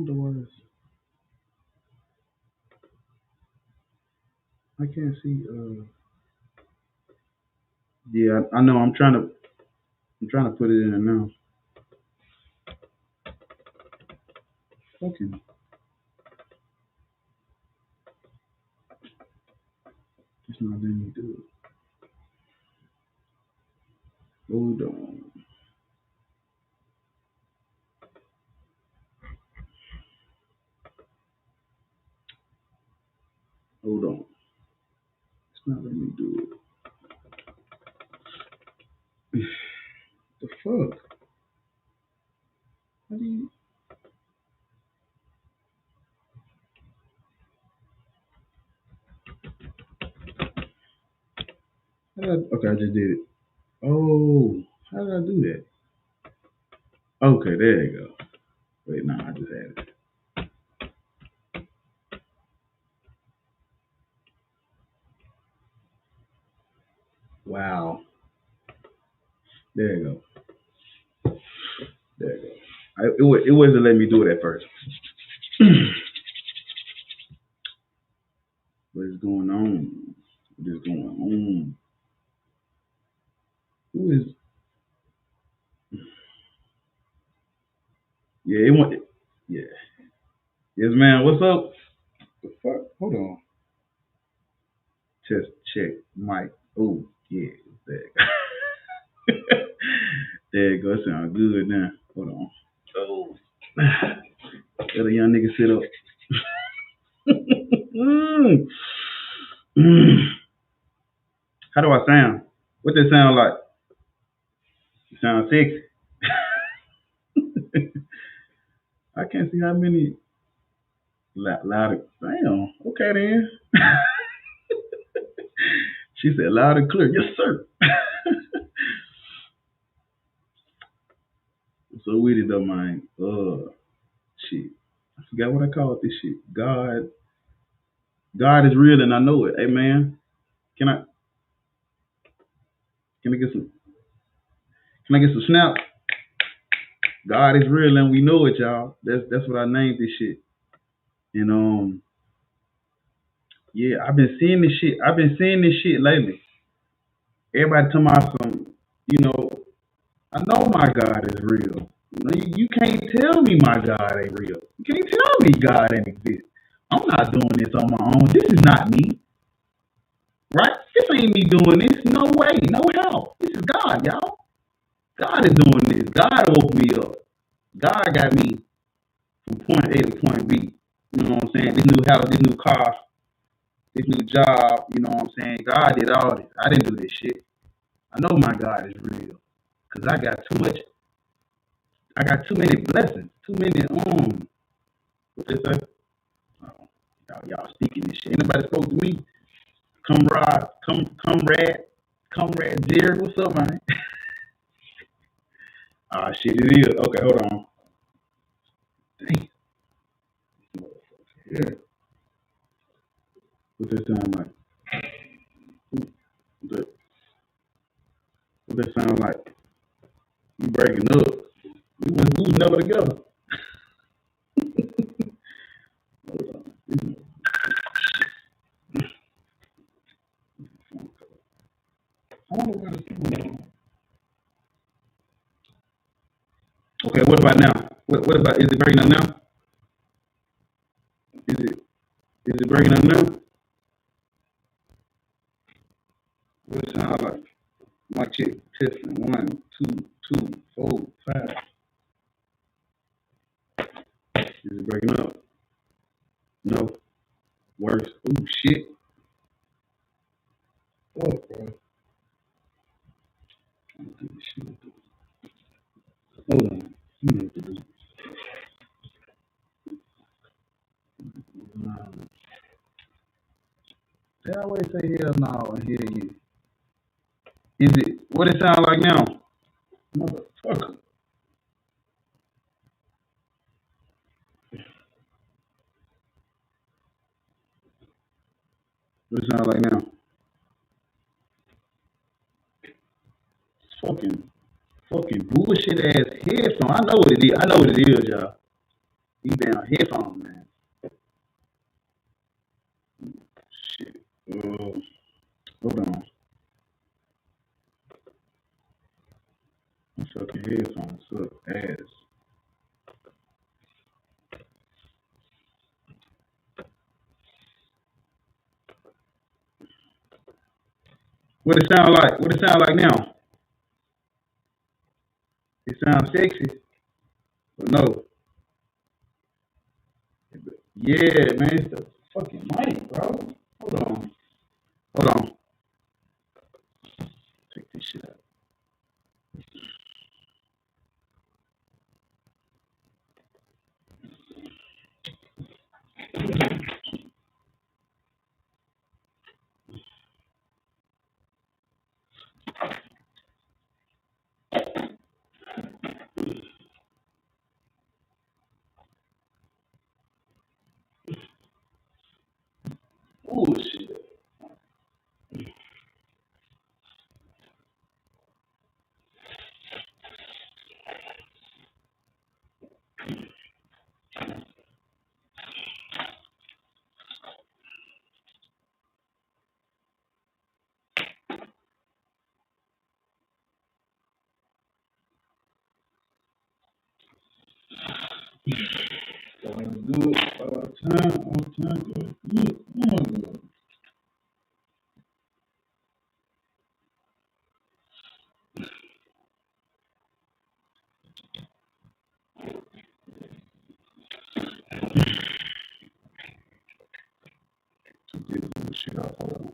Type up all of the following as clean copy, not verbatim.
Doors. I can't see. Yeah, I know. I'm trying to. I'm trying to put it in now. fucking. It's not letting me do it. Hold on. Hold on. It's not letting me do it. The fuck? How do you? Okay, I just did it. Oh, how did I do that? Okay, there you go. Wait, no, I just added it. Wow. There you go. There you go. It wasn't letting me do it at first. What is going on? What is going on? Who is? Yeah, it went. Yeah. Yes, man. What's up? The fuck? Hold on. Test check. Mic. Oh, yeah. There you go. There you go. It sounds good now. Hold on. Oh. Let a young nigga sit up. Mm. Mm. How do I sound? What does it sound like? It sounds sexy. I can't see how many louder. Damn. Okay then. She said loud and clear. Yes, sir. So with it though, man. Shit. I forgot what I called this shit. God is real and I know it. Hey man, can I can I get some can I get some snaps? God is real and we know it, y'all. That's what I named this shit. And yeah, I've been seeing this shit. I've been seeing this shit lately. Everybody talking about some, you know, I know my God is real. You can't tell me my God ain't real. You can't tell me God ain't exist. I'm not doing this on my own. This is not me. Right? This ain't me doing this. No way. No how. This is God, y'all. God is doing this. God woke me up. God got me from point A to point B. You know what I'm saying? This new house, this new car, this new job. You know what I'm saying? God did all this. I didn't do this shit. I know my God is real. Cause I got too much. I got too many blessings. Too many what they say? Oh, y'all speaking this shit. Anybody spoke to me? Comrade Jared, what's up, man? Ah, shit, it is. Okay, hold on. Dang. Yeah. What that sound like? What that, what that sound like? You breaking up. We was never together. Hold on. I wonder why this phone. Okay, what about now? What about, is it breaking up now? Is it breaking up now? What it sound like? My check, testing, 1, 2, 2, 4, 5. Is it breaking up? No. Worse. Oh shit. Oh, bro. Hold on. They always say hell no and hear you. Is it what it sound like now? Motherfucker. What it sound like now? It's fucking bullshit ass headphone. I know what it is. I know what it is, y'all. These damn headphones, man. Shit. Hold on. My fucking headphones suck ass. What it sound like? What it sound like now? It sounds sexy, but no. Yeah, man, it's the fucking mic, bro. Hold on, hold on. Take this shit out. Bullshit. Going good all the time, good. Good. Took this bullshit off. Hold on.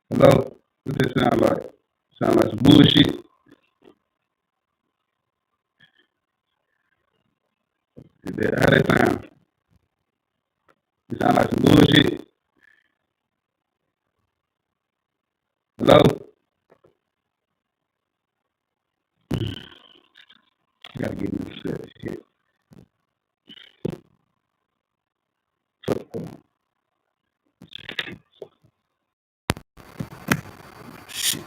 Hello? What that sound like? Sound like some bullshit? Is that how that sound? It sound like some bullshit. Hello? I gotta get me set. Shit. Hold on. Shit.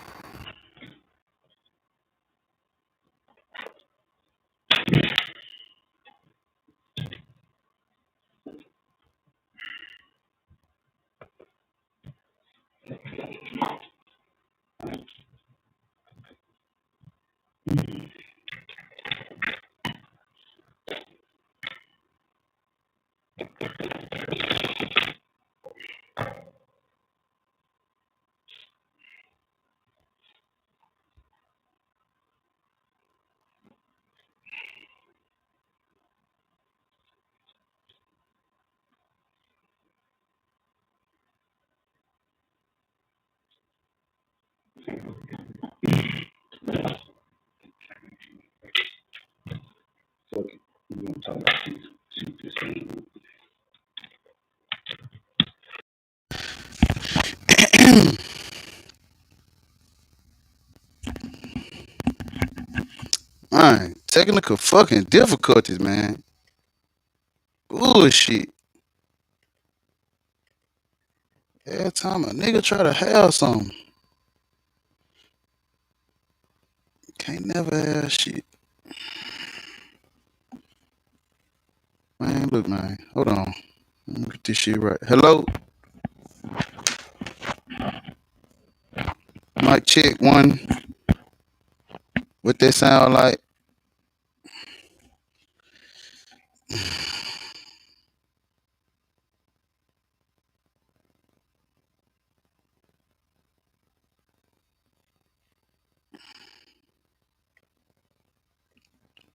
Fuck it. We're gonna talk about this. See what this thing. Man, technical fucking difficulties, man. Bullshit. Every time a nigga try to have something, can't never have shit. Man, look, man. Hold on. Let me get this shit right. Hello? Mic check one. What that sound like?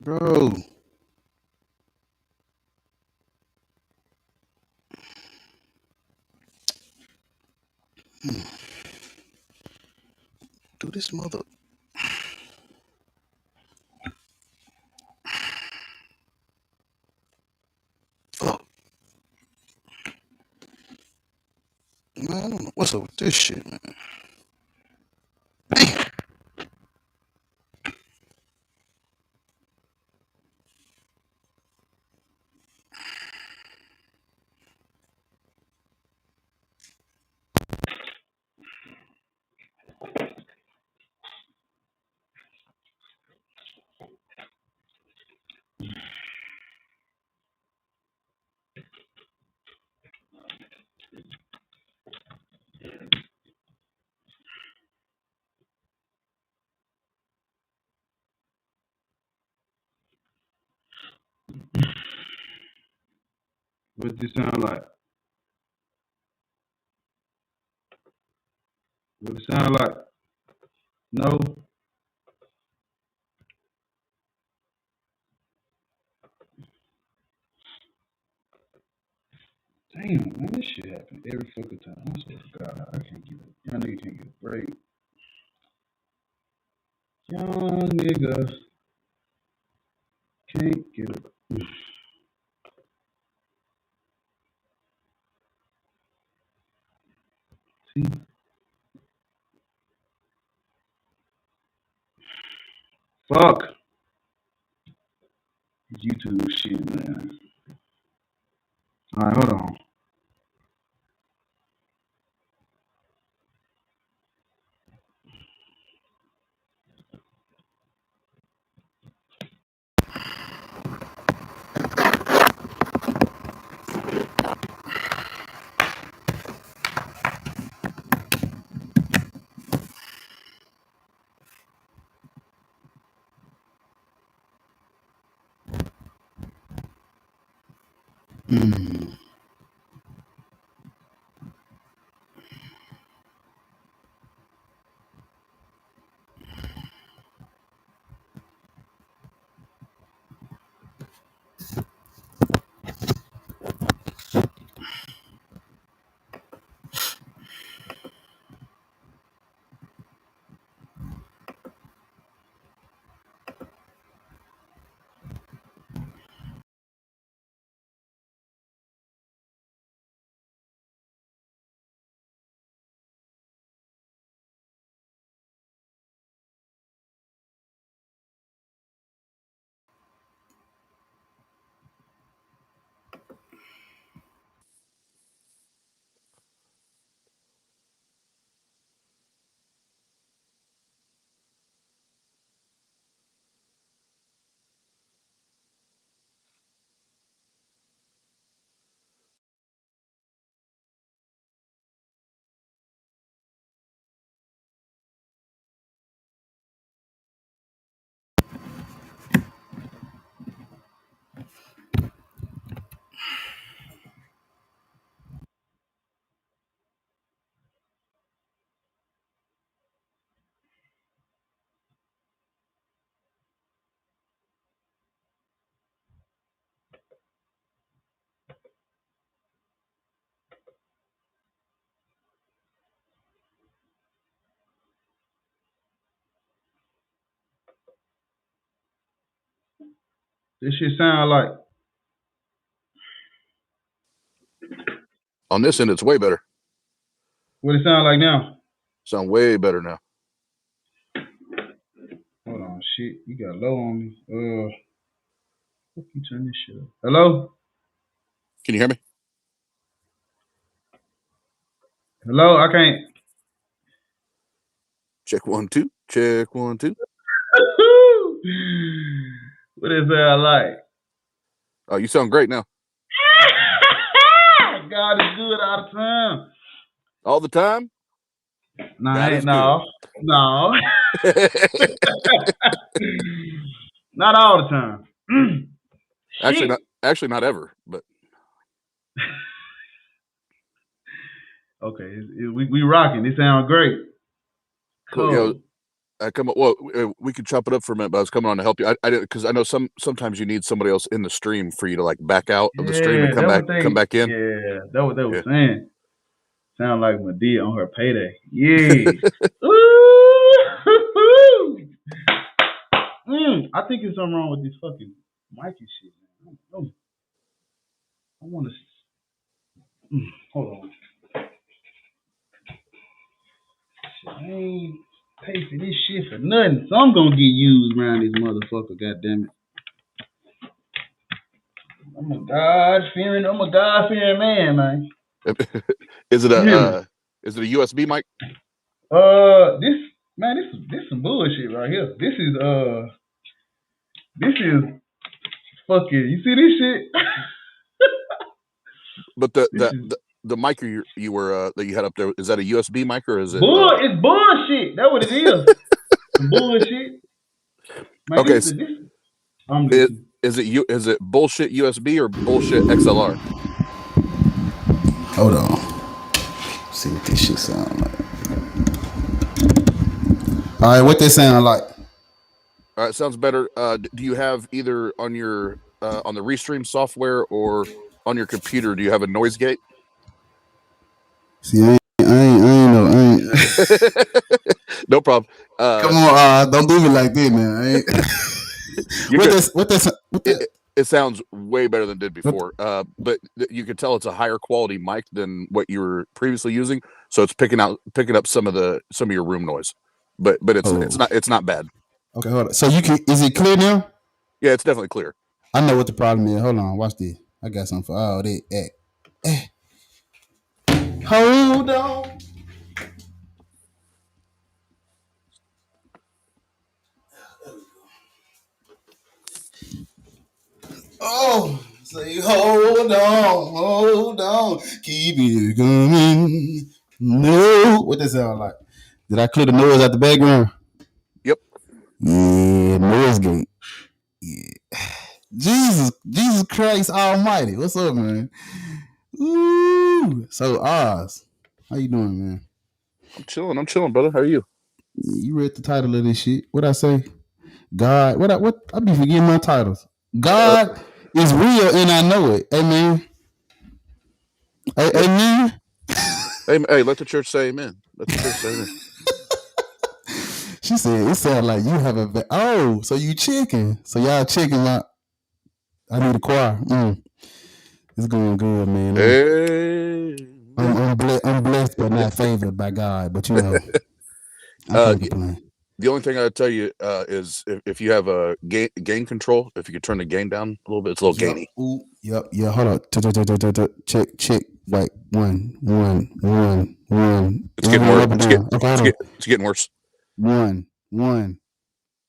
Bro. Do this mother. Fuck. Man, I don't know what's up with this shit, man. Damn. What does it sound like? What it sound like? No. Damn, man, this shit happen every fucking time. I swear to God, I can't get it. Y'all niggas can't get a break. Y'all niggas can't get it. See? Fuck. YouTube shit, man. Alright, hold on. This shit sound like. On this end, it's way better. What it sound like now? Sound way better now. Hold on, shit. You got low on me. Fuck you turn this shit up. Hello? Can you hear me? Hello? I can't. Check 1 2. Check 1 2. What is that like? Oh, you sound great now. God is good all the time. All the time? Nah, ain't no. Not all the time. Actually not ever, but okay, we rocking. It sounds great. cool. You know, I come up. Well, we could chop it up for a minute, but I was coming on to help you. I did because I know sometimes you need somebody else in the stream for you to like back out of the stream and come back in. Yeah, that's what they were saying. Sound like Madea on her payday. Yeah. I think there's something wrong with this fucking mic and shit. I want to. Hold on. I ain't pay for this shit for nothing, so I'm gonna get used around this motherfucker. Goddamn it! I'm a God fearing man, man. Is it a USB mic? This some bullshit right here. This is fucking. You see this shit? But the mic you were that you had up there, is that a USB mic or is it? It's bullshit. That's what it is. Bullshit. Man, okay. I'm listening. Is it bullshit USB or bullshit XLR? Hold on. See what this shit sound like. All right, what they sound like? All right, sounds better. Do you have either on your on the Restream software or on your computer? Do you have a noise gate? See, I ain't know. No problem. Come on, don't do me like this, man. It sounds way better than it did before. But you can tell it's a higher quality mic than what you were previously using, so it's picking up some of your room noise. But it's not bad. Okay, hold on. So is it clear now? Yeah, it's definitely clear. I know what the problem is. Hold on, watch this. I got something for all that. Hold on. Oh, say hold on, keep it coming. No, what that sound like? Did I clear the noise out the background? Yep. Yeah, noise gate. Yeah. Jesus Christ Almighty. What's up, man? Ooh. So Oz, how you doing, man? I'm chilling, brother. How are you? You read the title of this shit. What I say? God. What I be forgetting my titles. God is real and I know it. Amen. Amen. Hey, let the church say amen. Let the church say amen. She said it sounds like you have a so you chicken. So y'all chicken out. I need a choir. It's going good, man. I'm blessed but not favored by God, but you know, I can't complain. The only thing I'd tell you is if you have a gain control, if you could turn the gain down a little bit, it's a little gainy. Ooh, yep. Yeah, hold on. Check. Wait, one. It's getting worse. It's getting worse. One.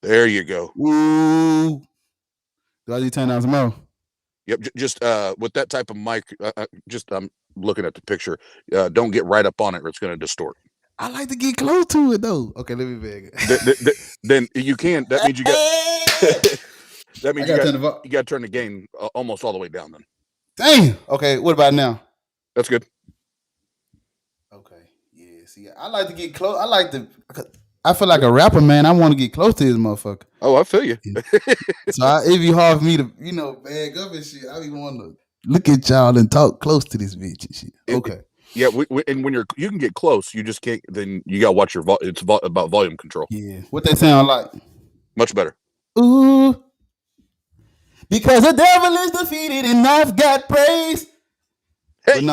There you go. Ooh. Do I need to turn down some more? Yep. Just with that type of mic, I'm looking at the picture. Don't get right up on it, or it's going to distort. I like to get close to it though. Okay, let me beg it. Then you can. That means you got. That means you got to turn the gain almost all the way down. Then. Damn. Okay. What about now? That's good. Okay. Yeah. See, I like to get close. I feel like a rapper, man. I want to get close to this motherfucker. Oh, I feel you. So it'd be hard for me to, bag up and shit. I be wanting to look at y'all and talk close to this bitch and shit. Okay. Yeah, and when you can get close, you just can't. Then you gotta watch your it's about volume control. Yeah, what they sound like? Much better. Ooh, because the devil is defeated and I've got praise. Hey.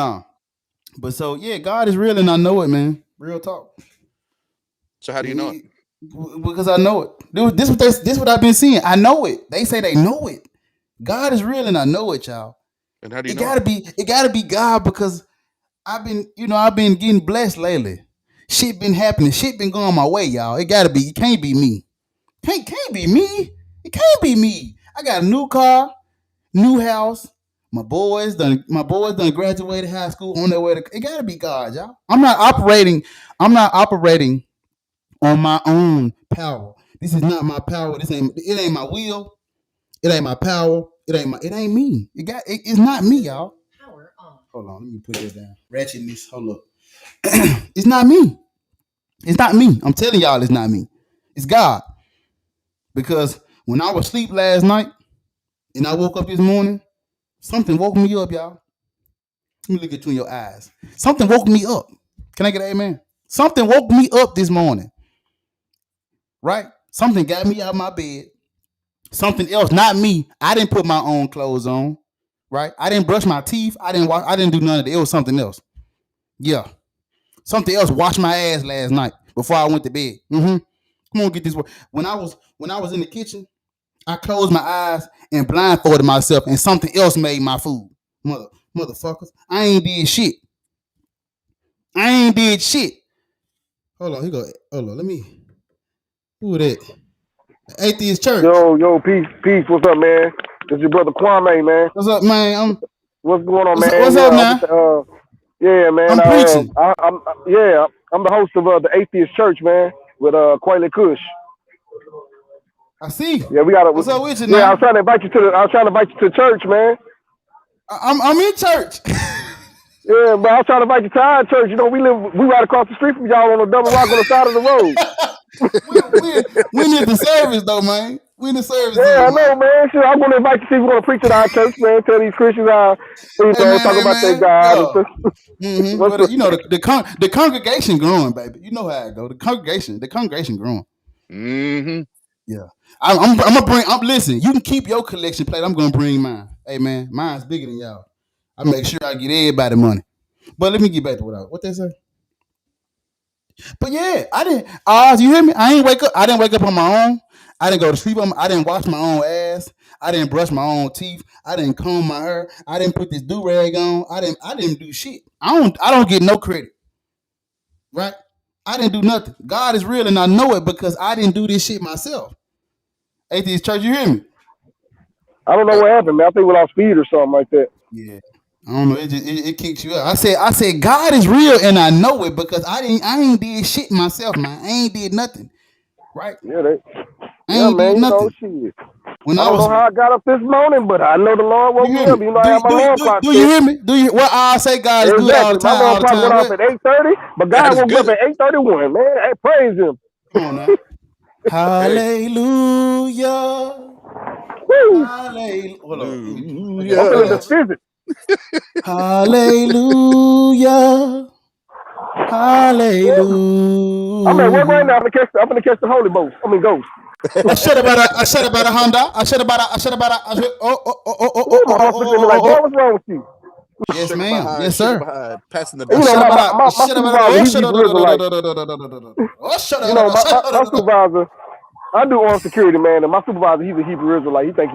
But so yeah, God is real and I know it, man. Real talk. So how do you know it? Because I know it. This what I've been seeing. I know it. They say they know it. God is real and I know it, y'all. And how do you know? It gotta be God because I've been getting blessed lately. Shit been happening. Shit been going my way, y'all. It gotta be. It can't be me. Can't be me. It can't be me. I got a new car, new house. My boys done graduated high school on their way to. It gotta be God, y'all. I'm not operating on my own power. This is not my power. It ain't my will. It ain't my power. It ain't me. It's not me, y'all. Hold on, let me put this down. Ratchetness. Hold up. It's not me. It's not me. I'm telling y'all it's not me. It's God. Because when I was asleep last night and I woke up this morning, something woke me up, y'all. Let me look at you in your eyes. Something woke me up. Can I get an amen? Something woke me up this morning. Right? Something got me out of my bed. Something else, not me. I didn't put my own clothes on. Right? I didn't brush my teeth. I didn't do none of it. It was something else. Yeah. Something else washed my ass last night before I went to bed. Come on, get this word. When I was in the kitchen, I closed my eyes and blindfolded myself, and something else made my food. Motherfuckers, I ain't did shit. Hold on, here go. Hold on, let me. Who that? Atheist Church. Yo, peace. What's up, man? This is your brother Kwame, man. What's up, man? What's going on, man? What's up, man? Yeah, man. I'm preaching. I'm the host of the Atheist Church, man, with Quayle Kush. I see. Yeah, we got. What's up with you, man? Yeah, I was trying to invite you to the church, man. I'm in church. Yeah, but I was trying to invite you to our church. You know, we right across the street from y'all on a double rock on the side of the road. when is the service though, man? When the service is, Yeah, I know, man. man. Sure, I'm gonna invite you to see if we're gonna preach at our church, man. Tell these Christians how, talk about their God and stuff. But you know the congregation growing, baby. You know how it go. The congregation growing. Mm-hmm. Yeah, I'm gonna bring. Listen. You can keep your collection plate. I'm gonna bring mine. Hey, man, mine's bigger than y'all. I make sure I get everybody money. But let me get back to what they say. But yeah, I didn't. You hear me? I didn't wake up. I didn't wake up on my own. I didn't go to sleep I didn't wash my own ass. I didn't brush my own teeth. I didn't comb my hair. I didn't put this do rag on. I didn't do shit. I don't get no credit. Right? I didn't do nothing. God is real, and I know it because I didn't do this shit myself. Atheist Church, you hear me? I don't know what happened, man. I think we lost speed or something like that. Yeah. I don't know. It kicks you out. I said God is real, and I know it because I ain't did shit myself, man. I ain't did nothing. Right? Yeah, I ain't man. did nothing. Shit. When I don't know how I got up this morning, but I know the Lord woke me up. You know, I have my alarm clock. Do you hear me? Well, I say God is good all the time. My alarm clock went off at 8:30, but God woke me up at 8:31. Man, hey, praise Him. Come on now. Hallelujah. Woo. Hallelujah. Hold on. I'm feeling the physics. Hallelujah. Hallelujah. I'm at work right now. I'm gonna catch the Holy Ghost. Ghost. I said about a Honda. I said about a. What's wrong with you? Yes, ma'am. Yes, sir. Passing the. My supervisor, he's Hebrew Israelite. My supervisor, I do armed security, man, and my supervisor, he's a Hebrew Israelite. He think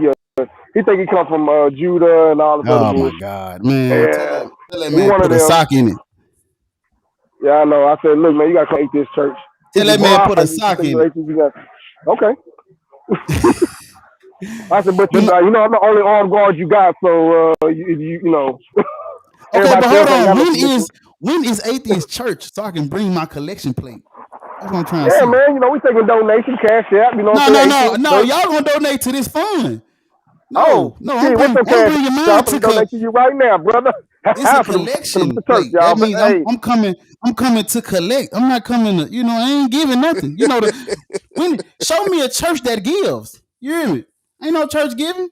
he comes from Judah and all this other bullshit. Oh my God, man! Yeah. Tell that man put a sock in it. Yeah, I know. I said, look, man, you gotta come eat this church. Tell that man put a sock in it. Okay. I said, but I'm the only armed guard you got, so you know. Okay, but hold on. When is Atheist Church so I can bring my collection plate? That's what I'm trying to say. Yeah, man. We taking donation, cash out. You know. No. Y'all gonna donate to this fund? No. I'm bringing mine to donate to you right now, brother. It's a collection plate. That means I'm coming to collect. I'm not coming to, I ain't giving nothing. Show me a church that gives. You hear me? Ain't no church giving.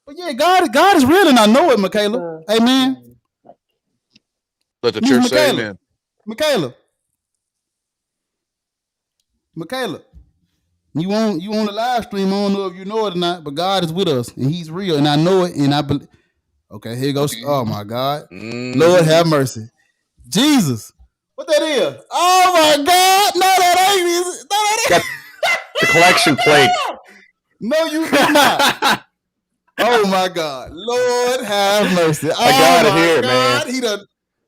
But yeah, God is real, and I know it, Michaela. Amen. Let the church say amen. Michaela, you on the live stream? I don't know if you know it or not, but God is with us, and He's real, and I know it, and I believe. Okay, here goes. Oh my God, Lord have mercy, Jesus. What that is? Oh my God! No, that ain't. The collection plate. No, you did not. Oh my God, Lord have mercy. I got it here, man. He done.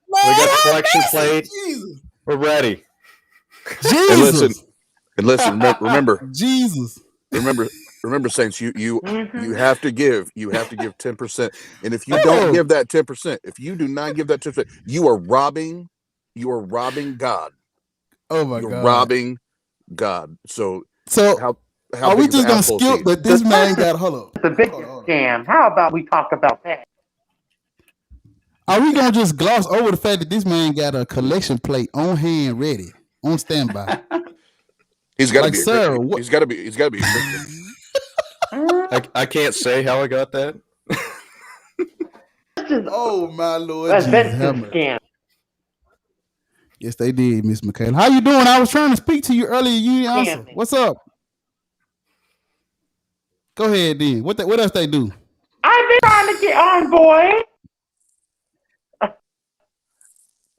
We got the collection plate. Jesus. We're ready. Jesus. And listen. Remember. Jesus. Remember, saints. You have to give. You have to give 10%. And if you don't give that 10%, if you do not give that 10%, you are robbing. You are robbing God. Oh my God. You're robbing God. So how are we just gonna skip? But this man got hold the biggest scam. How about we talk about that? Are we gonna just gloss over the fact that this man got a collection plate on hand, ready, on standby? He's got to be. Sir, he's got to be. He's got to be. I can't say how I got that. Oh my Lord, that's scam. Yes, they did, Miss Michaela. How you doing? I was trying to speak to you earlier. You didn't answer. What's up? Go ahead, then. What else they do? I've been trying to get on, boy.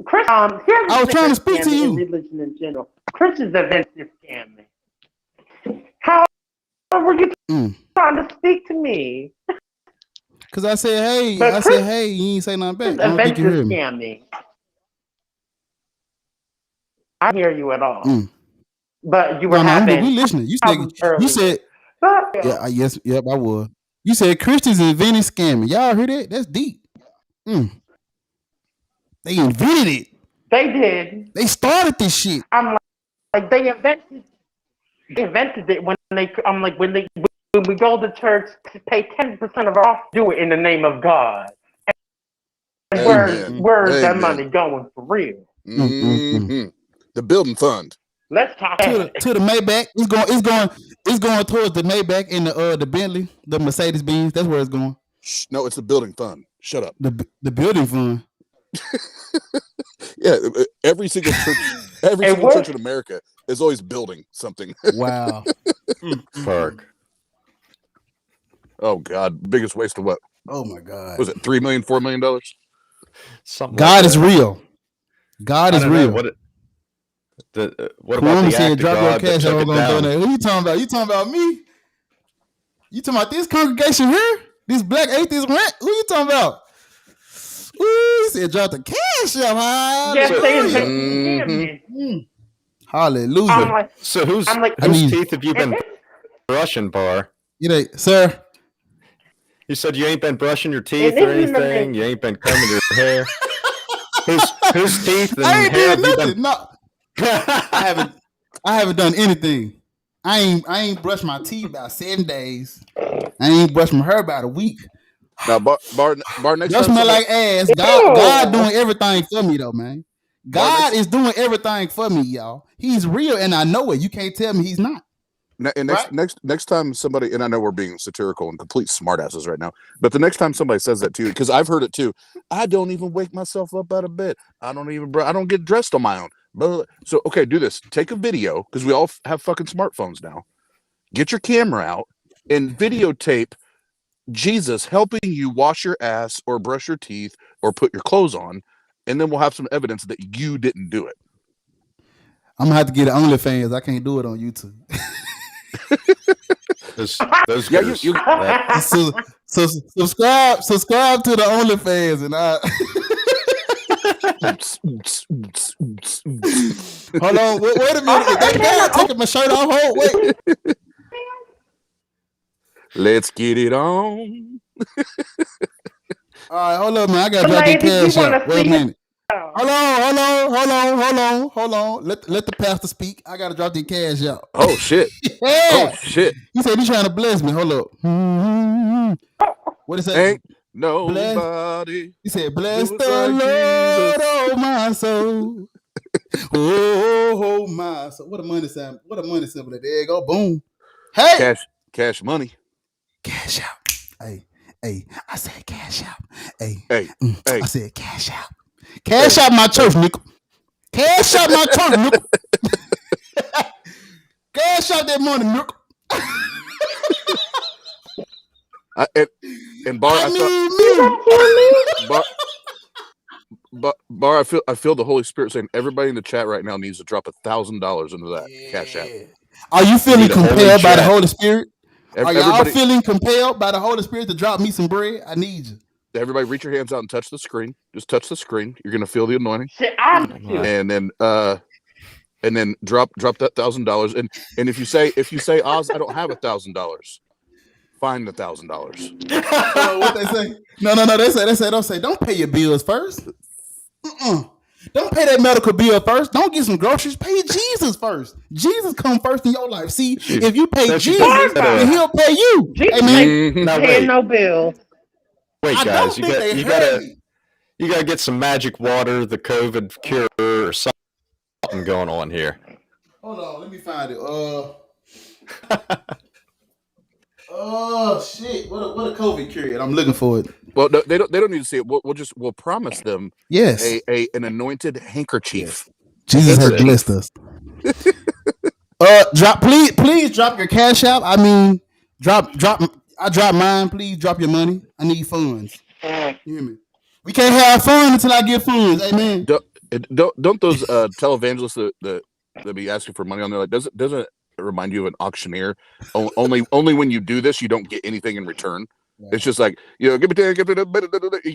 Chris, I was trying to speak to you. Religion in general. Christians have been scamming. How were you trying to speak to me? Because I said, hey. You ain't say nothing back. I don't think you heard me. Scamming. I hear you at all. But you were having. We listening. You said. Yeah. Yes. Yep. I was. You said Christians invented scamming. Y'all heard that? That's deep. They invented it. They did. They started this shit. I'm like they invented it when we go to church to pay 10% of our off, do it in the name of God. where's that money going for real? Mm-hmm. The building fund. Let's talk to the Maybach. It's going towards the Maybach and the Bentley, the Mercedes Benz. That's where it's going. No, it's the building fund. Shut up. The building fund. Yeah, every single church in America is always building something. Wow. Park. Oh God, biggest waste of what? Oh my God. Was it $3 million, $4 million? Something. God is real. God is real. What about the act of God that took it down? Who you talking about? You talking about me? You talking about this congregation here? This black atheist rant? Who you talking about? Ooh, he said drop the cash up. Hallelujah. So whose teeth have you been brushing, Bar? Sir. You said you ain't been brushing your teeth or anything. You ain't been combing your hair. Whose teeth and hair have you been? No. I haven't done anything. I ain't brushed my teeth about 7 days. I ain't brushed my hair about a week. Now, Bar next time. Smell like ass. God doing everything for me though, man. God is doing everything for me, y'all. He's real, and I know it. You can't tell me he's not. And next time somebody, and I know we're being satirical and complete smartasses right now, but the next time somebody says that to you, because I've heard it too, I don't even wake myself up out of bed. I don't get dressed on my own. So okay, do this. Take a video, because we all have fucking smartphones now. Get your camera out and videotape Jesus helping you wash your ass or brush your teeth or put your clothes on, and then we'll have some evidence that you didn't do it. I'm gonna have to get an OnlyFans. I can't do it on YouTube. Those so subscribe to the OnlyFans, and I hold on. Wait a minute. Is that guy taking my shirt off? Wait. Let's get it on. All right, hold on, man. I gotta drop the cash out. Wait a minute. Hold on. Let the pastor speak. I gotta drop the cash out. Oh shit. Yeah. Oh shit. He said he's trying to bless me. Hold up. What is that? Ain't nobody. He said, "Bless the Lord, oh my soul." Oh my soul. What a money symbol. There you go. Boom. Hey. Cash money. Cash out. Hey. I said cash out. Hey. I said cash out. Cash out my church, nickel. Cash out my church, nickel. Cash out that money, nickel. Bar, I feel the Holy Spirit saying everybody in the chat right now needs to drop $1,000 into that cash app. Are you feeling compelled by the Holy Spirit? Are y'all feeling compelled by the Holy Spirit to drop me some bread? I need you. Everybody, reach your hands out and touch the screen. Just touch the screen. You're gonna feel the anointing. And then drop that $1,000. And if you say, Oz, I don't have $1,000, find the $1,000. What they say? No. They say, don't pay your bills first. Don't pay that medical bill first. Don't get some groceries. Pay Jesus first. Jesus come first in your life. See, if you pay Jesus, then he'll pay you. Amen. Paying no bill. Wait, guys, you gotta get some magic water, the COVID cure, or something going on here. Hold on, let me find it. Oh shit! What a COVID cure? I'm looking for it. Well, no, they don't need to see it. We'll promise them. Yes. An anointed handkerchief. Jesus has blessed us. Please drop your cash out. I mean, drop. I drop mine. Please drop your money. I need funds. You hear me? We can't have fun until I get funds. Amen. Don't those televangelists that be asking for money on there, like, doesn't it remind you of an auctioneer? Only when you do this, you don't get anything in return. Yeah. It's just like, give me 10, you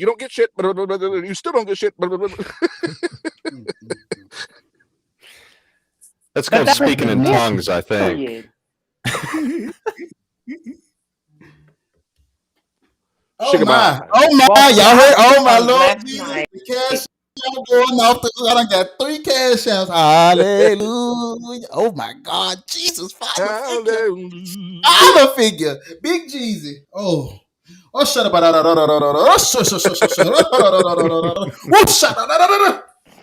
don't get shit, you still don't get shit. That's called speaking in tongues, I think. Oh my! Y'all heard? Oh my Lord Jesus! The cash out going off. I done got 3 cash outs. Hallelujah! Oh my God, Jesus! Father figure, Big Jeezy. Oh, Oh, shut up.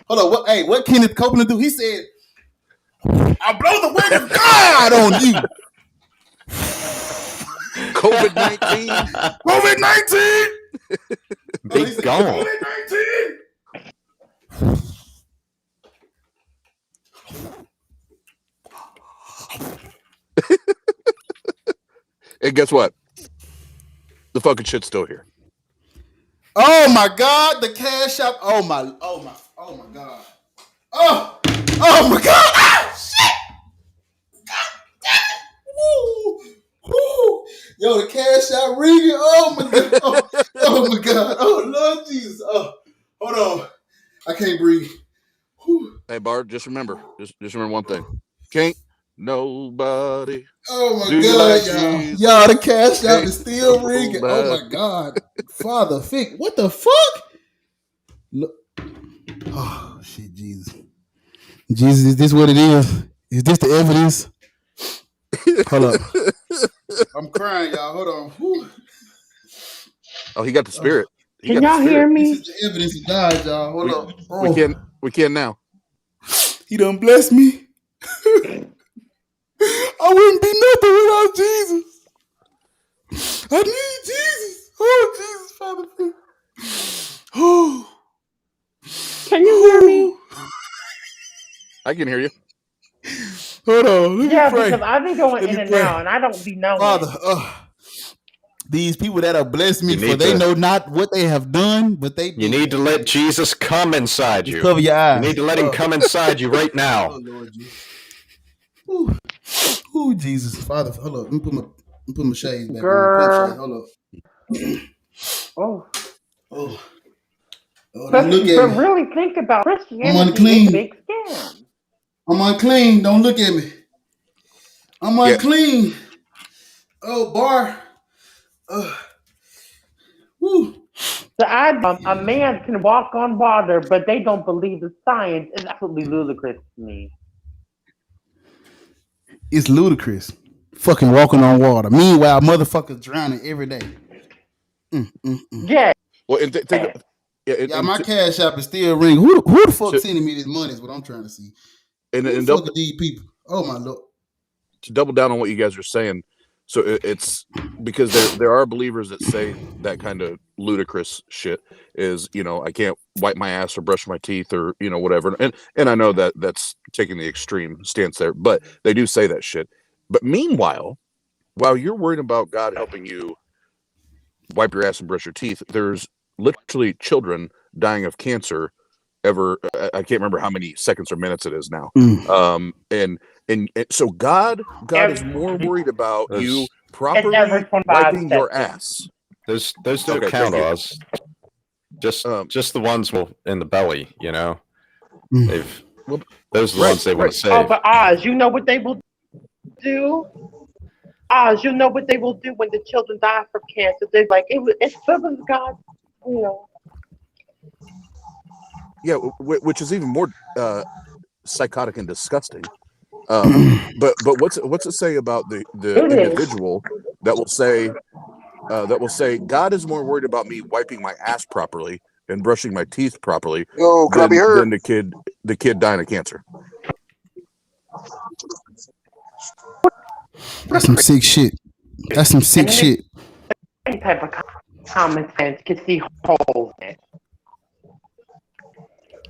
Hold on. What? Hey, what Kenneth Copeland do? He said, "I blow the word of God on you." COVID-19. COVID-19. Be gone. COVID-19. And guess what? The fucking shit's still here. Oh my God, the cash app. Oh my God. Oh my God. Ah, shit. God damn it. Woo. Yo, the cash app ringing. Oh my God. Oh my God. Oh Lord Jesus. Oh, hold on. I can't breathe. Whew. Hey, Bard, just remember one thing. Can't nobody Oh my do you God, like y'all. Jesus. Y'all, the cash app Can't is still ringing. Oh nobody. my God. Father Fick. What the fuck? Look. Oh shit, Jesus. Jesus, is this what it is? Is this the evidence? Hold up. I'm crying, y'all. Hold on. Whew. Oh, he got the spirit. He Can got the y'all hear spirit. me? This is the evidence of God, y'all. Hold up. We can now. He done blessed me. I wouldn't be nothing without Jesus. I need Jesus. Oh, Jesus, Father. Oh. Can you hear me? I can hear you. Hold on. Let me pray. Because I've been going Let in me and pray. out, and I don't be knowing. Father, these people that have blessed me, You for need they to- know not what they have done, but they You need to let Jesus come inside Just you. cover your eyes. You need to let him come inside you right now. Oh, Lord Jesus. Ooh, Jesus. Father, hold up. Let me put my shades back on. Girl. Hold up. Oh. Oh, don't But look at me. really think about Christianity. unclean. It's a big scam. I'm unclean. Don't look at me. I'm unclean. Oh, Bar. Woo. The idea a man can walk on water, but they don't believe the science is absolutely ludicrous to me. It's ludicrous. Fucking walking on water. Meanwhile, motherfuckers drowning every day. Yeah. Well, and think. Yeah, my cash app is still ringing. Who the fuck to, sending me this money is what I'm trying to see. And, Who and the fuck double, are these people? Oh my Lord. to double down on what you guys are saying, so it's because there are believers that say that kind of ludicrous shit is, I can't wipe my ass or brush my teeth or whatever, and I know that that's taking the extreme stance there, but they do say that shit. But meanwhile, while you're worried about God helping you wipe your ass and brush your teeth, there's literally children dying of cancer I can't remember how many seconds or minutes it is now. And so God is more worried about you properly wiping your ass. Those don't count, Oz. Just the ones in the belly, Those are the ones they want to save. Oh, but Oz, you know what they will do? Oz, you know what they will do when the children die from cancer? They're like, it's from God, Yeah, which is even more psychotic and disgusting. But what's it say about the individual that will say God is more worried about me wiping my ass properly and brushing my teeth properly than the kid dying of cancer? That's some sick shit. That's some sick shit. Any type of common sense can see holes in it.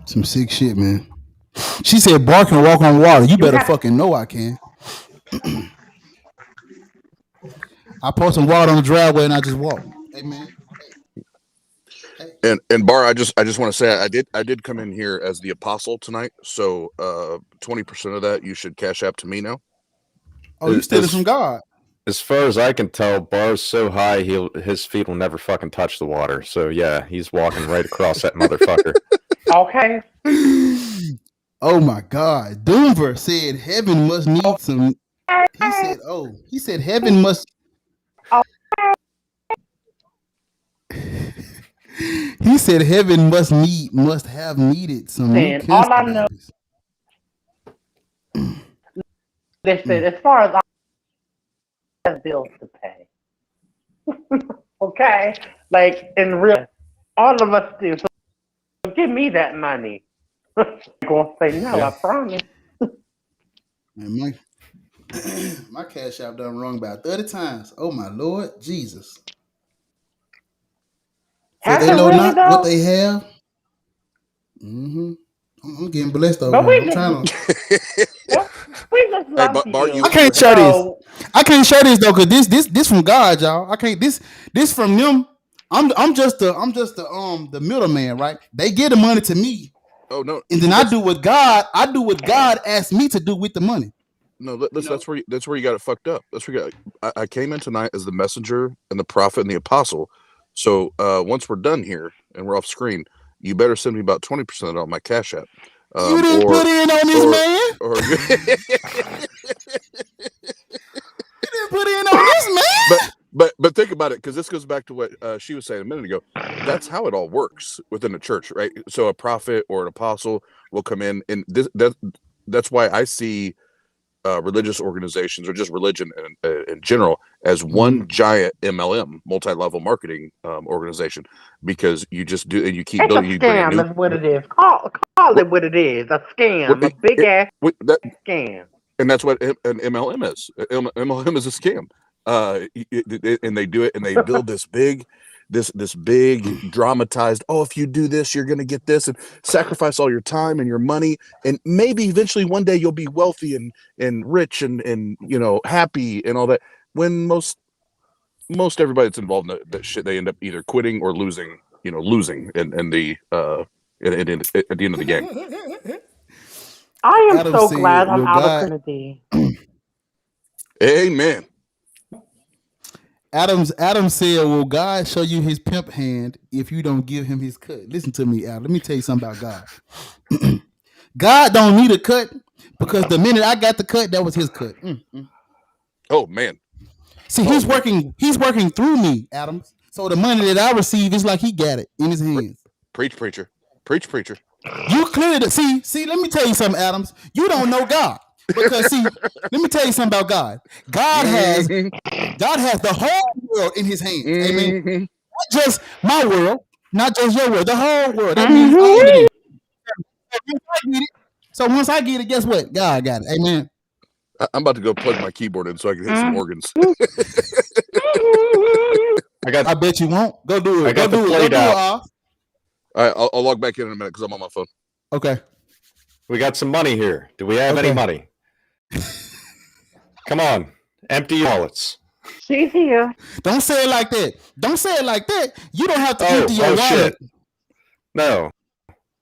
Some sick shit, man. She said, "Bark and walk on water." You better fucking know I can. I pour some water on the driveway and I just walk. Hey, man. And Bar, I just want to say I did come in here as the apostle tonight, so 20% of that you should cash app to me now. Oh, you stealing from God? As far as I can tell, Bar's so high his feet will never fucking touch the water. So yeah, he's walking right across that motherfucker. Okay. Oh my God. Doomver said heaven must need some. He said heaven must. He said heaven must have needed some new all I know. Listen, as far as I have bills to pay. Okay, like in real, all of us do. So give me that money. I'm gonna say no. I promise. Man, my cash app done wrong about 30 times. Oh my Lord Jesus. For Has they it know really not what though? they have. Mm-hmm. I'm getting blessed over But here. we I'm just, trying to. well, we just Hey, love Bart, I you. you can't have share this. So I can't share this though, cause this from God, y'all. I can't this from them. I'm just the middleman, right? They give the money to me, oh no, and then that's I do what God asked me to do with the money. no, You know? that's where you got it fucked up. That's where you got. I came in tonight as the messenger and the prophet and the apostle. So once we're done here and we're off screen, you better send me about 20% on my Cash App, You didn't or put in on this or man. or you. You didn't put in on this man. But think about it, because this goes back to what she was saying a minute ago. That's how it all works within the church, right? So a prophet or an apostle will come in, and that's why I see religious organizations or just religion in general as one giant MLM, multi-level marketing organization, because you just do and you keep it's a building. You bring a scam, new. is what it is. Call it what it is. A scam, a big ass That scam. and that's what an MLM is. MLM is a scam. And they do it, and they build this big dramatized. Oh, if you do this, you're going to get this, and sacrifice all your time and your money, and maybe eventually one day you'll be wealthy and rich and happy and all that. When most everybody that's involved in that shit, they end up either quitting or losing. Losing in the at the end of the game. I am Adam so glad said, I'm "Will out of God?" Trinity. Amen. Adam said, "Will God show you His pimp hand if you don't give Him His cut?" Listen to me, Adam. Let me tell you something about God. God don't need a cut because the minute I got the cut, that was His cut. Oh man. See, He's working through me, Adam. So the money that I receive is like He got it in His hands. Preach, preacher. Preach, preacher. You clearly see. Let me tell you something, Adams. You don't know God because let me tell you something about God. God has the whole world in His hands. Amen. Not just my world, not just your world, the whole world. That means all of this. So once I get it, guess what? God got it. Amen. I'm about to go plug my keyboard in so I can hit some organs. I bet you won't. Go do it. I got Go the do it. plate Go do it, out. All right, I'll log back in a minute because I'm on my phone. Okay. We got some money here. Do we have any money? Come on. Empty your wallets. She's here. Don't say it like that. Don't say it like that. You don't have to empty your wallet. Shit. No.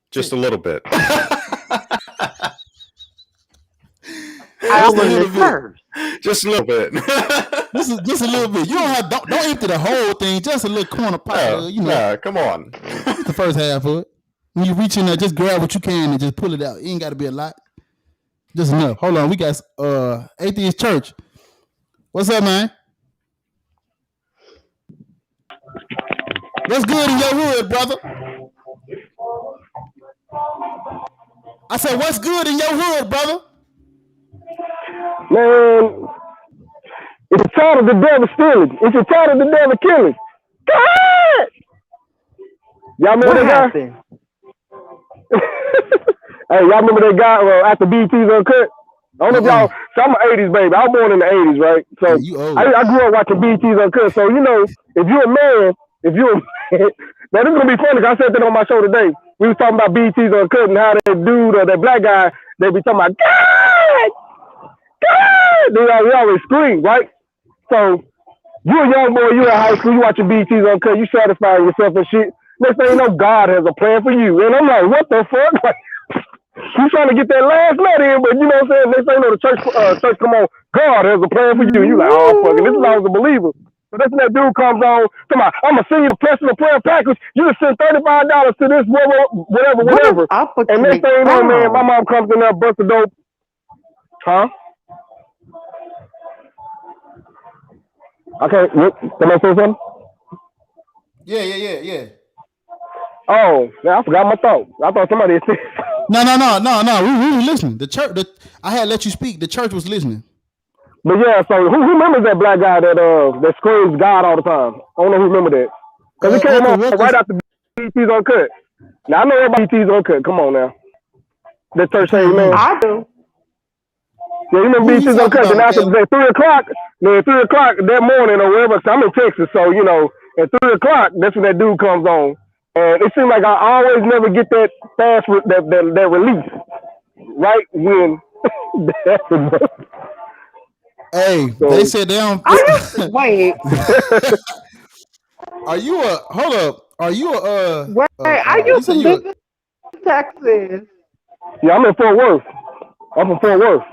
Just a little bit. I opened it first. Just a little bit. Just a little bit. You don't empty the whole thing. Just a little corner pot. No, come on. Just the first half of it. When you reach in there, just grab what you can and just pull it out. It ain't got to be a lot. Just enough. Hold on. We got Atheist Church. What's up, man? What's good in your hood, brother? I said, what's good in your hood, brother? Man, if you're tired of the devil stealing, if you're tired of the devil killing, go ahead. Y'all remember that happened? guy? Hey, y'all remember that guy after BT's Uncut? I don't know if y'all. So I'm an 80s baby. I was born in the 80s, right? So I grew up watching BT's Uncut. So if you're a man, now this is gonna be funny. Cause I said that on my show today. We was talking about BT's Uncut and how that dude or that black guy, they be talking about God. They always scream, right? So you a young boy, you in high school, you watching BT's Uncut, you satisfying yourself and shit. Next thing you know, God has a plan for you. And I'm like, what the fuck? Like, he's trying to get that last letter in, but you know what I'm saying? Next thing you know, the church come on, God has a plan for you. And you like, oh, fucking, this is how I was a believer. So that's when that dude comes on, come on, I'm going to send you the personal prayer package. You just send $35 to this, whatever. And next thing you know, man, my mom comes in there, busts the dope. Huh? Okay, can I say something? Yeah. Oh, yeah, I forgot my thought. I thought somebody had said. No. We were listening. The church. I had let you speak. The church was listening. But yeah, so who remembers that black guy that screams God all the time? I don't know who remember that. Because it came on right after BT's Uncut. Now I know everybody BT's Uncut. Come on now. That church say amen. I do. Yeah, you remember BT's Uncut. Then after at 3 o'clock, at 3 o'clock that morning or wherever, I'm in Texas, so you know, at 3 o'clock, that's when that dude comes on. And it seems like I always never get that fast that release. Right when that's enough. Hey, so, they said they don't. Wait. Are you a? Hold up. Are you a? Wait, I used to live in Texas. Yeah, I'm in Fort Worth. I'm from Fort Worth.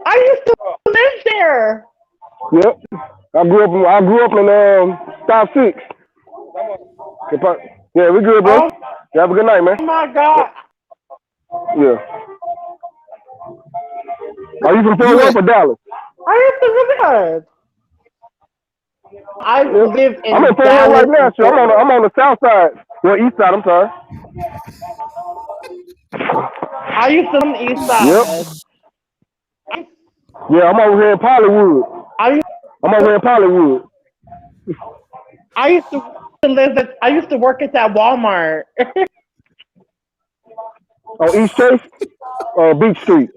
I used to live there. Yep. I grew up in South 6. Yeah, we good, bro. You have a good night, man. Oh my God. Yeah. Are you from Fort Worth or Dallas? I used to live there. I live in I'm in Fort Worth right now, so I'm on the south side. Well, east side, I'm sorry. I used to live on the east side. Yep. Yeah, I'm over here in Hollywood. I'm over here in Hollywood. I used to work at that Walmart. On East Chase or Beach Street?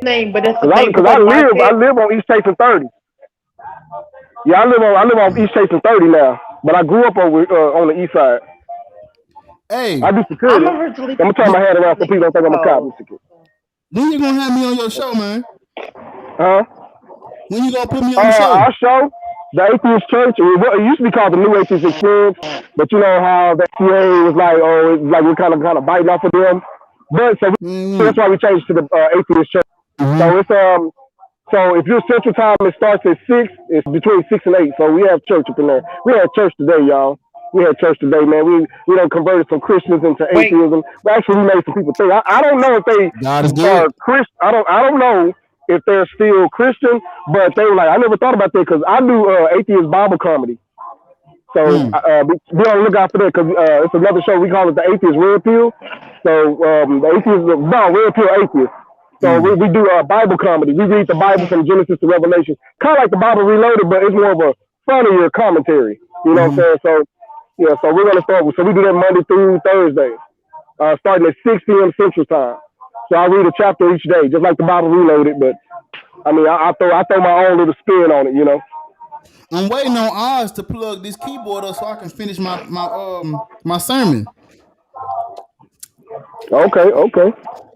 Name, but it's because I live on East Chase and 30. Yeah, I live on East Chase and 30 now, but I grew up over on the east side. Hey, I do security. I'm gonna turn my head around so people don't think I'm a cop. When you gonna have me on your show, man? Huh? When you gonna put me on the show? Our show, the Atheist Church. It used to be called the New Atheist Experience, but you know how the FCA was like, it's like we're kind of biting off of them. But so that's why we changed to the Atheist Church. So it's so if you're Central Time, it starts at 6. It's between 6 and 8. So we have church up in there. We had church today, y'all. We had church today, man. We done converted some Christians into atheism. But actually, we made some people think. I don't know if they are Christian. I don't know if they're still Christian, but they were like, I never thought about that because I do atheist Bible comedy. So be on the lookout for that because it's another show. We call it the Atheist Red Pill. So the atheist, Red Pill Atheist. So we do Bible comedy. We read the Bible from Genesis to Revelation, kind of like the Bible Reloaded, but it's more of a funnier commentary. You know what I'm saying? So yeah, so we're gonna start. So we do that Monday through Thursday, starting at 6 p.m. Central Time. So I read a chapter each day, just like the Bible Reloaded. But I mean, I throw my own little spin on it. You know. I'm waiting on Oz to plug this keyboard up so I can finish my sermon. Okay.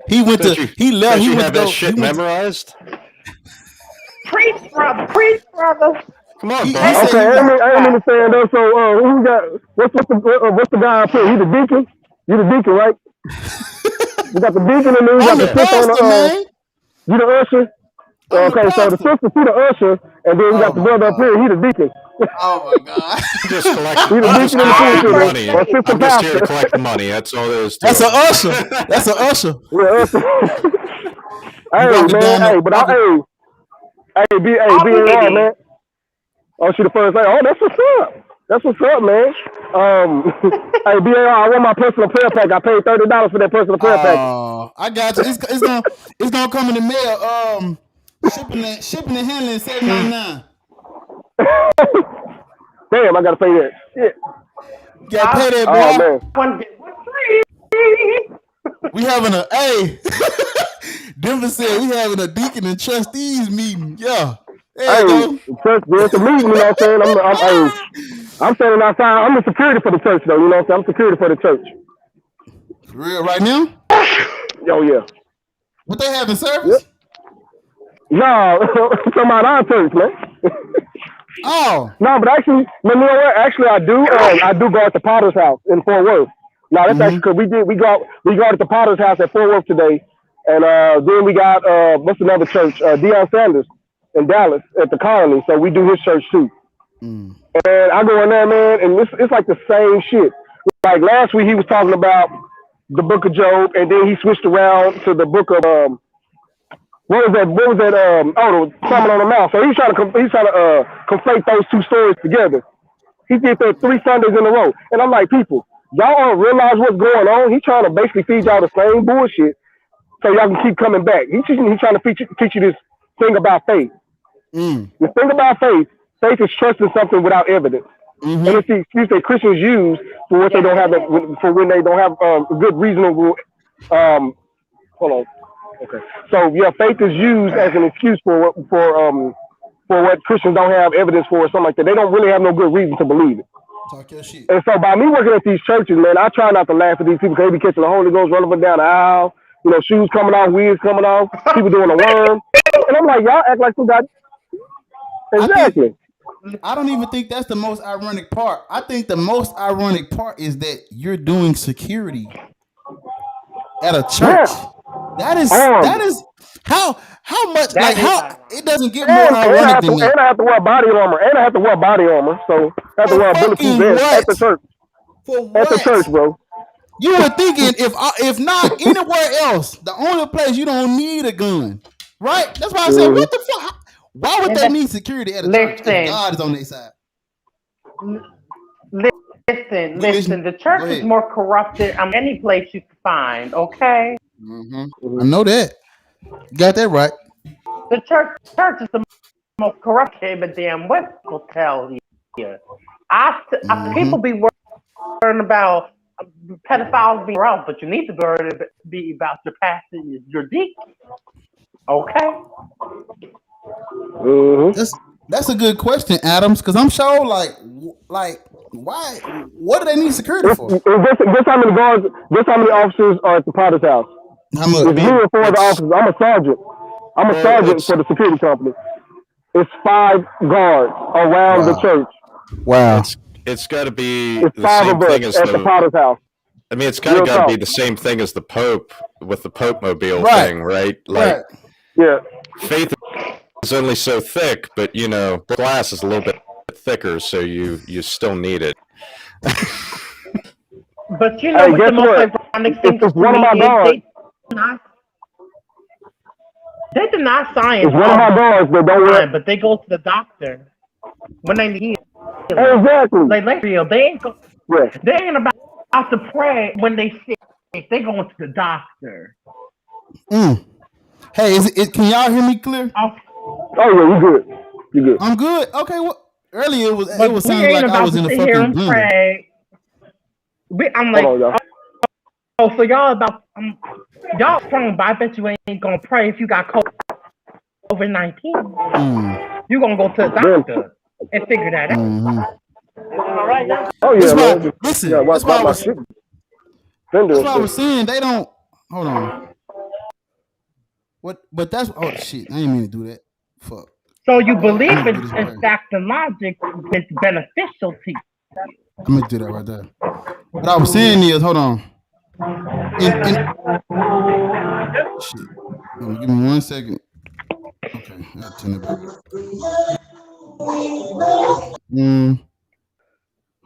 He went to. He left. He went to go. Shit memorized. Preach, brother. Come on, bro. I ain't even saying that. So who we got? What's the guy up here? He the deacon. You the deacon, right? We got the deacon and then we got the sister man. You the usher. Okay, so the sister, she the usher, and then we got the brother up here. He the deacon. Oh my God! I'm just here to collect the money. That's all there is to it. That's an usher. Yeah, usher. Hey man, be alright, man. Oh, she the first lady. Oh, that's what's up, man. Hey, BAR, I want my personal prayer pack. I paid $30 for that personal prayer pack. I got you. It's gonna come in the mail. Shipping and handling $7.99. Damn, I gotta pay that. Shit. You gotta pay that, boy. Oh, man. We having Denver said we having a deacon and trustees meeting. Yeah. Hey, church, it's a meeting, you know what I'm saying? I'm standing outside. I'm the security for the church, though, you know what I'm saying? I'm security for the church. For real, right now? Oh, yeah. What they having service? Yep. No, talking about our church, man. Oh. No, but actually, you know what? Actually, I do go at the Potter's house in Fort Worth. No, that's actually because we go at the Potter's house at Fort Worth today, and then we got what's another church? Deion Sanders in Dallas at the Colony. So we do his church too. And I go in there, man, and it's like the same shit. Like last week he was talking about the book of Job, and then he switched around to the book of what was that? The Sermon on the Mount. So he's trying to conflate those two stories together. He did that 3 Sundays in a row, and I'm like, people, y'all don't realize what's going on. He's trying to basically feed y'all the same bullshit so y'all can keep coming back. He's trying to teach you this thing about faith. The thing about faith is trusting something without evidence. And it's the excuse that Christians use for what they don't have, for when they don't have a good reasonable. Hold on. Okay. So yeah, faith is used as an excuse for what Christians don't have evidence for, or something like that. They don't really have no good reason to believe it. Talk your shit. And so by me working at these churches, man, I try not to laugh at these people because they be catching the Holy Ghost running up and down the aisle. You know, shoes coming off, wigs coming off, people doing a worm. And I'm like, y'all act like some guy. Exactly. I don't even think that's the most ironic part. I think the most ironic part is that you're doing security at a church. That is how much like how it doesn't get more ironic than that. And I have to wear body armor. So I have to wear a bulletproof vest at the church. For what? At the church, bro. You were thinking if not anywhere else, the only place you don't need a gun, right? That's why I said, what the fuck? Why would they need security at a church if God is on their side? Listen. The church is more corrupted than any place you can find. Okay. I know that. Got that right. The church is the most corrupted, but damn what will tell you. People be worrying about pedophiles being around, but you need to be about your pastor, your deacon. Okay. That's a good question, Adams, because I'm sure like why? What do they need security for? Guess how many guards? Guess how many officers are at the Potter's house? How much? It's me and 4 other officers. I'm a sergeant. For the security company. It's 5 guards around the church. Wow. It's got to be it's the 5 same of us thing as at the Potter's house. I mean, it's kind of got to be the same thing as the Pope with the Pope mobile thing, right? Like, faith is only so thick, but you know, glass is a little bit thicker, so you still need it. But you know, what the most ironic thing is one of my guards. They deny science. It's one of my guards that don't wear, but they go to the doctor when they need. Exactly. Like real, they ain't about to pray when they sick. They going to the doctor. Hey, can y'all hear me clear? Oh yeah, you good. You good. I'm good. Okay. Well, earlier it was sounding like I was in the fucking blender. I'm like, so y'all about y'all strong, but I bet you ain't gonna pray if you got COVID-19. You gonna go to the doctor and figure that out. All right now. Oh yeah, man. Listen, that's why I was saying they don't. Hold on. What? But that's shit. I didn't mean to do that. Fuck. So you believe in fact and logic is beneficial to you. I'm gonna do that right there. What I was saying is, hold on. Shit. Give me 1 second. Okay, I'll turn it back up.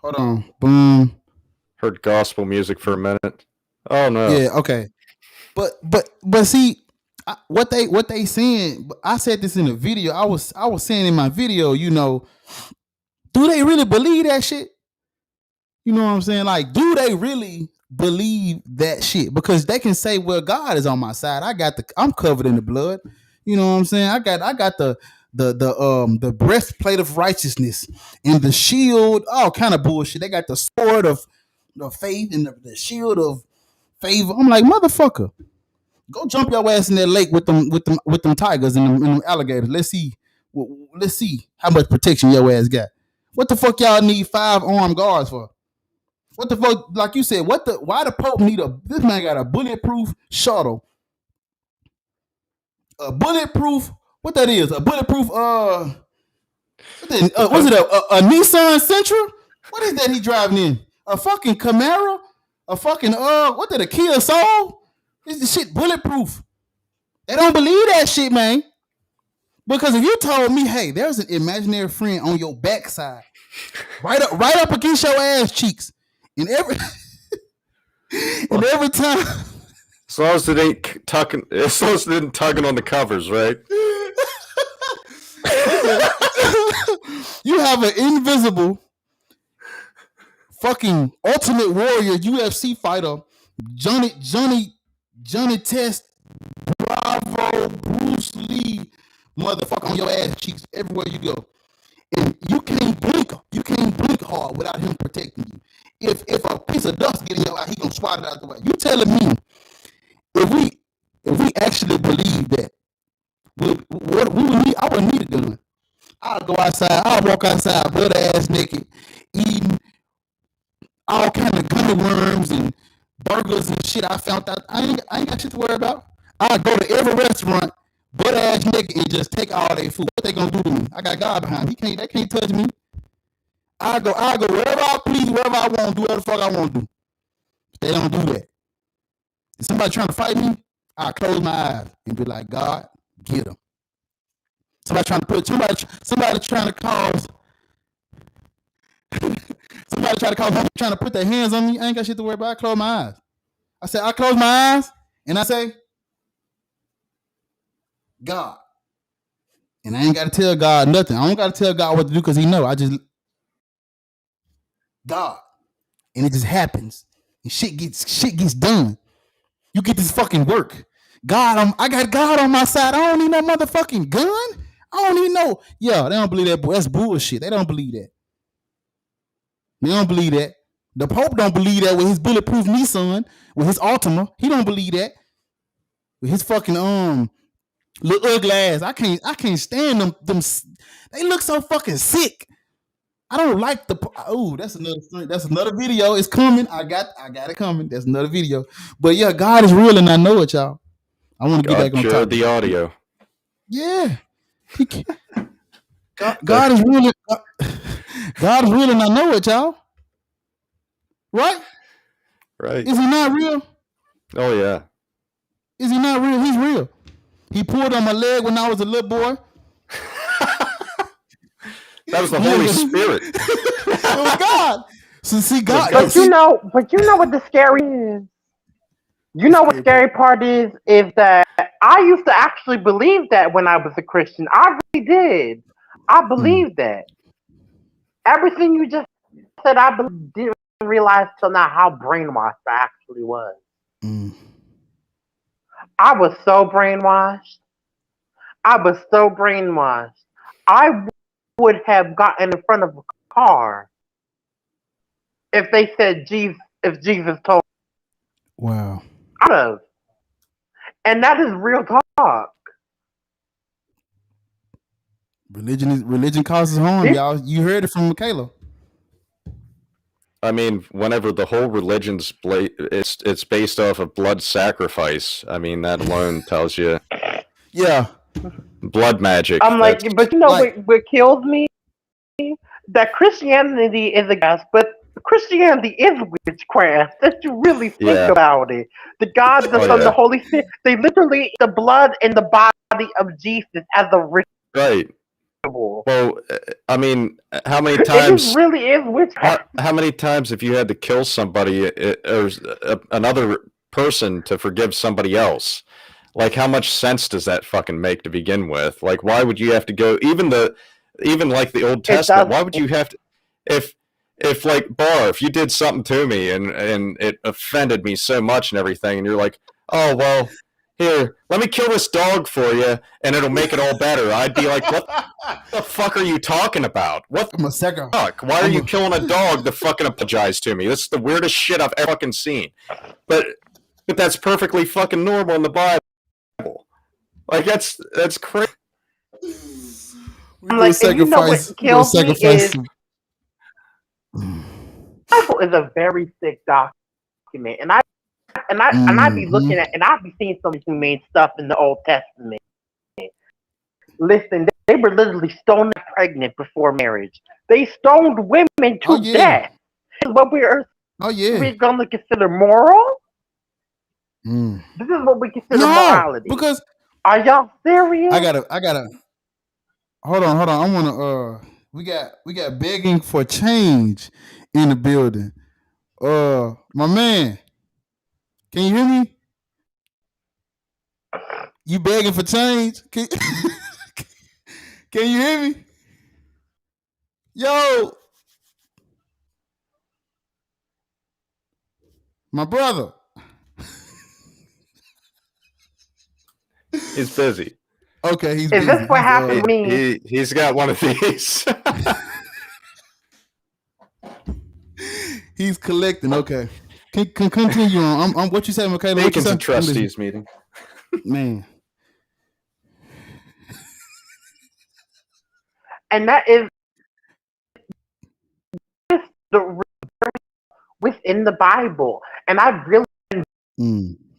Hold on. Boom. Heard gospel music for a minute. Oh no. Yeah. Okay. But see, what they saying? I said this in the video. I was saying in my video. You know, do they really believe that shit? You know what I'm saying? Like, do they really believe that shit? Because they can say, "Well, God is on my side. I'm covered in the blood." You know what I'm saying? I got the breastplate of righteousness and the shield, all kind of bullshit. They got the sword of the faith and the shield of favor. I'm like, motherfucker, go jump your ass in that lake with them tigers and them alligators. Let's see how much protection your ass got. What the fuck y'all need 5 armed guards for? What the fuck? Like you said, why the Pope need this man got a bulletproof shuttle. A bulletproof, what that is? A bulletproof, was it a Nissan Sentra? What is that he driving in? A fucking Camaro? A fucking, what that, a Kia Soul? This the shit bulletproof. They don't believe that shit, man. Because if you told me, hey, there's an imaginary friend on your backside, right up against your ass cheeks, and every time. As long as it ain't tugging on the covers, right? You have an invisible fucking Ultimate Warrior UFC fighter, Johnny Test Bravo, Bruce Lee, motherfucker on your ass cheeks everywhere you go. And you can't blink. You can't blink hard without him protecting you. If a piece of dust get in your eye, he gonna swat it out the way. You telling me if we actually believe that, we would need, I wouldn't need a gun. I'll go outside. I'll walk outside, butt ass naked, eating all kind of gummy worms and burgers and shit. I found out I ain't got shit to worry about. I'll go to every restaurant, butt ass naked, and just take all their food. What they gonna do to me? I got God behind me. They can't touch me. I go wherever I please, wherever I want, do whatever the fuck I want to do. They don't do that. If somebody trying to fight me, I close my eyes and be like, God, get them. Somebody trying to cause trying to put their hands on me. I ain't got shit to worry about. I close my eyes. I close my eyes and I say, God. And I ain't got to tell God nothing. I don't got to tell God what to do because he know. I just, God. And it just happens. And shit gets done. You get this fucking work. I got God on my side. I don't need no motherfucking gun. I don't need no. Yeah, they don't believe that. That's bullshit. They don't believe that. They don't believe that. The Pope don't believe that with his bulletproof Nissan, with his Altima. He don't believe that. With his fucking little ugly ass. I can't stand them. They look so fucking sick. I don't like the. Oh, that's another video. It's coming. I got it coming. That's another video. But yeah, God is real, and I know it, y'all. I want to get back on top. The audio. Yeah, God is real. God is real, and I know it, y'all. Right? Right. Is he not real? Oh yeah. Is he not real? He's real. He pulled on my leg when I was a little boy. That was the Holy Spirit. It was God. So see, God. But you know what the scary is? You know what the scary part is that I used to actually believe that when I was a Christian. I really did. I believed that. Everything you just said, I didn't realize till now how brainwashed I actually was. I was so brainwashed. I would have gotten in front of a car if they said if Jesus told me. Wow. I would have. And that is real talk. Religion causes harm, y'all. You heard it from Michaela. I mean, whenever the whole religion's it's based off of blood sacrifice. I mean, that alone tells you. Yeah. Blood magic. I'm like, but you know what kills me? That Christianity is a gas, but Christianity is witchcraft. That you really think about it. The God, the Son, the Holy Spirit, they literally eat the blood and the body of Jesus as a ritual. Right. Well, I mean, how many times? It really is witchcraft. How many times have you had to kill somebody or another person to forgive somebody else? Like, how much sense does that fucking make to begin with? Like, why would you have to go even like the Old Testament? Why would you have to if like if you did something to me and it offended me so much and everything, and you're like, oh well, here, let me kill this dog for you, and it'll make it all better. I'd be like, what the fuck are you talking about? What the fuck? Why are you killing a dog to fucking apologize to me? This is the weirdest shit I've ever fucking seen. But that's perfectly fucking normal in the Bible. Like that's crazy. I'm like, and you know what kills me is Bible is a very thick document, and I be looking at and I be seeing some humane stuff in the Old Testament. Listen, they were literally stoned pregnant before marriage. They stoned women to death. What we're gonna consider moral? This is what we consider morality. Because are y'all serious? I gotta. Hold on. I wanna. We got begging for change in the building. My man, can you hear me? You begging for change? Can you hear me? Yo, my brother. He's busy. Okay, he's Is busy. this what happened to me? He's got one of these. He's collecting. Okay, can continue on. I'm what you say, Michaela? What you Bacon's say? a trustees meeting. Man. And that is the within the Bible. And I really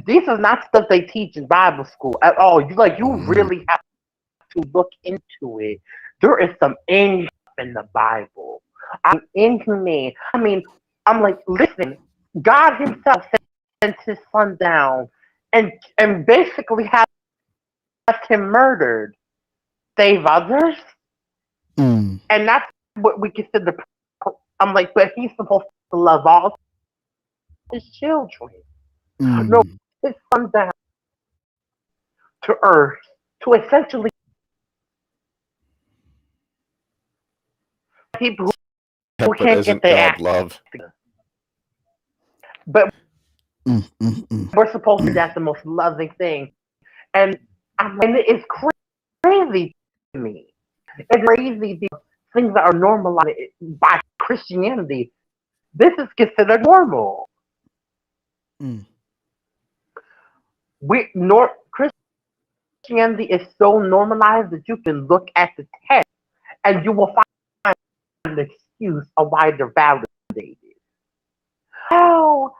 these are not stuff they teach in Bible school at all. You really have to look into it. There is some in the Bible. I'm inhumane. I mean, I'm like, listen, God himself sent his son down and basically has him murdered. Save others? And that's what we consider. I'm like, but he's supposed to love all his children. No, his son down to earth to essentially people who can't get their act. Love. But we're supposed to be that's the most loving thing. And it's crazy to me. It's crazy because things that are normalized by Christianity. This is considered normal. Christianity is so normalized that you can look at the text and you will find an excuse of why they're validated. Oh,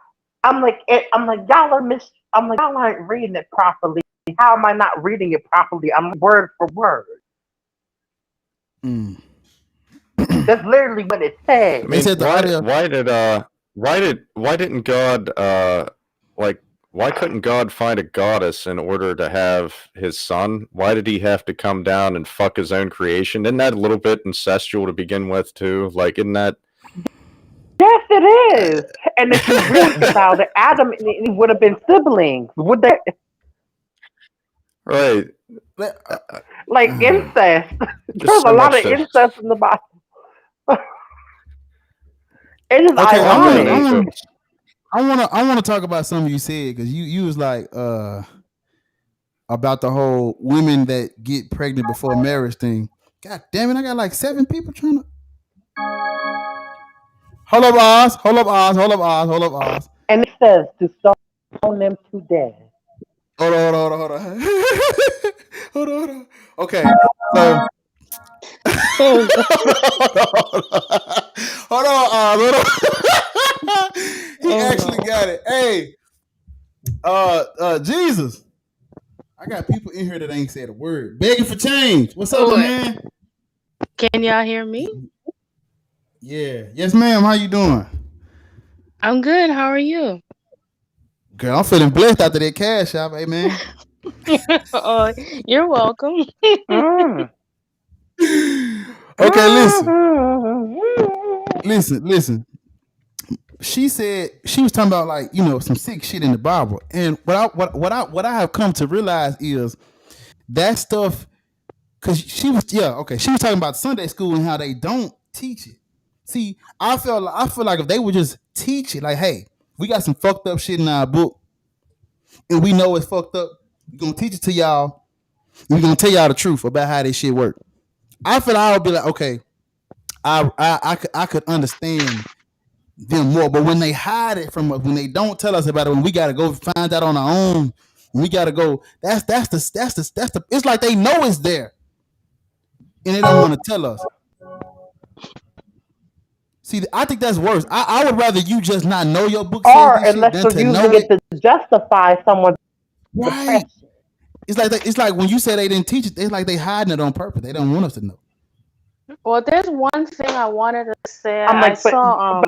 I'm like, y'all aren't reading it properly. How am I not reading it properly? I'm word for word. That's literally what it says. I mean, why didn't God why couldn't God find a goddess in order to have his son? Why did he have to come down and fuck his own creation? Isn't that a little bit incestual to begin with too? Like, isn't that? Yes, it is. And if you really about it, Adam and Eve would have been siblings. Would they? Right. Like incest. There's a lot of incest in the Bible. It is ironic. I want to talk about something you said because you was like about the whole women that get pregnant before marriage thing. God damn it! I got like 7 people trying to. Hold up, Oz. And it says to stone them to death. Hold on. Okay, so. Hold on. He actually got it. Hey, Jesus. I got people in here that ain't said a word. Begging for change. What's up, man? Can y'all hear me? Yeah. Yes, ma'am. How you doing? I'm good. How are you? Girl, I'm feeling blessed after that cash shop. Hey, man. Oh, you're welcome. Okay, listen. She said she was talking about like some sick shit in the Bible, and what I have come to realize is that stuff because she was talking about Sunday school and how they don't teach it. See, I feel like if they would just teach it, like, hey, we got some fucked up shit in our book, and we know it's fucked up. We're gonna teach it to y'all. We're gonna tell y'all the truth about how this shit work. I feel I would be like, okay, I could understand them more, but when they hide it from us, when they don't tell us about it, when we gotta go find out on our own, when we gotta go, that's the. It's like they know it's there, and they don't want to tell us. See, I think that's worse. I would rather you just not know your book or says this unless shit you're than to using know it to justify someone's depression. It's like when you say they didn't teach it, it's like they hiding it on purpose. They don't want us to know. Well, there's one thing I wanted to say. I saw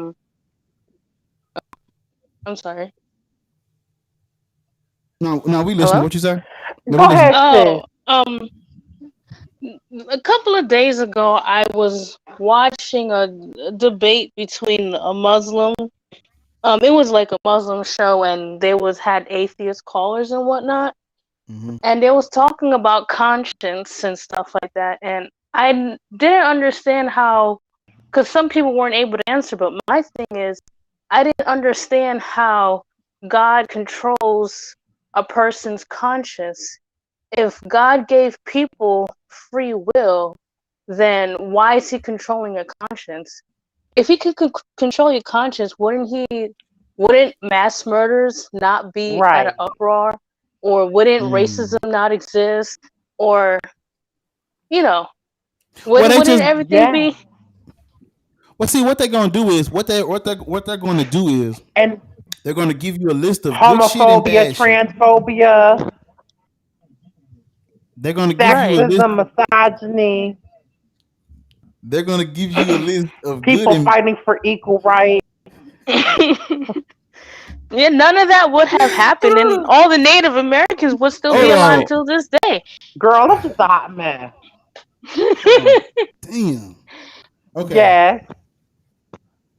I'm sorry. No, we listen. Hello? What you say? Go ahead. A couple of days ago, I was watching a debate between a Muslim. It was like a Muslim show, and they had atheist callers and whatnot. And they was talking about conscience and stuff like that. And I didn't understand how, because some people weren't able to answer. But my thing is, I didn't understand how God controls a person's conscience if God gave people free will, then why is he controlling your conscience? If he could control your conscience, wouldn't mass murders not be at an uproar? Or wouldn't racism not exist? Or, wouldn't everything be? Well, see, what they're gonna do is what they're going to do is, and they're going to give you a list of good shit and bad transphobia, shit. They're going to give you a list. Sexism, misogyny. They're going to give you a list of people fighting for equal rights. Yeah, none of that would have happened, and all the Native Americans would still be alive till this day. Girl, that's just a hot mess. Damn. Okay. Yes.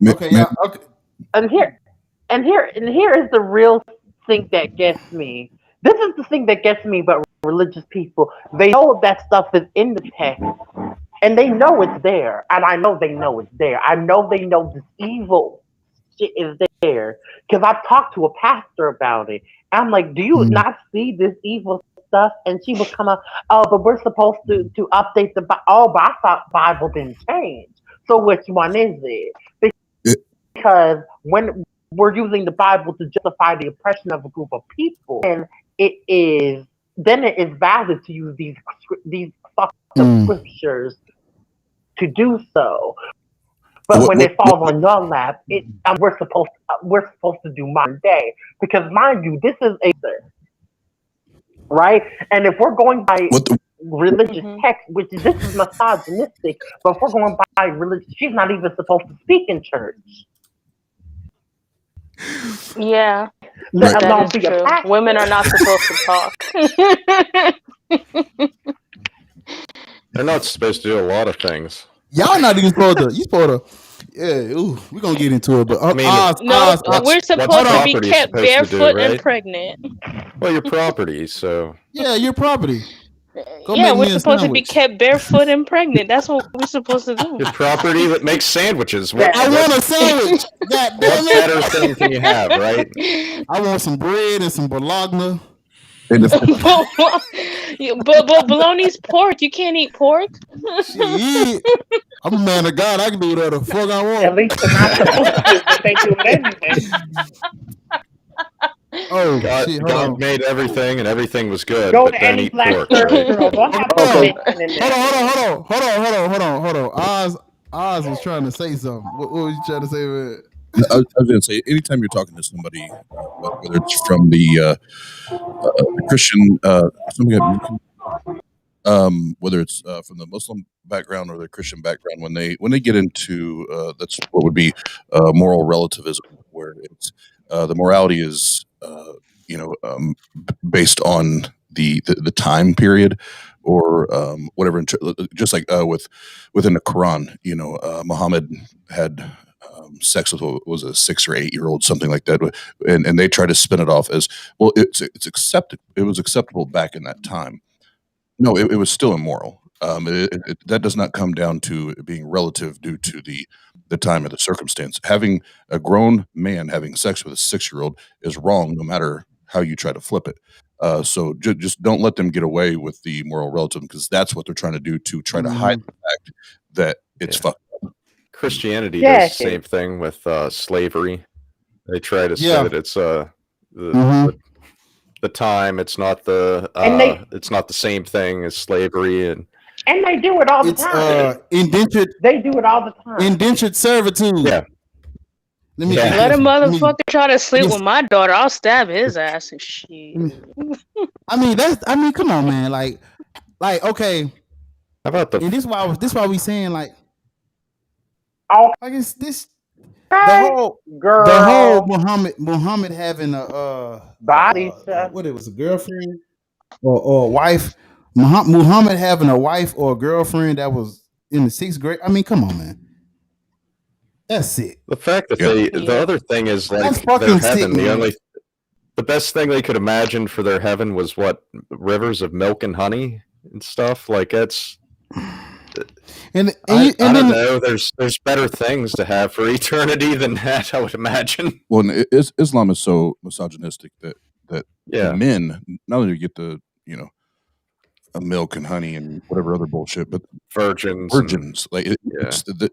Okay. Yeah. Okay. And here is the real thing that gets me. This is the thing that gets me about religious people. They know that stuff is in the text, and they know it's there. And I know they know it's there. I know they know this evil shit is there because I've talked to a pastor about it. I'm like, do you not see this evil stuff? And she would come up, oh, but we're supposed to update the Bible. Oh, but I thought Bible didn't change. So which one is it? Because when we're using the Bible to justify the oppression of a group of people, and it is valid to use these fucked up scriptures to do so. But when it falls on your lap, we're supposed to do modern day, because mind you, this is right. And if we're going by religious text, which this is misogynistic, but if we're going by religion, she's not even supposed to speak in church. Yeah, that is true. Women are not supposed to talk. They're not supposed to do a lot of things. Y'all not even supposed to. You supposed to. Yeah, we're gonna get into it, but we're supposed to be kept barefoot and pregnant. Well, your property, so yeah, your property. We're supposed to be kept barefoot and pregnant. That's what we're supposed to do. Your property that makes sandwiches. I want a sandwich. God damn what better thing can you have, right? I want some bread and some bologna. But bologna's pork. You can't eat pork. Shit. I'm a man of God. I can do whatever the fuck I want. At least they're not supposed to, but they do everything. Oh, God made everything, and everything was good. Go but to don't any eat black pork, church right? girl. Don't have Hold on. Oz was trying to say something. What was you trying to say, man? I was going to say, anytime you're talking to somebody, whether it's from the Christian, whether it's from the Muslim background or the Christian background, when they get into that's what would be moral relativism, where it's the morality is based on the time period or whatever. Just like within the Quran, Muhammad had sex with what was a 6 or 8 year old, something like that, and they try to spin it off as well. It's accepted. It was acceptable back in that time. No, it was still immoral. That does not come down to it being relative due to the time or the circumstance. Having a grown man having sex with a 6-year-old is wrong, no matter how you try to flip it. So just don't let them get away with the moral relativism, because that's what they're trying to do, to try to hide the fact that it's fucked up. Christianity does the same thing with slavery. They try to say that it's the time. It's not it's not the same thing as slavery, and they do it all the time. Indentured. They do it all the time. Indentured servitude. Yeah. Let a motherfucker try to sleep with my daughter. I'll stab his ass and shit. I mean, come on, man. Like, okay. How about and this why we saying like, I guess this. The whole Muhammad having a body, what it was, a girlfriend or a wife. Muhammad having a wife or a girlfriend that was in the 6th grade. I mean, come on, man. That's sick. The fact that the other thing is, like, their heaven, sick, the best thing they could imagine for their heaven was what, rivers of milk and honey and stuff. Like, that's. I don't know. There's better things to have for eternity than that, I would imagine. Well, Islam is so misogynistic that men not only get the milk and honey and whatever other bullshit, but virgins. Like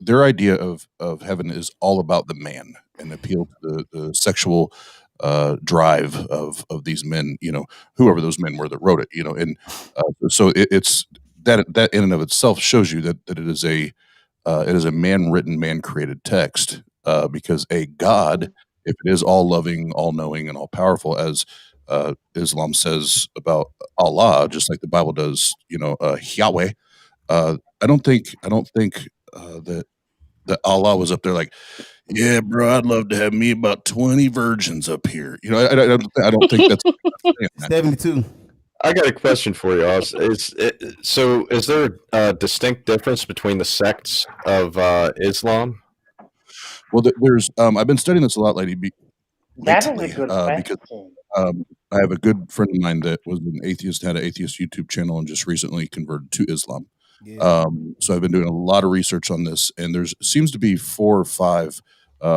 their idea of heaven is all about the man and appeal to the sexual drive of these men, whoever those men were that wrote it, and so it's that in and of itself shows you that it is a man written, man created text, because a God, if it is all loving, all knowing, and all powerful, as Islam says about Allah, just like the Bible does, Yahweh. I don't think that Allah was up there like, yeah, bro, I'd love to have me about 20 virgins up here. I don't think that's 72. I got a question for you, Oz. Is there a distinct difference between the sects of Islam? Well, there's I've been studying this a lot lately That is a good question. because I have a good friend of mine that was an atheist, had an atheist YouTube channel, and just recently converted to Islam. Yeah. So I've been doing a lot of research on this, and there's seems to be 4 or 5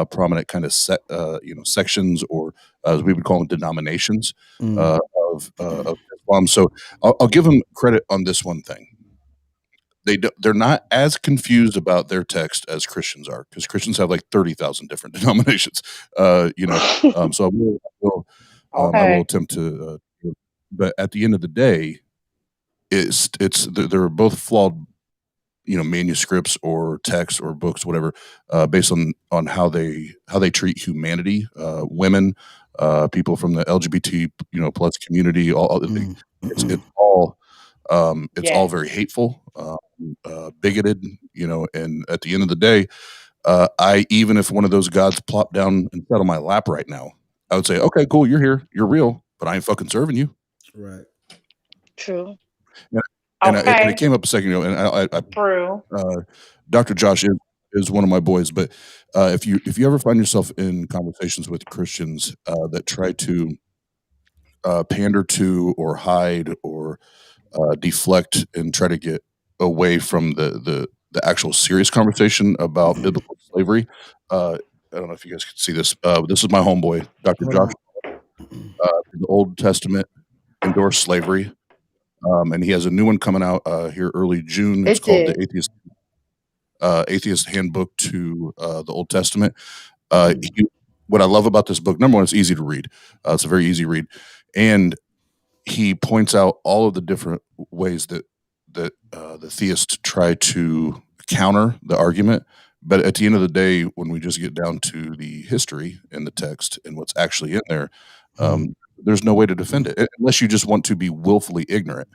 prominent kind of sections, or as we would call them, denominations of Islam. So I'll give them credit on this one thing. They're not as confused about their text as Christians are, because Christians have like 30,000 different denominations. So I will attempt to, but at the end of the day, they're both flawed, manuscripts or texts or books, whatever, based on how they treat humanity, women, people from the LGBT plus community. It's all all very hateful, bigoted, and at the end of the day, even if one of those gods plopped down and sat on my lap right now, I would say, okay, cool, you're here, you're real, but I ain't fucking serving you. Right. True. And it came up a second ago, and True. Dr. Josh is one of my boys, but if you ever find yourself in conversations with Christians that try to pander to or hide or deflect and try to get away from the actual serious conversation about biblical slavery, I don't know if you guys can see this. This is my homeboy, Dr. Josh. The Old Testament endorsed slavery. And he has a new one coming out here early June. It's called the Atheist Handbook to the Old Testament. What I love about this book, number one, it's easy to read. It's a very easy read, and he points out all of the different ways that the theists try to counter the argument. But at the end of the day, when we just get down to the history and the text and what's actually in there, there's no way to defend it unless you just want to be willfully ignorant.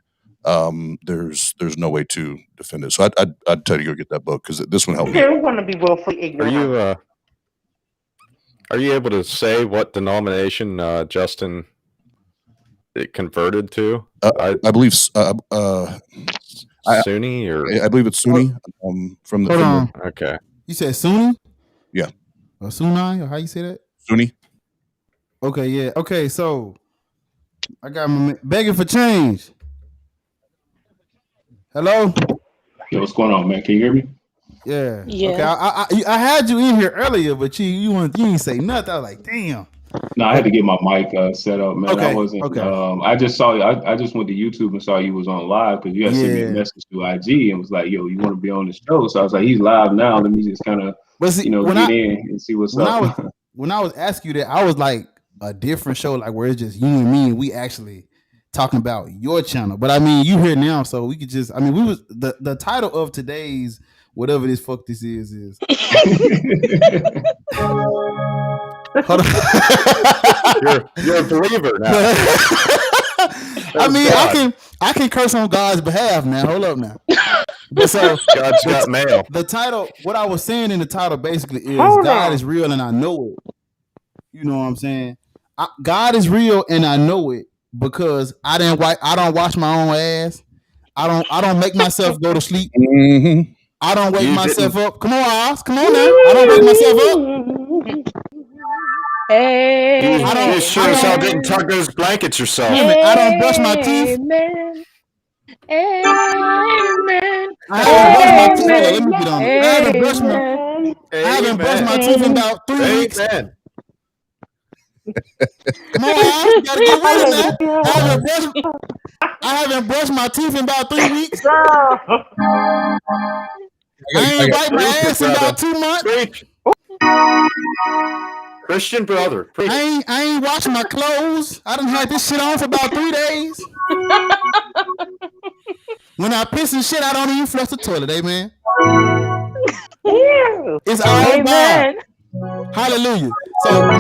There's no way to defend it. So I'd tell you to go get that book, because this one helped me. You want to be willfully ignorant. Are you able to say what denomination Justin converted to? I believe Sunni, or I believe it's Sunni. From the okay. You said Sunni? Yeah. Or Sunni, or how you say that? Sunni. Okay, yeah. Okay, so I got my begging for change. Hello? Yo, what's going on, man? Can you hear me? Yeah. Yeah. Okay, I had you in here earlier, but you didn't say nothing. I was like, damn. No, I had to get my mic set up, man. Okay, I wasn't. okay. I just saw you. I just went to YouTube and saw you was on live, because you had sent me a message through IG and was like, "Yo, you want to be on the show?" So I was like, "He's live now. Let me just kind of, get in and see what's up." When I was asking you that, I was like a different show, like where it's just you and me, and we actually talking about your channel. But I mean, you here now, so we could just. I mean, we was the title of today's whatever this fuck this is. Hold on. You're a believer now. I mean, I can curse on God's behalf now. Hold up now. But so God's got mail. The title, what I was saying in the title basically is God is real and I know it. You know what I'm saying? God is real and I know it because I don't wash my own ass. I don't make myself go to sleep. Mm-hmm. I don't wake myself up. Come on, Oz. Come on now. I don't wake myself up. Hey, you sure as hell didn't tuck those blankets yourself. I don't brush my teeth. Amen. I haven't brushed my teeth in about 3 weeks. Come on, I gotta get with it now. I haven't brushed my teeth in about 3 weeks. I ain't wiped my ass in about 2 months. Christian brother. I ain't washed my clothes. I done had this shit on for about 3 days. When I piss and shit, I don't even flush the toilet, amen. It's all God. Hallelujah. So,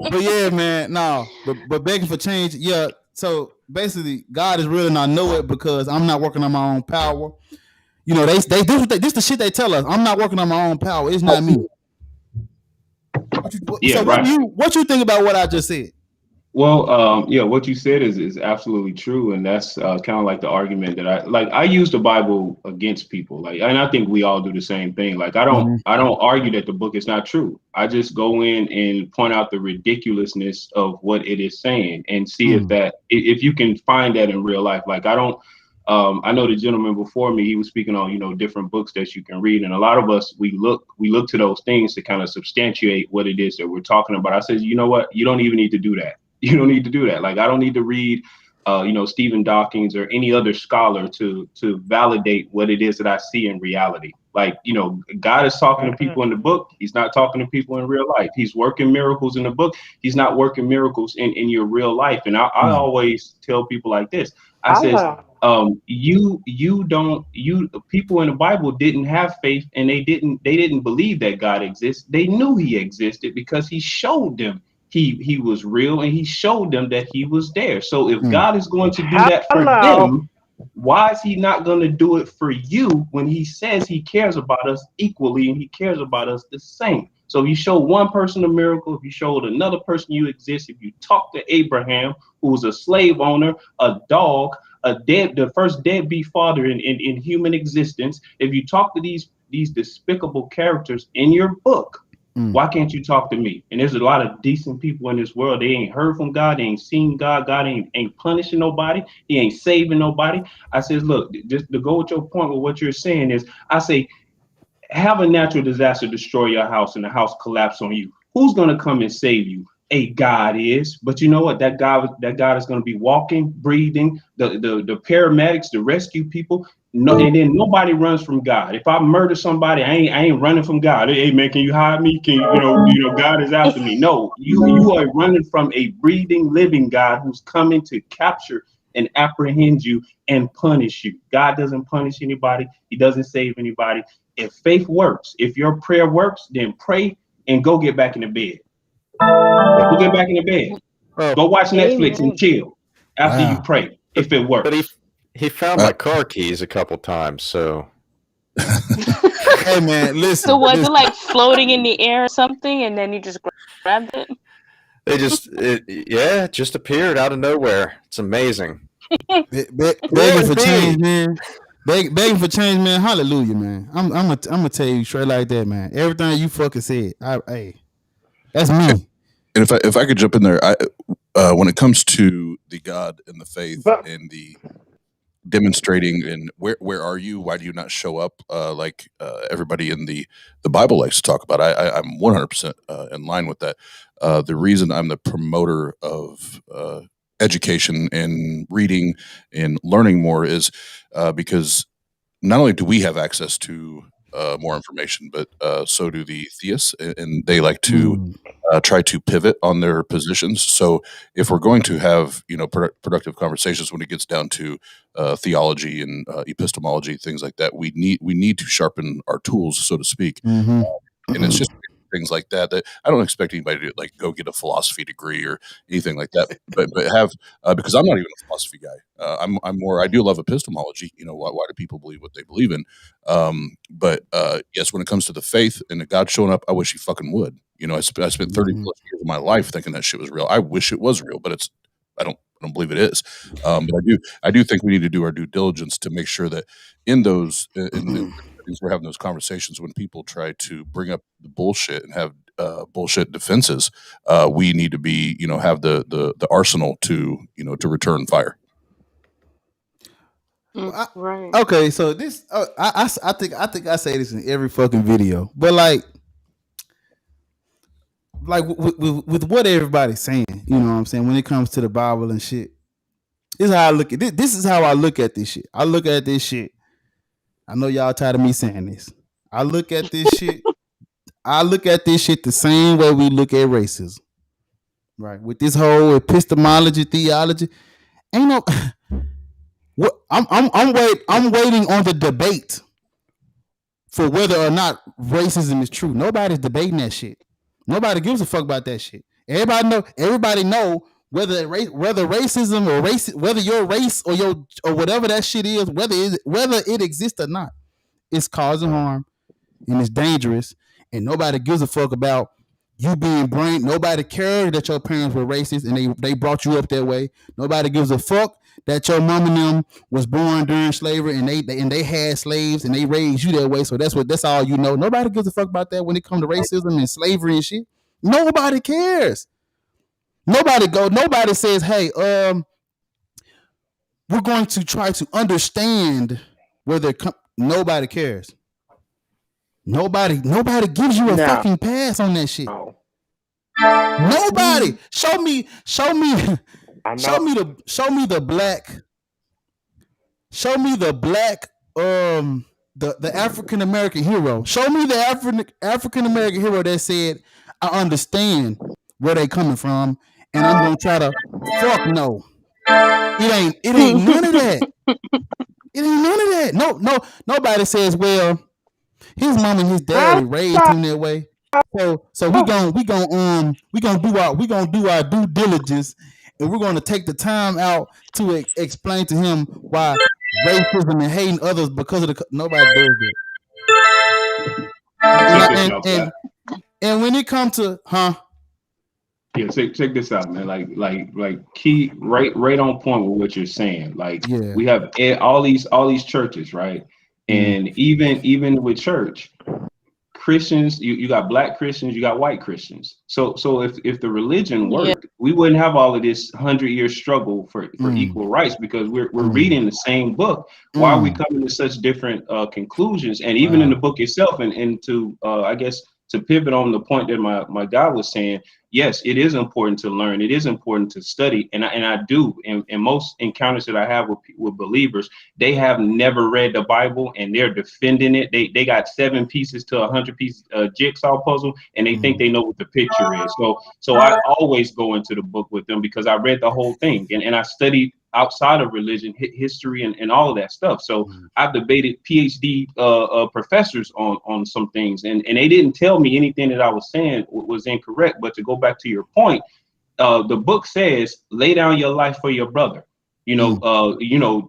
but yeah, man, no. But begging for change, yeah. So basically, God is real, and I know it because I'm not working on my own power. You know, this the shit they tell us. I'm not working on my own power. It's not me. What you think about what I just said? Well, what you said is absolutely true, and that's kind of like the argument that I use the Bible against people, and I think we all do the same thing. Like I don't argue that the book is not true. I just go in and point out the ridiculousness of what it is saying and see if you can find that in real life. Like I don't. I know the gentleman before me, he was speaking on, different books that you can read. And a lot of us, we look to those things to kind of substantiate what it is that we're talking about. I said, you know what? You don't even need to do that. You don't need to do that. Like, I don't need to read, Stephen Dawkins or any other scholar to validate what it is that I see in reality. Like, God is talking to people in the book. He's not talking to people in real life. He's working miracles in the book. He's not working miracles in your real life. And I always tell people like this. I says, people in the Bible didn't have faith, and they didn't believe that God exists. They knew he existed because he showed them he was real, and he showed them that he was there. So if God is going to do that for them, why is he not going to do it for you when he says he cares about us equally and he cares about us the same? So if you show one person a miracle, if you showed another person you exist, if you talk to Abraham, who was a slave owner, a dog, the first deadbeat father in human existence, if you talk to these despicable characters in your book, why can't you talk to me? And there's a lot of decent people in this world. They ain't heard from God. They ain't seen God. God ain't punishing nobody. He ain't saving nobody. I says, look, just to go with your point with what you're saying is, I say, have a natural disaster destroy your house and the house collapse on you. Who's going to come and save you? A God is. But you know what? That God is going to be walking, breathing, the paramedics, the rescue people. No, and then nobody runs from God. If I murder somebody, I ain't running from God. Hey man, can you hide me? Can God is after me? No, you are running from a breathing, living God who's coming to capture and apprehend you and punish you. God doesn't punish anybody. He doesn't save anybody. If faith works, if your prayer works, then pray and go get back in the bed. Go get back in the bed. Go watch Netflix and chill after you pray. If it works. But he found my car keys a couple times, so. Hey man, listen. So was it like floating in the air or something, and then you just grabbed it? It just appeared out of nowhere. It's amazing. Begging for change, man. Begging for change, man. Hallelujah, man. I'm gonna tell you straight like that, man. Everything you fucking said, that's me. And if I could jump in there, when it comes to the God and the faith and the demonstrating and where are you? Why do you not show up like everybody in the Bible likes to talk about? I'm 100% in line with that. The reason I'm the promoter of education and reading and learning more is because not only do we have access to more information, but so do the theists, and they like to try to pivot on their positions. So if we're going to have productive conversations when it gets down to theology and epistemology, things like that, we need to sharpen our tools, so to speak. And it's just things like that I don't expect anybody to like go get a philosophy degree or anything like that, but have because I'm not even a philosophy guy. I'm more. I do love epistemology. Why do people believe what they believe in? But yes, when it comes to the faith and the God showing up, I wish he fucking would. I spent 30 plus years of my life thinking that shit was real. I wish it was real, but I don't believe it is. But I do think we need to do our due diligence to make sure that in those we're having those conversations, when people try to bring up the bullshit and have bullshit defenses, we need to be have the arsenal to to return fire. Right. Okay, so this I think I say this in every fucking video, but like like with what everybody's saying, you know what I'm saying, when it comes to the Bible and shit. This is how I look at this. This is how I look at this shit. I look at this shit. I know y'all tired of me saying this. I look at this shit. I look at this shit the same way we look at racism. Right. With this whole epistemology, theology. Ain't no what I'm waiting on the debate for whether or not racism is true. Nobody's debating that shit. Nobody gives a fuck about that shit. Everybody know whether racism or whether your race or whatever that shit is, whether it exists or not, it's causing harm and it's dangerous, and nobody gives a fuck about you being brain. Nobody cares that your parents were racist and they brought you up that way. Nobody gives a fuck that your mom and them was born during slavery and they had slaves and they raised you that way. So that's all you know. Nobody gives a fuck about that when it comes to racism and slavery and shit. Nobody cares. Nobody says, hey, we're going to try to understand where they're nobody cares. Nobody gives you a fucking pass on that shit. No. Nobody. Show me the black the African American hero. Show me the African American hero that said, I understand where they coming from and I'm gonna try to fuck no. It ain't none of that. It ain't none of that. No, nobody says, well, his mom and his daddy raised him that way. So we gonna do our due diligence, and we're gonna take the time out to explain to him why racism and hating others because of nobody does that. And when it comes to yeah, check this out, man. Like key right on point with what you're saying. Like we have all these churches, right? And even with church, Christians, you got black Christians, you got white Christians. So if the religion worked, we wouldn't have all of this 100-year struggle for equal rights, because we're reading the same book. Why are we coming to such different conclusions? And even in the book itself, and to I guess to pivot on the point that my guy was saying, yes, it is important to learn. It is important to study. And I do. And most encounters that I have with believers, they have never read the Bible and they're defending it. They got 7 pieces to 100 piece jigsaw puzzle, and they think they know what the picture is. So I always go into the book with them because I read the whole thing and I studied outside of religion, history, and all of that stuff. So I've debated PhD professors on some things, and they didn't tell me anything that I was saying was incorrect. But to go back to your point, the book says, lay down your life for your brother. Lose your, you know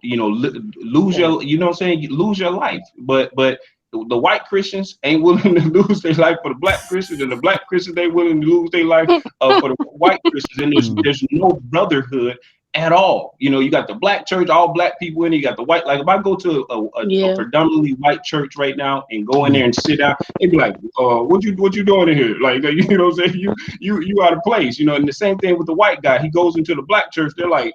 what I'm saying? Lose your life. But the white Christians ain't willing to lose their life for the black Christians, and the black Christians ain't willing to lose their life for the white Christians. And there's no brotherhood at all. You got the black church, all black people in it. You got the white. Like if I go to a predominantly white church right now and go in there and sit down, they'd be like, what you doing in here? Like, you know what I'm saying? You out of place. And the same thing with the white guy. He goes into the black church. They're like,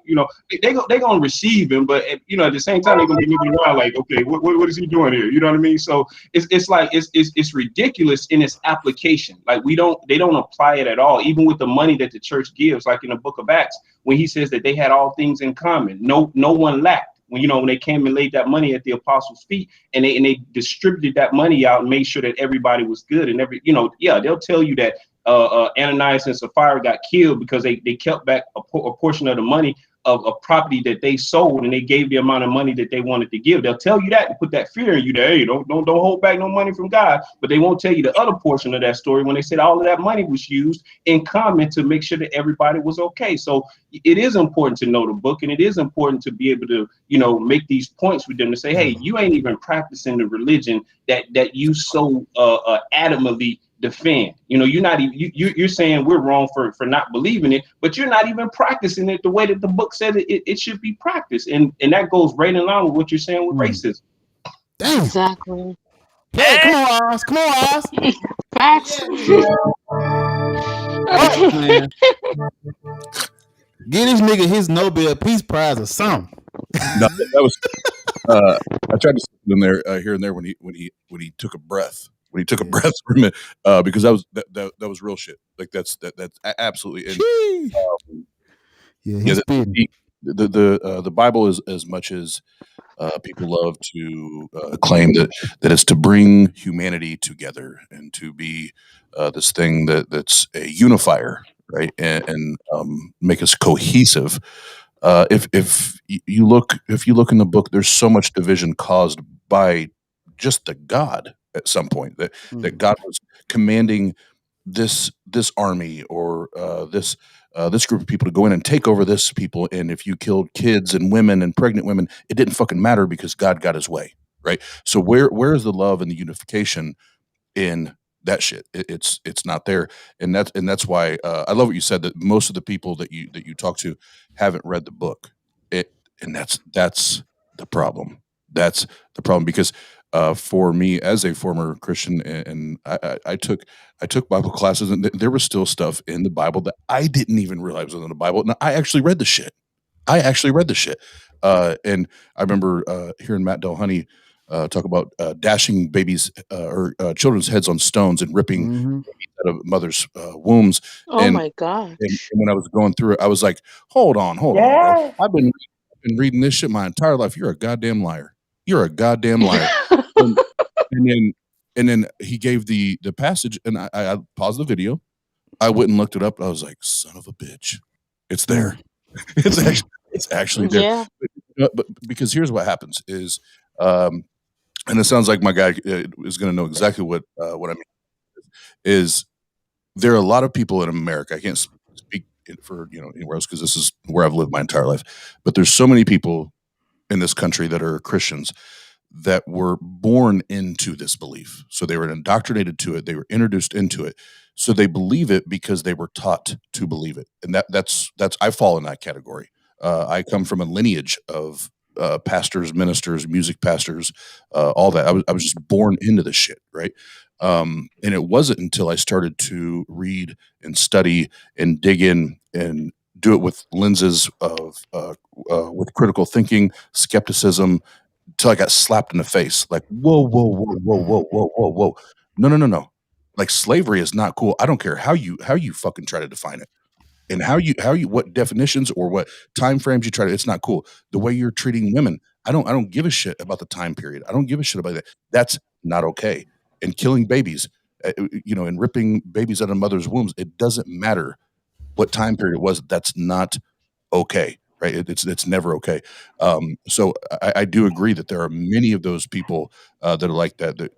they gonna receive him, but at the same time they're gonna be looking around like, okay, what is he doing here? You know what I mean? So it's like it's ridiculous in its application. Like they don't apply it at all. Even with the money that the church gives, like in the book of Acts, when he says that they had all things in common, no one lacked. When they came and laid that money at the apostles' feet, and they distributed that money out and made sure that everybody was good, and they'll tell you that Ananias and Sapphira got killed because they kept back a portion of the money of a property that they sold, and they gave the amount of money that they wanted to give. They'll tell you that and put that fear in you that, hey, don't hold back no money from God. But they won't tell you the other portion of that story when they said all of that money was used in common to make sure that everybody was okay. So it is important to know the book, and it is important to be able to, make these points with them to say, hey, you ain't even practicing the religion that you so adamantly defend. You're not even you're saying we're wrong for not believing it, but you're not even practicing it the way that the book said it should be practiced, and that goes right in line with what you're saying with racism. Damn. Exactly. Hey, come on, Oz. Facts. Oh, man. Get this nigga his Nobel Peace Prize or something. No, that was I tried to sit in there here and there when he took a breath when he took a breath for a minute, because that was real shit. Like that's absolutely. And, he's the Bible is as much as people love to claim that it's to bring humanity together and to be this thing that's a unifier, right, and make us cohesive. If you look in the book, there's so much division caused by just the God at some point that God was commanding this army or this group of people to go in and take over this people, and if you killed kids and women and pregnant women, it didn't fucking matter because God got his way, right? So where is the love and the unification in that shit? It's not there, and that's why I love what you said, that most of the people that you talk to haven't read the book. And that's the problem. That's the problem, because for me as a former Christian, and I took Bible classes, and there was still stuff in the Bible that I didn't even realize was in the Bible. And I actually read the shit. And I remember hearing Matt Delhoney talk about dashing babies or children's heads on stones and ripping babies out of mothers' wombs. Oh my gosh. And when I was going through it, I was like, hold on, bro. I've been reading this shit my entire life. You're a goddamn liar. And then he gave the passage, and I paused the video. I went and looked it up. I was like, son of a bitch. It's there. It's actually there. Yeah. But because here's what happens is, and it sounds like my guy is going to know exactly what I mean, is there are a lot of people in America. I can't speak for anywhere else because this is where I've lived my entire life. But there's so many people in this country that are Christians that were born into this belief. So they were indoctrinated to it. They were introduced into it. So they believe it because they were taught to believe it. And that's I fall in that category. I come from a lineage of pastors, ministers, music pastors, all that. I was just born into this shit, right? And it wasn't until I started to read and study and dig in and do it with lenses of with critical thinking, skepticism, till I got slapped in the face. Like, whoa. No. Like, slavery is not cool. I don't care how you fucking try to define it. And how you what definitions or what time frames you try to, it's not cool. The way you're treating women, I don't give a shit about the time period. I don't give a shit about that. That's not okay. And killing babies, and ripping babies out of mothers' wombs, it doesn't matter what time period it was. That's not okay, right? It's never okay. So I do agree that there are many of those people that are like that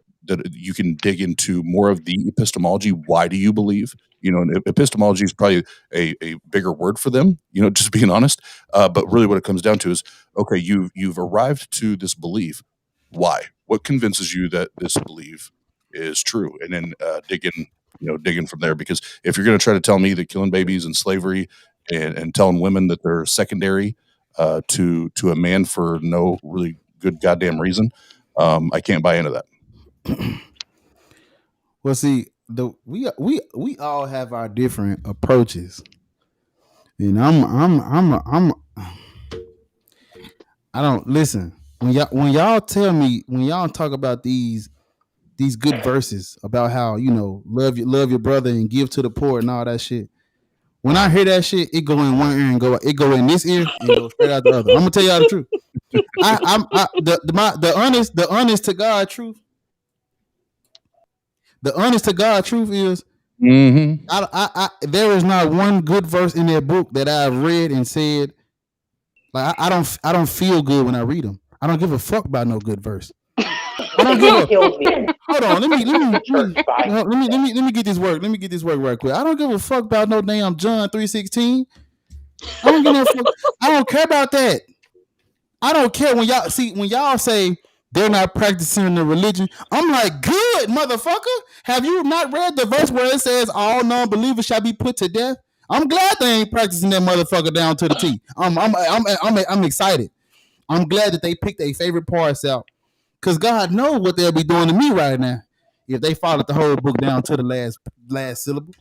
you can dig into more of the epistemology. Why do you believe? And epistemology is probably a bigger word for them, just being honest. But really what it comes down to is, okay, you've arrived to this belief. Why? What convinces you that this belief is true? And then digging from there. Because if you're going to try to tell me that killing babies and slavery and telling women that they're secondary to a man for no really good goddamn reason, I can't buy into that. Well, see, we all have our different approaches, and I don't listen when y'all tell me, when y'all talk about these good verses about how love your brother and give to the poor and all that shit. When I hear that shit, it go in one ear and go in this ear and go straight out the other. I'm gonna tell y'all the truth. The honest to God truth. The honest to God truth is, there is not one good verse in that book that I've read and said, like, I don't feel good when I read them. I don't give a fuck about no good verse. I don't give a hold on. Let me get this work. Let me get this work right quick. I don't give a fuck about no damn John 3:16. I don't give no fuck. I don't care about that. I don't care when y'all say they're not practicing the religion. I'm like, good motherfucker. Have you not read the verse where it says all non-believers shall be put to death? I'm glad they ain't practicing that motherfucker down to the T. I'm excited. I'm glad that they picked their favorite parts out, because God knows what they'll be doing to me right now if they followed the whole book down to the last syllable.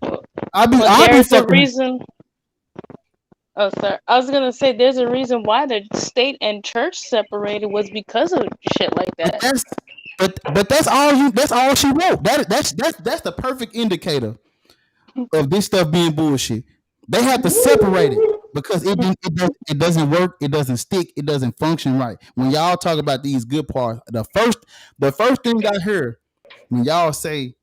There's a reason. Oh, sorry. I was gonna say there's a reason why the state and church separated was because of shit like that. But that's all that's all she wrote. That's the perfect indicator of this stuff being bullshit. They have to separate it because it doesn't work, it doesn't stick, it doesn't function right. When y'all talk about these good parts, the first thing I hear when y'all say,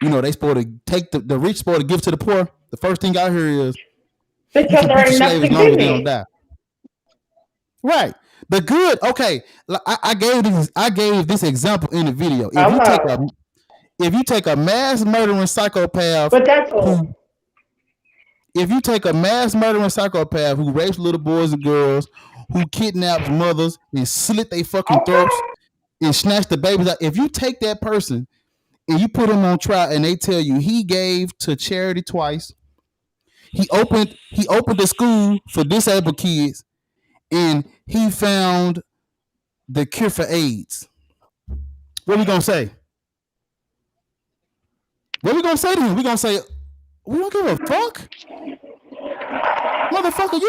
they supposed to take the rich supposed to give to the poor, the first thing I hear is because you can there beat the ain't slaves as nothing long as they in don't it. die. Right. The good, okay. I gave this example in the video. If you take a mass murdering psychopath, But that's who rapes little boys and girls, who kidnaps mothers and slit their fucking throats and snatch the babies out, if you take that person and you put him on trial and they tell you he gave to charity twice, he opened the school for disabled kids, and he found the cure for AIDS, what are we gonna say? What are we gonna say to him? We gonna say, we don't give a fuck, motherfucker.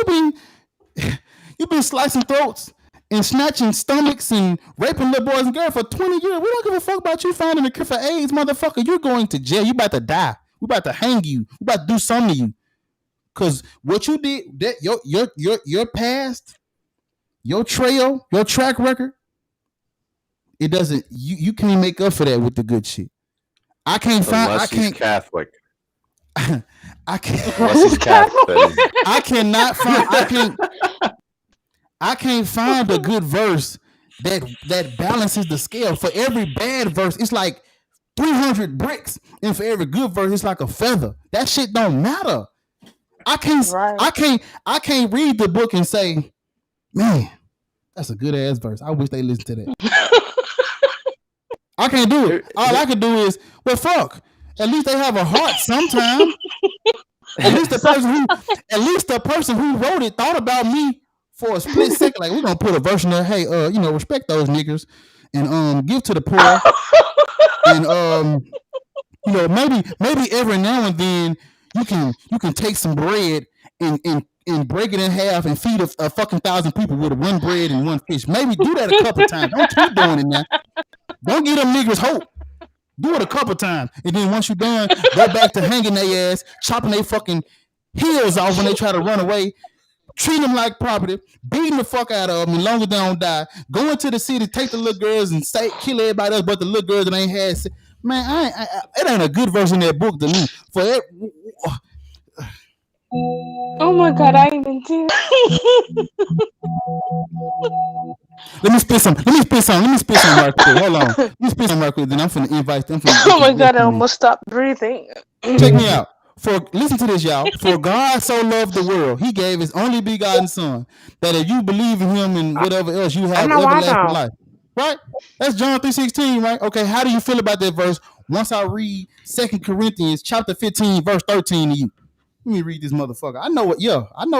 You been slicing throats and snatching stomachs and raping little boys and girls for 20 years. We don't give a fuck about you finding the cure for AIDS, motherfucker. You're going to jail. You about to die. We about to hang you. We about to do something to you. Cause what you did, that your past, your trail, your track record, it doesn't. You can't make up for that with the good shit. I can't find. Unless he's Catholic. I can't. Unless he's Catholic. I cannot find. I can't find a good verse that balances the scale. For every bad verse, it's like 300 bricks, and for every good verse, it's like a feather. That shit don't matter. I can't read the book and say, man, that's a good ass verse. I wish they listened to that. I can't do it. All I can do is, well, fuck. At least they have a heart sometime. At least the person who wrote it thought about me for a split second. Like, we're gonna put a verse in there. Hey, respect those niggas and give to the poor. And maybe every now and then you can take some bread and break it in half and feed a fucking 1,000 people with one bread and one fish. Maybe do that a couple times. Don't keep doing it now. Don't give them niggas hope. Do it a couple times. And then once you're done, go back to hanging their ass, chopping their fucking heels off when they try to run away, treat them like property, beating the fuck out of them as long as they don't die, go into the city, take the little girls and kill everybody else but the little girls that ain't had. Man, it ain't a good verse in that book to me. Oh my God, I even did. Let me spit some right quick. Hold on. Let me spit some right quick. Then I'm finna invite them. Oh my God, I almost stopped breathing. Check me out. Listen to this, y'all. For God so loved the world, he gave his only begotten son, that if you believe in him and whatever else, you have everlasting life. Right? That's John 3:16, right? Okay, how do you feel about that verse once I read 2 Corinthians chapter 15, verse 13 to you? Let me read this motherfucker. I know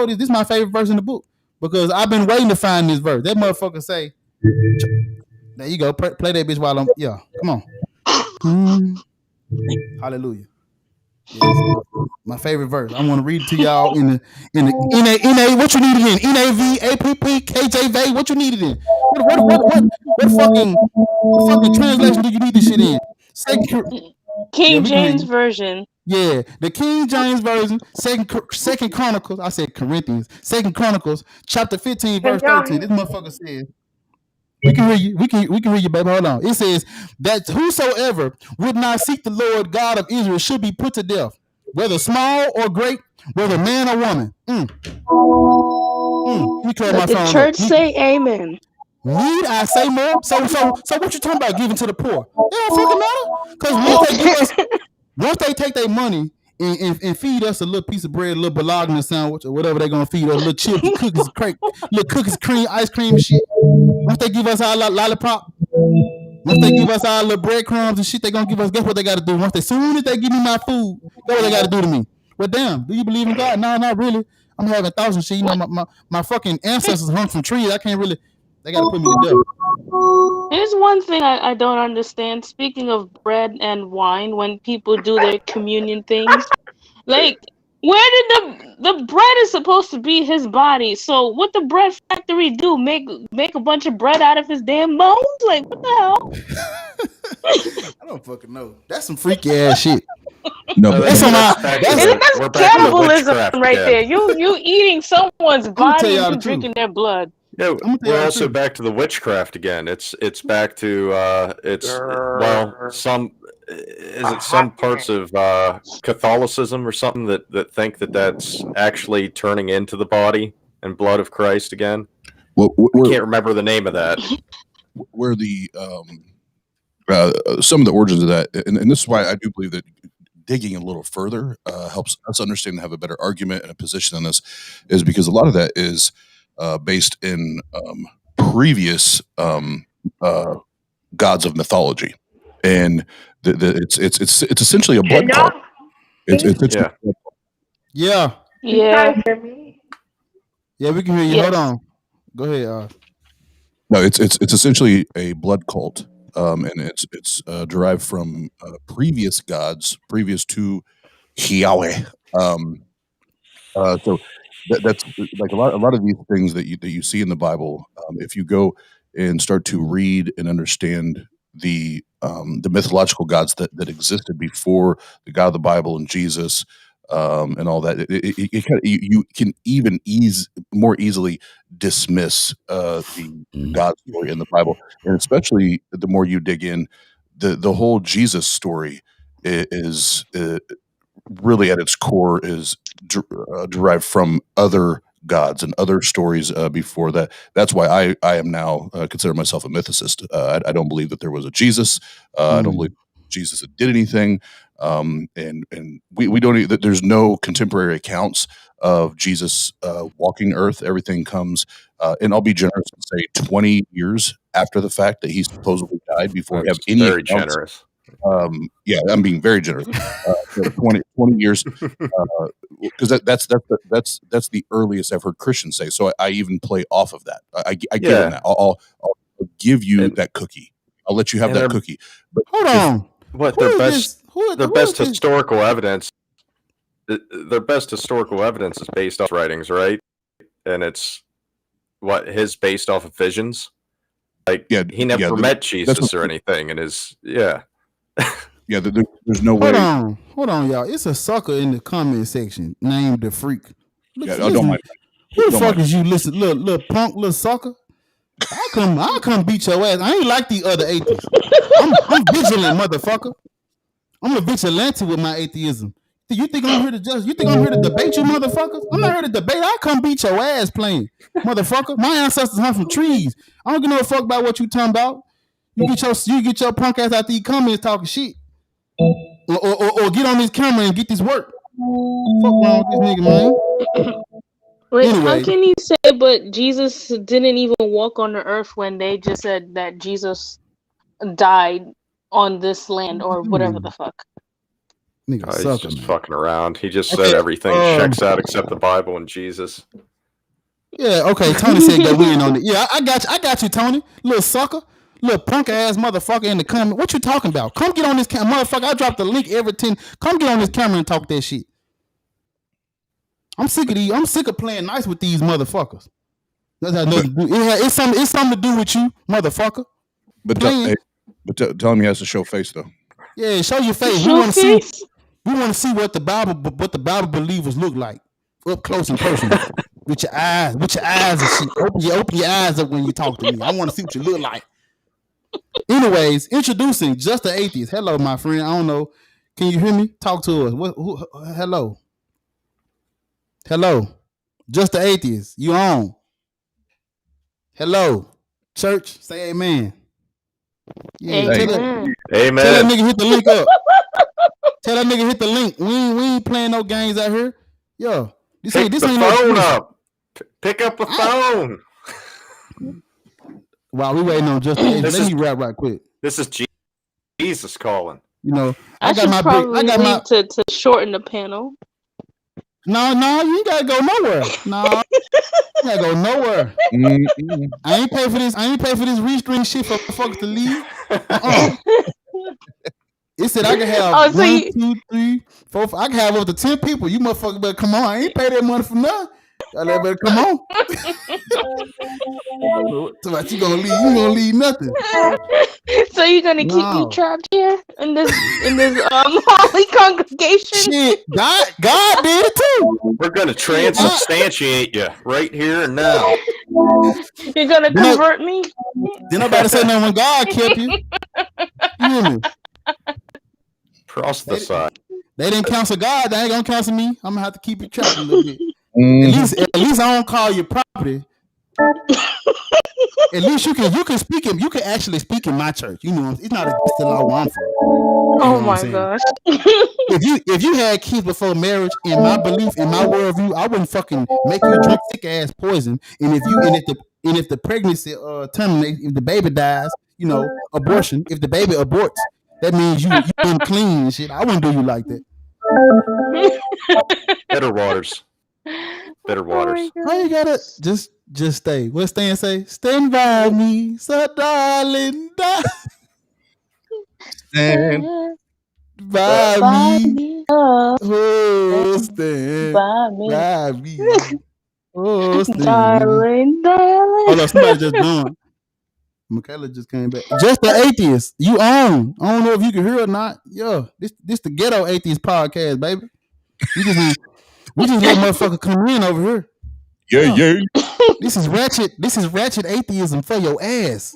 this. This is my favorite verse in the book because I've been waiting to find this verse. That motherfucker say, there you go. Play that bitch while I'm, come on. Hallelujah. Yes. My favorite verse. I want to read it to y'all in the what you need it in? NAV, APP, KJV, what you need it in? What fucking translation do you need this shit in? King James Version. Yeah, the King James Version, Second Chronicles. I said Corinthians. 2 Chronicles, chapter 15, verse 13. This motherfucker says, we can hear you. We can hear you, baby. Hold on. It says that whosoever would not seek the Lord God of Israel should be put to death, whether small or great, whether man or woman. Let the church say amen. Need I say more? So what you talking about giving to the poor? It don't fucking matter. Because once they take their money and feed us a little piece of bread, a little bologna sandwich, or whatever they're gonna feed us, little chips, cookies, little cookies, cream, ice cream and shit. Once they give us our lollipop, once they give us our little breadcrumbs and shit, they gonna give us. Guess what they gotta do? Soon as they give me my food, guess what they gotta do to me? Well, damn, do you believe in God? No, not really. I'm having thoughts and shit. You know, my fucking ancestors hung from trees. I can't really. They gotta put me to death. Here's one thing I don't understand. Speaking of bread and wine, when people do their communion things, like, Where did the bread is supposed to be his body? So what the bread factory do? Make a bunch of bread out of his damn bones? Like what the hell? I don't fucking know. That's some freaky ass shit. No, but that's cannibalism right there. You eating someone's body and you drinking their blood. No, we're also back to the witchcraft again. It's back to some parts of Catholicism or something that think that's actually turning into the body and blood of Christ again. Well, I can't remember the name of that. Where the some of the origins of that, and this is why I do believe that digging a little further helps us understand and have a better argument and a position on this, is because a lot of that is based in previous gods of mythology, and it's essentially a blood cult. It's yeah. Yeah, we can hear you. Hold on, go ahead. No, it's essentially a blood cult, and it's derived from previous gods, previous to Yahweh. So that's like a lot of these things that you see in the Bible. If you go and start to read and understand the mythological gods that existed before the God of the Bible and Jesus, and all that, you can even more easily dismiss the God story in the Bible, and especially the more you dig in, the whole Jesus story is really at its core is derived from other gods and other stories before that. That's why I am now consider myself a mythicist. I don't believe that there was a Jesus. I don't believe Jesus did anything. And we don't. There's no contemporary accounts of Jesus walking Earth. Everything comes, and I'll be generous and say 20 years after the fact that he supposedly died before we have any very accounts. generous. Yeah, I'm being very generous. 20 years, because that's the earliest I've heard Christians say. So I even play off of that. I give them that. I'll give you that cookie. I'll let you have that cookie. But hold on. What their best historical evidence? Their best historical evidence is based off writings, right? And it's what his based off of visions. Like he never met Jesus or anything, and yeah, there's no way. Hold on, y'all. It's a sucker in the comment section named the Freak. Don't mind. Who the fuck is you? Listen, little punk, little sucker. I'll come beat your ass. I ain't like the other atheists. I'm vigilant, motherfucker. I'm a vigilante with my atheism. You think I'm here to just? You think I'm here to debate you, motherfuckers? I'm not here to debate. I'll come beat your ass playing, motherfucker. My ancestors hunt from trees. I don't give no fuck about what you talking about. You get your punk ass out these comments talking shit. Or get on this camera and get this work. Fuck wrong with this nigga, man. Wait, anyway. How can you say but Jesus didn't even walk on the earth when they just said that Jesus died on this land or whatever the fuck? He's just fucking around. He just said everything checks out except the Bible and Jesus. Yeah, okay. Tony said go in on it. Yeah, I got you, Tony. Little sucker. Little punk ass motherfucker in the comment. What you talking about? Come get on this camera, motherfucker. I drop the link every 10. Come get on this camera and talk that shit. I'm sick of these. I'm sick of playing nice with these motherfuckers. It's something to do with you, motherfucker. But tell him he has to show face though. Yeah, show your face. We want to see what the Bible believers look like up close and personal with your eyes and shit. Open your eyes up when you talk to me. I want to see what you look like. Anyways, introducing Just the Atheist. Hello, my friend. I don't know. Can you hear me? Talk to us. Hello. Just the Atheist. You on? Hello. Church. Say amen. Yeah. Amen. Tell that nigga hit the link up. Tell that nigga hit the link. We ain't playing no games out here. Yo. This ain't phone up. Pick up the phone. While we waiting on Just the Atheist, let me rap right quick. This is Jesus calling. You know, I got my to shorten the panel. No, you ain't gotta go nowhere. No, you gotta go nowhere. I ain't pay for this. I ain't pay for this restring shit for fuckers to leave. It said I can have 1, 2, 3, 4, 5. I can have up to 10 people. You motherfucker better come on. I ain't pay that money for nothing. Y'all better come on. So what you gonna leave? You gonna leave nothing. So you're gonna keep me trapped here in this holy congregation? Shit, God did it too. We're gonna transubstantiate you right here and now. You're gonna convert me? Did nobody say nothing when God kept you? You hear me? Cross the side. They didn't counsel God. They ain't gonna counsel me. I'm gonna have to keep it trapped a little bit. At least I don't call your property. At least you can speak him. You can actually speak in my church. You know, it's not against the law where I'm from. Oh my gosh! if you had kids before marriage, in my belief, in my worldview, I wouldn't fucking make you drink sick ass poison. And if the pregnancy terminates, if the baby dies, you know, abortion. If the baby aborts, that means you unclean and shit. I wouldn't do you like that. Better waters. Better waters. Why you gotta just stay? What Stan say? Stand by me, so darling, stand by me. Oh, stand by me. Oh, stand. Darling. Hold on, somebody just joined. Michaela just came back. Just the atheist. You on. I don't know if you can hear or not. Yo, this the Ghetto Atheist podcast, baby. We just let motherfucker come in over here. Yeah. This is ratchet atheism for your ass.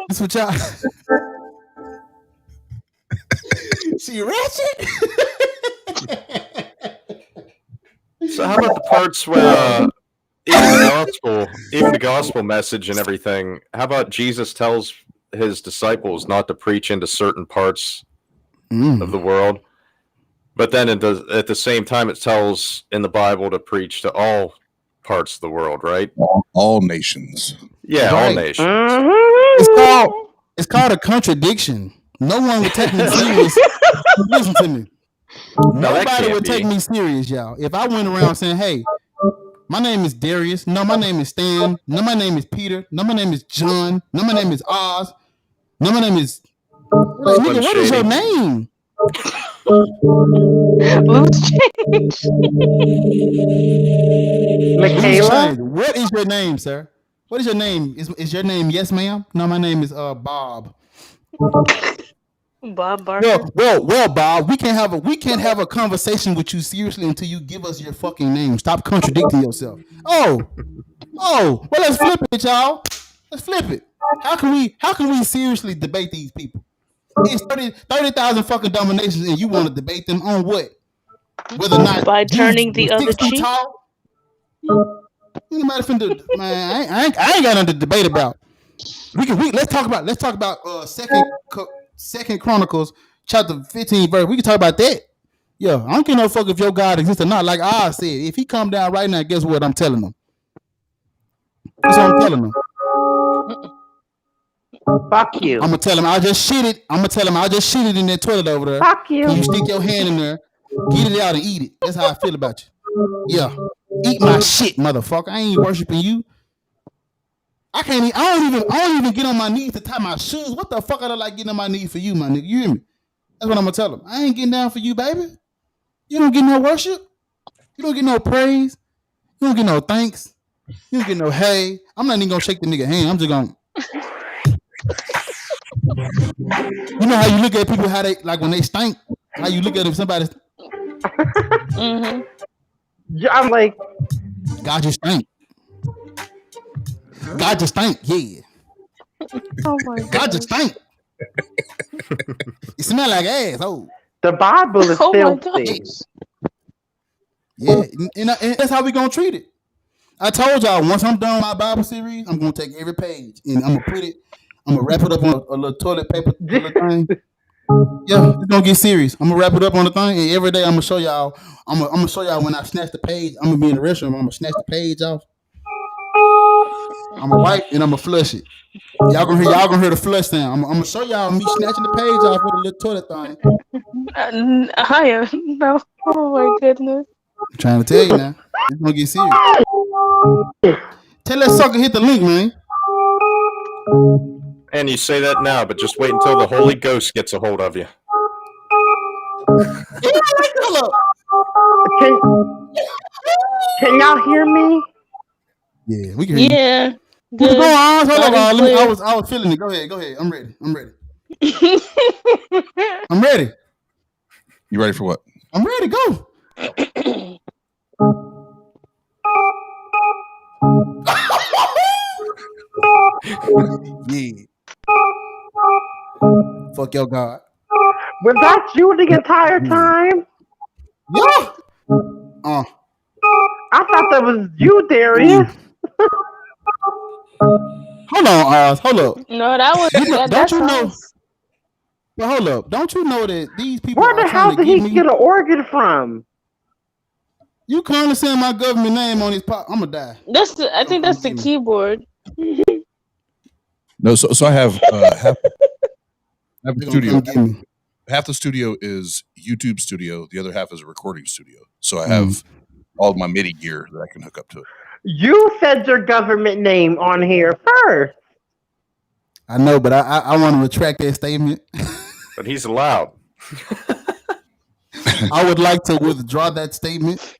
This what y'all. She ratchet. So how about the parts where even the gospel message and everything? How about Jesus tells his disciples not to preach into certain parts of the world? But then at the same time, it tells in the Bible to preach to all parts of the world, right? All nations. Yeah, right. All nations. It's called a contradiction. No one would take me serious. Listen to me. Nobody would take me serious, y'all. If I went around saying, hey, my name is Darius. No, my name is Stan. No, my name is Peter. No, my name is John. No, my name is Oz. No, my name is... Like, nigga, what is your name? Loose change. Michaela? What is your name, sir? What is your name? Is your name Yes Ma'am? No, my name is Bob. Bob Barker. Well, Bob, we can't have a conversation with you seriously until you give us your fucking name. Stop contradicting yourself. Oh, well, let's flip it, y'all. Let's flip it. How can we seriously debate these people? It's 30,000 fucking dominations, and you want to debate them on what? Whether or not by turning the other cheek. Man, I ain't got nothing to debate about. Let's talk about Second Chronicles chapter 15 verse. We can talk about that. Yeah, I don't give no fuck if your God exists or not. Like I said, if he come down right now, guess what I'm telling him? That's what I'm telling him. Fuck you. I'm gonna tell him I just shitted. In that toilet over there. Fuck you. Can you stick your hand in there, get it out and eat it? That's how I feel about you. Yeah. Eat my shit, motherfucker. I ain't worshiping you. I don't even get on my knees to tie my shoes. What the fuck I look like getting on my knees for you, my nigga? You hear me? That's what I'm gonna tell him. I ain't getting down for you, baby. You don't get no worship. You don't get no praise. You don't get no thanks. You don't get no hey. I'm not even gonna shake the nigga hand. I'm just gonna. You know how you look at people, how they like when they stink? How you look at if somebody mm-hmm. Yeah, I'm like, God just stink. God just stink, yeah. Oh my God. God just stink. It smell like ass. Oh, the Bible is filthy. Yeah, and that's how we gonna treat it. I told y'all once I'm done with my Bible series, I'm gonna take every page and I'm gonna wrap it up on a little toilet paper thing. Yeah, it's gonna get serious. I'm gonna wrap it up on the thing, and every day I'm gonna show y'all. I'm gonna show y'all when I snatch the page. I'm gonna be in the restroom. I'm gonna snatch the page off. I'm gonna wipe and I'm gonna flush it. Y'all gonna hear the flush sound. I'm gonna show y'all me snatching the page off with a little toilet thing. No. Oh my goodness. I'm trying to tell you now. It's gonna get serious. Tell that sucker hit the link, man. And you say that now, but just wait until the Holy Ghost gets a hold of you. Can y'all hear me? Yeah, we can hear you. Yeah. Good. Go on. Hold on. I was feeling it. Go ahead. I'm ready. I'm ready. You ready for what? I'm ready. Go. Yeah. Fuck your God. Was that you the entire time? Yeah. I thought that was you, Darius. Hold on, Oz. Hold up. No, that was Don't you know? But hold up. Don't you know that these people Where the are hell trying to did he get me? get an organ from? You can't saying my government name on his pop. I'm gonna die. I think that's the keyboard. No, so I have half the studio. Half the studio is YouTube studio. The other half is a recording studio. So I have all of my MIDI gear that I can hook up to it. You said your government name on here first. I know, but I want to retract that statement. But he's allowed. I would like to withdraw that statement.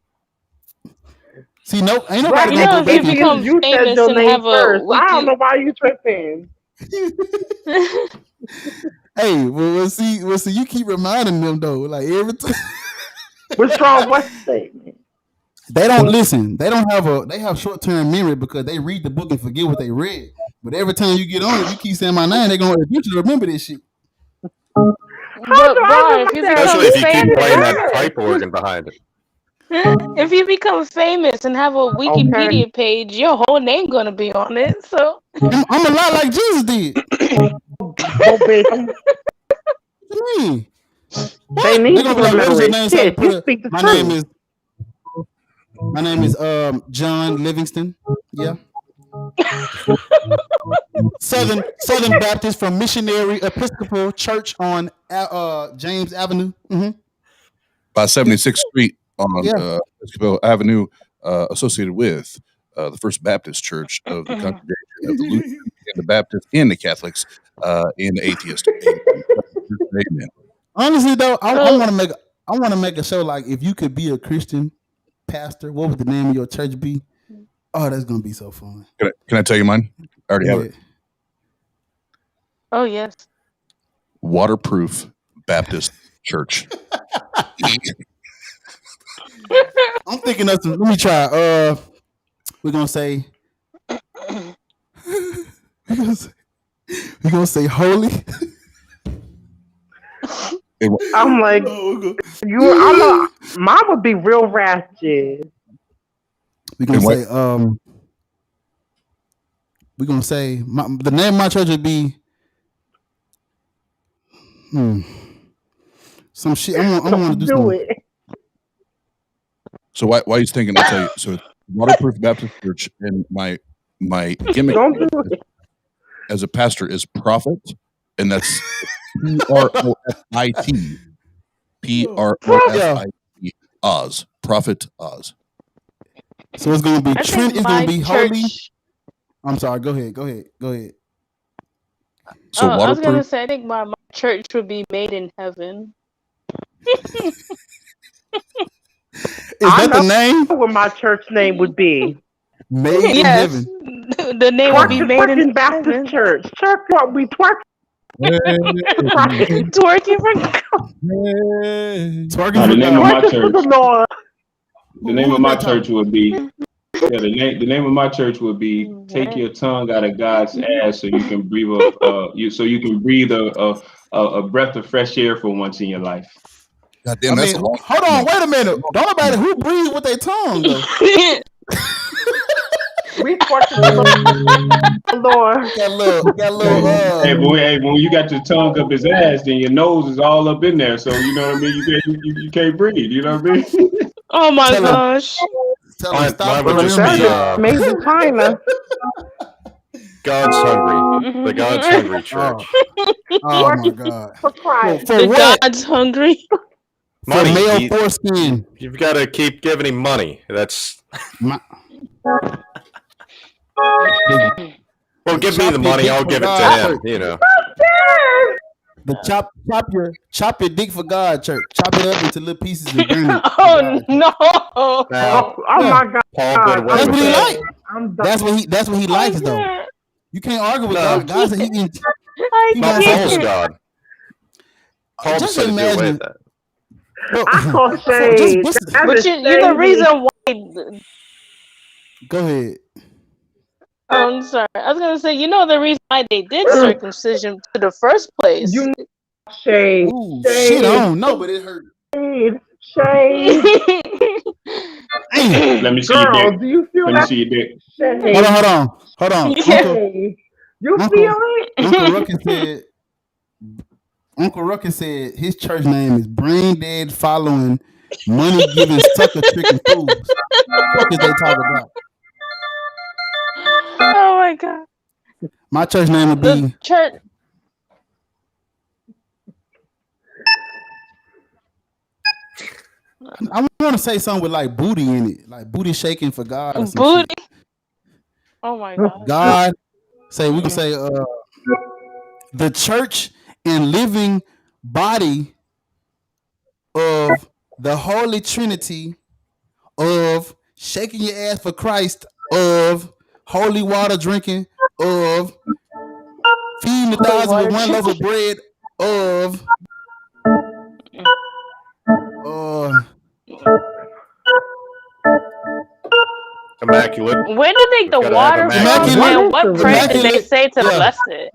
See, no, ain't nobody gonna go back. If you become famous and have a wiki... I don't know why you tripping. Hey, we'll see. You keep reminding them though, like every time. What's wrong with statement? They don't listen. They have short-term memory because they read the book and forget what they read. But every time you get on it, you keep saying my name, they're gonna eventually remember this shit. Especially if you keep playing that pipe organ behind it. If you become famous and have a Wikipedia page, your whole name gonna be on it. So I'm a lot like Jesus did. What you mean? They need to remember it. Shit, you speak the truth. My name is John Livingston. Yeah. Southern Baptist from Missionary Episcopal Church on James Avenue. Mm-hmm. By 76th Street on Episcopal Avenue, associated with the First Baptist Church of the Congregation of the Lutheran and the Baptist and the Catholics and the Atheist. Amen. Honestly, though, I want to make a show like if you could be a Christian pastor, what would the name of your church be? Oh, that's gonna be so fun. Can I tell you mine? I already have it. Oh yes. Waterproof Baptist Church. I'm thinking of some. Let me try. We're gonna say holy. I'm like, mine would be real ratchet. We're gonna say the name of my church would be some shit. I want to do it. So why are you thinking? I'll tell you. So Waterproof Baptist Church, and my gimmick as a pastor is prophet, and that's PROFIT. PROFIT. Oz. Prophet Oz. So it's gonna be Trent. It's gonna be holy. I'm sorry. Go ahead. So I was gonna say, I think my church would be Made in Heaven. Is that the name? What my church name would be? Made in Heaven. The name would be Made in Baptist Heaven. Church. Church what we twerk. Twerking for God. The name of my church. The name of my church would be. Yeah, the name of my church would be "Take your tongue out of God's ass, so you can breathe a breath of fresh air for once in your life." God damn, hold on, wait a minute. Don't nobody who breathe with their tongue though. We fortunate Lord. Got a little. Hey, when you got your tongue up his ass, then your nose is all up in there. So you know what I mean. You can't breathe. You know what I mean. Oh my gosh. Mine would just be made in China. God's Hungry. The God's Hungry Church. Oh my God. For Christ. The God's Hungry. Money. For male foreskin. You've got to keep giving him money. That's Well, give me the money, I'll give it to him. You know. The chop your dick for God, church. Chop it up into little pieces and burn it. Oh no! Oh my God! Paul did away That's with what he that. like. That's what he likes, though. You can't argue with God. God said he can. Not Paul's God. Paul Just decided to do away imagine. with that. I call shade. But you're the reason why. Go ahead. I'm sorry. I was gonna say, you know, the reason why they did circumcision to the first place. You shade. Ooh, shit, I don't know, but it hurt. Shade. Let me see Girl, your dick. do you feel Let that? me see your dick. Shade. Hold on. Shade. You feel it? Uncle Ruckus said his church name is Brain Dead Following Money Giving Sucker Tricking Fools. What is they talking about? Oh my God. My church name would be church. I want to say something with like booty in it, like booty shaking for God. Or some booty. Shit. Oh my God. God, we can say the church and living body of the Holy Trinity of shaking your ass for Christ of holy water drinking of feeding the 1,000 with one loaf of bread of immaculate. Where did they get the water from? And what prayer did they say to bless it?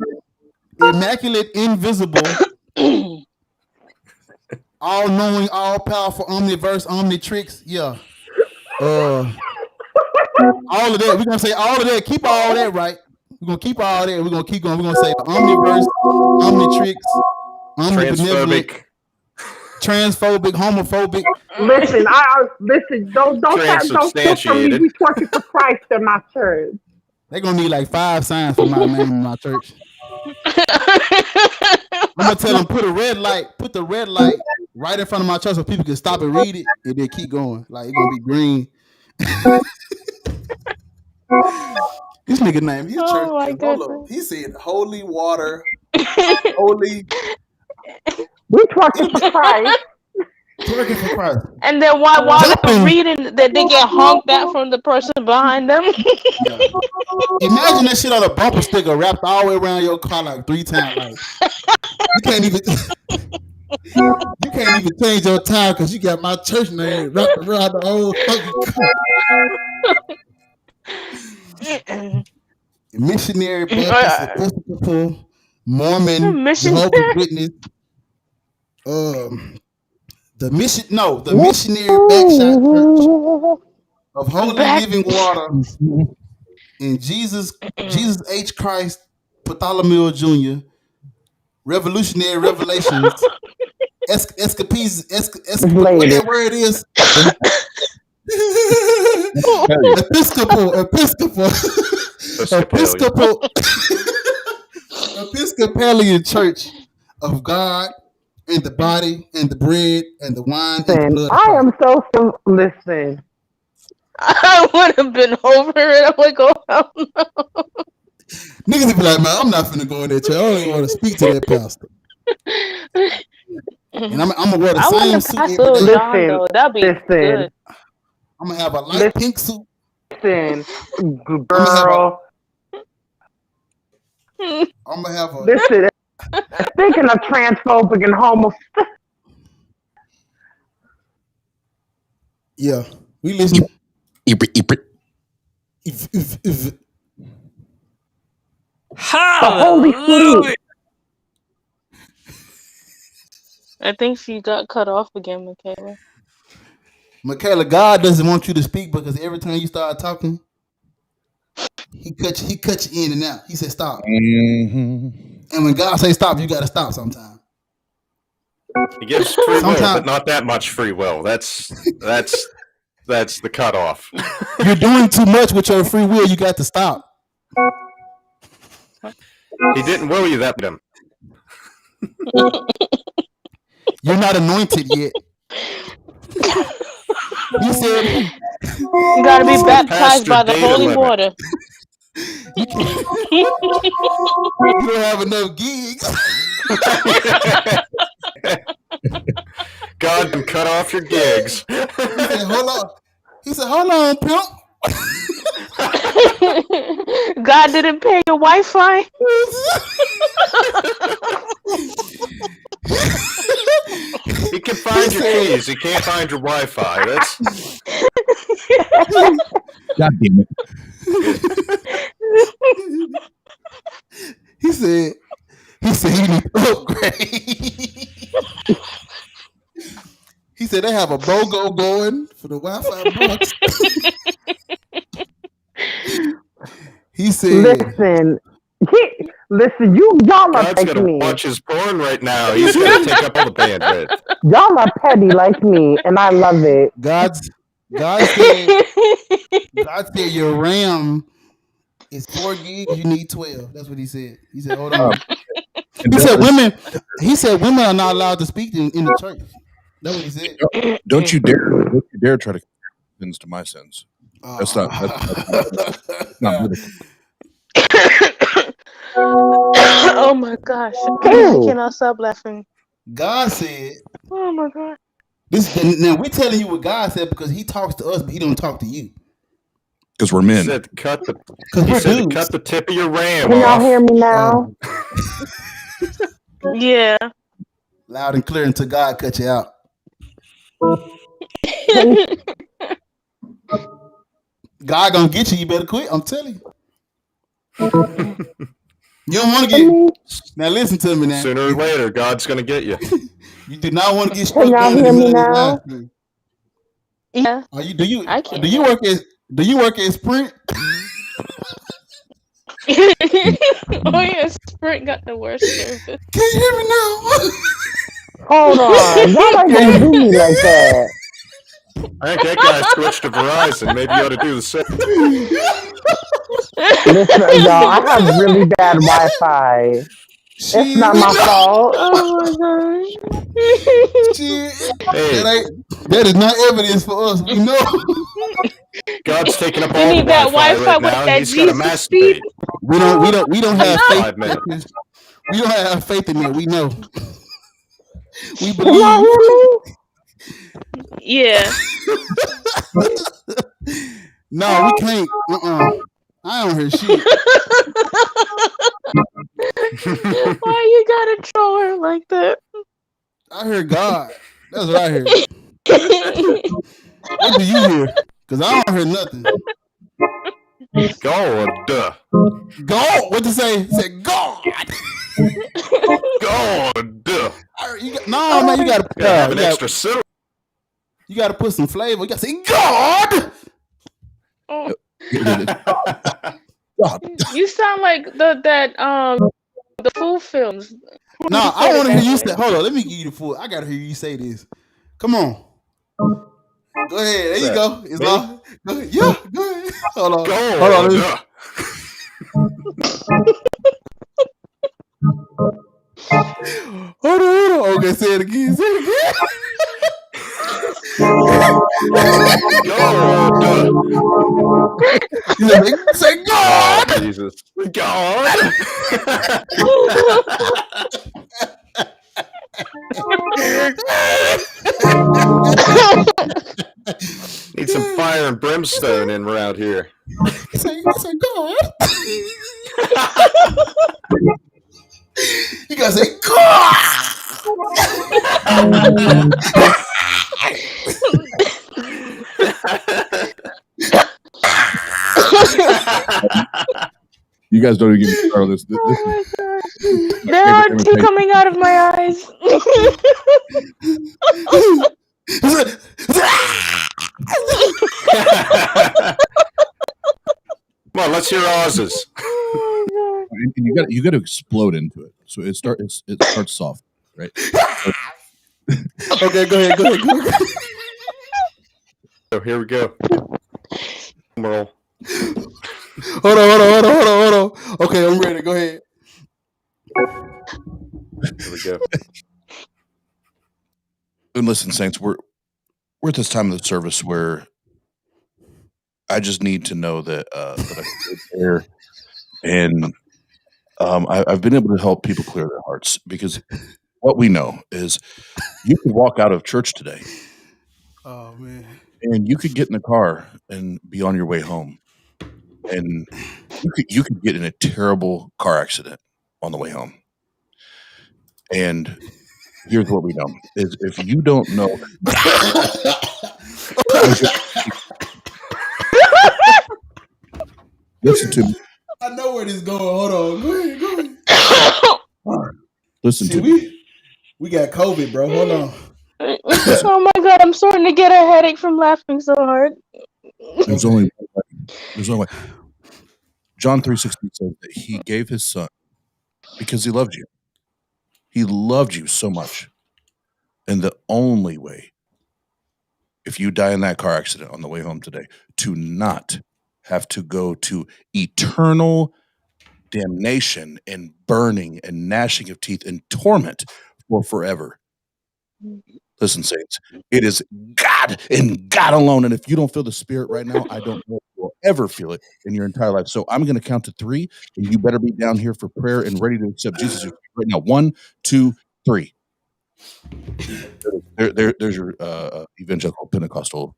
Immaculate, invisible, all knowing, all powerful, omniverse, omnitrix. Yeah. All of that. We're gonna say all of that. Keep all that, right? We're gonna keep all that. We're gonna keep going. We're gonna say omniverse, omnitrix, omnibenevolent, transphobic, homophobic. Listen, listen. Don't tell me we twerking for Christ in my church. They're gonna need like 5 signs for my name in my church. I'm gonna tell them put the red light right in front of my church so people can stop and read it and then keep going. Like it's gonna be green. This nigga named his church. Hold up. He said holy water, holy. We twerking for Christ. Twerking for Christ. And then while they're reading, that they get honked at from the person behind them. Yeah. Imagine that shit on a bumper sticker wrapped all the way around your car like 3 times. Like, you can't even change your tire because you got my church name wrapped around the whole fucking car. Missionary, Baptist, Episcopal, Mormon, Jehovah's Witness. The Missionary Backshot Church of Holy Living Water in Jesus H. Christ Bartholomew Jr. Revolutionary Revelations Escapades what that word is? Episcopalian Church of God and the body and the bread and the wine and the blood. I am so listen. I would have been over it. I'm like, oh hell no. Niggas would be like, man, I'm not finna go in there church. I don't even want to speak to that pastor. And I'm gonna wear the same suit every day. That'd be good. I'm gonna have a light pink suit. Listen, girl. I'm gonna have a. Listen. Speaking of transphobic and homophobic. Yeah, we listen. The Holy Spirit. I think she got cut off again, Michaela. Michaela, God doesn't want you to speak because every time you start talking, He cut you in and out. He said stop. Mm-hmm. And when God says stop, you got to stop sometime. He gives free will, but not that much free will. That's the cutoff. You're doing too much with your free will. You got to stop. He didn't will you that much. You're not anointed yet. He said you got to be baptized by the holy water. You don't have enough gigs. God can cut off your gigs. He said, hold on. He said, hold on, pimp. God didn't pay your Wi-Fi. He can find your keys. He can't find your Wi-Fi. That's God damn it. He said he need to upgrade. He said they have a BOGO going for the Wi-Fi box. He said, listen, y'all are God's like gonna me. watch his porn right now. He's gonna take up all the bandwidth. Y'all are petty like me, and I love it. God said your RAM is 4 gigs. You need 12. That's what he said. He said, hold on. He said women are not allowed to speak in the church. That's what he said. Don't you dare try to sins to my sins. That's not biblical. Oh my gosh. I cannot stop laughing. God said, oh my God. Now we're telling you what God said because he talks to us, but he don't talk to you. Because we're men. He said cut the tip of your RAM Can off. y'all hear me now? Yeah. Loud and clear until God cut you out. God gonna get you. You better quit. I'm telling you. You don't want to get. Now listen to me now. Sooner or later, God's gonna get you. You do not want to get struck Can y'all down in hear the me middle of now? this live. Yeah. Do you work at Sprint? Oh yeah, Sprint got the worst service. Can you hear me now? Hold on, y'all ain't gonna do me like that. I think that guy switched to Verizon. Maybe you ought to do the same. Listen, y'all, I have really bad Wi-Fi. It's not my fault. Oh my gosh. Hey, that is not evidence for us. We know. God's taking up You all the need that Wi-Fi right with now. that He's got a Jesus speed. masturbate. We don't have faith. 5 minutes. We don't have faith in that. We know. We Can y'all believe. hear me? Yeah. No, we can't. I don't hear shit. Why you gotta troll her like that? I hear God. That's what I hear. What do you hear? Because I don't hear nothing. God. God. What to say? Say God. God. No, man, you gotta have an extra syllable. You gotta put some flavor. You gotta say God. Oh. You sound like the food films. No, I want to hear you say. Hold on, let me give you the full. I gotta hear you say this. Come on. Go ahead. There you go. It's all. Go ahead. Yeah, go ahead. Hold on. Hold on. Hold on. Okay, say it again. Say it again. God. Say God. Oh, Jesus. God. Need some fire and brimstone in around here. Say God. You gotta say God. You guys don't even get me started on this. Oh my God. There are tears coming out of my eyes. Come on, let's hear Oz's. Oh and you got to explode into it. So it starts soft, right? Okay, go ahead. So here we go. Roll. Hold on. Okay, I'm ready. Go ahead. Here we go. And listen, Saints, we're at this time of the service where I just need to know that that I can prepare And I've been able to help people clear their hearts, because what we know is you could walk out of church today. Oh man! And you could get in the car and be on your way home, and you could get in a terrible car accident on the way home. And here's what we know is, if you don't know, listen to me. I know where this is going. Hold on. Go ahead. Listen to me. We got COVID, bro. Hold on. Oh my God, I'm starting to get a headache from laughing so hard. There's only one way. John 3:16 says that he gave his son because he loved you. He loved you so much. And the only way, if you die in that car accident on the way home today, to not have to go to eternal damnation and burning and gnashing of teeth and torment for forever. Listen, saints, it is God and God alone. And if you don't feel the Spirit right now, I don't know if you'll ever feel it in your entire life. So I'm going to count to 3, and you better be down here for prayer and ready to accept Jesus right now. 1, 2, 3. There's your evangelical Pentecostal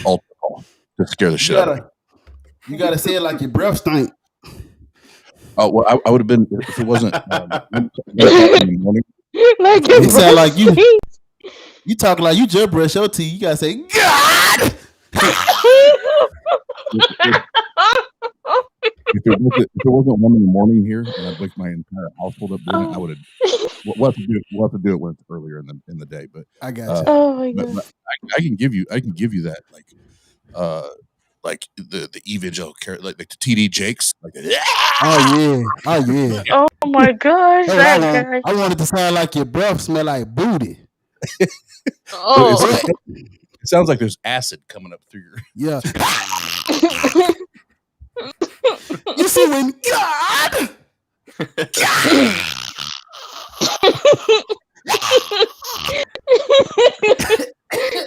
altar call to scare the shit out of me. You got to say it like your breath stink. Oh, well, I would have been, if it wasn't. It sound like you. You talk like you just brush your teeth. You gotta say God. If it wasn't 1 a.m. here, and I'd wake my entire household up doing it, I would have. We'll have to do it earlier in the day. But I got you. Oh my God. But I can give you that like the evangelical, like the TD Jakes. Like, oh yeah. Oh my gosh, that guy. I wanted to sound like your breath smell like booty. Oh. It sounds like there's acid coming up through your. Yeah. You see when God.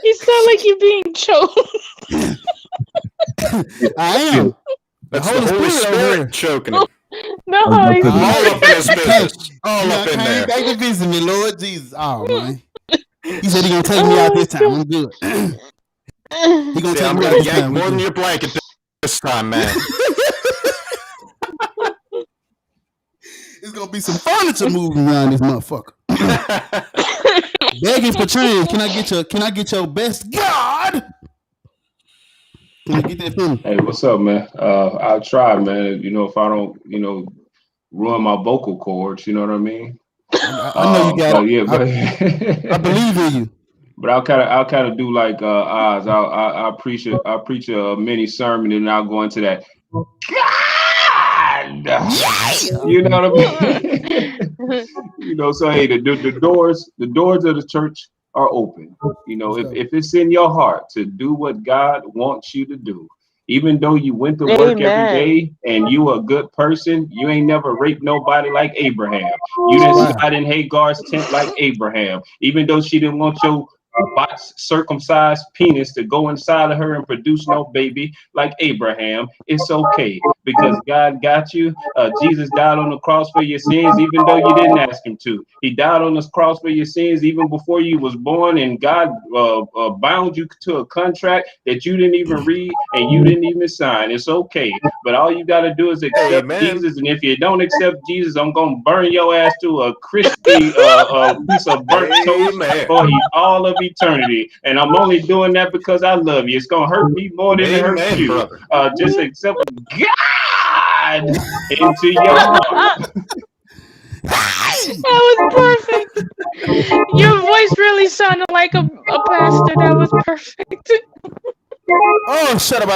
You sound like you're being choked. I am. That's the Holy Spirit choking him. No, all up in his business. All up in there. Back to visit me, Lord Jesus. Oh man. He said he gonna take me out this time. I'm good. He gonna take me out this time. More than your blanket this time, man. It's gonna be some furniture moving around this motherfucker. Begging for change. Can I get your best God? Can I get that from you? Hey, what's up, man? I'll try, man. If I don't, ruin my vocal cords, you know what I mean? I know you got it. Yeah, but I believe in you. But I'll kind of do like Oz. I'll preach a mini sermon, and I'll go into that. God, you know what I mean? So hey, the doors of the church are open. If it's in your heart to do what God wants you to do, even though you went to work every day and you a good person, you ain't never raped nobody like Abraham. You didn't slide in Hagar's tent like Abraham, even though she didn't want your circumcised penis to go inside of her and produce no baby like Abraham. It's okay, because God got you. Jesus died on the cross for your sins, even though you didn't ask him to. He died on the cross for your sins even before you was born, and God bound you to a contract that you didn't even read and you didn't even sign. It's okay, but all you got to do is accept Jesus, and if you don't accept Jesus, I'm gonna burn your ass to a crispy piece of burnt toast for all of eternity. And I'm only doing that because I love you. It's gonna hurt me more than it hurts you. Just accept God into your heart. That was perfect. Your voice really sounded like a pastor. That was perfect. Oh, shut up.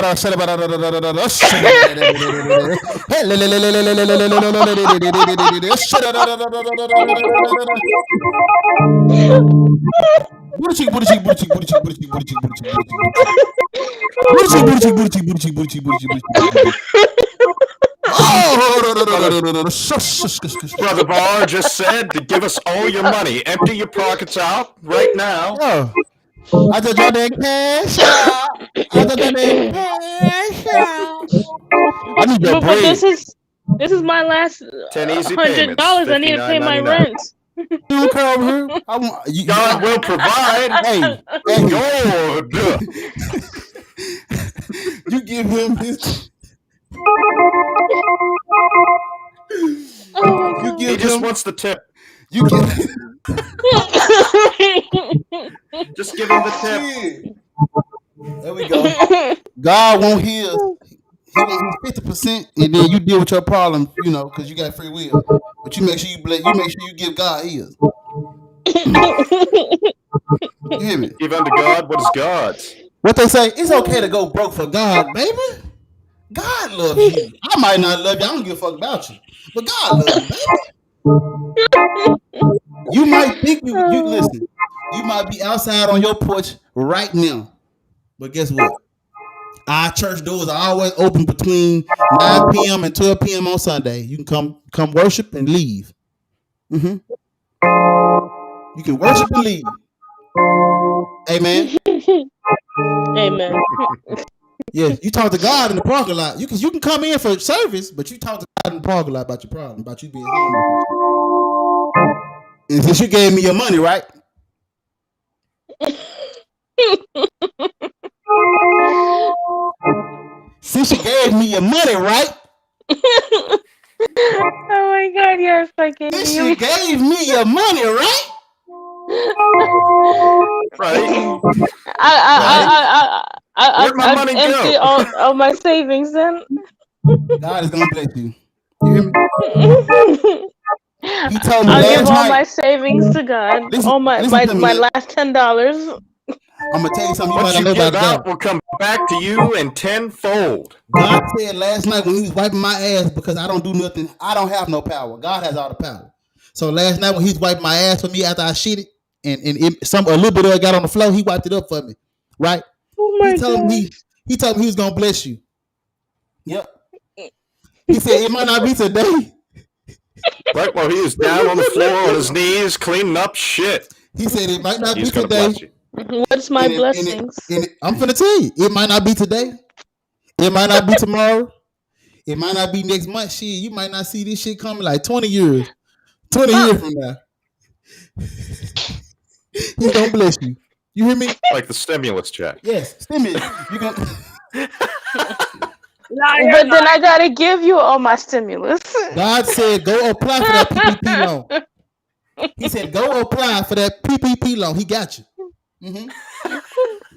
Brother Barr just said to give us all your money. Empty your pockets out right now. Oh. I just got that cash out. I need your bread. This is my last $100. I need to pay my rent. You come here. God will provide. Hey, Lord. You give him his. He just wants the tip. You give. Just give him the tip. There we go. God won't heal. He wants 50%, and then you deal with your problem, because you got free will. But you make sure you give God his. You hear me? Give unto God what is God's. What they say, it's okay to go broke for God, baby. God loves you. I might not love you. I don't give a fuck about you. But God loves you, baby. You might think you listen. You might be outside on your porch right now. But guess what? Our church doors are always open between 9 p.m. and 12 p.m. on Sunday. You can come worship and leave. You can worship and leave. Amen. Amen. Yes, you talk to God in the parking lot. You can come in for service, but you talk to God in the parking lot about your problem, about you being homeless. And since you gave me your money, right? Since you gave me your money, right? Oh my God! Yes, I gave you. Since you gave me your money, right? Right. Where'd my money empty go? all my savings then. God is gonna bless you. You hear me? He told me I'll last give all night, my savings to God. All my last $10. I'm gonna tell you something. What you know give about out God. will come back to you in tenfold. God said last night when he was wiping my ass because I don't do nothing. I don't have no power. God has all the power. So last night when he's wiping my ass for me after I shit it, and a little bit of it got on the floor, he wiped it up for me. Right? Oh my he told me he was gonna bless you. Yep. He said it might not be today. Right while he was down on the floor on his knees cleaning up shit. He said it might not He's be today. What's my blessings? I'm finna tell you, it might not be today. It might not be tomorrow. It might not be next month. Shit, you might not see this shit coming like 20 years. 20 years from now. He's gonna bless you. You hear me? Like the stimulus check. Yes, stimulus. You gonna But then I gotta give you all my stimulus. God said go apply for that PPP loan. He said go apply for that PPP loan. He got you.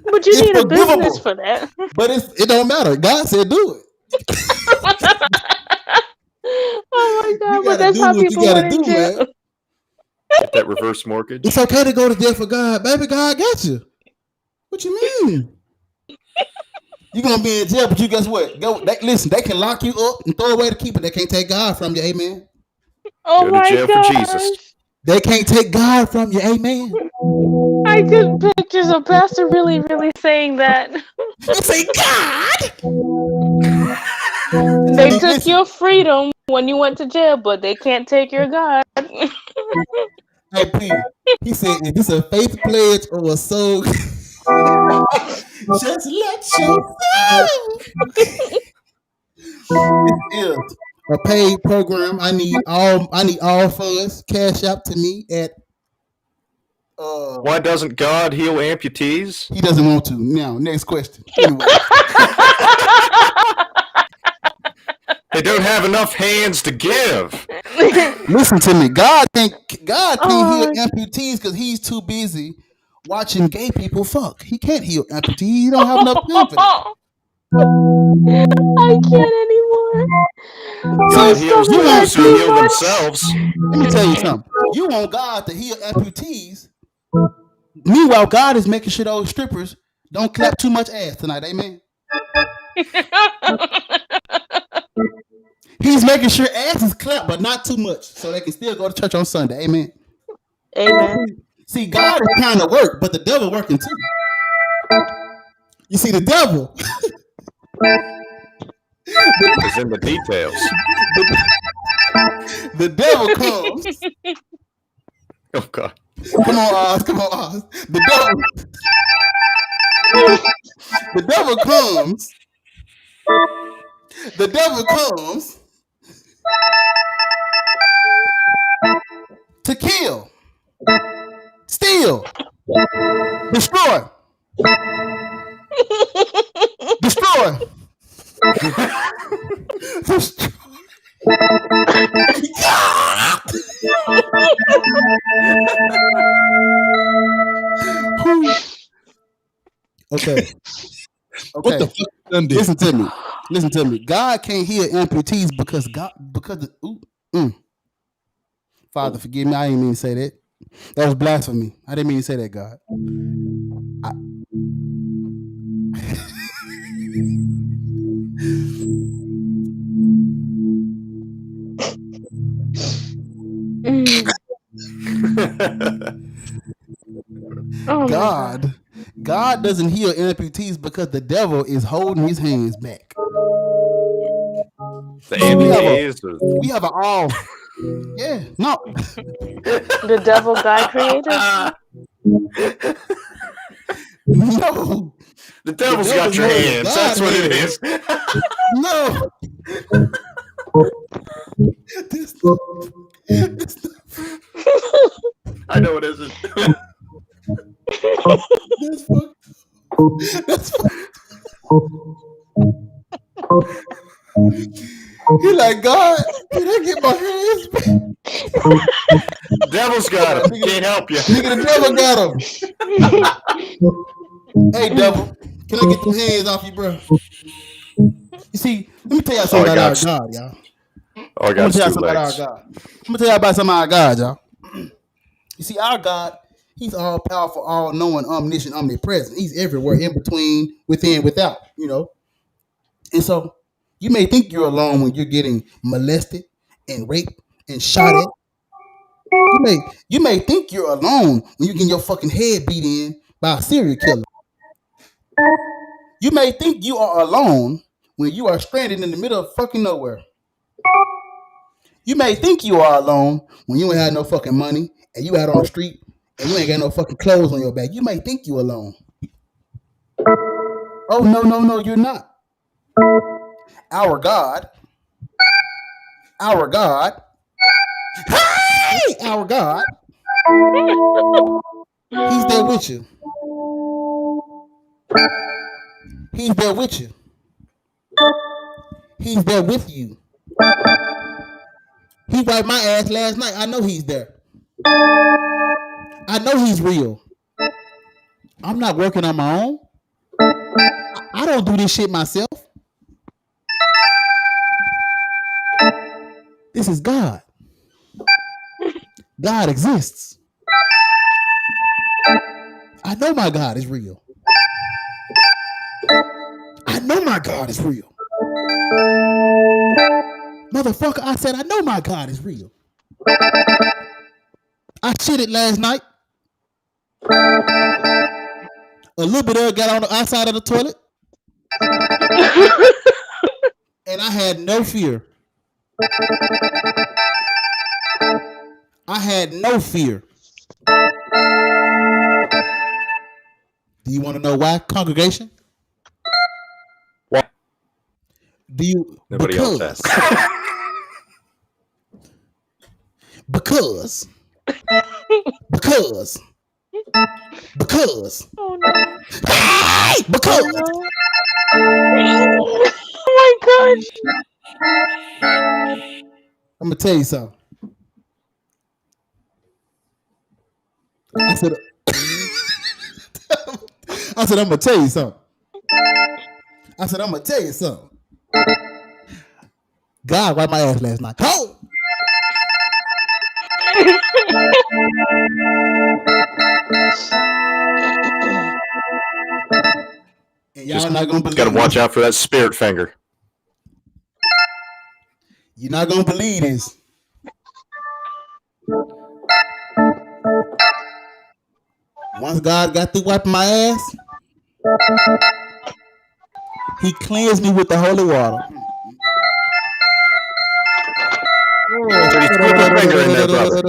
But you need a business for that. But it don't matter. God said do it. Oh my God! But that's how people went in jail. Get that reverse mortgage. It's okay to go to jail for God, baby. God got you. What you mean? You're gonna be in jail, but you guess what? Listen, they can lock you up and throw away the key, but they can't take God from you. Amen. Oh go to jail for Jesus. They can't take God from you. Amen. I get pictures of Pastor really saying that. You say God. They took your freedom when you went to jail, but they can't take your God. Hey, P. He said, "Is this a faith pledge or a soul?" Just let you know. This is a paid program. I need all funds. Cash out to me at. Why doesn't God heal amputees? He doesn't want to. Now, next question. Anyway. They don't have enough hands to give. Listen to me. God can't heal amputees because he's too busy watching gay people fuck. He can't heal amputees. He don't have enough time for that. I can't anymore. God heals those who heal themselves. Let me tell you something. You want God to heal amputees. Meanwhile, God is making sure those strippers don't clap too much ass tonight. Amen. He's making sure ass is clapped, but not too much, so they can still go to church on Sunday. Amen. Amen. See, God is trying to work, but the devil working too. You see, the devil is in the details. The devil comes. Oh God! Come on, Oz. The devil comes. The devil comes To kill, steal, destroy, destroy, destroy. Okay. What the fuck done did? Listen to me. God can't heal amputees because Father, forgive me. I didn't mean to say that. That was blasphemy. I didn't mean to say that, God. God doesn't heal amputees because the devil is holding his hands back. The amputees. We have an all. Yeah, no. The devil God created? No. The devil's got your hands. That's what it is. No. I know it isn't. That's He like, God, can I get my hands back? Devil's got him. Can't help you. Nigga, the devil got him. Hey, devil, can I get them hands off you, bro? You see, let me tell y'all something about our God, y'all. Oh, I got two legs. I'm gonna tell y'all about some of our God, y'all. You see, our God, he's all powerful, all knowing, omniscient, omnipresent. He's everywhere, in between, within, without, you know. And so you may think you're alone when you're getting molested and raped and shot at. You may think you're alone when you're getting your fucking head beat in by a serial killer. You may think you are alone when you are stranded in the middle of fucking nowhere. You may think you are alone when you ain't had no fucking money and you out on the street and you ain't got no fucking clothes on your back. You may think you alone. Oh, no, you're not. Our God, hey, our God, he's there with you. He's there with you. He's there with you. He wiped my ass last night. I know he's there. I know he's real. I'm not working on my own. I don't do this shit myself. This is God. God exists. I know my God is real. I know my God is real. Motherfucker, I said I know my God is real. I shitted last night. A little bit of it got on the outside of the toilet. And I had no fear. I had no fear. Do you want to know why, congregation? What? Do you? Nobody else has. Because. Oh no. Hey! Because. Oh my gosh. I'm gonna tell you something. I said I'm gonna tell you something. God wiped my ass last night. Oh! And y'all not gonna believe. Gotta watch out for that spirit finger. You're not gonna believe this. Once God got through wiping my ass, he cleansed me with the holy water. So you put your finger in there, brother.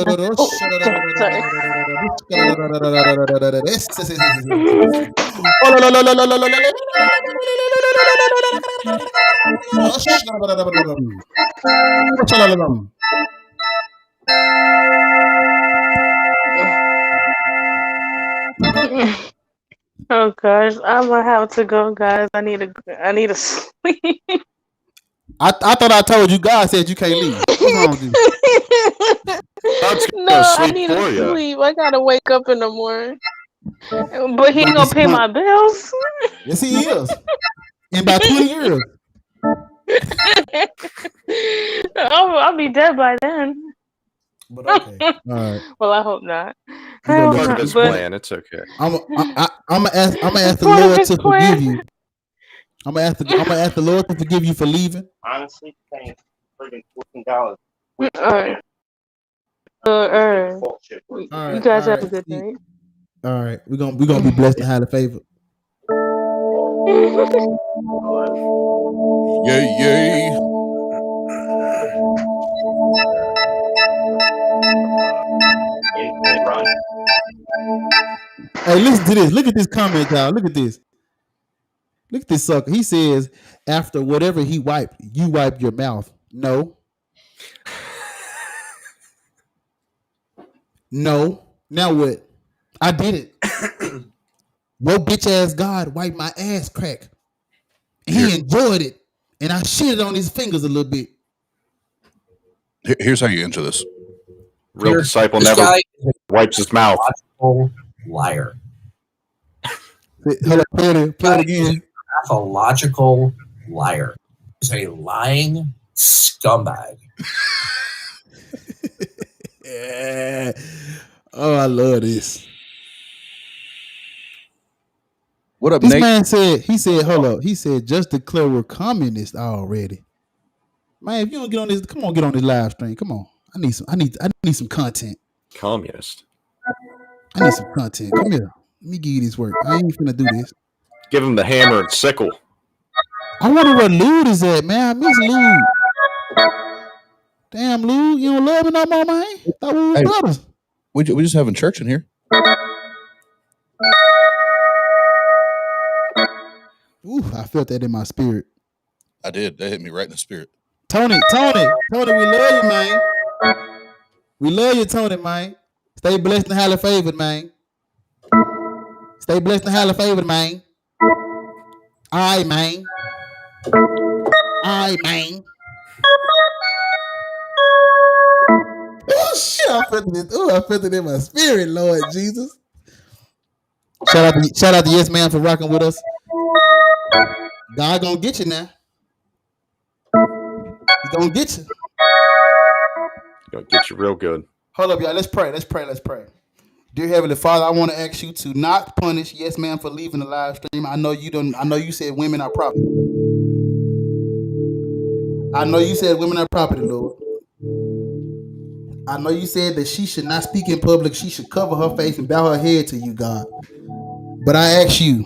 Oh gosh, I'm gonna have to go, guys. I need to sleep. I thought I told you. God said you can't leave. What's wrong with you? No, I need to sleep. I gotta wake up in the morning. But he ain't gonna pay my bills. Yes, he is. In about 20 years. I'll be dead by then. But okay. All right. Well, I hope not. Part of his plan. It's okay. I'm gonna ask the Lord to forgive you. I'm gonna ask the Lord to forgive you for leaving. Honestly, paying $14. All right. You guys have a good night. All right, we're gonna be blessed and highly favored. Yay, yay. Hey, listen to this. Look at this comment, y'all. Look at this. Look at this sucker. He says, after whatever he wiped, you wipe your mouth. No. No. Now what? I did it. Your bitch ass God wiped my ass crack. He enjoyed it. And I shitted on his fingers a little bit. Here's how you enter this. Real disciple never wipes his mouth. Liar. Hold on, play it again. Pathological liar. He's a lying scumbag. Yeah. Oh, I love this. What up, this Nate? Man said, hold up. He said, just declare we're communists already. Man, if you don't get on this, come on, get on this live stream. Come on. I need some content. Communist. I need some content. Come here. Let me give you this work. I ain't finna do this. Give him the hammer and sickle. I wonder where Lude is at, man. I miss Lude. Damn, Lude, you don't love me no more, man? Thought we were brothers. We just having church in here. Ooh, I felt that in my spirit. I did. That hit me right in the spirit. Tony, we love you, man. We love you, Tony, man. Stay blessed and highly favored, man. Stay blessed and highly favored, man. All right, man. Oh, shit. I felt it in my spirit, Lord Jesus. Shout out to Yes Man for rocking with us. God gonna get you now. He's gonna get you. Gonna get you real good. Hold up, y'all. Let's pray. Dear Heavenly Father, I want to ask you to not punish Yes Man for leaving the live stream. I know you said women are property. Lord. I know you said that she should not speak in public. She should cover her face and bow her head to you, God. But I ask you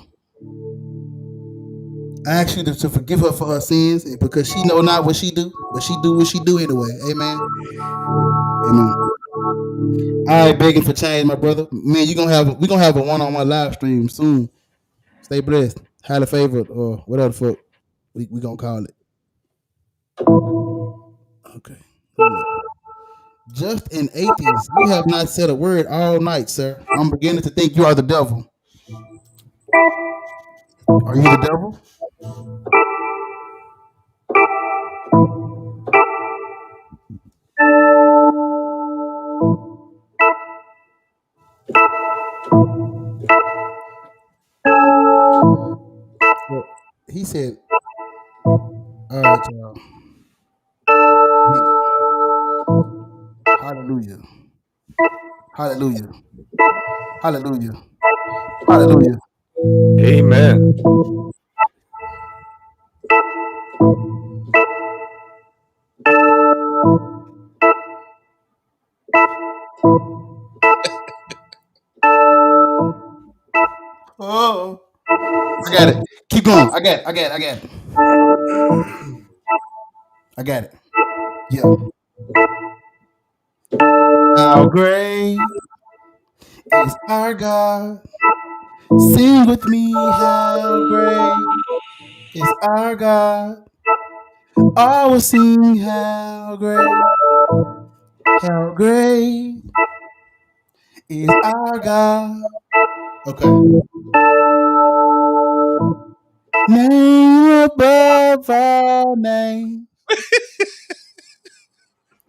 to forgive her for her sins, because she know not what she do, but she do what she do anyway. Amen. All right, begging for change, my brother. Man, we're gonna have a one-on-one live stream soon. Stay blessed, highly favored, or whatever the fuck we gonna call it. Okay. Just an atheist. You have not said a word all night, sir. I'm beginning to think you are the devil. Are you the devil? Well, he said, all right, y'all. Hallelujah. Hallelujah. Hallelujah. Hallelujah. Amen. Oh, I got it. Keep going. I got it. I got it. Yeah. How great is our God? Sing with me, how great It's our God. I will sing how great is our God. Okay. Name above all names.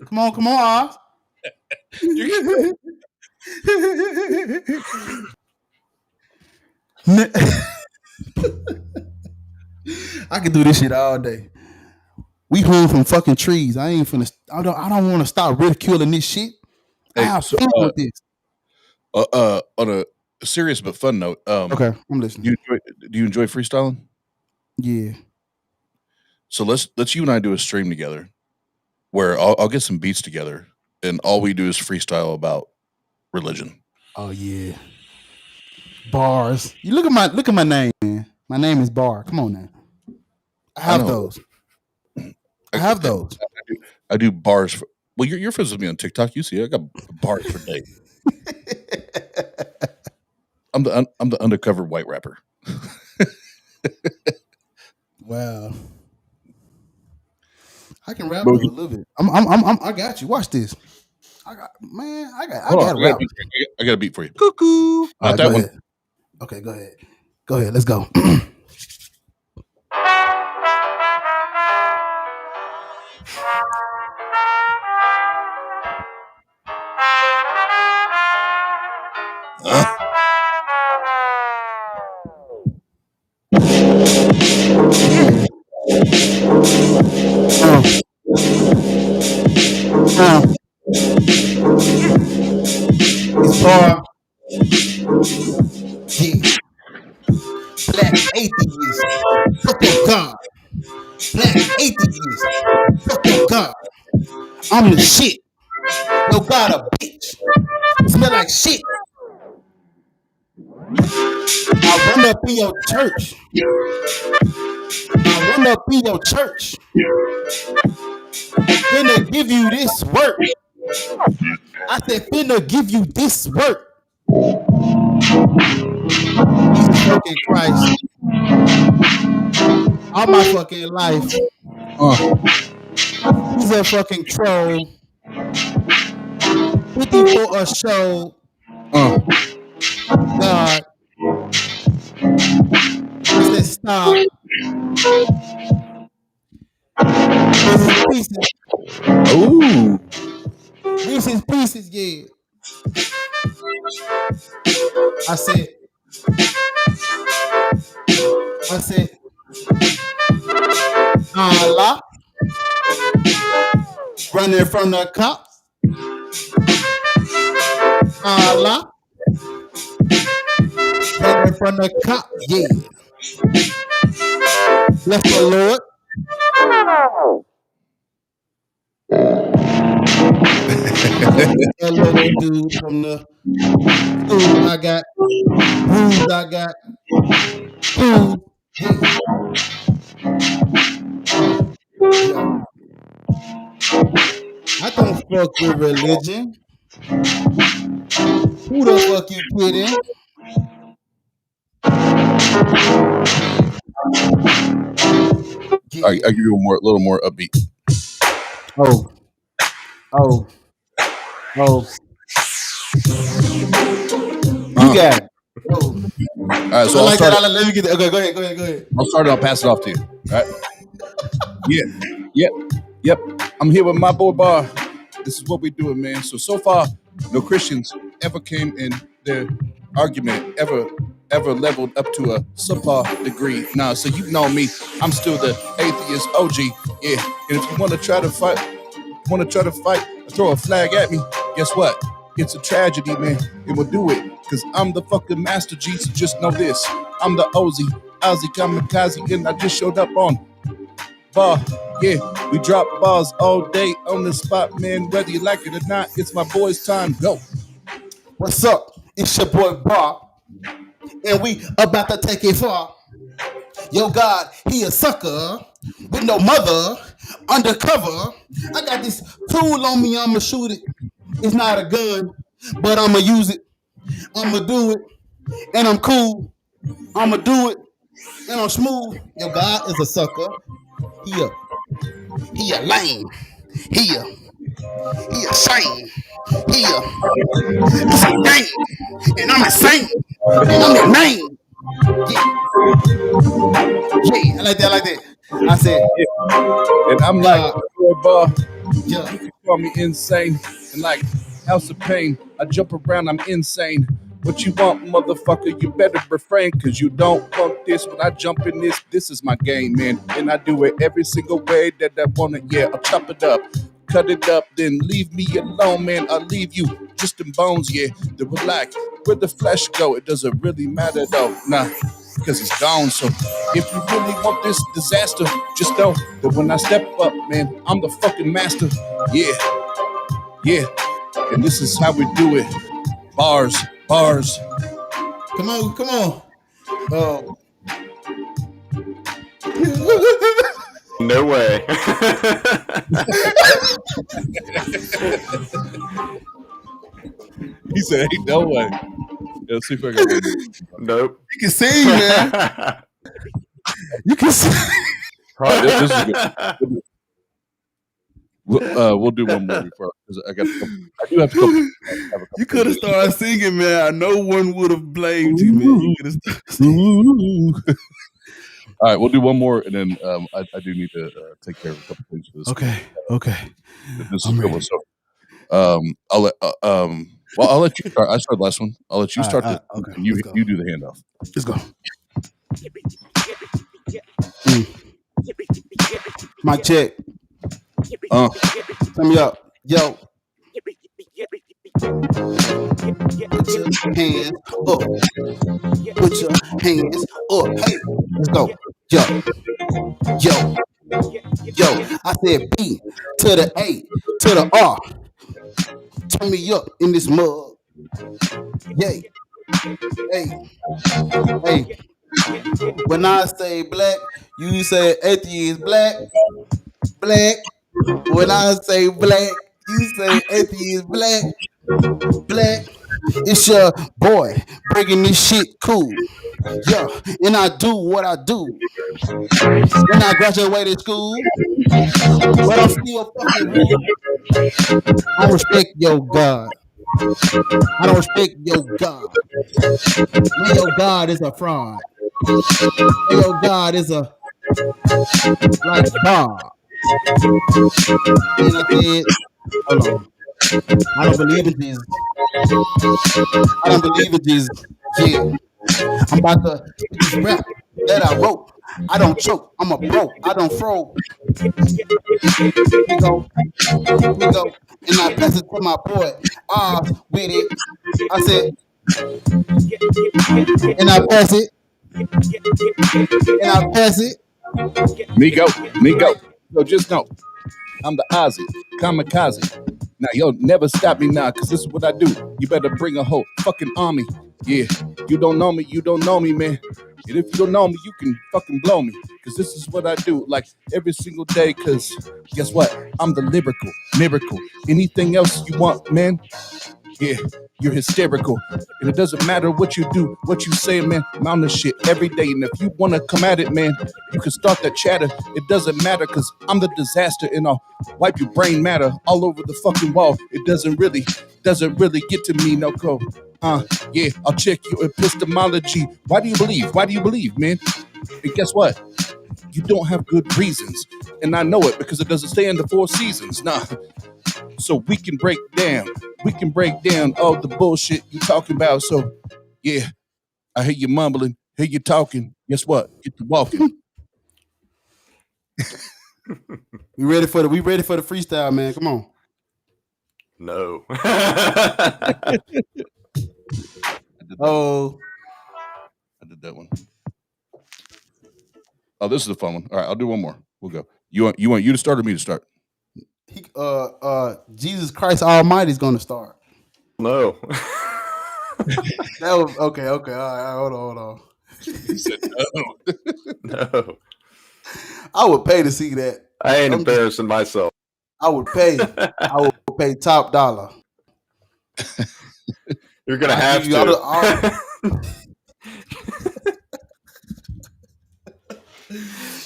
Come on, Oz. I can do this shit all day. We hung from fucking trees. I ain't finna. I don't want to stop ridiculing this shit. I have fun with this. On a serious but fun note, okay, I'm listening. Do you enjoy freestyling? Yeah. So let's you and I do a stream together, where I'll get some beats together, and all we do is freestyle about religion. Oh yeah. Bars. You look at my name, man. My name is Bar. Come on now. I have those. I have those. I do bars. Well, you're friends with me on TikTok. You see, I got bars for days. I'm the undercover white rapper. Wow. I can rap a little bit. I got you. Watch this. I got rap. I got a beat for you. Cuckoo. Not that one. Ahead. Okay, go ahead. Go ahead. Let's go. It's Bar. Yeah. Black atheist. Fuck your God. Black atheist. Fuck your God. I'm the shit. Yo, God a bitch. Smell like shit. I run up in your church. Finna give you this work. I said, finna give you this work. Jesus fucking Christ. All my fucking life. He's a fucking troll. 50 for a show. God. I said, stop. Pieces. Ooh. Pieces, yeah. I said, Allah. Running from the cops. Allah. Running from the cops, yeah. Bless the Lord. That little dude from the school I got. Booze I got. Booze. Yeah. I don't fuck with religion. Who the fuck you kidding? I give you a little more upbeat. Oh. You got it. Oh. All right, so let me get it. Okay, go ahead. I'll start it. I'll pass it off to you. All right. Yep. I'm here with my boy Bar. This is what we're doing, man. So far, no Christians ever came in their argument ever leveled up to a subpar degree. Nah, so you know me. I'm still the atheist OG. Yeah. And if you want to try to fight, throw a flag at me, guess what? It's a tragedy, man. It will do it. Cause I'm the fucking Master G, so just know this. I'm the Ozzy Kamikaze, and I just showed up on Bar. Yeah, we drop bars all day on the spot, man. Whether you like it or not, it's my boy's time. Go. What's up? It's your boy Bar. And we about to take it far. Yo, God, he a sucker with no mother, undercover. I got this tool on me, I'ma shoot it. It's not a gun, but I'ma use it. I'ma do it, and I'm cool. I'ma do it, And on Smooth, your God is a sucker. He a lame. He a shame. He it's a game. And I'm insane. And I'm his name. Yeah. Yeah. I like that. I said, and I'm God. like, boy, Yeah. you can call me insane. And like House of Pain, I jump around, I'm insane. What you want, motherfucker, you better refrain, cause you don't want this. When I jump in this is my game, man. And I do it every single way that I want it. Yeah, I'll chop it up, cut it up, then leave me alone, man. I'll leave you just in bones, yeah. To relax, where the flesh go, it doesn't really matter though, nah. Because it's gone. So if you really want this disaster, just know that when I step up, man, I'm the fucking master. Yeah, yeah. And this is how we do it. Bars. Come on. No way. He said, "Ain't no way." Let's see if I got one. Nope. You can sing, man. You can sing. This is good. We'll do one more before because I do have to go. You could have started singing, man. No one would have blamed you, man. You could have started singing. All right, we'll do one more, and then I do need to take care of a couple things for this. Okay. This is good one. So, I'll let you start. I started last one. I'll let you start this. Okay. And you do the handoff. Let's go. Mic check. Turn me up. Yo. Put your hands up. Put your hands up. Hey, let's go. Yo. I said B to the A to the R. Turn me up in this mug. Yay. Hey. When I say black, you say atheist black. When I say black, you say atheist black. It's your boy breaking this shit cool. Yeah, and I do what I do. Then I graduated school, but I'm still fucking rude. I don't respect your God. I don't respect your God. Man, your God is a fraud. Man, your God is a like Bob. And I said, hold on. I don't believe in Jesus. Yeah. I'm about to spit this rap that I wrote. I don't choke. I'm a bro. I don't throw. We go. And I pass it to my boy. With it. I said, and I pass it. Me go. So just know, I'm the Ozzy, kamikaze. Now, you'll never stop me now, because this is what I do. You better bring a whole fucking army. Yeah, you don't know me, man. And if you don't know me, you can fucking blow me. Because this is what I do, like, every single day. Because guess what? I'm the lyrical miracle. Anything else you want, man? Yeah, you're hysterical. And it doesn't matter what you do, what you say, man. I'm on this shit every day. And if you want to come at it, man, you can start that chatter. It doesn't matter, because I'm the disaster, and I'll wipe your brain matter all over the fucking wall. It doesn't really get to me, no code. Yeah, I'll check your epistemology. Why do you believe, man? And guess what? You don't have good reasons. And I know it, because it doesn't stay in the 4 seasons. Nah. So we can break down all the bullshit you talking about. So yeah, I hear you mumbling, hear you talking. Guess what? Get to walking. We ready for the freestyle, man. Come on. No. I did that one. Oh, this is a fun one. All right, I'll do one more. We'll go. You want you to start or me to start? Jesus Christ Almighty is going to start. No. That was okay. All right, hold on. He said no. No. I would pay to see that. I ain't embarrassing myself. I would pay. Top dollar. You're gonna have to.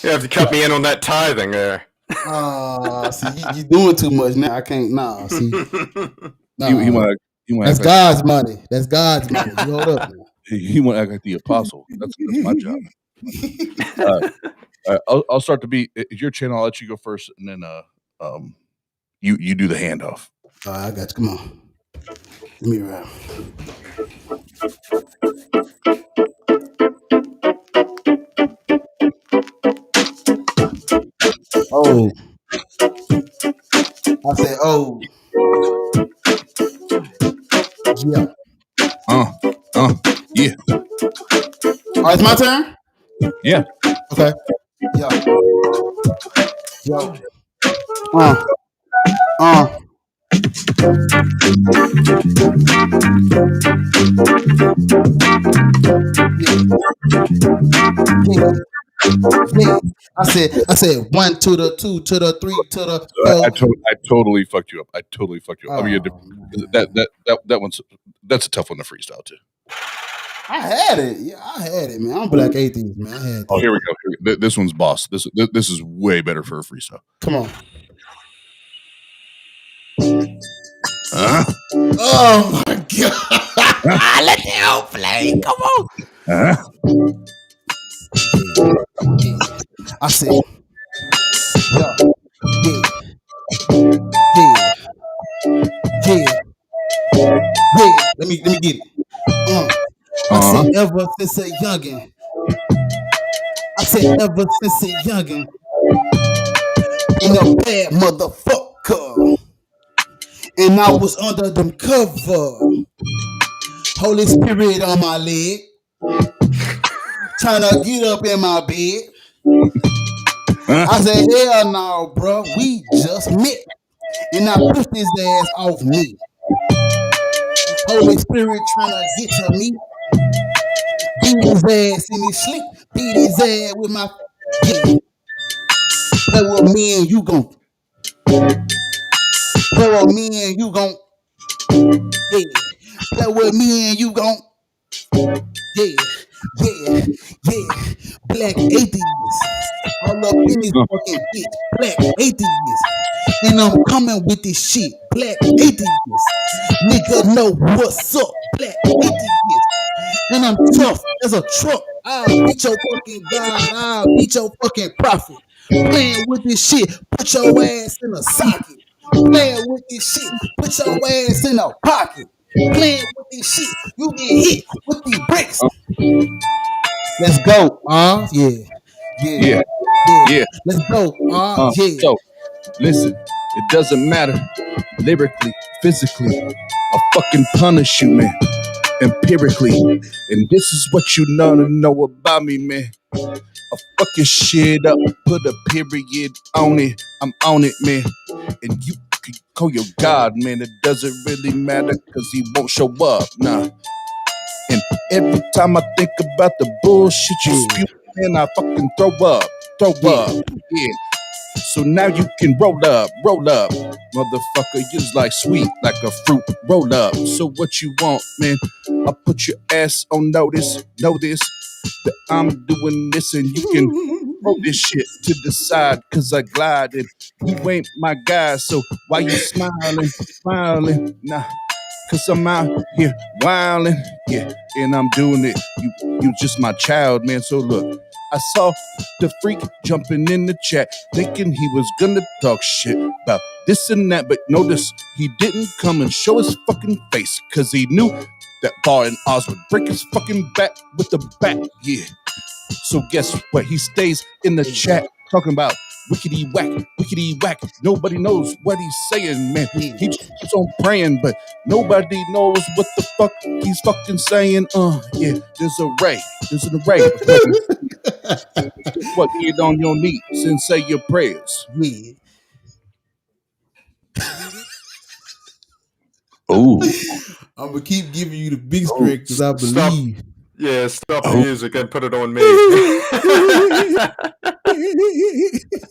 You have to cut me in on that tithing there. See, you doing too much now. I can't. Nah, see, that's God's money. That's God's money. You hold up now. He want to act like the apostle. That's my job. I'll start the beat. It's your channel. I'll let you go first, and then you do the handoff. I got you. Come on. Let me rap. Oh, I said, oh, yeah. Yeah. Oh, it's my turn? Yeah. Okay. Yo. Yeah. I said 1 to the 2 to the 3 to the 4. I totally fucked you up. I mean, that's a tough one to freestyle too. I had it. Yeah, I had it, man. I'm Black Atheist, man. I had it. Oh, here we go. This one's boss. This is way better for a freestyle. Come on. Oh my god! Let the help play. Come on. I said, yeah. Let me get it. I said ever since a youngin'. In a bad motherfucker. And I was under them cover. Holy Spirit on my leg. Trying to get up in my bed. I said, hell no, bro. We just met. And I pushed his ass off me. Holy Spirit trying to get to me. Beat his ass in his sleep. Beat his ass with my head. Play with me and you gon' Play with me and you gon' Play with me and you gon' Black atheists. All up in this fucking bitch. Black atheists. And I'm coming with this shit. Black atheists. Nigga know what's up. Black atheists. And I'm tough as a truck. I'll beat your fucking God. I'll beat your fucking prophet. Playing with this shit. Put your ass in a socket. Playing with this shit. Put your ass in a pocket. Playing with this shit. You get hit with these bricks. Let's go. Yeah. Let's go. Yeah. So, listen, it doesn't matter. Lyrically, physically, I'll fucking punish you, man. Empirically. And this is what you know about me, man. I'll fuck your shit up, put a period on it. I'm on it, man. And you can call your God, man. It doesn't really matter, cause he won't show up, nah. And every time I think about the bullshit you spew, man, I fucking throw up, yeah. So now you can roll up, motherfucker. You just like sweet, like a fruit, roll up. So what you want, man? I'll put your ass on notice, know this, that I'm doing this, and you can throw this shit to the side, cause I glide and you ain't my guy. So why you smiling? Nah. Cause I'm out here wildin', yeah, and I'm doing it. You just my child, man. So look, I saw the freak jumping in the chat, thinking he was gonna talk shit about this and that, but notice he didn't come and show his fucking face, cause he knew that Bar and Oz would break his fucking back with the bat, yeah. So guess what? He stays in the chat talking about wickety whack. Nobody knows what he's saying, man. He just keeps on praying, but nobody knows what the fuck he's fucking saying. Yeah, there's an array. What, get on your knees and say your prayers. Yeah. Oh. I'm gonna keep giving you the big script because I believe. Stop the music and put it on me.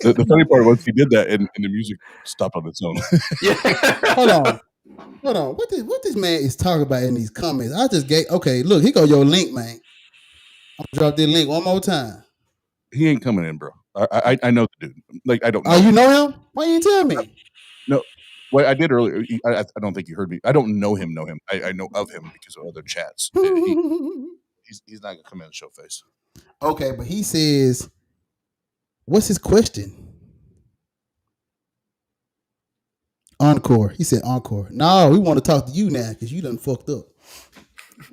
The funny part was he did that and the music stopped on its own. Hold on. What this man is talking about in these comments? I just gave. Okay, look, here go your link, man. I'm gonna drop this link one more time. He ain't coming in, bro. I know the dude. Like I don't know. Oh, you know him? Why you didn't tell me? No. What I did earlier, I don't think you heard me. I don't know him. I know of him because of other chats. He's not gonna come in and show face. Okay, but he says, what's his question? Encore. He said encore. No, we want to talk to you now because you done fucked up.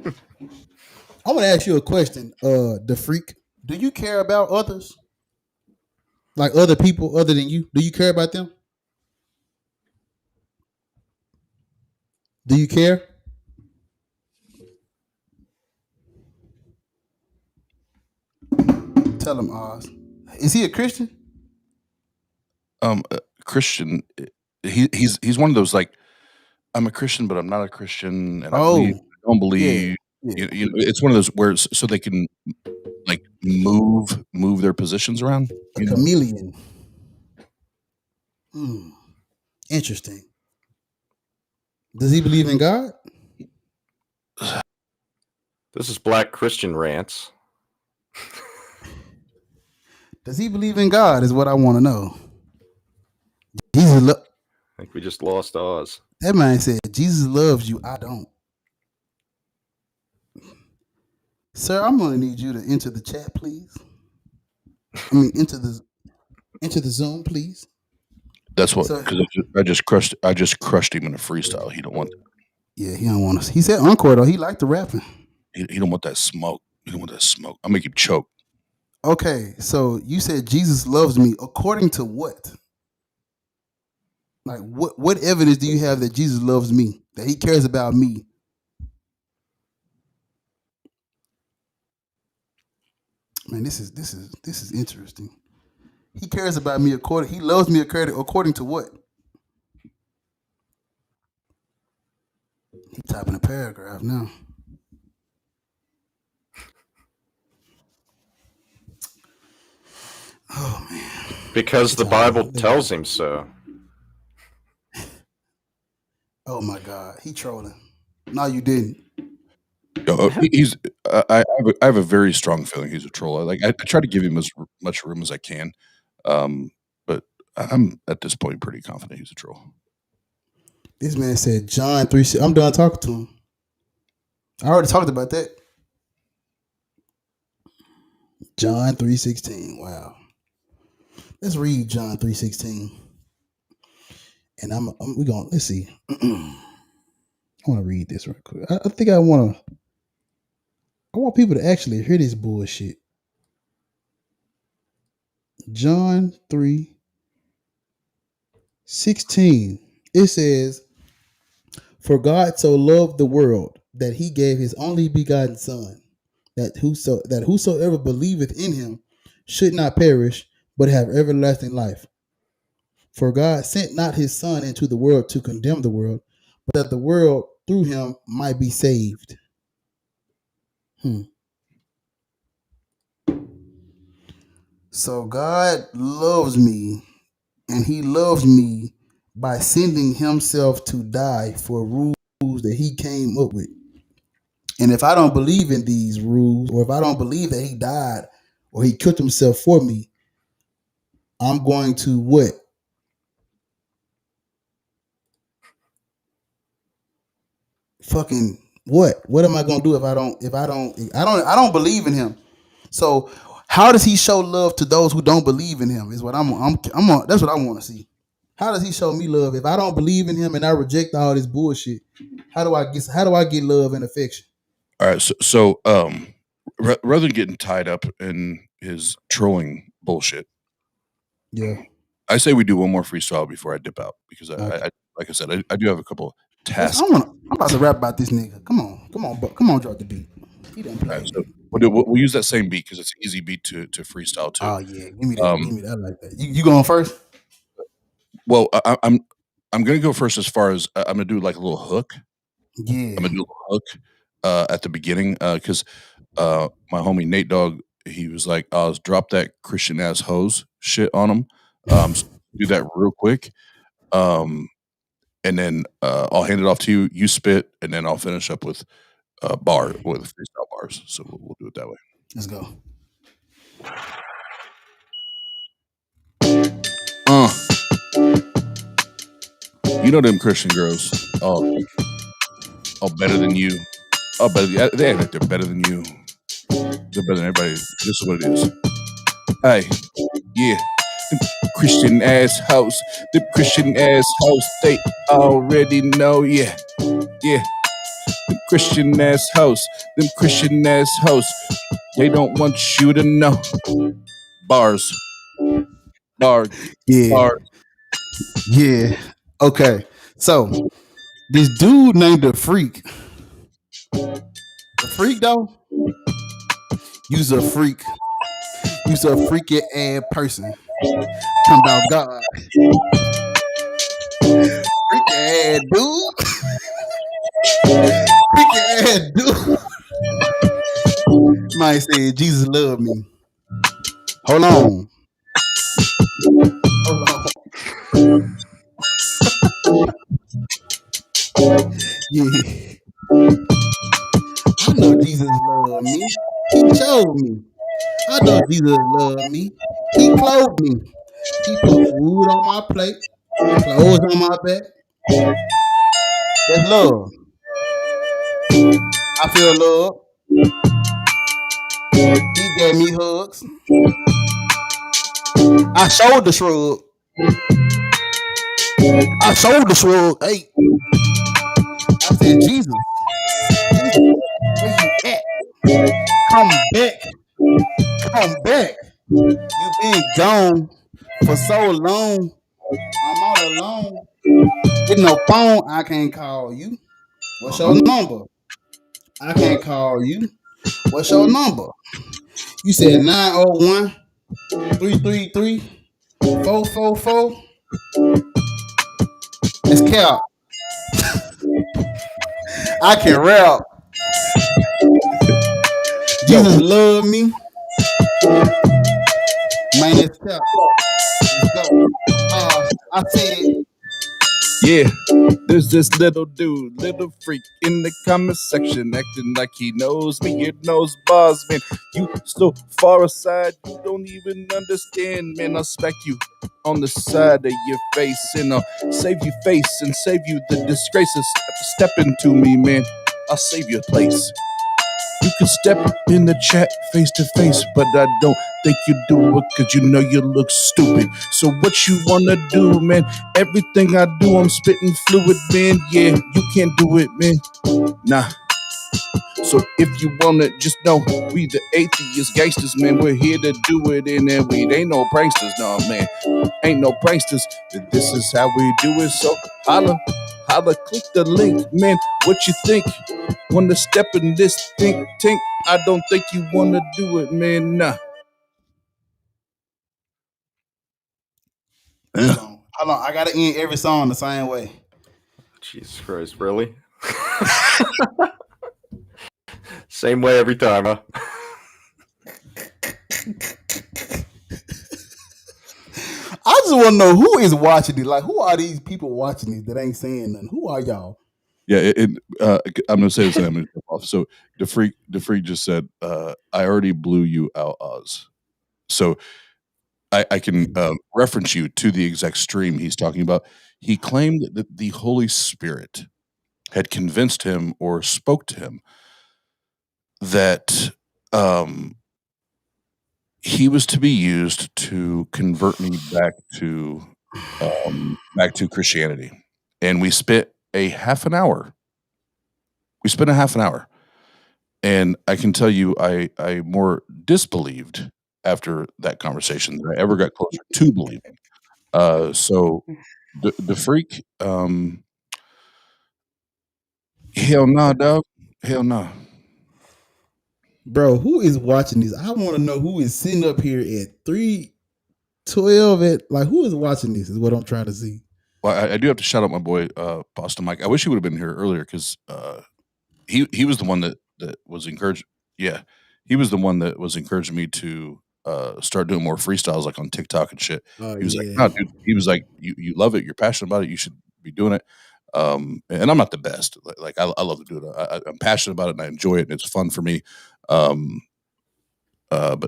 I want to ask you a question, the freak. Do you care about others? Like other people other than you? Do you care about them? Do you care? Tell him, Oz. Is he a Christian? Christian. He's one of those like, I'm a Christian, but I'm not a Christian, and I don't believe. Yeah. You know, it's one of those where so they can like move their positions around. A chameleon. Interesting. Does he believe in God? This is Black Christian Rants. Does he believe in God is what I want to know. Jesus I think we just lost Oz. That man said, Jesus loves you, I don't. Sir, I'm going to need you to enter the chat, please. I mean, enter the Zoom, please. That's what, because I just crushed him in a freestyle. He don't want that. Yeah, he don't want us. He said encore, though. He liked the rapping. He don't want that smoke. He don't want that smoke. I'll make him choke. Okay, so you said Jesus loves me. According to what? Like, what evidence do you have that Jesus loves me? That he cares about me? Man, this is interesting. He cares about me he loves me according to what? He's typing a paragraph now. Oh man. Because the Bible tells him so. Oh my God, he trolling. No, you didn't. He's. I have a very strong feeling he's a troll. I try to give him as much room as I can, but I'm at this point pretty confident he's a troll. This man said John 3. I'm done talking to him. I already talked about that. John 3:16. Wow. Let's read John 3:16. And we're going, let's see. I want to read this real quick. I think I want people to actually hear this bullshit. John 3:16. It says, for God so loved the world that he gave his only begotten son, that whosoever believeth in him should not perish, but have everlasting life. For God sent not his son into the world to condemn the world, but that the world through him might be saved. So God loves me, and he loves me by sending himself to die for rules that he came up with. And if I don't believe in these rules, or if I don't believe that he died or he killed himself for me, I'm going to what? Fucking what? What am I going to do if I don't believe in him? So how does he show love to those who don't believe in him? Is what I'm on. That's what I want to see. How does he show me love if I don't believe in him and I reject all this bullshit? How do I get love and affection? All right, so rather than getting tied up in his trolling bullshit, yeah, I say we do one more freestyle before I dip out because I like I said, I do have a couple tasks. I'm about to rap about this nigga. Come on, drop the beat. He done played. Right, so we'll use that same beat because it's an easy beat to freestyle to. Oh yeah, give me that. Give me that. I like that. You going first? Well, I'm gonna go first as far as I'm gonna do like a little hook. Yeah, I'm gonna do a hook at the beginning because my homie Nate Dogg, he was like, "I'll drop that Christian ass hose shit on him." So do that real quick, and then I'll hand it off to you. You spit, and then I'll finish up with freestyle bars. So we'll do it that way. Let's go. You know them Christian girls. Oh, better than you. Oh, better. They act like they're better than you. They're better than everybody. This is what it is. Hey, yeah. Them Christian ass house. The Christian ass house. They already know. Yeah. Them Christian ass house. Them Christian ass house. They don't want you to know. Bars. Yeah. Yeah. Okay. So this dude named the Freak. The Freak though, you's a freak. You's a freaky ass person. Talking about God. Freaky ass dude. Freaky ass dude. Might say Jesus loved me. Hold on. Yeah. I know Jesus loved me. He showed me. I know Jesus loved me. He clothed me. He put food on my plate, clothes on my back. That's love. I feel love. He gave me hugs. I showed the shrug. I showed the shrug. Hey. I said, Jesus, where you at? Come back. Come back. You been gone for so long. I'm all alone. With no phone, I can't call you. What's your number? I can't call you. What's your number? You said 901 333 444. It's Cap. I can rap. Jesus love me. Man, it's Cap. Let's go. I said, yeah, there's this little dude, little freak in the comment section acting like he knows me. It knows bars, man. You so far aside, you don't even understand, man. I'll smack you on the side of your face and I'll save your face and save you the disgrace of stepping to me, man. I'll save your place. You can step in the chat face to face, but I don't think you do it cause you know you look stupid. So what you wanna do, man? Everything I do, I'm spitting fluid, man. Yeah, you can't do it, man. Nah. So if you wanna just know, we the atheist gangsters, man. We're here to do it, and then we ain't no pranksters, no, man. Ain't no pranksters. This is how we do it. So holla, click the link, man. What you think? Wanna step in this tink? I don't think you wanna do it, man. Nah. Hold on, I gotta end every song the same way. Jesus Christ, really? Same way every time, huh? I just want to know who is watching this. Like, who are these people watching this that ain't saying nothing? Who are y'all? Yeah, I'm gonna say this and I'm gonna jump off. So the freak just said, "I already blew you out, Oz." So I can reference you to the exact stream he's talking about. He claimed that the Holy Spirit had convinced him or spoke to him that he was to be used to convert me back to Christianity. And we spent a half an hour. And I can tell you I more disbelieved after that conversation than I ever got closer to believing. So the freak, hell nah, dog. Hell nah. Bro, who is watching this? I want to know who is sitting up here at 3:12 at, like, who is watching this is what I'm trying to see. Well, I do have to shout out my boy Boston Mike. I wish he would have been here earlier because he was the one that was encouraged. Yeah, he was the one that was encouraging me to start doing more freestyles like on TikTok and shit. He was like, "No, dude." He was like, "You love it. You're passionate about it. You should be doing it." And I'm not the best. Like I love to do it. I'm passionate about it and I enjoy it. And it's fun for me. But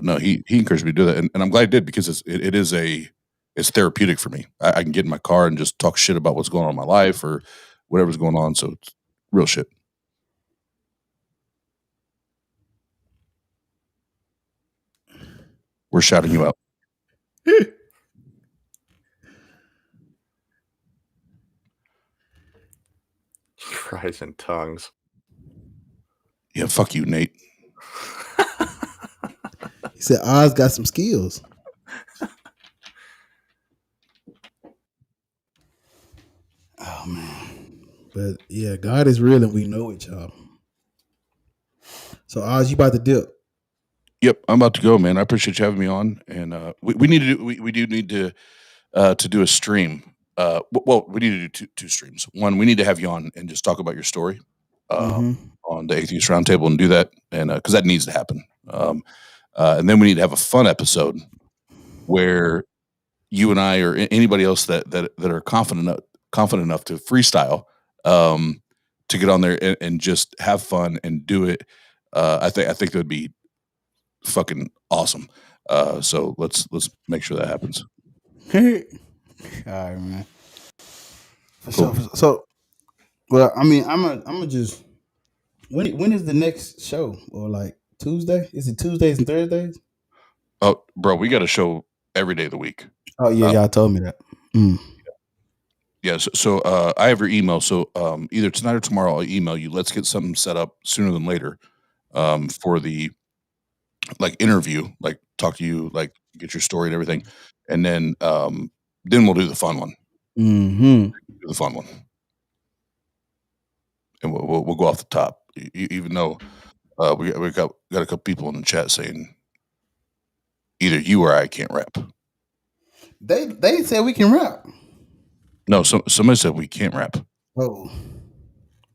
no, he encouraged me to do that, and I'm glad he did because it is a it's therapeutic for me. I can get in my car and just talk shit about what's going on in my life or whatever's going on. So it's real shit. We're shouting you out. Cries in tongues. Yeah, fuck you, Nate. He said Oz got some skills. Oh man. But yeah, God is real and we know it, y'all. So Oz, you about to dip? Yep, I'm about to go, man. I appreciate you having me on, and we need to do we do need to do a stream. Well, we need to do two streams. One, we need to have you on and just talk about your story on the Atheist Roundtable and do that, and because that needs to happen. And then we need to have a fun episode where you and I or anybody else that are confident enough to freestyle to get on there and just have fun and do it. I think that would be fucking awesome. So let's make sure that happens. All right, man. Cool. So, well, I mean, I'm gonna just when is the next show, or like Tuesday? Is it Tuesdays and Thursdays? Oh, bro, we got a show every day of the week. Oh yeah, y'all told me that. Yeah, so I have your email. So either tonight or tomorrow, I'll email you. Let's get something set up sooner than later for the interview, talk to you, get your story and everything, and then we'll do the fun one. Mm-hmm. Do the fun one, and we'll go off the top. Even though we got a couple people in the chat saying either you or I can't rap. They said we can rap. No, somebody said we can't rap. Oh,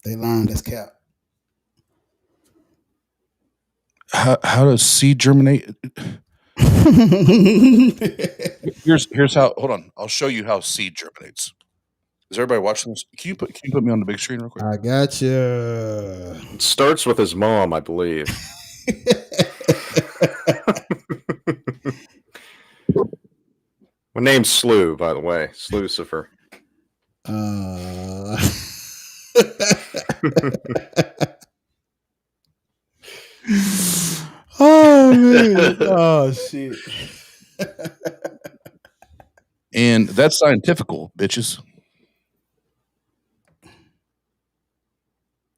they lying. That's cap. How does seed germinate? Here's how. Hold on, I'll show you how seed germinates. Is everybody watching this? Can you put me on the big screen real quick? I got you. It starts with his mom, I believe. My name's Slew, by the way. Slucifer. Oh man! Oh shit! And that's scientifical, bitches.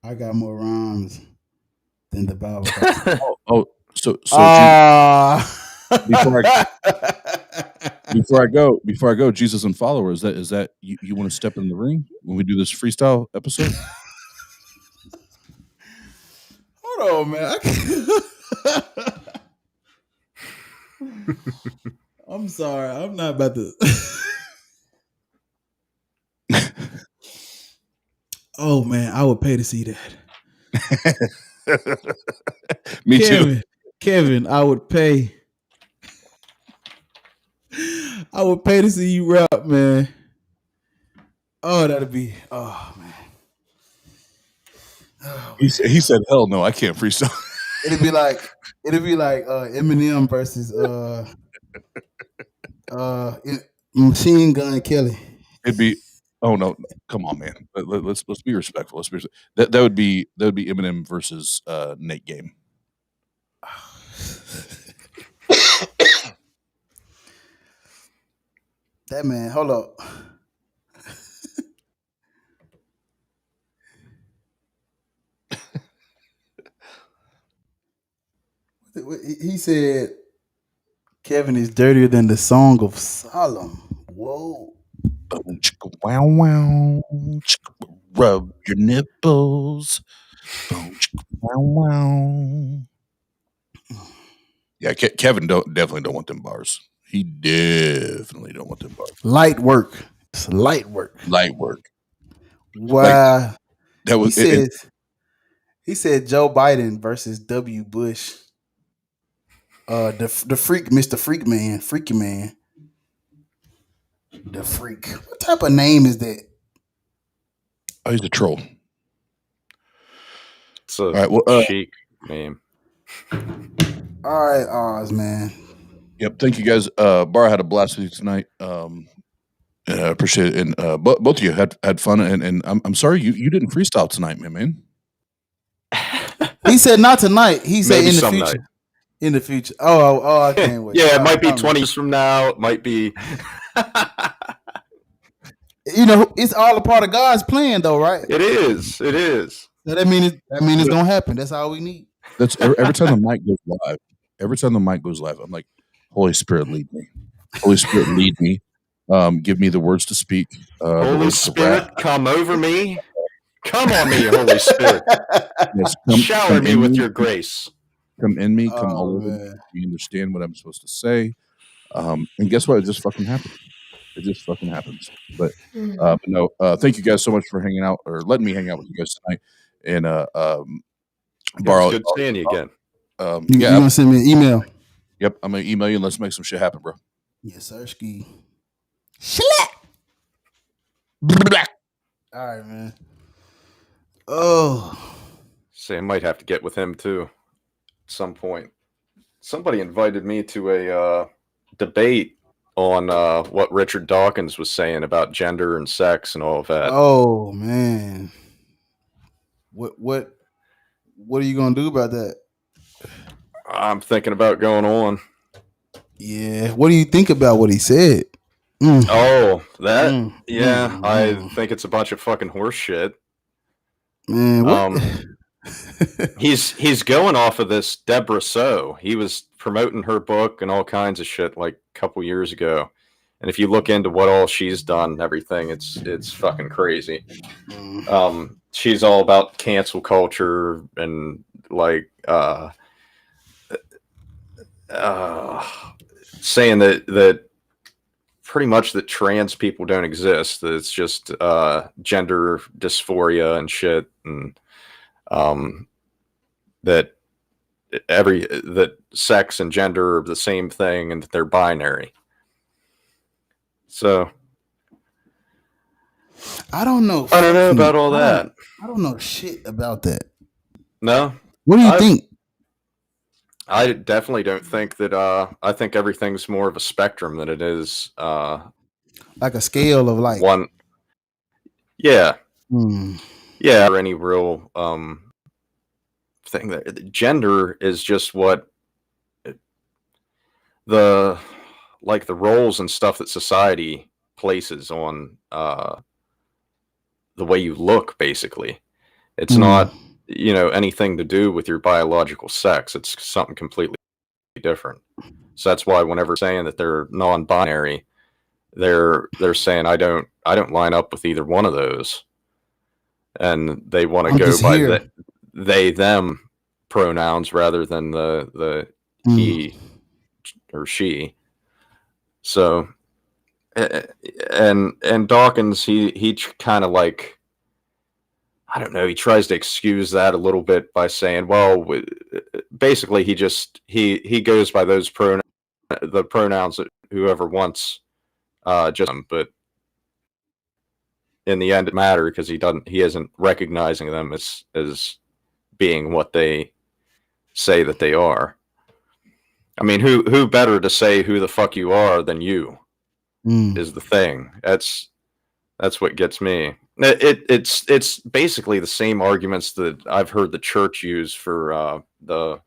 I got more rhymes than the Bible. So before I go, Jesus and followers. Is that you want to step in the ring when we do this freestyle episode? Hold on, man. I'm sorry. I'm not about to. Oh man, I would pay to see that. Me too. Kevin, I would pay. I would pay to see you rap, man. Oh, that'd be. Oh man. Oh, he said, "Hell no, I can't freestyle." It'd be like Eminem versus Machine Gun Kelly. It'd be. Oh no! Come on, man. Let's be respectful. That would be Eminem versus Nate Game. That man, hold up. He said Kevin is dirtier than the Song of Solomon. Whoa. Wow, wow. Rub your nipples. Wow, wow. Yeah, Kevin definitely don't want them bars. He definitely don't want them bars. Light work. It's light work. Light work. Wow. That was he said Joe Biden versus W. Bush. The freak, Mr. Freak Man, Freaky Man. The Freak. What type of name is that? Oh, he's a troll. It's a chic name. All right, Oz, man. Yep. Thank you guys. Bar, had a blast with you tonight. I appreciate it. And both of you had fun. And I'm sorry you didn't freestyle tonight, man. He said not tonight. He said Maybe in the some future. night. In the future. Oh, I can't wait. Yeah, it might be 20 years from now. It might be. You know, it's all a part of God's plan, though, right? It is. It is. So that means it's gonna happen. That's all we need. That's every time the mic goes live. Every time the mic goes live, I'm like, Holy Spirit, lead me. Holy Spirit, lead me. Give me the words to speak. Holy Spirit, come over me. Come on me, Holy Spirit. Yes, shower me with your grace. Come in me. Come all over me. You understand what I'm supposed to say. And guess what? It just fucking happens. It just fucking happens. But no, thank you guys so much for hanging out or letting me hang out with you guys tonight. And It's good seeing you again. You're gonna send me an email. Yep, I'm gonna email you and let's make some shit happen, bro. Yes, sir. Ski. All right, man. Oh, say I might have to get with him too at some point. Somebody invited me to a debate on what Richard Dawkins was saying about gender and sex and all of that. Oh man, what are you gonna do about that? I'm thinking about going on. Yeah, what do you think about what he said? Oh, that I think it's a bunch of fucking horse shit. Man, what? He's going off of this Deborah Soh. He was promoting her book and all kinds of shit like a couple years ago. And if you look into what all she's done and everything, it's fucking crazy. She's all about cancel culture and like saying that pretty much that trans people don't exist, that it's just gender dysphoria and shit, and that sex and gender are the same thing and that they're binary. So I don't know about all that. I don't know shit about that. No? What do you think? I definitely don't think that I think everything's more of a spectrum than it is like a scale of like one. Yeah. Yeah, or any real thing that gender is just what the roles and stuff that society places on the way you look, basically. It's not anything to do with your biological sex. It's something completely different. So that's why whenever saying that they're non-binary, they're saying I don't line up with either one of those, and they want to go by the they them pronouns rather than the he or she. So and Dawkins he kind of like, I don't know, he tries to excuse that a little bit by saying, well, basically he goes by those the pronouns that whoever wants just them, but in the end it matters because he isn't recognizing them as being what they say that they are. I mean, who better to say who the fuck you are than you is the thing. That's what gets me. It's basically the same arguments that I've heard the church use for the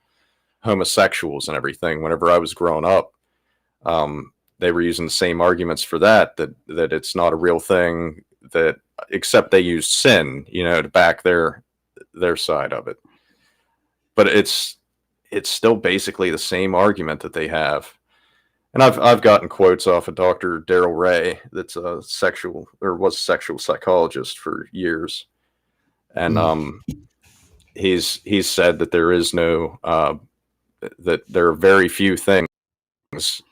homosexuals and everything. Whenever I was growing up, they were using the same arguments for that it's not a real thing, that except they used sin, to back their side of it. But it's still basically the same argument that they have. And I've gotten quotes off of Dr. Daryl Ray, that's was a sexual psychologist for years, and he's said that there is no that there are very few things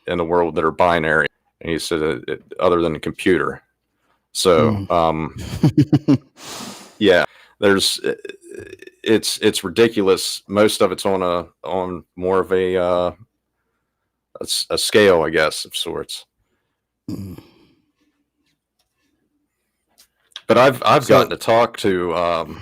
in the world that are binary, and he said other than a computer. So yeah, there's it's ridiculous. Most of it's on more of a scale, I guess, of sorts. But I've gotten to talk to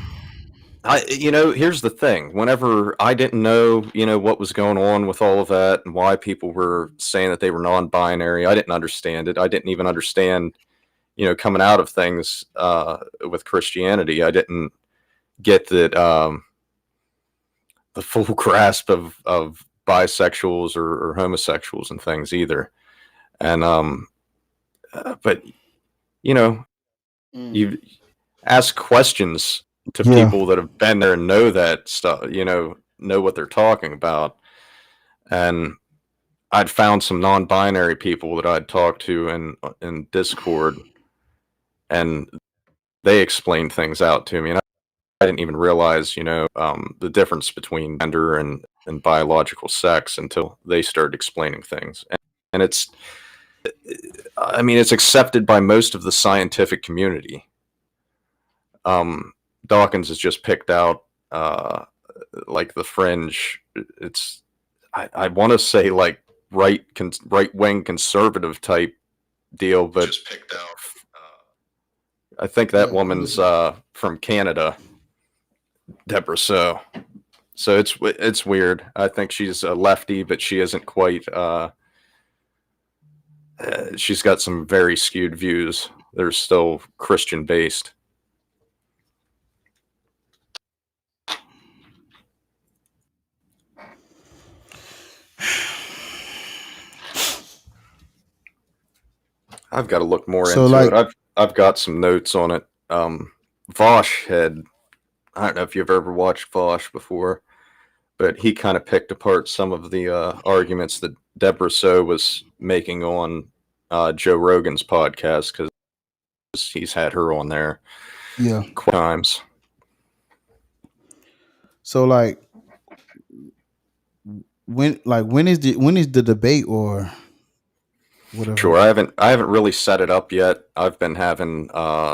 Here's the thing. Whenever I didn't know, what was going on with all of that and why people were saying that they were non-binary, I didn't understand it. I didn't even understand, coming out of things with Christianity. I didn't get that the full grasp of bisexuals or homosexuals and things either. And but you ask questions to people that have been there and know that stuff, know what they're talking about. And I'd found some non-binary people that I'd talked to in Discord, and they explained things out to me, and I didn't even realize, the difference between gender and biological sex until they started explaining things. And it's accepted by most of the scientific community. Dawkins has just picked out like the fringe. I want to say like right-wing conservative type deal, but just picked out. I think that woman's from Canada, Deborah. So it's weird. I think she's a lefty, but she isn't quite. She's got some very skewed views. They're still Christian based. I've got to look more into it. I've got some notes on it. Vosh had, I don't know if you've ever watched Vosh before, but he kind of picked apart some of the arguments that Deborah So was making on Joe Rogan's podcast, because he's had her on there times. So when is the debate or whatever? Sure, I haven't really set it up yet. I've been having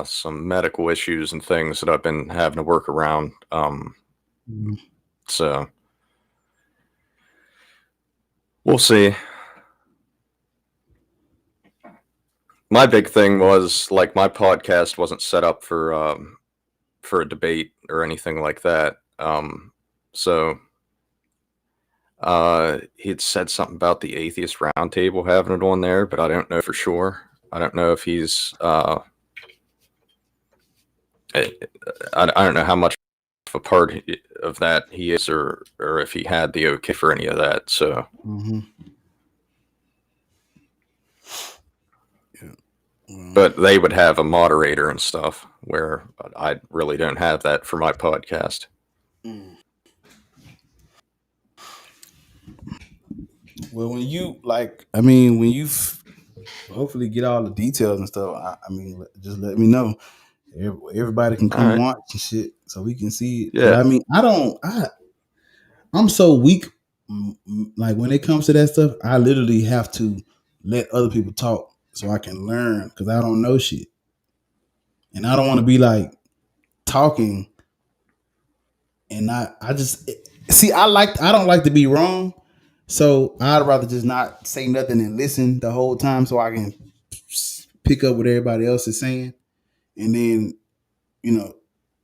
some medical issues and things that I've been having to work around. So we'll see. My big thing was like my podcast wasn't set up for a debate or anything like that. So he'd said something about the Atheist Roundtable having it on there, but I don't know for sure. I don't know if he's I don't know how much of a part of that he is, or if he had the okay for any of that. So but they would have a moderator and stuff, where I really don't have that for my podcast. Well, when you hopefully get all the details and stuff, just let me know. Everybody can come watch and shit, so we can see it. Yeah. I'm so weak. Like when it comes to that stuff, I literally have to let other people talk so I can learn, because I don't know shit, and I don't want to be like talking and I don't like to be wrong. So I'd rather just not say nothing and listen the whole time so I can pick up what everybody else is saying, and then,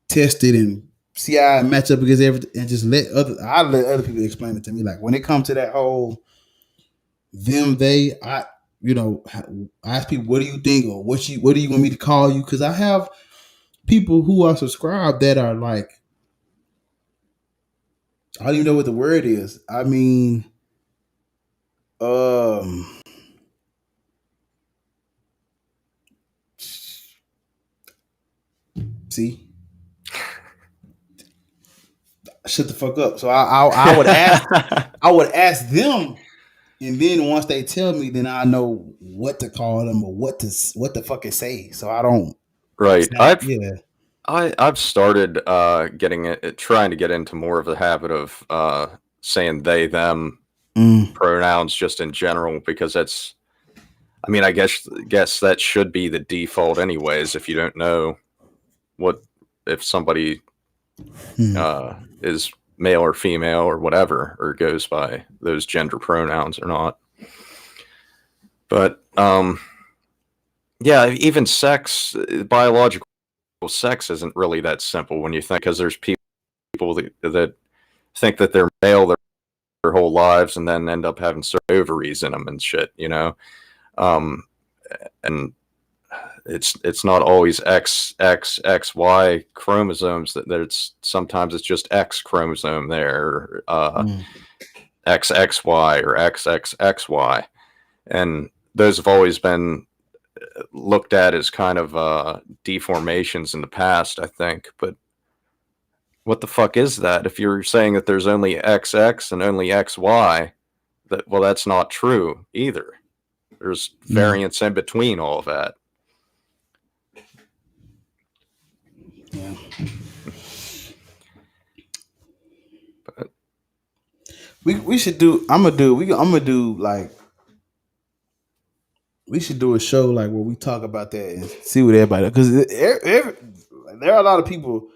test it and see how I match up against everything, and just let other people explain it to me. Like when it comes to that whole I ask people, what do you think, or what do you want me to call you? Because I have people who are subscribed that are like, I don't even know what the word is. See, shut the fuck up. So I would ask them, and then once they tell me, then I know what to call them or what to fucking say. So I don't. Right. I've started trying to get into more of the habit of saying they them pronouns just in general, because that's, I guess that should be the default anyways. If you don't know if somebody is male or female or whatever, or goes by those gender pronouns or not. But yeah, even sex, biological sex isn't really that simple when you think, because there's people that think that they're male their whole lives and then end up having ovaries in them and shit, you know. And it's not always XXXY chromosomes. That there's sometimes it's just X chromosome there, XXY or XXXY, and those have always been looked at as kind of deformations in the past, I think. But what the fuck is that? If you're saying that there's only XX and only XY, that's not true either. There's variance in between all of that. Yeah. But we should do. I'm gonna do like. We should do a show like where we talk about that and see what everybody, because there are a lot of people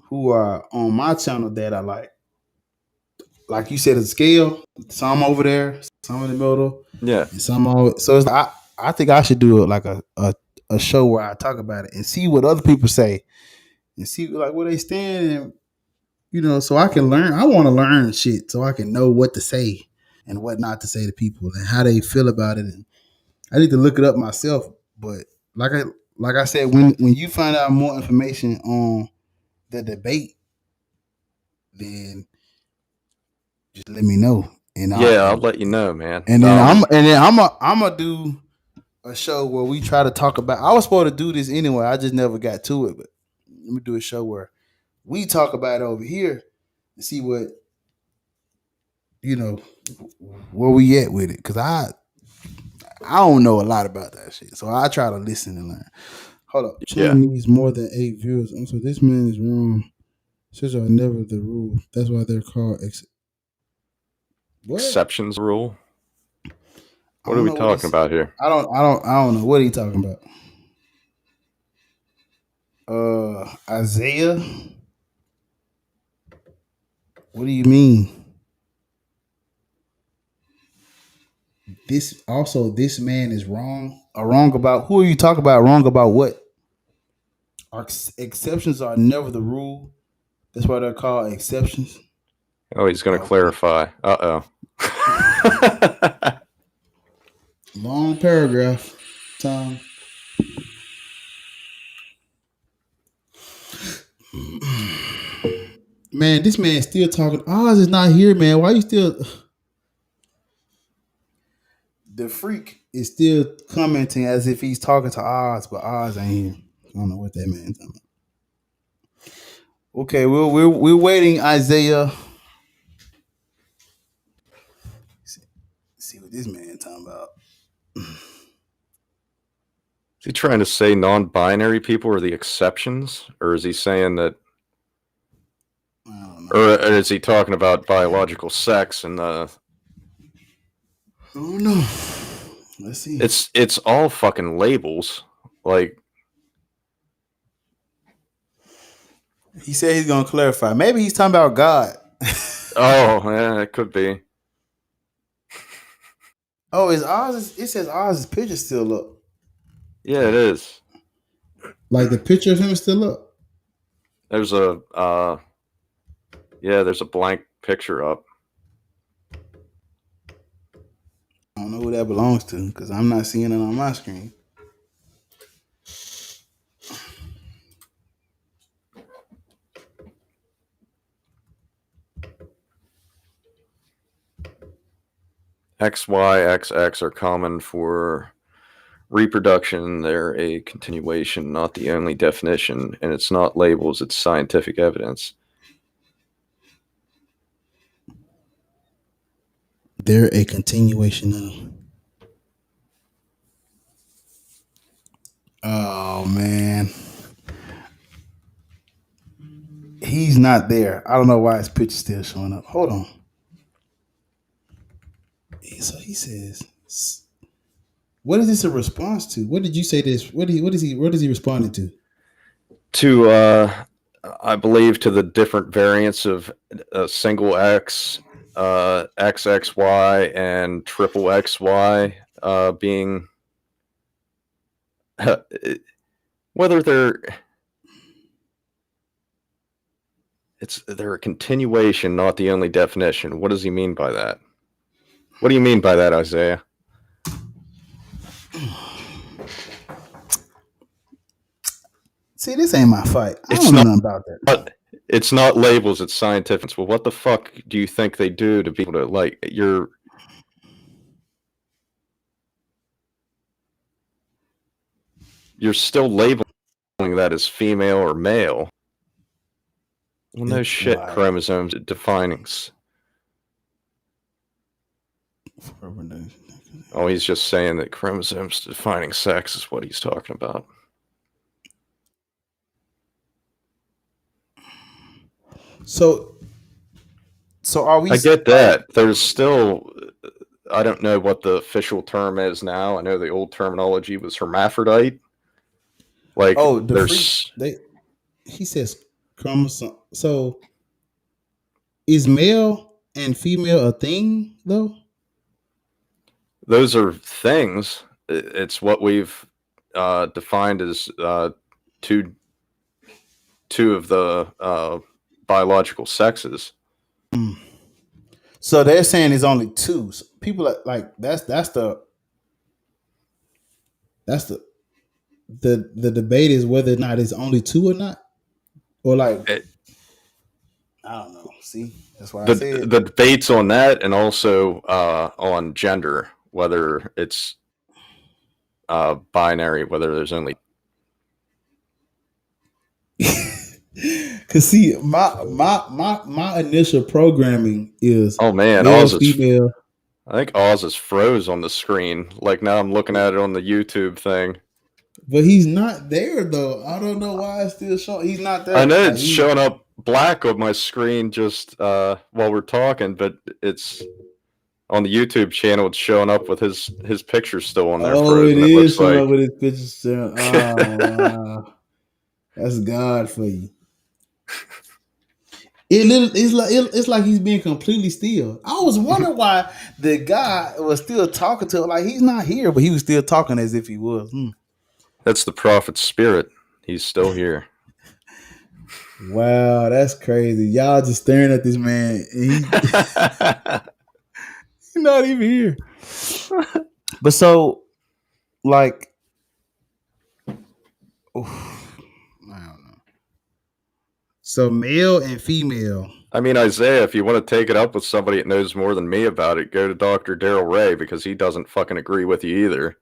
who are on my channel that are like you said, a scale. Some over there, some in the middle, yeah, and some over. So it's I think I should do like a show where I talk about it and see what other people say and see like where they stand, and you know, so I can learn. I want to learn shit so I can know what to say and what not to say to people and how they feel about it. And I need to look it up myself, but like I said, when you find out more information on the debate, then just let me know, and I'll let you know, man. And then I'm gonna do a show where we try to talk about. I was supposed to do this anyway, I just never got to it. But let me do a show where we talk about it over here and see what where we at with it, because I don't know a lot about that shit, so I try to listen and learn. Hold up. Channel needs more than 8 viewers. And so this man is wrong. Such are never the rule. That's why they're called exceptions rule. What are we talking about here? I don't know. What are you talking about? Isaiah? What do you mean? This man is wrong. Wrong about who are you talking about? Wrong about what? Exceptions are never the rule. That's why they're called exceptions. Oh, he's going to clarify. Long paragraph. Tom. Man, this man is still talking. Oz is not here, man. Why you still? The freak is still commenting as if he's talking to Oz, but Oz ain't here. I don't know what that man's talking about. Okay, we're waiting, Isaiah. See what this man talking about. Is he trying to say non-binary people are the exceptions, or is he saying that? Or is he talking about biological sex and the? I don't know. Let's see. It's all fucking labels. Like, he said he's gonna clarify. Maybe he's talking about God. Oh, yeah, it could be. Oh, is Oz? It says Oz's picture still up. Yeah, it is. Like the picture of him is still up. There's a there's a blank picture up. I don't know who that belongs to because I'm not seeing it on my screen. XY, XX are common for reproduction. They're a continuation, not the only definition, and it's not labels, it's scientific evidence. They're a continuation of. Oh man, he's not there. I don't know why his picture's still showing up. Hold on. So he says, "What is this a response to? What did you say this? What is he responding to?" To I believe to the different variants of single X, XXY, and triple XY being whether they're They're a continuation, not the only definition. What does he mean by that? What do you mean by that, Isaiah? See, this ain't my fight. I don't know nothing about that. It's not labels, it's scientific. Well, what the fuck do you think they do to be able to, like, you're still labeling that as female or male. Well, no shit, right. Chromosomes defining. Oh, he's just saying that chromosomes defining sex is what he's talking about. So are we? I get that. There's still, I don't know what the official term is now. I know the old terminology was hermaphrodite. Like, he says chromosome. So is male and female a thing though? Those are things. It's what we've defined as two of the biological sexes. So they're saying it's only two. So people are like that's the debate is whether or not it's only two or not, or like I don't know. See, that's why I said the debates on that, and also on gender, whether it's binary, whether there's only. Cause see, my initial programming is male, female. I think Oz is froze on the screen. Like now I'm looking at it on the YouTube thing. But he's not there though. I don't know why it's still showing. He's not there. I know it's showing up black on my screen just while we're talking, but it's on the YouTube channel. It's showing up with his picture still on there. Oh, it is showing up with his picture still. Oh, wow. That's God for you. It's like he's being completely still. I was wondering why the guy was still talking to him. Like he's not here, but he was still talking as if he was. That's the prophet's spirit. He's still here. Wow, that's crazy. Y'all just staring at this man. He's not even here. But so, like, I don't know. So male and female. I mean, Isaiah, if you want to take it up with somebody that knows more than me about it, go to Dr. Daryl Ray, because he doesn't fucking agree with you either.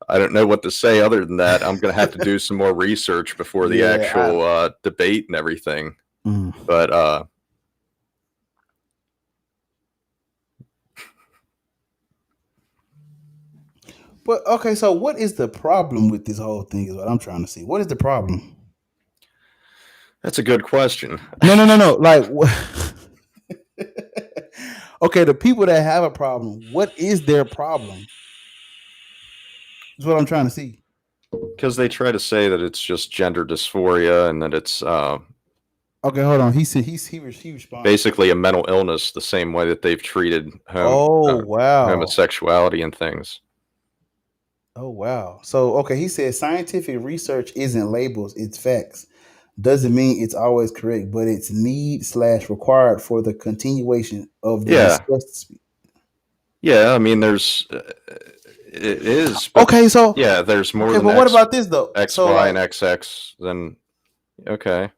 I don't know what to say other than that. I'm going to have to do some more research before the actual debate and everything. But okay, so what is the problem with this whole thing is what I'm trying to see. What is the problem? That's a good question. No. Like, okay, the people that have a problem, what is their problem? That's what I'm trying to see. Because they try to say that it's just gender dysphoria and that it's okay, hold on. He said he responded. Basically a mental illness, the same way that they've treated homosexuality and things. Oh wow. So okay, he said scientific research isn't labels, it's facts. Doesn't mean it's always correct, but it's need/required for the continuation of the discussed. Yeah, I mean there's it is. Okay, so there's more than but what about this though? X, so, Y, and XX, then okay.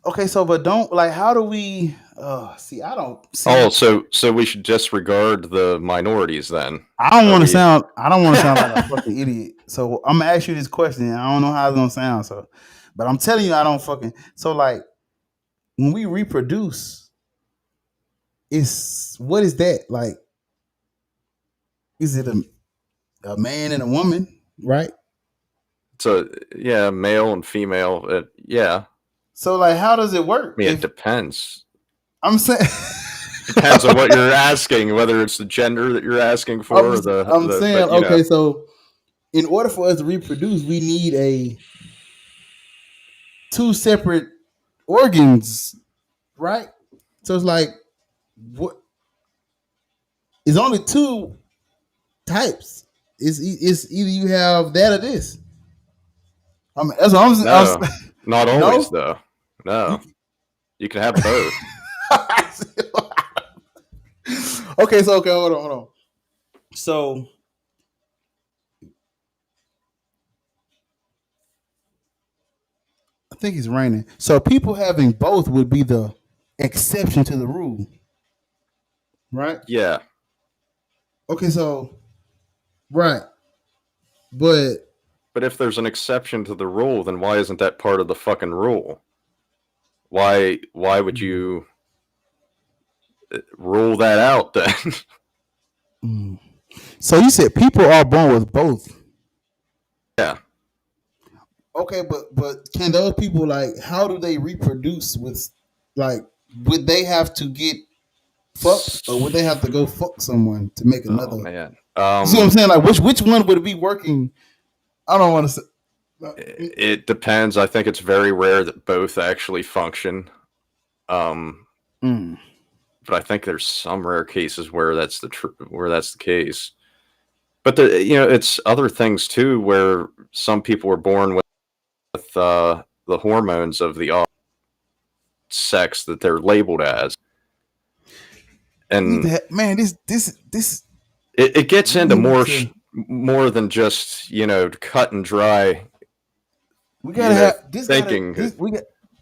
Okay, so but don't like how do we see I don't see so we should disregard the minorities then. I don't want to sound like a fucking idiot. So I'm gonna ask you this question. I don't know how it's gonna sound, so but I'm telling you I don't fucking so like when we reproduce, what is that? Like is it a man and a woman, right? So male and female, So like, how does it work? I mean, it depends. I'm saying depends on what you're asking, whether it's the gender that you're asking for. So in order for us to reproduce, we need two separate organs, right? So it's like what? It's only two types. It's either you have that or this. I mean, that's what I'm saying. Not always though. No. You can have both. Okay, hold on. So I think it's raining. So people having both would be the exception to the rule, right? Yeah. Okay, so right, but if there's an exception to the rule, then why isn't that part of the fucking rule? Why would you rule that out then? So you said people are born with both. Yeah. Okay, but can those people, like, how do they reproduce with, like, would they have to get fucked or would they have to go fuck someone to make another? Oh man. You see what I'm saying? Like, which one would it be working? I don't want to say. It depends. I think it's very rare that both actually function. But I think there's some rare cases where that's the case. But it's other things too, where some people are born with the hormones of the sex that they're labeled as, and man, this it gets into more than just cut and dry. We gotta have this thinking.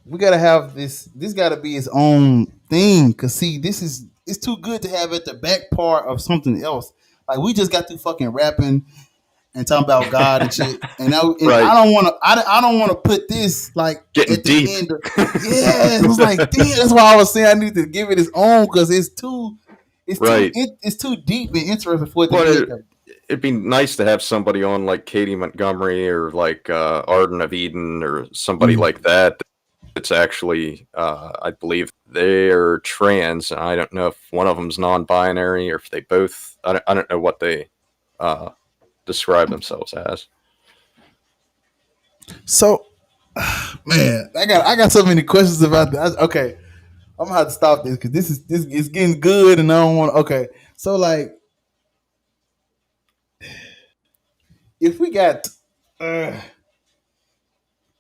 We gotta have this. This gotta be its own thing. Cause see, it's too good to have at the back part of something else. Like, we just got through fucking rapping and talking about God and shit. And I don't want to put this like getting at the deep. end. Yeah, it was like, damn. That's why I was saying I need to give it its own, because it's too deep and interesting for it to be. It'd be nice to have somebody on like Katie Montgomery or like Arden of Eden or somebody like that. It's actually, I believe they're trans. I don't know if one of them's non-binary or if they both. I don't know what they describe themselves as. So, man, I got so many questions about that. Okay, I'm gonna have to stop this because this is getting good, and I don't want. Okay, so like, if we got,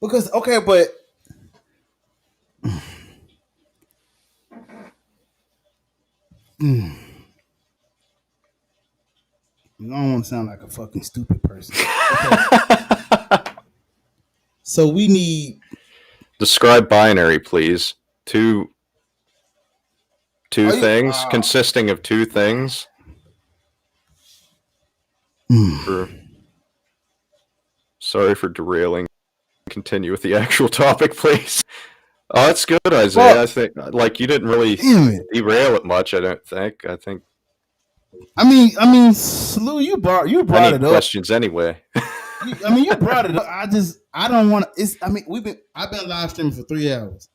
because okay, but. I don't want to sound like a fucking stupid person. Okay. So we need. Describe binary, please. Two things consisting of two things. Sorry for derailing. Continue with the actual topic, please. Oh, that's good, Isaiah. Well, I think like you didn't really derail it much. I don't think. I mean, Slew, you brought it up. Questions anyway. You brought it up. I don't want to. I've been live streaming for 3 hours.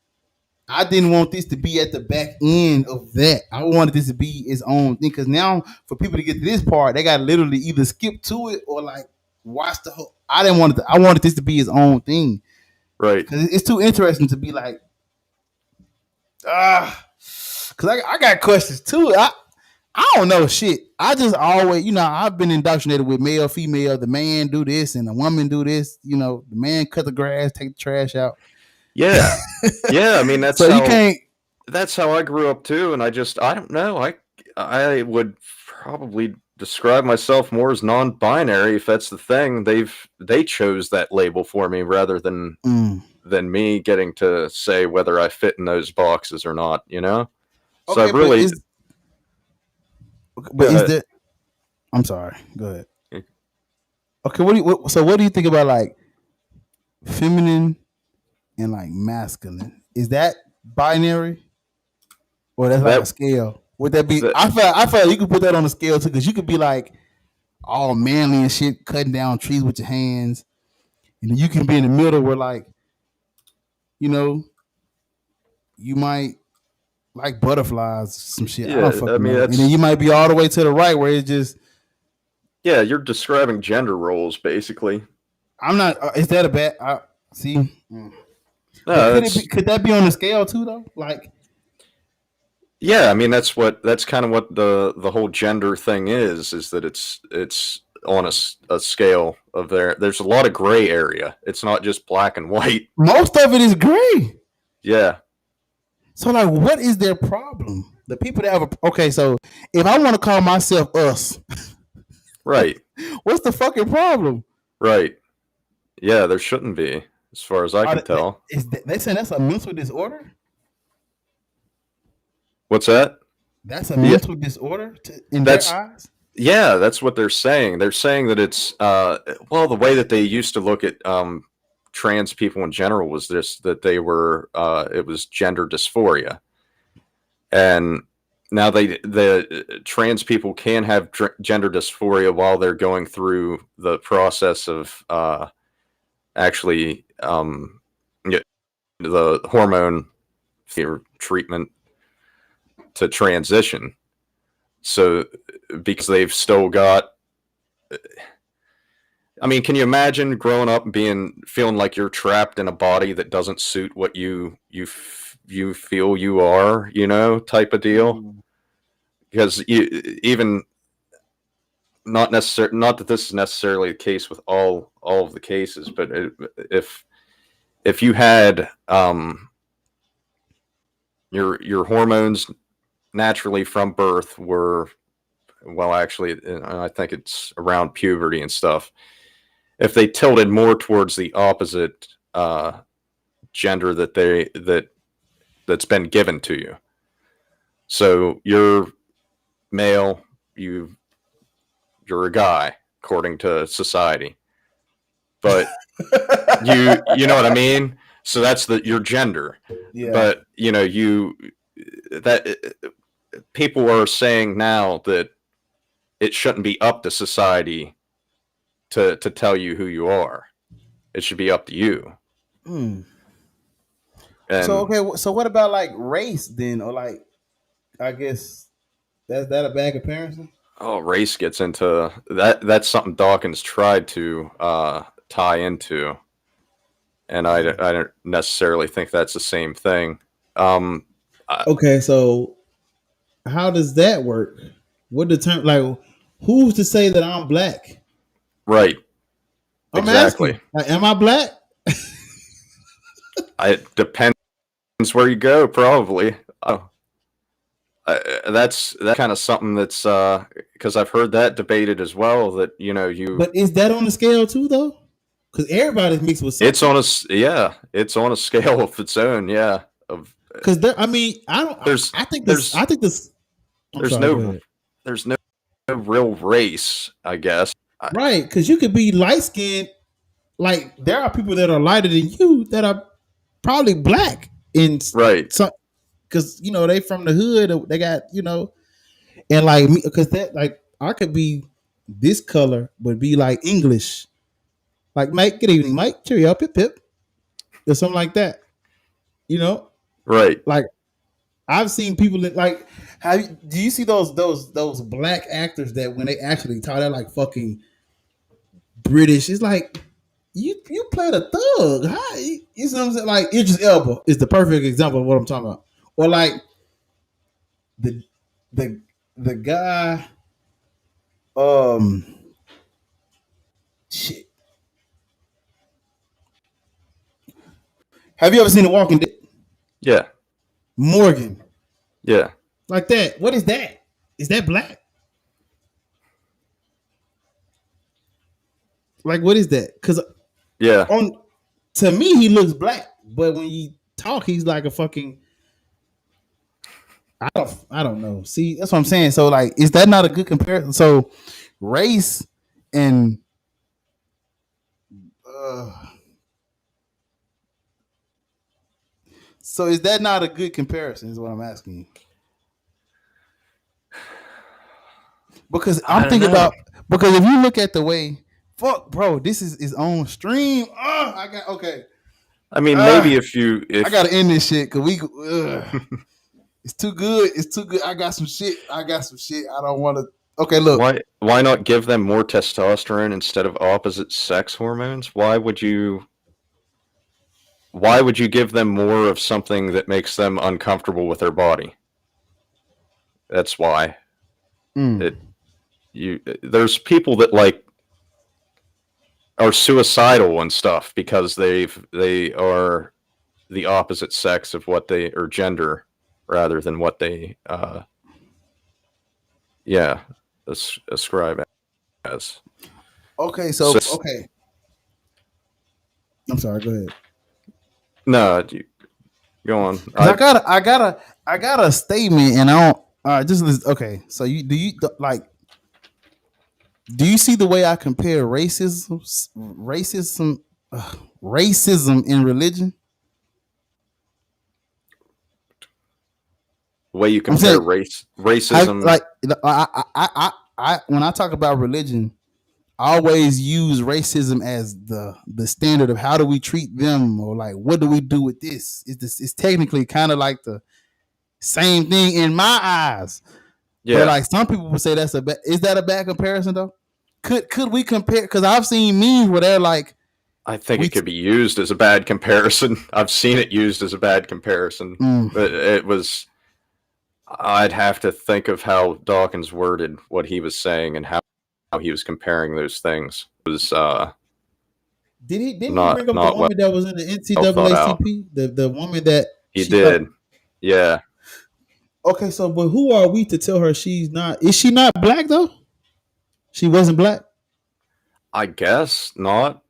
I didn't want this to be at the back end of that. I wanted this to be its own thing, because now for people to get to this part, they got to literally either skip to it or like watch the whole. I wanted this to be its own thing. Right. Because it's too interesting to be like, because I got questions too. I don't know shit. I just always, I've been indoctrinated with male, female, the man do this and the woman do this. The man cut the grass, take the trash out. Yeah. Yeah. I mean, that's so you can't. That's how I grew up too. And I don't know. I would probably describe myself more as non-binary if that's the thing. They chose that label for me rather than me getting to say whether I fit in those boxes or not, So okay, I really I'm sorry, go ahead. Okay, what do you think about like feminine and like masculine? Is that binary or that's like a scale? Would that be? I feel like you could put that on a scale too, because you could be like all manly and shit, cutting down trees with your hands, and then you can be in the middle where like, you might like butterflies, some shit. Yeah, I don't fucking know. And then you might be all the way to the right where it's just. Yeah, you're describing gender roles basically. I'm not. Is that a bad? See. No, could that be on the scale too though? Like. Yeah, I mean that's kind of what the whole gender thing is that it's on a scale of there's a lot of gray area. It's not just black and white. Most of it is gray. Yeah. So like, what is their problem? The people that have okay, so if I want to call myself us, right? What's the fucking problem? Right. Yeah, there shouldn't be, as far as I can tell. They saying that's a mental disorder? What's that? That's a mental disorder in their eyes? Yeah, that's what they're saying. They're saying that it's well, the way that they used to look at trans people in general was this, that they were it was gender dysphoria. And now the trans people can have gender dysphoria while they're going through the process of actually the hormone treatment to transition. So because they've still got, I mean, can you imagine growing up and feeling like you're trapped in a body that doesn't suit what you feel you are, type of deal? Because even not that this is necessarily the case with all of the cases, but if you had your hormones naturally from birth were, well, actually, I think it's around puberty and stuff, if they tilted more towards the opposite gender that's been given to you, so you're male, you're a guy according to society, but you know what I mean? So that's your gender. Yeah. But that people are saying now that it shouldn't be up to society to tell you who you are. It should be up to you. And so okay, so what about like race then, or like, I guess that's a bad comparison? Oh, race gets into that. That's something Dawkins tried to tie into, and I don't necessarily think that's the same thing. Okay, so how does that work? What determine, like, who's to say that I'm black? Right. I'm asking, like, am I black? It depends where you go, probably. That's kind of something that's because I've heard that debated as well. That But is that on the scale too, though? Because everybody's mixed with something. It's on a scale of its own. Yeah. Because I mean, there's no real race, I guess. Right, because you could be light skinned. Like, there are people that are lighter than you that are probably black in because they from the hood. They got and like me, because that, like, I could be this color but be like English. Like, Mike, good evening, Mike. Cheerio, pip pip, or something like that. Right. Like, I've seen people that, like, do you see those black actors that when they actually talk, they're like fucking British? It's like you played a thug. Hi, you know what I'm saying? Like, Idris Elba is the perfect example of what I'm talking about. Or like the guy, shit. Have you ever seen The Walking Dead? Yeah. Morgan. Yeah. Like that. What is that? Is that black? Like, what is that? Because to me, he looks black, but when you talk, he's like a fucking. I don't know. See, that's what I'm saying. So, like, is that not a good comparison? So, race and so is that not a good comparison? Is what I'm asking you. Because I'm thinking about, because if you look at the way, fuck, bro, this is his own stream. I mean, maybe if I gotta end this shit because it's too good. It's too good. I got some shit. I don't want to. Okay, look. Why not give them more testosterone instead of opposite sex hormones? Why would you give them more of something that makes them uncomfortable with their body? That's why. There's people that like are suicidal and stuff because they the opposite sex of what they, or gender rather than what they ascribe as. Okay, so okay. I'm sorry, go ahead. No, go on. I got a statement, and I don't just listen. Okay. So do you see the way I compare racism in religion? The way you compare racism, I when I talk about religion, I always use racism as the standard of how do we treat them, or like what do we do with this? It's technically kind of like the same thing in my eyes. Yeah. But like some people would say that's is that a bad comparison though? Could we compare? Because I've seen memes where they're like, I think it could be used as a bad comparison. I've seen it used as a bad comparison, but it was. I'd have to think of how Dawkins worded what he was saying and how he was comparing those things. It was didn't he bring up the woman that was in the NCAACP? The woman that he did. Yeah. Okay, so but who are we to tell her she's not? Is she not black though? She wasn't black? I guess not.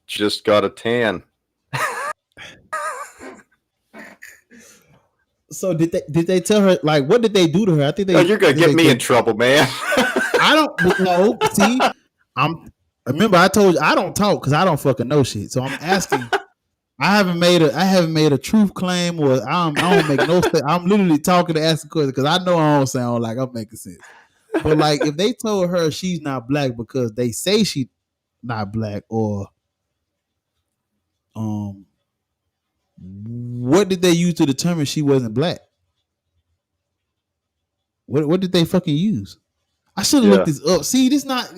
Just got a tan. So did they tell her, like, what did they do to her? I think they. Oh, you're gonna get me in trouble, man. I don't know. See, remember I told you I don't talk because I don't fucking know shit. So I'm asking. I haven't made a truth claim, or I don't make no. I'm literally talking to ask a question because I know I don't sound like I'm making sense. But like, if they told her she's not black because they say she's not black, or what did they use to determine she wasn't black? What did they fucking use? I should have looked this up. See, this not.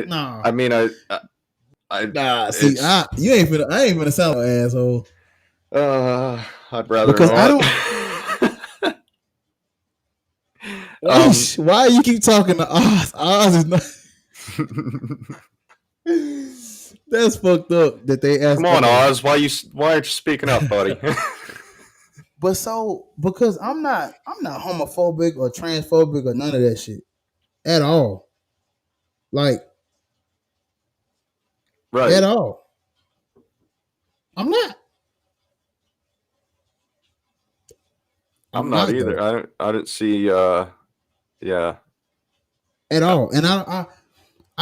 No. I mean, I see, you ain't finna. I ain't finna sound like an asshole. I'd rather because not. I don't. Why you keep talking to Oz? Oz is not. That's fucked up that they asked. Come on, Oz. Why aren't you speaking up, buddy? But because I'm not homophobic or transphobic or none of that shit at all. Like, right. At all. I'm not. I'm not either. Though. I didn't see yeah. At all. And I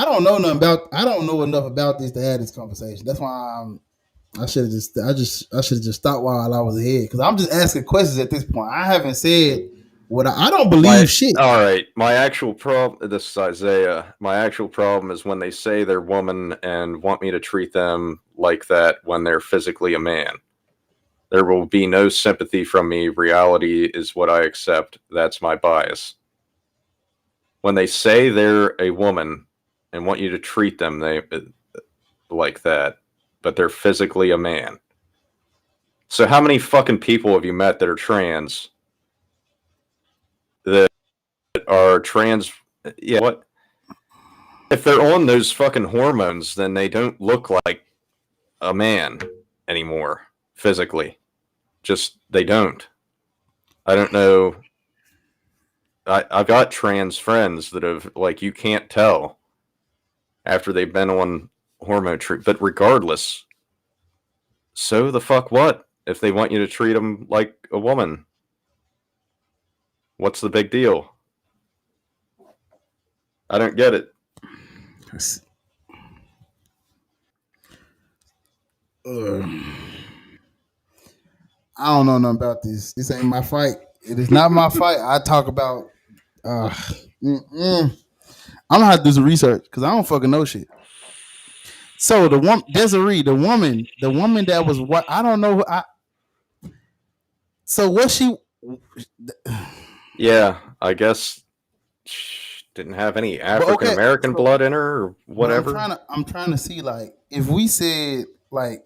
don't know nothing about. I don't know enough about this to have this conversation. That's why I should have just stopped while I was ahead, because I'm just asking questions at this point. I haven't said what I don't believe shit. All right, my actual problem. This is Isaiah. My actual problem is when they say they're woman and want me to treat them like that when they're physically a man. There will be no sympathy from me. Reality is what I accept. That's my bias. When they say they're a woman and want you to treat them like that, but they're physically a man. So how many fucking people have you met that are trans? That are trans? Yeah. What? If they're on those fucking hormones, then they don't look like a man anymore physically. Just they don't. I don't know. I've got trans friends that have, like, you can't tell after they've been on hormone treatment. But regardless, so the fuck what? If they want you to treat them like a woman, what's the big deal? I don't get it. I don't know nothing about this. This ain't my fight. It is not my fight. I talk about. I'm gonna have to do some research because I don't fucking know shit. So the one Desiree, the woman that was what I don't know. So was she? Yeah, I guess she didn't have any African American blood in her or whatever. I'm trying to see, like, if we said, like,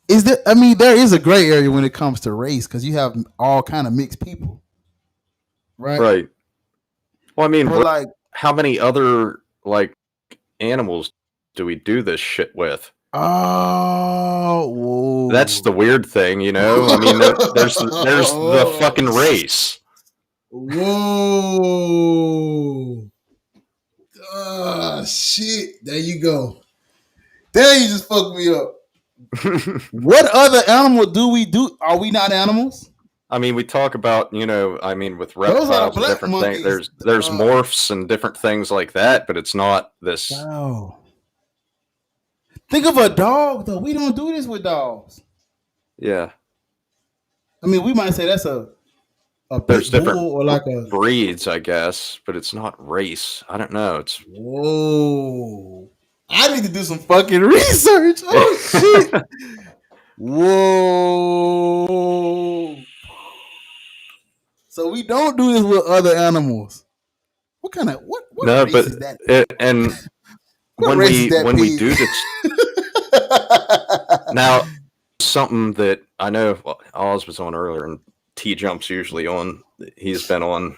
is there? I mean, there is a gray area when it comes to race because you have all kind of mixed people, right? Right. Well, I mean, like, how many other, like, animals do we do this shit with? Oh, whoa. That's the weird thing, you know. I mean, there's the fucking race. Whoa. Shit. There you go. There you just fucked me up. What other animal do we do? Are we not animals? I mean, we talk about, you know, I mean, with reptiles and different things. There's morphs and different things like that, but it's not this. Wow. Think of a dog, though. We don't do this with dogs. Yeah. I mean, we might say that's a there's pit bull different or like a breeds, I guess, but it's not race. I don't know. It's whoa. I need to do some fucking research. Oh shit. Whoa. So we don't do this with other animals. What kind of what no, race but is that? And when we do this now, something that I know Oz was on earlier, and T Jump's usually on. He's been on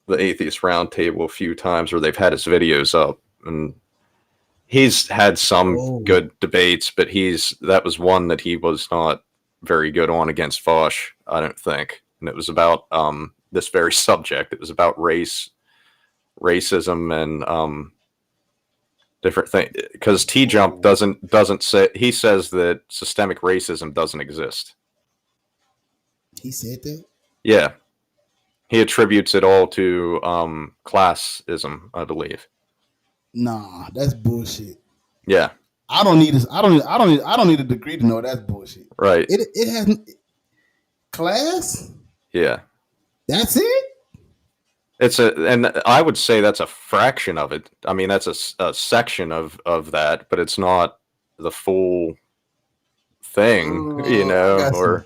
the Atheist Roundtable a few times, where they've had his videos up, and he's had some good debates, but that was one that he was not very good on against Foch, I don't think. And it was about this very subject. It was about racism, and different things. Because T Jump doesn't say, he says that systemic racism doesn't exist. He said that? Yeah. He attributes it all to classism, I believe. Nah, that's bullshit. Yeah. I don't need this. I don't need a degree to know that's bullshit. Right. It has class? Yeah. That's it? And I would say that's a fraction of it. I mean, that's a section of that, but it's not the full thing, you know. Or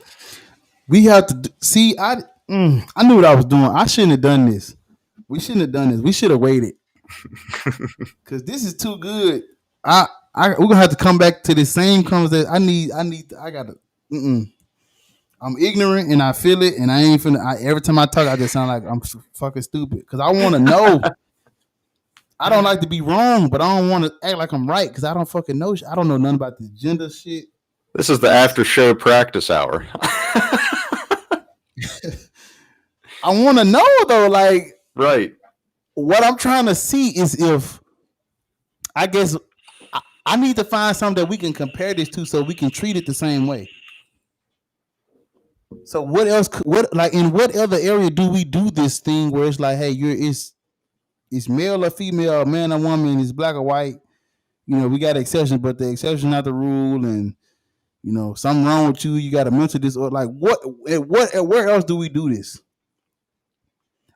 we have to see. I knew what I was doing. I shouldn't have done this. We shouldn't have done this. We should have waited, because this is too good. We're gonna have to come back to the same conversation. I gotta. I'm ignorant and I feel it, and I ain't finna. Every time I talk, I just sound like I'm fucking stupid, because I want to know. I don't like to be wrong, but I don't want to act like I'm right, because I don't fucking know. I don't know nothing about the gender shit. This is the after show practice hour. I want to know though, like, right. What I'm trying to see is if, I guess, I need to find something that we can compare this to, so we can treat it the same way. So what else? In what other area do we do this thing where it's like, hey, it's male or female, man or woman, it's black or white? You know, we got exceptions, but the exception not the rule, and you know, something wrong with you. You got a mental disorder. Like where else do we do this?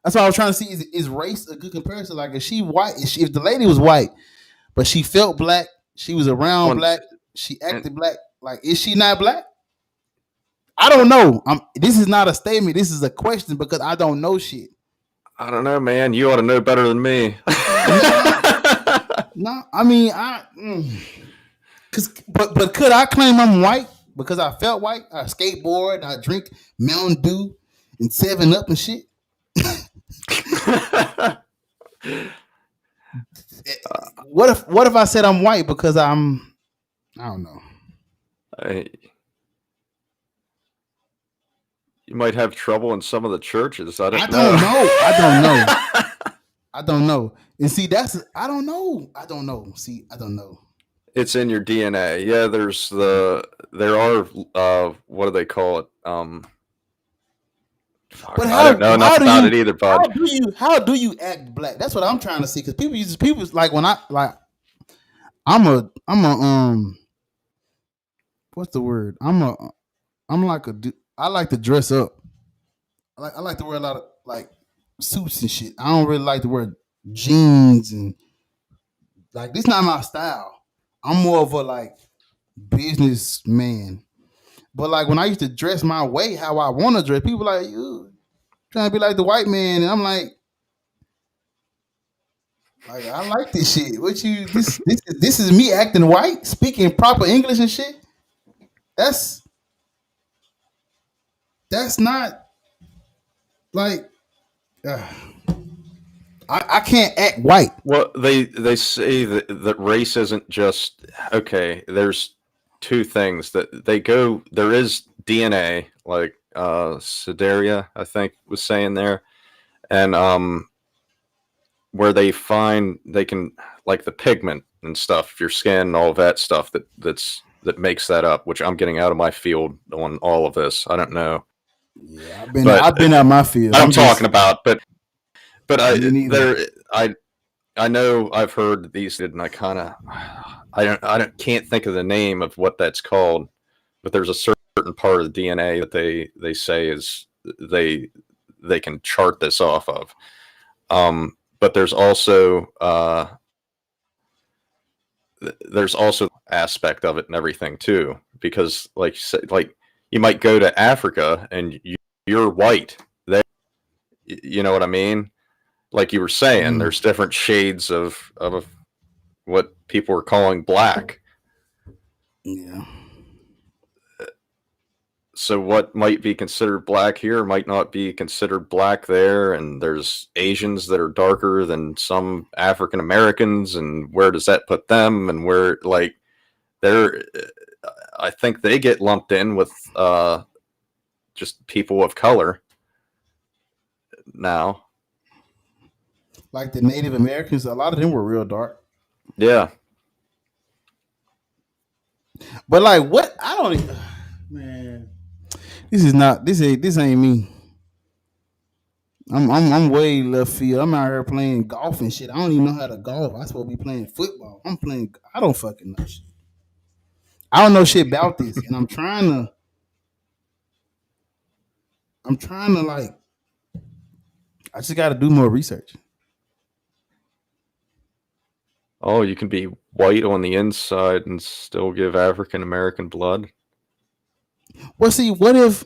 That's what I was trying to see. Is race a good comparison? Like, is she white? If the lady was white, but she felt black, she was around black, she acted black. Like, is she not black? I don't know. This is not a statement. This is a question, because I don't know shit. I don't know, man. You ought to know better than me. No, I mean, but could I claim I'm white because I felt white? I skateboard, I drink Mountain Dew and 7-Up and shit. What if I said I'm white because I don't know. You might have trouble in some of the churches. I don't know. And see, I don't know. See, I don't know. It's in your DNA. Yeah, there are what do they call it? But I don't know enough about it either, bud. How do you act black? That's what I'm trying to see. Because people like, when I'm a what's the word? I like to dress up. I like to wear a lot of like suits and shit. I don't really like to wear jeans, and like, this not my style. I'm more of a like businessman. But like, when I used to dress my way how I want to dress, people like, you trying to be like the white man, and I'm like I like this shit. This is me acting white, speaking proper English and shit. That's not like I can't act white. Well, they say that race isn't just okay. There's two things that they go. There is DNA, like Sideria, I think was saying there, and where they can like the pigment and stuff, your skin and all of that stuff that makes that up. Which I'm getting out of my field on all of this. I don't know. Yeah, I've been out my field. I'm talking about, but I know I've heard these, and I kind of, can't think of the name of what that's called, but there's a certain part of the DNA that they say is they can chart this off of. But there's also aspect of it and everything too, because like you might go to Africa and you're white. You know what I mean? Like you were saying, there's different shades of what people are calling black. Yeah. So what might be considered black here might not be considered black there, and there's Asians that are darker than some African Americans, and where does that put them? And where like I think they get lumped in with just people of color now. Like the Native Americans, a lot of them were real dark. Yeah. But like what? I don't even, man. This ain't me. I'm way left field. I'm out here playing golf and shit. I don't even know how to golf. I'm supposed to be playing football. I don't fucking know shit. I don't know shit about this, and I'm trying to like. I just got to do more research. Oh, you can be white on the inside and still give African American blood? Well, see, what if...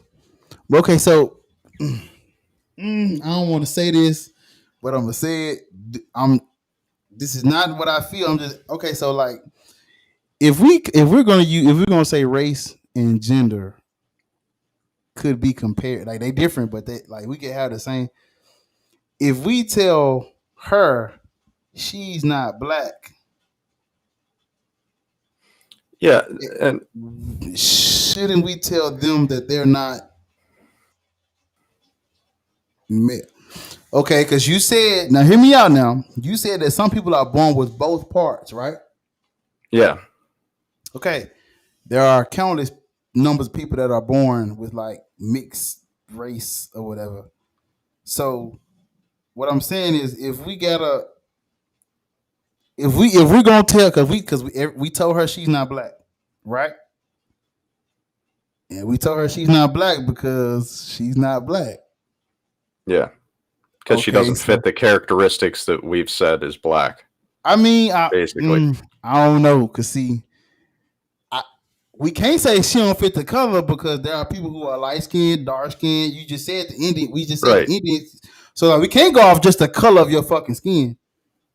Okay, so... I don't want to say this, but I'm going to say it. This is not what I feel. I'm just... Okay, so like... If we're going to say race and gender could be compared, like they different, but they like we could have the same. If we tell her she's not black... Yeah, and shouldn't we tell them that they're not male? Okay, because you said, now hear me out now. You said that some people are born with both parts, right? Yeah. Okay. There are countless numbers of people that are born with like mixed race or whatever. So what I'm saying is if we're gonna tell, because we told her she's not black, right? And we told her she's not black because she's not black. Yeah. Because she doesn't fit the characteristics that we've said is black. I mean, basically. I don't know. Because see, we can't say she don't fit the color because there are people who are light skinned, dark skinned. You just said the Indian. We just said the Indians. So like, we can't go off just the color of your fucking skin.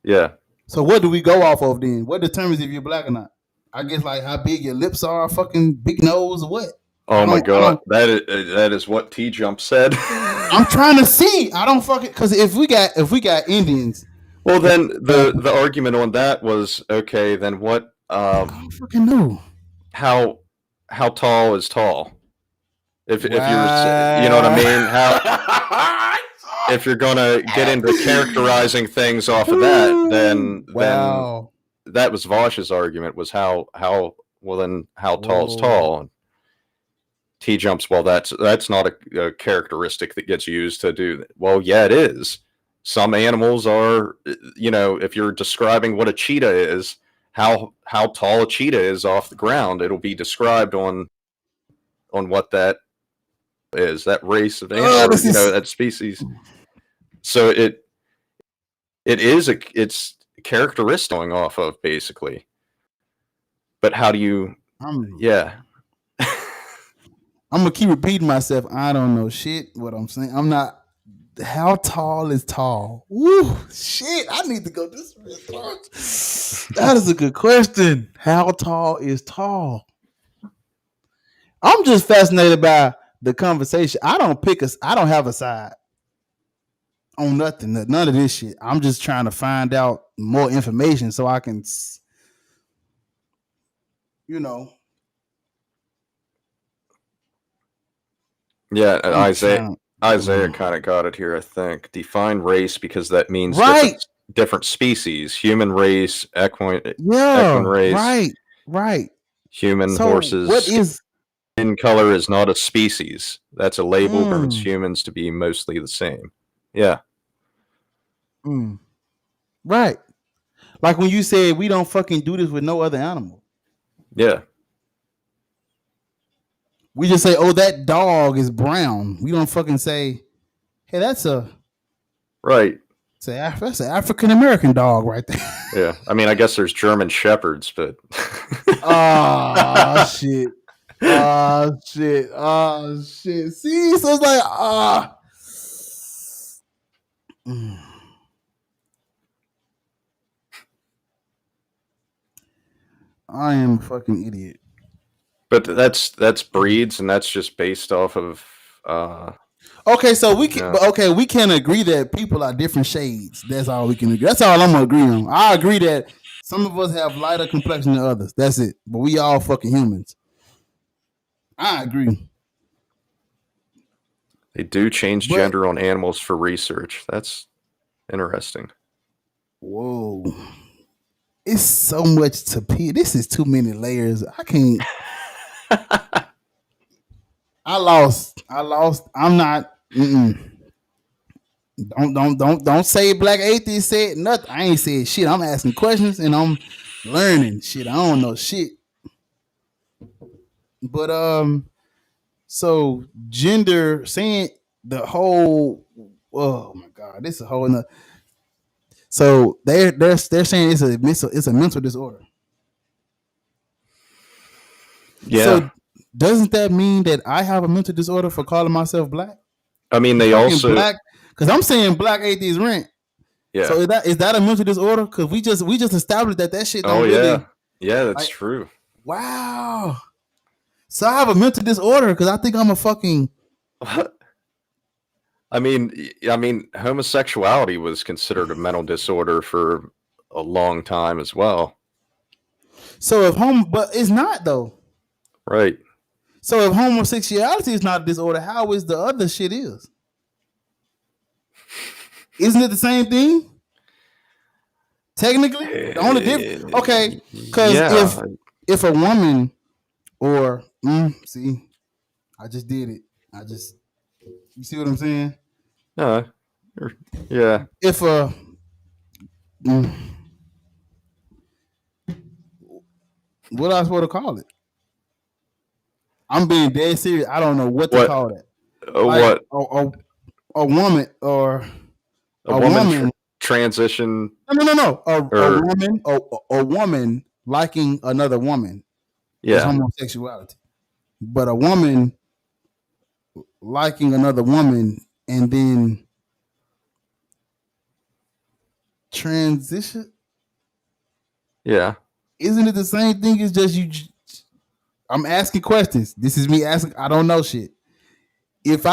Yeah. So what do we go off of then? What determines if you're black or not? I guess like how big your lips are, fucking big nose, or what? Oh my god, that is what T Jump said. I'm trying to see. I don't fucking, because if we got Indians. Well, then the argument on that was okay. Then what? I don't fucking know. How tall is tall? If you're, you know what I mean? How if you're gonna get into characterizing things off of that, then that was Vosh's argument, was how tall is tall. And T Jumps, well, that's not a characteristic that gets used to do that. Well, yeah, it is. Some animals are, if you're describing what a cheetah is, how tall a cheetah is off the ground, it'll be described on what that is, that race of animal, that species. So it's characteristic going off of, basically. But how do you? Yeah. I'm gonna keep repeating myself. I don't know shit. What I'm saying, I'm not. How tall is tall? Woo, shit! I need to go this research. That is a good question. How tall is tall? I'm just fascinated by the conversation. I don't have a side. on nothing, none of this shit. I'm just trying to find out more information so I can, you know. Yeah, Isaiah kind of got it here, I think. Define race because that means different species. Human race, equine race. Right. Human, so horses. What is skin color is not a species. That's a label for humans to be mostly the same. Yeah. Right. Like when you said we don't fucking do this with no other animal. Yeah. We just say, oh, that dog is brown. We don't fucking say, hey, that's a that's an African American dog right there. Yeah. I mean, I guess there's German shepherds, but oh shit. Oh shit. Oh shit. See, so it's like I am a fucking idiot. But that's breeds, and that's just based off of okay, so we can we can agree that people are different shades. That's all we can agree. That's all I'm gonna agree on. I agree that some of us have lighter complexion than others. That's it. But we all fucking humans. I agree. They do change gender on animals for research. That's interesting. Whoa. It's so much to peel. This is too many layers. I can't. I lost. I'm not. Don't say black atheist said nothing. I ain't said shit. I'm asking questions and I'm learning shit. I don't know shit. But so gender saying the whole. Oh my god, this is a whole nother. So they're saying it's a mental disorder. Yeah. So doesn't that mean that I have a mental disorder for calling myself black? I mean, they also black because I'm saying black atheist rent. Yeah. So is that a mental disorder? Because we just established that shit. Don't really, yeah, that's true. Wow. So I have a mental disorder because I think I'm a fucking. I mean, homosexuality was considered a mental disorder for a long time as well. So but it's not though. Right. So if homosexuality is not a disorder, how is the other shit is? Isn't it the same thing? Technically, the only difference. Okay, because if a woman or see, I just did it. You see what I'm saying? Yeah. If what I supposed to call it? I'm being dead serious. I don't know what to call that. What? A woman or a woman transition. No. A woman liking another woman. Yeah. Is homosexuality. But a woman liking another woman and then transition. Yeah. Isn't it the same thing as just you? I'm asking questions. This is me asking. I don't know shit. If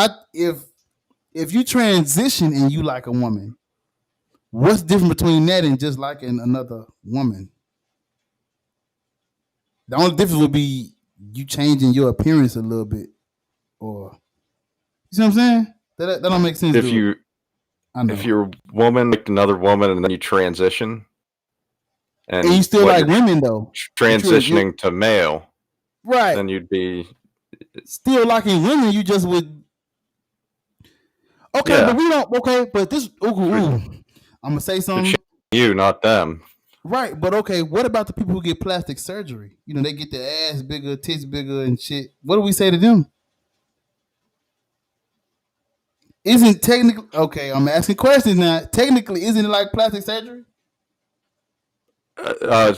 you transition and you like a woman, what's different between that and just liking another woman? The only difference would be you changing your appearance a little bit, or you see what I'm saying? That don't make sense. If you're a woman like another woman and then you transition, and you still like women though, transitioning to male, right? Then you'd be still liking women. You just would. Okay, but we don't. Okay, but this. I'm gonna say something. You, not them. Right, but okay. What about the people who get plastic surgery? You know, they get their ass bigger, tits bigger, and shit. What do we say to them? Isn't technically okay? I'm asking questions now. Technically, isn't it like plastic surgery? What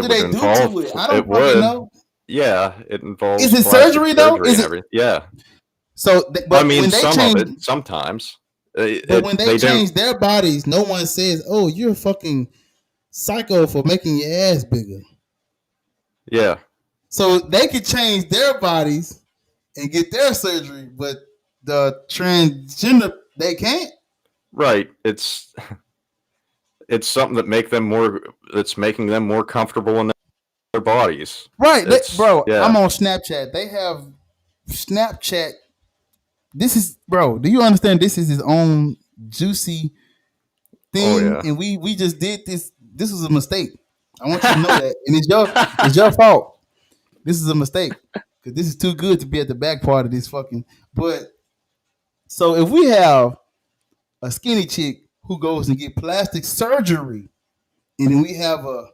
do they do to it? I don't fucking know. Yeah, it involves. Is it surgery though? Is it? Yeah. So, but I mean, when they some change, of it sometimes. But when they change their bodies, no one says, "Oh, you're a fucking psycho for making your ass bigger." Yeah. So they could change their bodies and get their surgery, but the transgender they can't. Right. It's something that's making them more comfortable in their bodies. Right, bro. Yeah. I'm on Snapchat. They have Snapchat. This is, bro. Do you understand? This is his own juicy thing, and we just did this. This was a mistake. I want you to know that, and it's your fault. This is a mistake because this is too good to be at the back part of this fucking. But so if we have a skinny chick who goes and get plastic surgery, and then we have a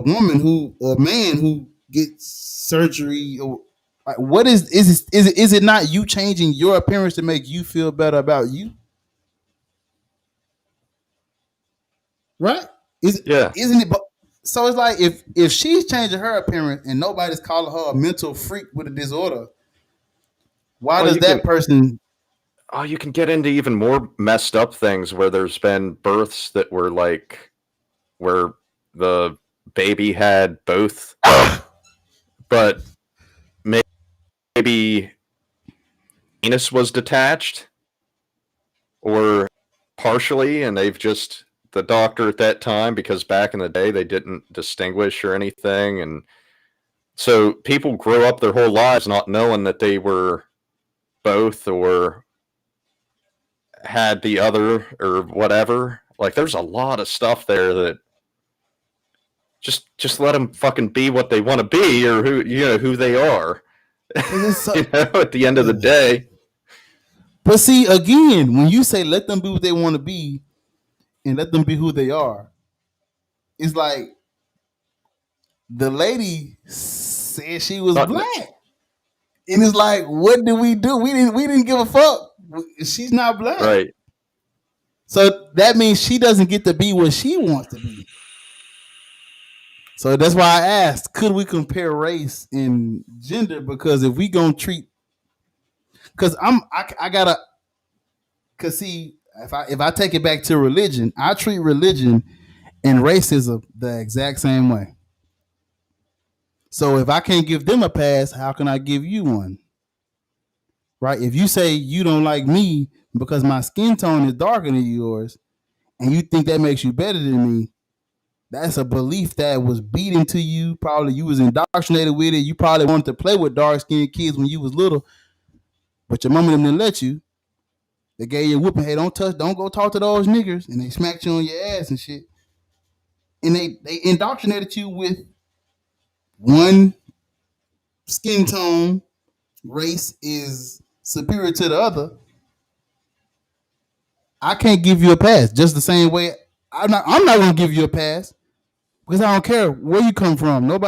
man who gets surgery, or like, what is it not you changing your appearance to make you feel better about you? Right? Isn't it? So it's like if she's changing her appearance and nobody's calling her a mental freak with a disorder, why does that person? Oh, you can get into even more messed up things where there's been births that were like where the baby had both, but maybe penis was detached or partially, and the doctor at that time, because back in the day they didn't distinguish or anything, and so people grow up their whole lives not knowing that they were both or had the other or whatever. Like, there's a lot of stuff there that just let them fucking be what they want to be, or who they are. At the end of the day. But see, again, when you say let them be what they want to be and let them be who they are, it's like the lady said she was black. And it's like, what do? We didn't give a fuck. She's not black. Right. So that means she doesn't get to be what she wants to be. So that's why I asked, could we compare race and gender? Because if we gonna treat, because I gotta, cause see, if I take it back to religion, I treat religion and racism the exact same way. So if I can't give them a pass, how can I give you one? Right? If you say you don't like me because my skin tone is darker than yours, and you think that makes you better than me, that's a belief that was beat into you. Probably you was indoctrinated with it. You probably wanted to play with dark-skinned kids when you was little, but your mama didn't let you. They gave you a whooping. Hey, don't go talk to those niggers, and they smacked you on your ass and shit. And they indoctrinated you with one skin tone, race is superior to the other. I can't give you a pass. Just the same way I'm not gonna give you a pass because I don't care where you come from. I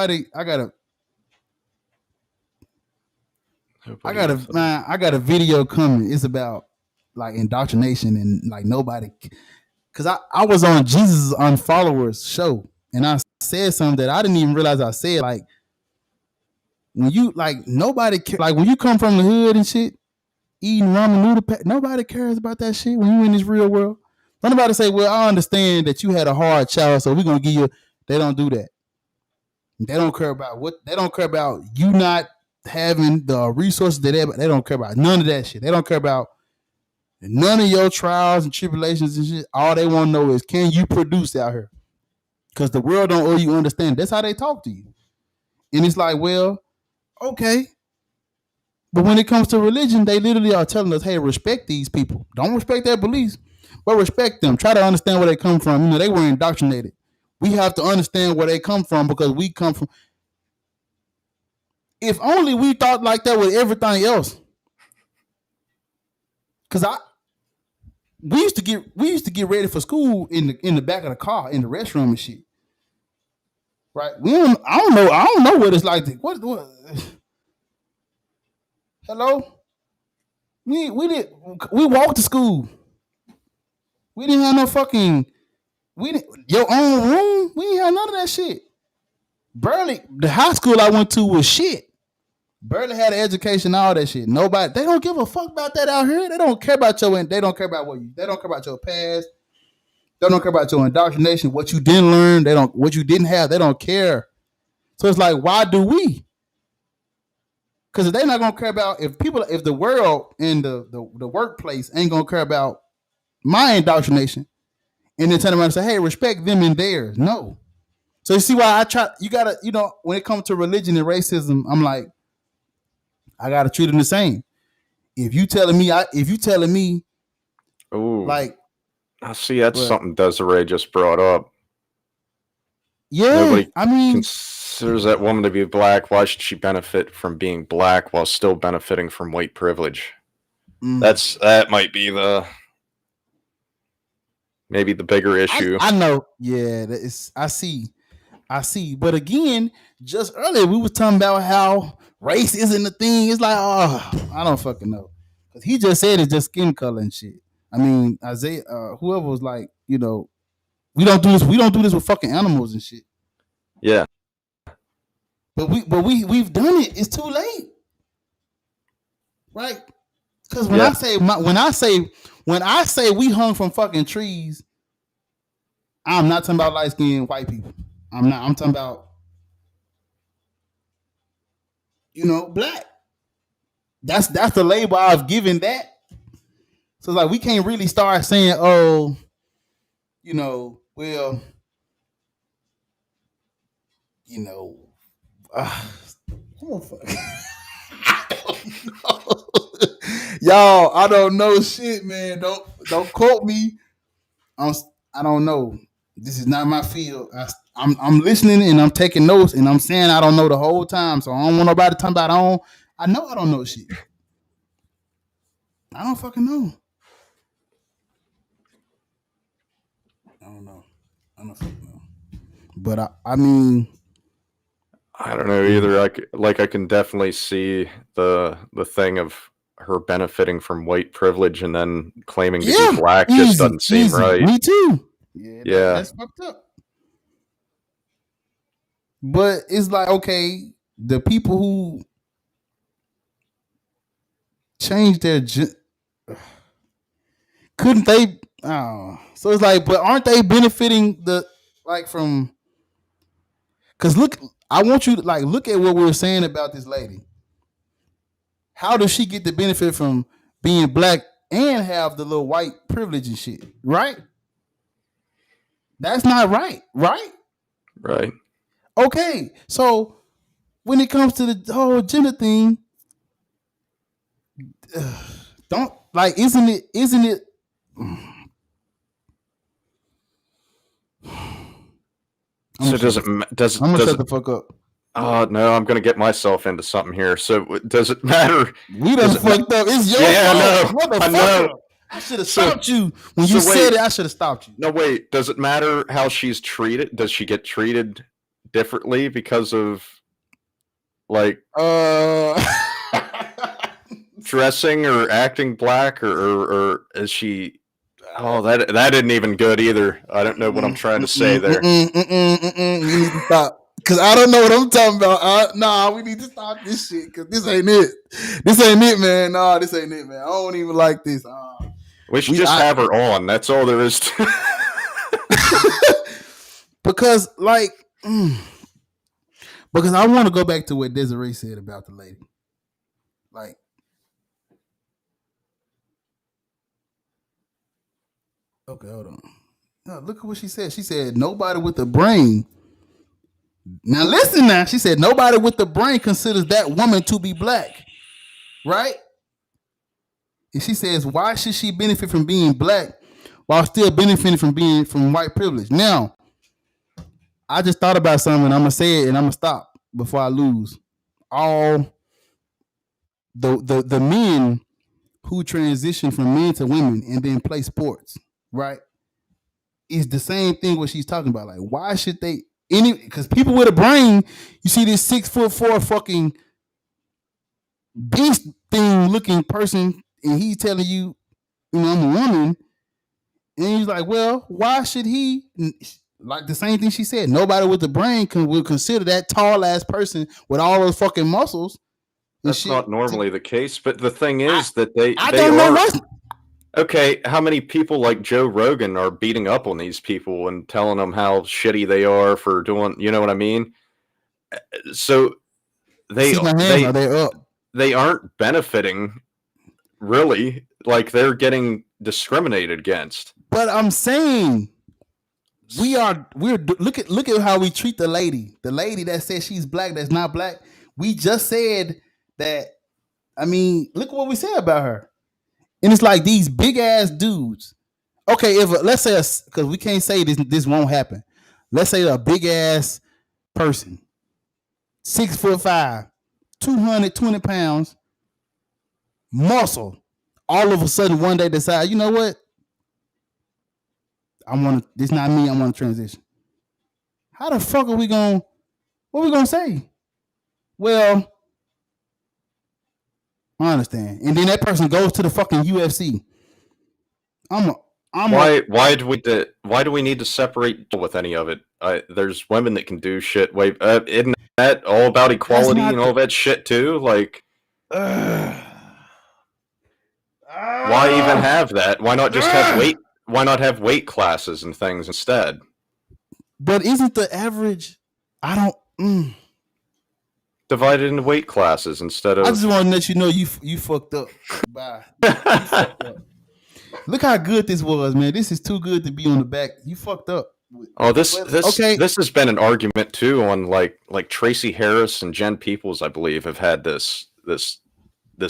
got a video coming. It's about like indoctrination and like nobody, because I was on Jesus Unfollowers show and I said something that I didn't even realize I said. Like, when you like nobody like when you come from the hood and shit, eating ramen noodle nobody cares about that shit when you in this real world. Don't nobody say, well, I understand that you had a hard child, so we're gonna give you. They don't do that. They don't care about you not having the resources that they don't care about none of that shit. They don't care about none of your trials and tribulations and shit. All they want to know is, can you produce out here? Because the world don't owe you understand. That's how they talk to you. And it's like, well, okay. But when it comes to religion, they literally are telling us, hey, respect these people. Don't respect their beliefs, but respect them. Try to understand where they come from. They were indoctrinated. We have to understand where they come from because we come from. If only we thought like that with everything else. Because we used to get ready for school in the back of the car in the restroom and shit. Right? I don't know what it's like. What? Hello? We walked to school. We didn't have no fucking your own room. We didn't have none of that shit. Barely. The high school I went to was shit. Barely had an education, all that shit. Nobody. They don't give a fuck about that out here. They don't care about your. They don't care about They don't care about your past. They don't care about your indoctrination. What you didn't learn. They don't. What you didn't have. They don't care. So it's like, why do we? Because if they're not gonna care about, if the world and the workplace ain't gonna care about my indoctrination, and then turn around and say, "Hey, respect them and theirs." No. So you see why I try. You gotta, when it comes to religion and racism, I'm like, I gotta treat them the same. If you telling me, Ooh, like, I see that's something Desiree just brought up. Yeah, nobody I mean, considers that woman to be black. Why should she benefit from being black while still benefiting from white privilege? That might be maybe the bigger issue. I know. Yeah, I see. But again, just earlier we were talking about how race isn't a thing. It's like, I don't fucking know. Because he just said it's just skin color and shit. I mean, Isaiah, whoever was like, we don't do this. We don't do this with fucking animals and shit. Yeah. But we've done it. It's too late, right? Because when I say we hung from fucking trees, I'm not talking about light skinned white people. I'm talking about black. That's the label I've given that. So it's like we can't really start saying, well, y'all, I don't know shit, man. Don't quote me. I don't know. This is not my field. I'm listening and I'm taking notes and I'm saying I don't know the whole time. So I don't want nobody talking about I know I don't know shit. I don't fucking know. I don't know. I don't fucking know. But I mean, I don't know either. I can definitely see the thing of her benefiting from white privilege and then claiming to be black just doesn't seem right. Me too. Yeah, that's fucked up. But it's like, okay, the people who changed their couldn't they? So it's like, but aren't they benefiting from? Because look, I want you to look at what we were saying about this lady. How does she get the benefit from being black and have the little white privilege and shit? Right? That's not right. Right? Right. Okay. So when it comes to the whole gender thing, isn't it? So I'm gonna shut the fuck up. Oh no, I'm gonna get myself into something here. So does it matter? We done fucked up. It's your fault. I know. I should have stopped you when you said it. I should have stopped you. No, wait. Does it matter how she's treated? Does she get treated differently because of dressing or acting black, or is she? Oh, that isn't even good either. I don't know what I'm trying to say there. You need to stop. Because I don't know what I'm talking about. We need to stop this shit. Because this ain't it. This ain't it, man. Nah, this ain't it, man. I don't even like this. We should just have her on. That's all there is to Because, because I want to go back to what Desiree said about the lady. Okay, hold on. No, look at what she said. She said, nobody with a brain. Now listen now. She said, nobody with a brain considers that woman to be black. Right? And she says, why should she benefit from being black while still benefiting from white privilege? Now, I just thought about something. I'm going to say it and I'm going to stop before I lose. All the men who transition from men to women and then play sports, right? Is the same thing what she's talking about. Like, why should they? Because people with a brain, you see this 6'4" fucking beast thing looking person, and he's telling you, I'm a woman, and he's like, well, why should he? Like the same thing she said. Nobody with a brain will consider that tall ass person with all those fucking muscles. That's not normally the case, but the thing is that they don't know what. Okay, how many people like Joe Rogan are beating up on these people and telling them how shitty they are for doing, you know what I mean? So they aren't benefiting really. Like they're getting discriminated against. But I'm saying we're look at how we treat the lady that says she's black, that's not black. We just said that. I mean, look what we said about her, and it's like these big ass dudes. Okay, if let's say because we can't say this won't happen. Let's say a big ass person, 6'5", 220 pounds, muscle, all of a sudden one day decide, you know what? This not me, I want to transition. How the fuck are we what are we gonna say? Well, I understand. And then that person goes to the fucking UFC. Why do we need to separate with any of it? There's women that can do shit. Wait, isn't that all about equality and all that shit too? Like, why even have that? Why not just have weight? Why not have weight classes and things instead? But isn't the average? I don't. Divided into weight classes instead of. I just want to let you know you fucked up. Bye. You fucked up. Look how good this was, man. This is too good to be on the back. You fucked up. Oh, this has been an argument too on like Tracy Harris and Jen Peoples, I believe, have had this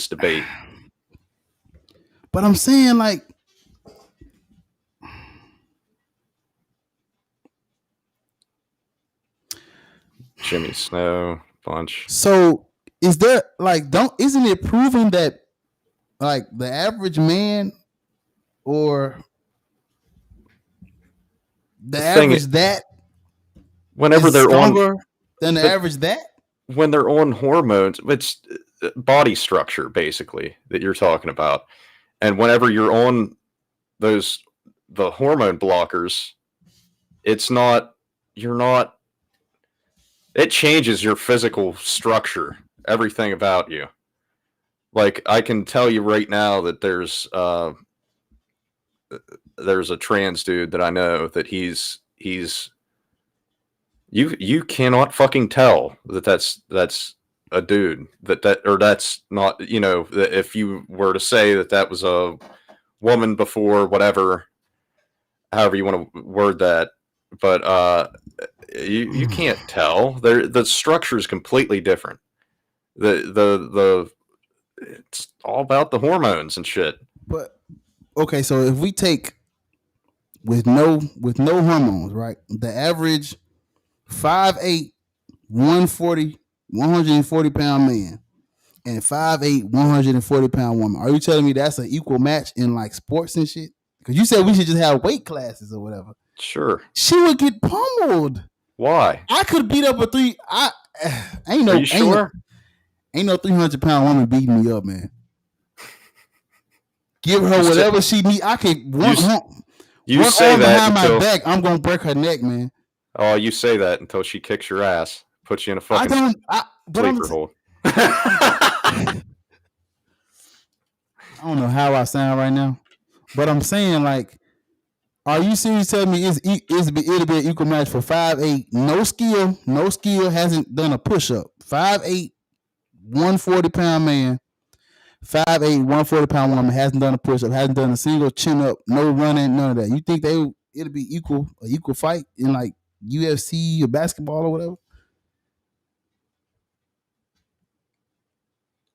debate. But I'm saying like. Jimmy Snow bunch. So is there like isn't it proven that like the average man or the average that whenever they're stronger than the average that when they're on hormones, it's body structure basically that you're talking about, and whenever you're on the hormone blockers, it changes your physical structure, everything about you. Like, I can tell you right now that there's a trans dude that I know that he's you cannot fucking tell that's a dude or that's not, you know, if you were to say that was a woman before, whatever, however you want to word that, but you can't tell. The structure is completely different. It's all about the hormones and shit. But okay, so if we take with no hormones, right? The average 5'8", 140 pound man and 5'8", 140 pound woman. Are you telling me that's an equal match in like sports and shit? Because you said we should just have weight classes or whatever. Sure. She would get pummeled. Why? I could beat up a three. Ain't no. Are you sure? Ain't no 300-pound woman beating me up, man. Give her whatever she need. I can one say arm that behind my back. I'm gonna break her neck, man. Oh, you say that until she kicks your ass, puts you in a fucking sleeper hold. I don't know how I sound right now, but I'm saying, like, are you serious telling me it'll be an equal match for 5'8", no skill, hasn't done a push-up, 5'8", 140-pound man, 5'8", 140-pound woman, hasn't done a push-up, hasn't done a single chin-up, no running, none of that. You think it'll be an equal fight in like UFC or basketball or whatever?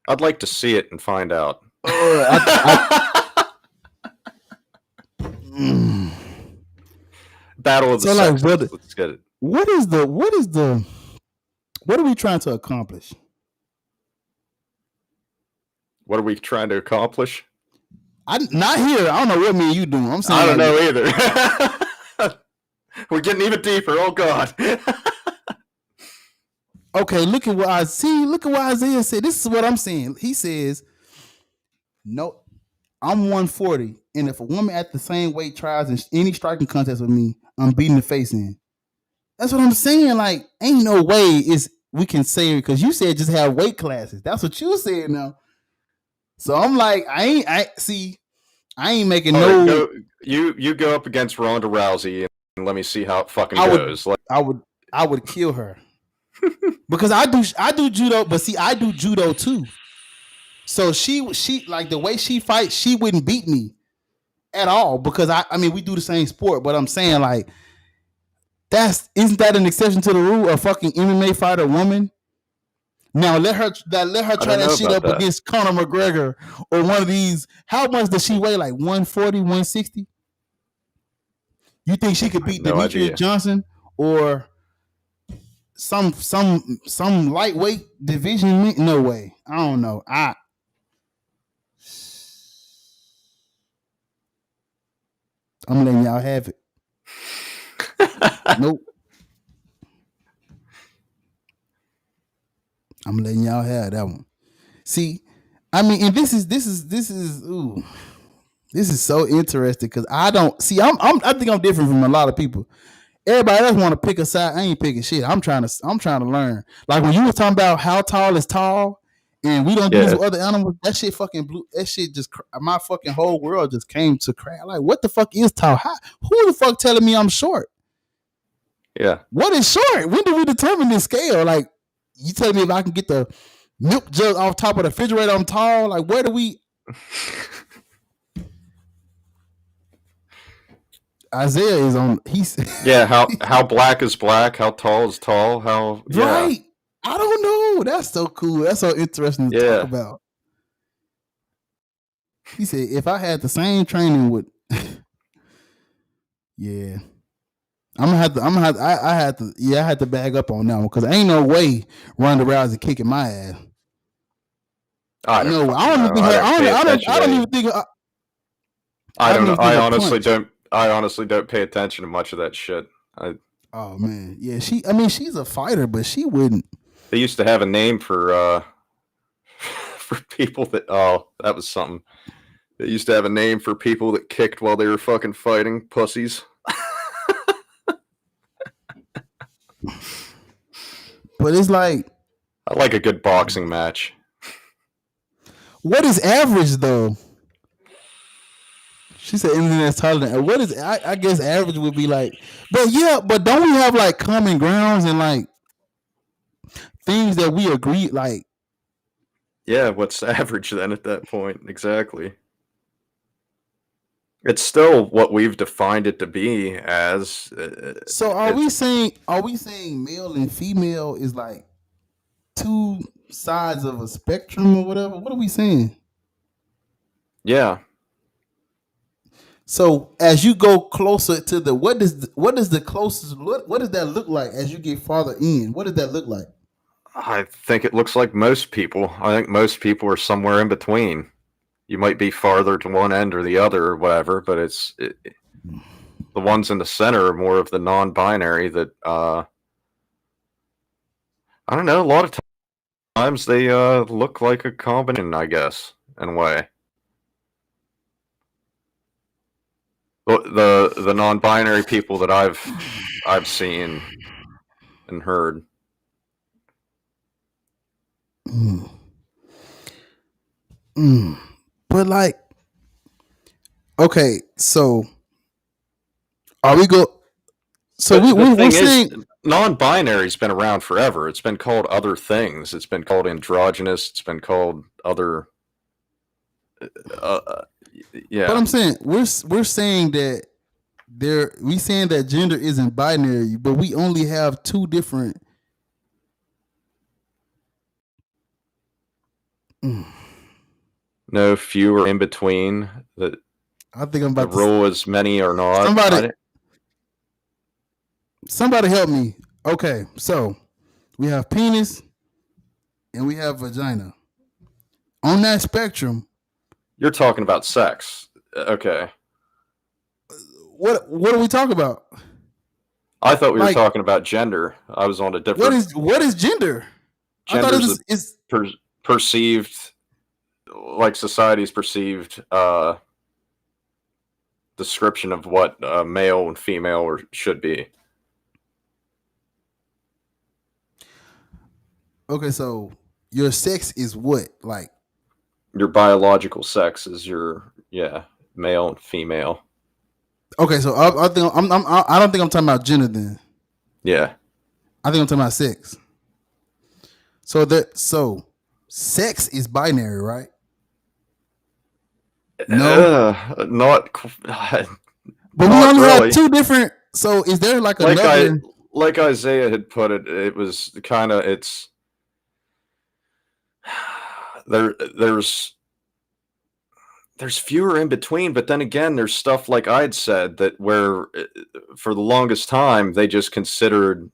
I'd like to see it and find out. Battle of the sexes. Let's get it. What are we trying to accomplish? What are we trying to accomplish? Not here. I don't know what me and you doing. I'm saying I don't know either. We're getting even deeper. Oh God. Okay, look at what I see. Look at what Isaiah said. This is what I'm saying. He says, "No, I'm 140, and if a woman at the same weight tries in any striking contest with me, I'm beating the face in." That's what I'm saying. Like, ain't no way we can say it because you said just have weight classes. That's what you said now. So I'm like, I ain't making no. You go up against Ronda Rousey and let me see how it fucking goes. I would kill her. Because I do judo, but see, I do judo too. So she like the way she fights, she wouldn't beat me. at all because I mean we do the same sport, but I'm saying like isn't that an exception to the rule? A fucking MMA fighter woman. Now let her try that shit up against Conor McGregor or one of these. How much does she weigh? Like 140, 160? You think she could beat Demetrius Johnson or some lightweight division? No way. I don't know. I'm letting y'all have it. Nope. I'm letting y'all have that one. See, I mean, and this is so interesting because I don't see. I think I'm different from a lot of people. Everybody else want to pick a side. I ain't picking shit. I'm trying to learn. Like when you was talking about how tall is tall, and we don't do this with other animals. That shit fucking blew. That shit just my fucking whole world just came to crash. Like what the fuck is tall? Who the fuck telling me I'm short? Yeah. What is short? When do we determine this scale? Like you tell me if I can get the milk jug off top of the refrigerator, I'm tall. Like where do we? Isaiah is on. He's how black is black? How tall is tall? How right? I don't know. That's so cool. That's so interesting to talk about. He said, "If I had the same training with, yeah, I had to bag up on that one because ain't no way Ronda Rousey kicking my ass. I don't I honestly don't pay attention to much of that shit. Oh man, yeah. She's a fighter, but she wouldn't. They used to have a name for people that that was something. They used to have a name for people that kicked while they were fucking fighting, pussies. But it's like I like a good boxing match. What is average though? She said anything that's taller than what is I guess average would be like, but don't we have like common grounds and like things that we agree like? Yeah, what's average then at that point? Exactly. It's still what we've defined it to be as. So are we saying male and female is like two sides of a spectrum or whatever? What are we saying? Yeah. So as you go closer to the what does the closest what does that look like as you get farther in? What does that look like? I think it looks like most people. I think most people are somewhere in between. You might be farther to one end or the other or whatever, but the ones in the center are more of the non-binary that I don't know, a lot of times they look like a combination, I guess, in a way. The non-binary people that I've seen and heard. But like, okay, so are we go? So we're saying non-binary's been around forever. It's been called other things. It's been called androgynous. It's been called other. Yeah. But I'm saying we're saying that we saying that gender isn't binary, but we only have two different. No, fewer in between. I think I'm about the rule is many or not. Somebody help me. Okay, so we have penis and we have vagina. On that spectrum, you're talking about sex. Okay. What are we talking about? I thought we were talking about gender. I was on a different. What is gender? Gender is perceived, like society's perceived description of what male and female should be. Okay, so your sex is what? Like your biological sex is your male and female. Okay, so I don't think I'm talking about gender then. Yeah, I think I'm talking about sex. So sex is binary, right? No, not. But we only had two different. So is there like another? Like Isaiah had put it, it was kind of there's fewer in between, but then again, there's stuff like I'd said that where for the longest time they just considered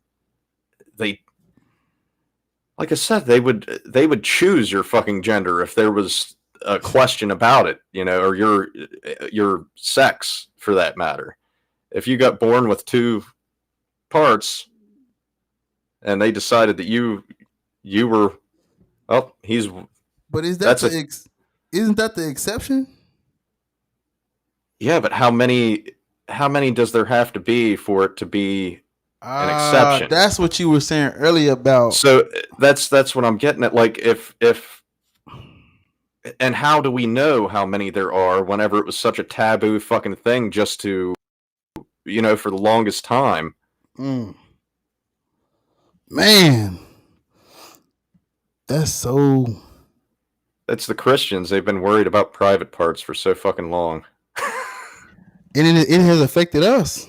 like I said, they would choose your fucking gender if there was a question about it, or your sex for that matter. If you got born with two parts and they decided that you were, he's. But isn't that the exception? Yeah, but how many does there have to be for it to be an exception? That's what you were saying earlier about. So that's what I'm getting at. Like if and how do we know how many there are whenever it was such a taboo fucking thing just to, for the longest time? Man, that's the Christians. They've been worried about private parts for so fucking long. And it has affected us.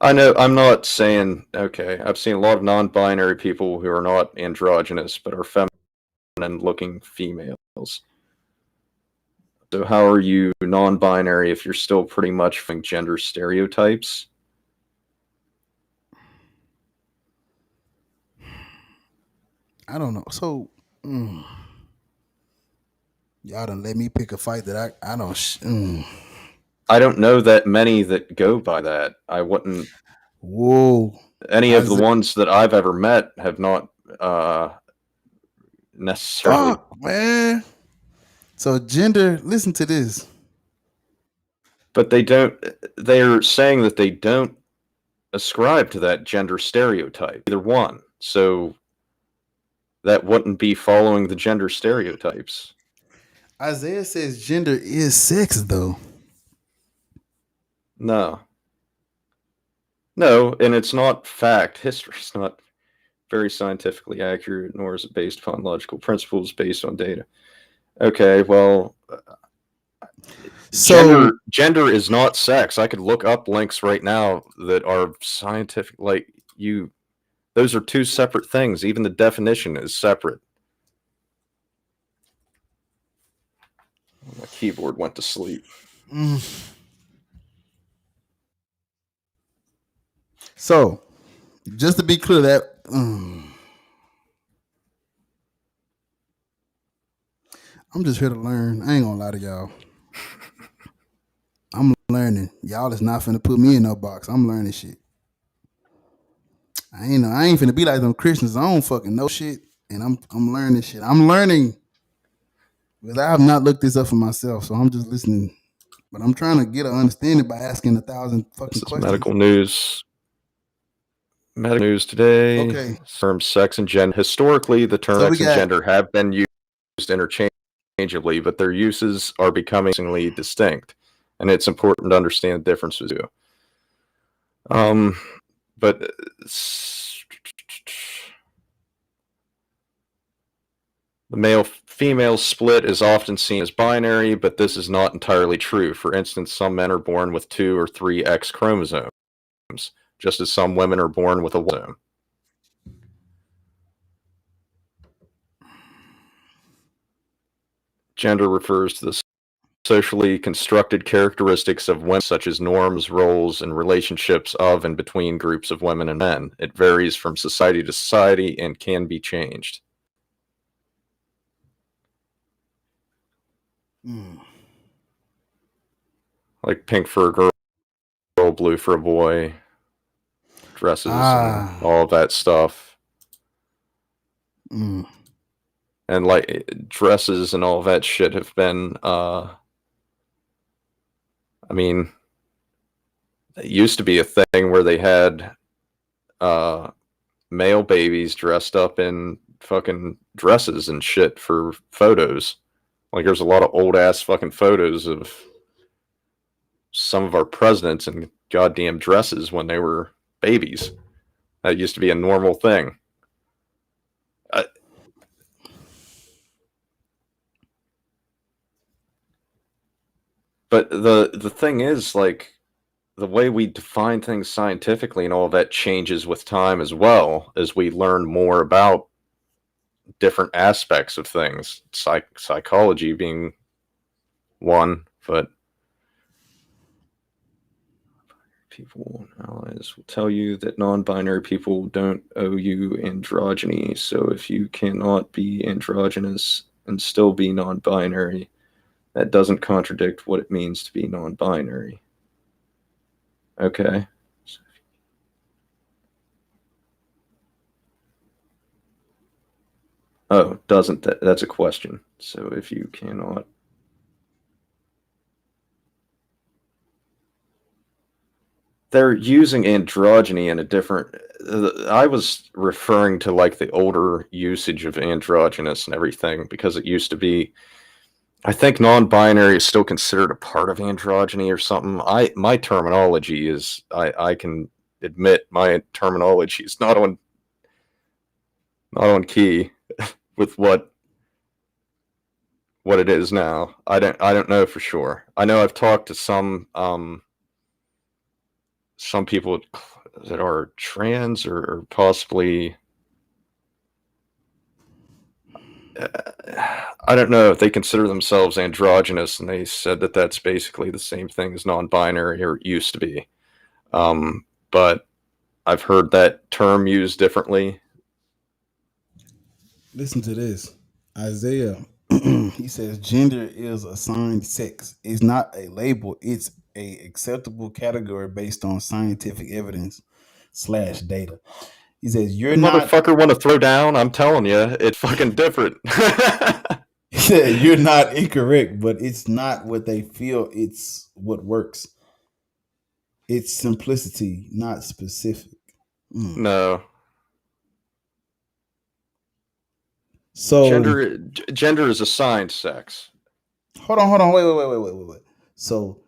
I know. I'm not saying, okay, I've seen a lot of non-binary people who are not androgynous, but are feminine-looking females. So how are you non-binary if you're still pretty much from gender stereotypes? I don't know. So, y'all done let me pick a fight that I don't. I don't know that many that go by that. I wouldn't. Whoa. Any of the ones that I've ever met have not necessarily. Fuck, man. So gender. Listen to this. But they don't. They're saying that they don't ascribe to that gender stereotype. Either one. So that wouldn't be following the gender stereotypes. Isaiah says gender is sex, though. No, and it's not fact. History's not very scientifically accurate, nor is it based upon logical principles based on data. Okay, well, so gender is not sex. I could look up links right now that are scientific. Those are two separate things. Even the definition is separate. My keyboard went to sleep. So, just to be clear, that I'm just here to learn. I ain't gonna lie to y'all. I'm learning. Y'all is not finna put me in no box. I'm learning shit. I ain't finna be like them Christians. I don't fucking know shit, and I'm learning shit. I'm learning because I have not looked this up for myself, so I'm just listening. But I'm trying to get an understanding by asking 1,000 fucking questions. Medical news. Medical news today. Okay. Term sex and gender. Historically, the term sex and gender have been used interchangeably, but their uses are becoming increasingly distinct, and it's important to understand the differences. But the male-female split is often seen as binary, but this is not entirely true. For instance, some men are born with 2 or 3 X chromosomes, just as some women are born with a chromosome. Gender refers to the socially constructed characteristics of women, such as norms, roles, and relationships of and between groups of women and men. It varies from society to society and can be changed. Like pink for a girl, blue for a boy, dresses, and all of that stuff. And like dresses and all that shit have been, I mean, it used to be a thing where they had male babies dressed up in fucking dresses and shit for photos. Like there's a lot of old ass fucking photos of some of our presidents in goddamn dresses when they were babies. That used to be a normal thing. But the thing is, like, the way we define things scientifically and all of that changes with time as well as we learn more about different aspects of things, psychology being one, but people allies will tell you that non-binary people don't owe you androgyny, so if you cannot be androgynous and still be non-binary, that doesn't contradict what it means to be non-binary. Okay. Oh, doesn't that? That's a question. So if you cannot. They're using androgyny in a different. I was referring to like the older usage of androgynous and everything because it used to be. I think non-binary is still considered a part of androgyny or something. My terminology is I can admit my terminology is not on key with what it is now. I don't know for sure. I know I've talked to some people that are trans or possibly I don't know if they consider themselves androgynous, and they said that that's basically the same thing as non-binary, or it used to be. But I've heard that term used differently. Listen to this. Isaiah, he says gender is assigned sex. It's not a label. It's a acceptable category based on scientific evidence / data. He says you're not. Motherfucker want to throw down? I'm telling you, it's fucking different. He said you're not incorrect, but it's not what they feel. It's what works. It's simplicity, not specific. No. So gender is assigned sex. Hold on. Wait. So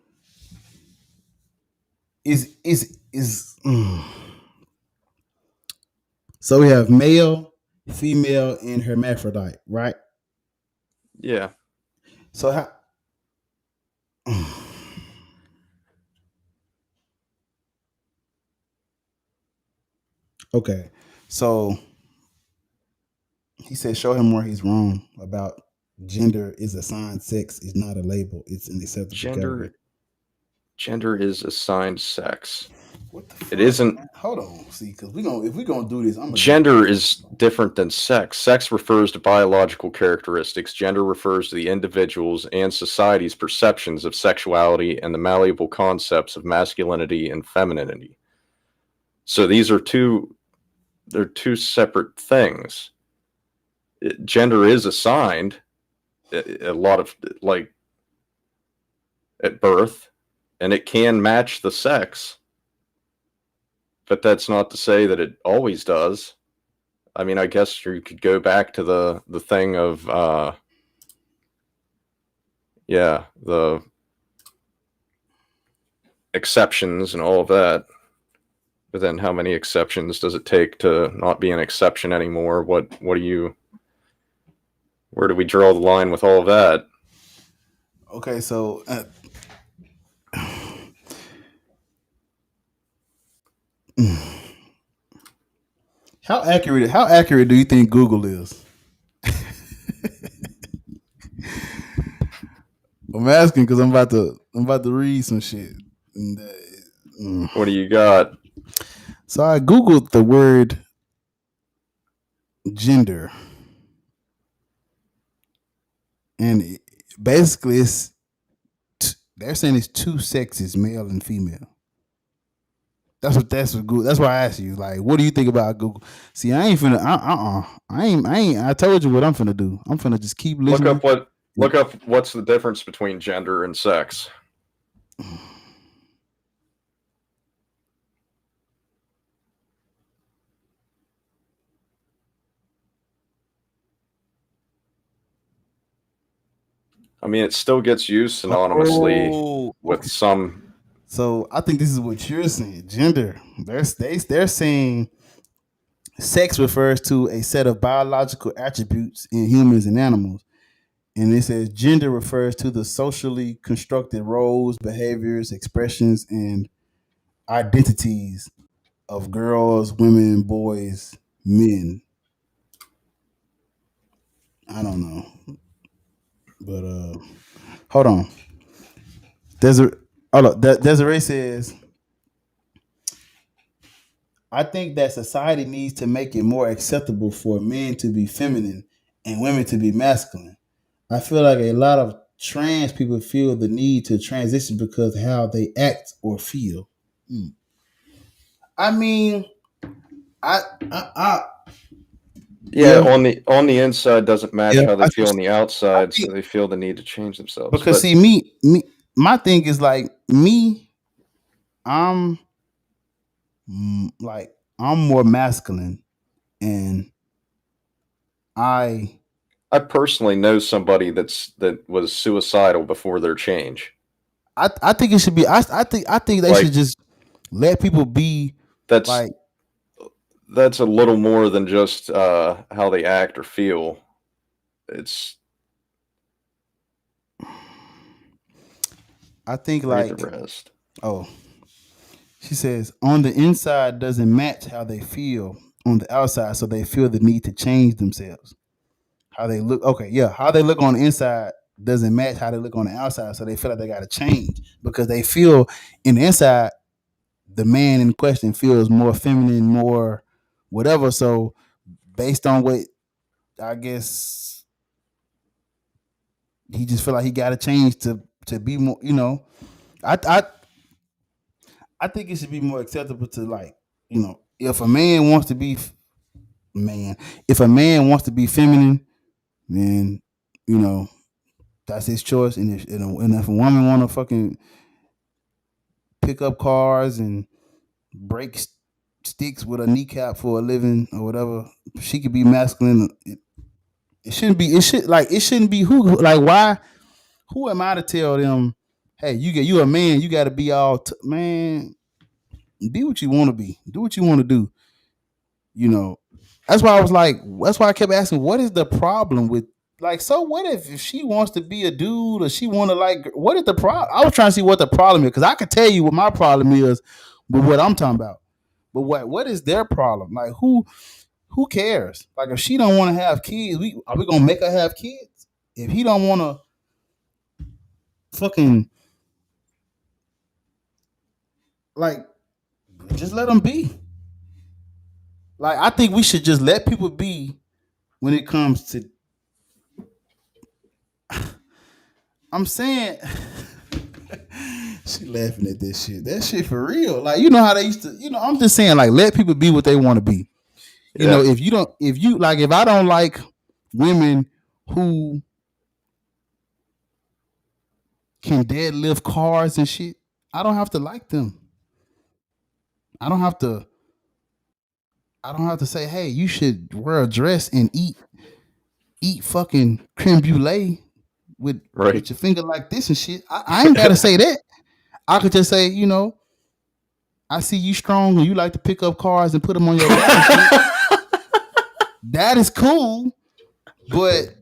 so we have male, female, and hermaphrodite, right? Yeah. So how okay. So he said show him where he's wrong about gender is assigned sex is not a label. It's an acceptable category. Gender is assigned sex. What the fuck? It isn't. Hold on, see, because if we're gonna do this, gender is different than sex. Sex refers to biological characteristics. Gender refers to the individual's and society's perceptions of sexuality and the malleable concepts of masculinity and femininity. So these are they're two separate things. Gender is assigned a lot of, like, at birth, and it can match the sex. But that's not to say that it always does. I mean, I guess you could go back to the thing of, the exceptions and all of that. But then how many exceptions does it take to not be an exception anymore? Where do we draw the line with all of that? Okay, so how accurate do you think Google is? I'm asking because I'm about to read some shit. And, what do you got? So I Googled the word gender, and basically they're saying it's two sexes, male and female. That's what Google. That's why I asked you, like, what do you think about Google? See, I ain't finna. I told you what I'm finna do. I'm finna just keep listening. Look up what's the difference between gender and sex. I mean, it still gets used synonymously with some. So I think this is what you're saying. Gender. They're saying sex refers to a set of biological attributes in humans and animals. And it says gender refers to the socially constructed roles, behaviors, expressions, and identities of girls, women, boys, men. I don't know. But hold on. Desiree says, I think that society needs to make it more acceptable for men to be feminine and women to be masculine. I feel like a lot of trans people feel the need to transition because of how they act or feel. I mean, yeah, on the inside doesn't match how they feel on the outside, so they feel the need to change themselves. Because see, me, my thing is like me, I'm more masculine, and I personally know somebody that was suicidal before their change. I think it should be. I think they should just let people be. That's a little more than just how they act or feel. It's. I think the rest. Oh, she says on the inside doesn't match how they feel on the outside, so they feel the need to change themselves. How they look, okay, yeah, how they look on the inside doesn't match how they look on the outside, so they feel like they got to change because they feel in the inside the man in question feels more feminine, more whatever. So based on what I guess he just feel like he got to change to be more, I think it should be more acceptable to if a man wants to be if a man wants to be feminine, then that's his choice. And if a woman want to fucking pick up cars and break sticks with a kneecap for a living or whatever, she could be masculine. It shouldn't be. It shouldn't be who. Like why? Who am I to tell them? Hey, you a man. You got to be all man. Be what you want to be. Do what you want to do. That's why I was like. That's why I kept asking, what is the problem with so what if she wants to be a dude or she want to what is the problem? I was trying to see what the problem is because I could tell you what my problem is with what I'm talking about. But what is their problem? Like who cares? Like if she don't want to have kids, are we gonna make her have kids? If he don't want to fucking just let them be. I think we should just let people be when it comes to. I'm saying, she laughing at this shit. That shit for real. You know how they used to. I'm just saying, let people be what they want to be. If I don't like women who can deadlift cars and shit, I don't have to like them. I don't have to say, hey, you should wear a dress and eat fucking creme brulee with your finger like this and shit. I ain't gotta say that. I could just say, I see you strong and you like to pick up cars and put them on your back. That is cool, but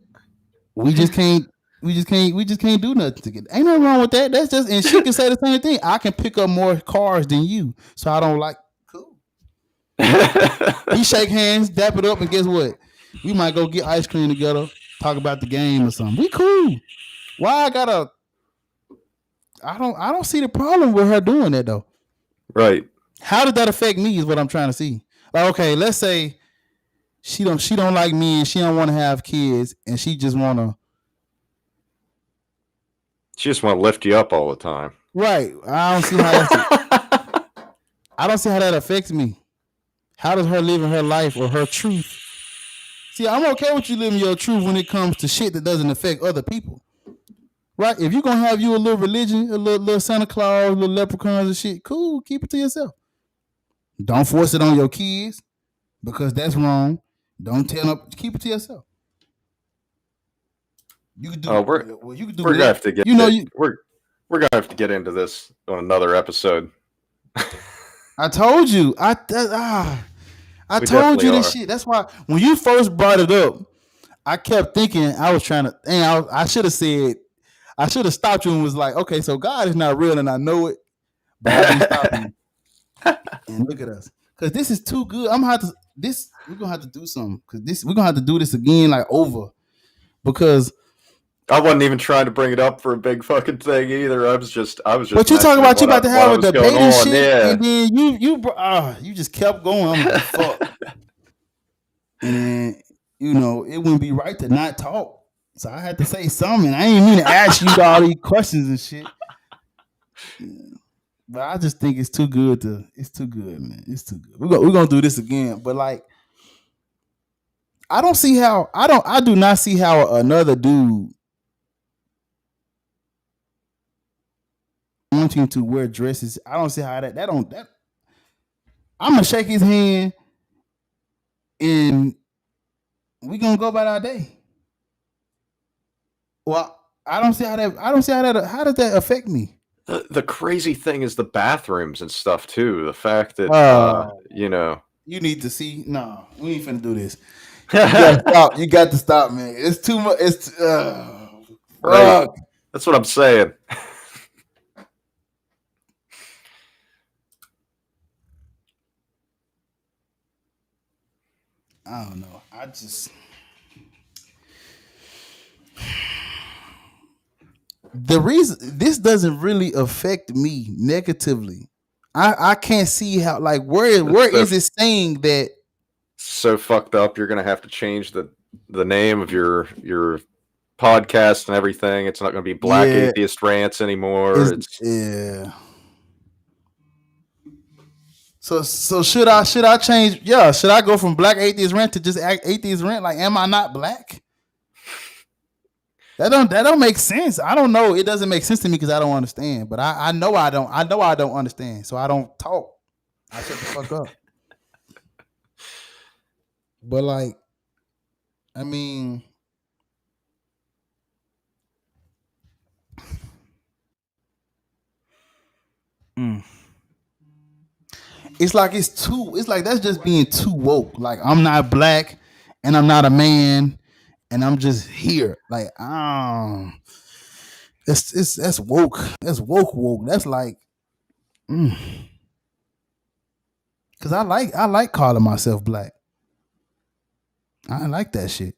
we just can't do nothing together. Ain't nothing wrong with that. That's just, and she can say the same thing. I can pick up more cars than you, so I don't like. Cool. We shake hands, dap it up, and guess what? We might go get ice cream together, talk about the game or something. We cool. Why I gotta? I don't see the problem with her doing that though. Right. How did that affect me? Is what I'm trying to see. Okay, let's say she don't like me and she don't want to have kids and she just want to. She just want to lift you up all the time. Right. I don't see how I don't see how that affects me. How does her living her life or her truth? See, I'm okay with you living your truth when it comes to shit that doesn't affect other people. Right? If you're gonna have you a little religion, a little Santa Claus, little leprechauns and shit, cool, keep it to yourself. Don't force it on your kids because that's wrong. Don't tell them, keep it to yourself. You can do. You can do. We're gonna have to get. We're gonna have to get into this on another episode. I told you. I told you this shit. That's why when you first brought it up, I kept thinking I was trying to. And I should have said. I should have stopped you and was like, okay, so God is not real, and I know it, but I didn't stop you. And look at us, because this is too good. I'm gonna have to. We're gonna have to do something because we're gonna have to do this again, like over. Because I wasn't even trying to bring it up for a big fucking thing either. I was just. But you talking about you about to have a debate and shit, yeah. and then you just kept going. I'm like, fuck. And it wouldn't be right to not talk. So I had to say something. I ain't mean to ask you all these questions and shit. But I just think it's too good, man. It's too good. We're gonna do this again. But like, I do not see how another dude wanting to wear dresses. I don't see how that I'm gonna shake his hand and we gonna go about our day. Well, how does that affect me? The crazy thing is the bathrooms and stuff too. The fact that you need to see. No, we ain't finna do this. You gotta stop. You got to stop, man. It's too much. Right. That's what I'm saying. I don't know. I just the reason this doesn't really affect me negatively. I can't see how, like, where is it saying that so fucked up you're gonna have to change the name of your podcast and everything. It's not gonna be Black Atheist Rants anymore. Yeah. So should I change? Yeah, should I go from Black Atheist Rant to just Atheist Rant? Like, am I not black? That don't make sense. I don't know. It doesn't make sense to me because I don't understand. But I know I don't understand. So I don't talk. I shut the fuck up. But like, I mean, it's like that's just being too woke. Like, I'm not black and I'm not a man and I'm just here. Like, that's woke. That's woke. That's like, because I like calling myself black. I like that shit.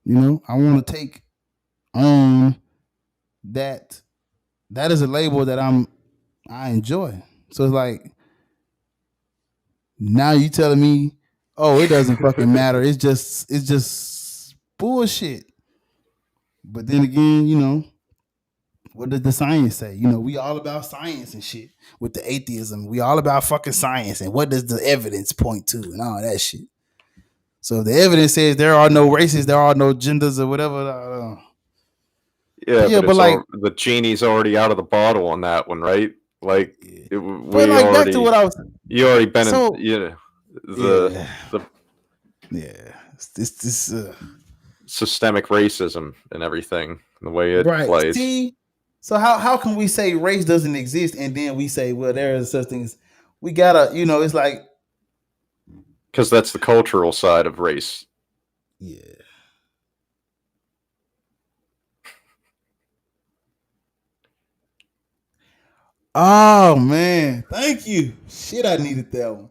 I want to take on that. That is a label that I enjoy. So it's like, now you telling me, oh, it doesn't fucking matter. It's just bullshit. But then again, what does the science say? We all about science and shit. With the atheism, we all about fucking science. And what does the evidence point to and all that shit? So if the evidence says there are no races, there are no genders or whatever. But like, the genie's already out of the bottle on that one, right? Like, back to what I was. You already been this systemic racism and everything, the way it plays. See, so how can we say race doesn't exist and then we say, well, there are such things? We gotta, it's like, because that's the cultural side of race. Yeah. Oh man, thank you. Shit, I needed that one.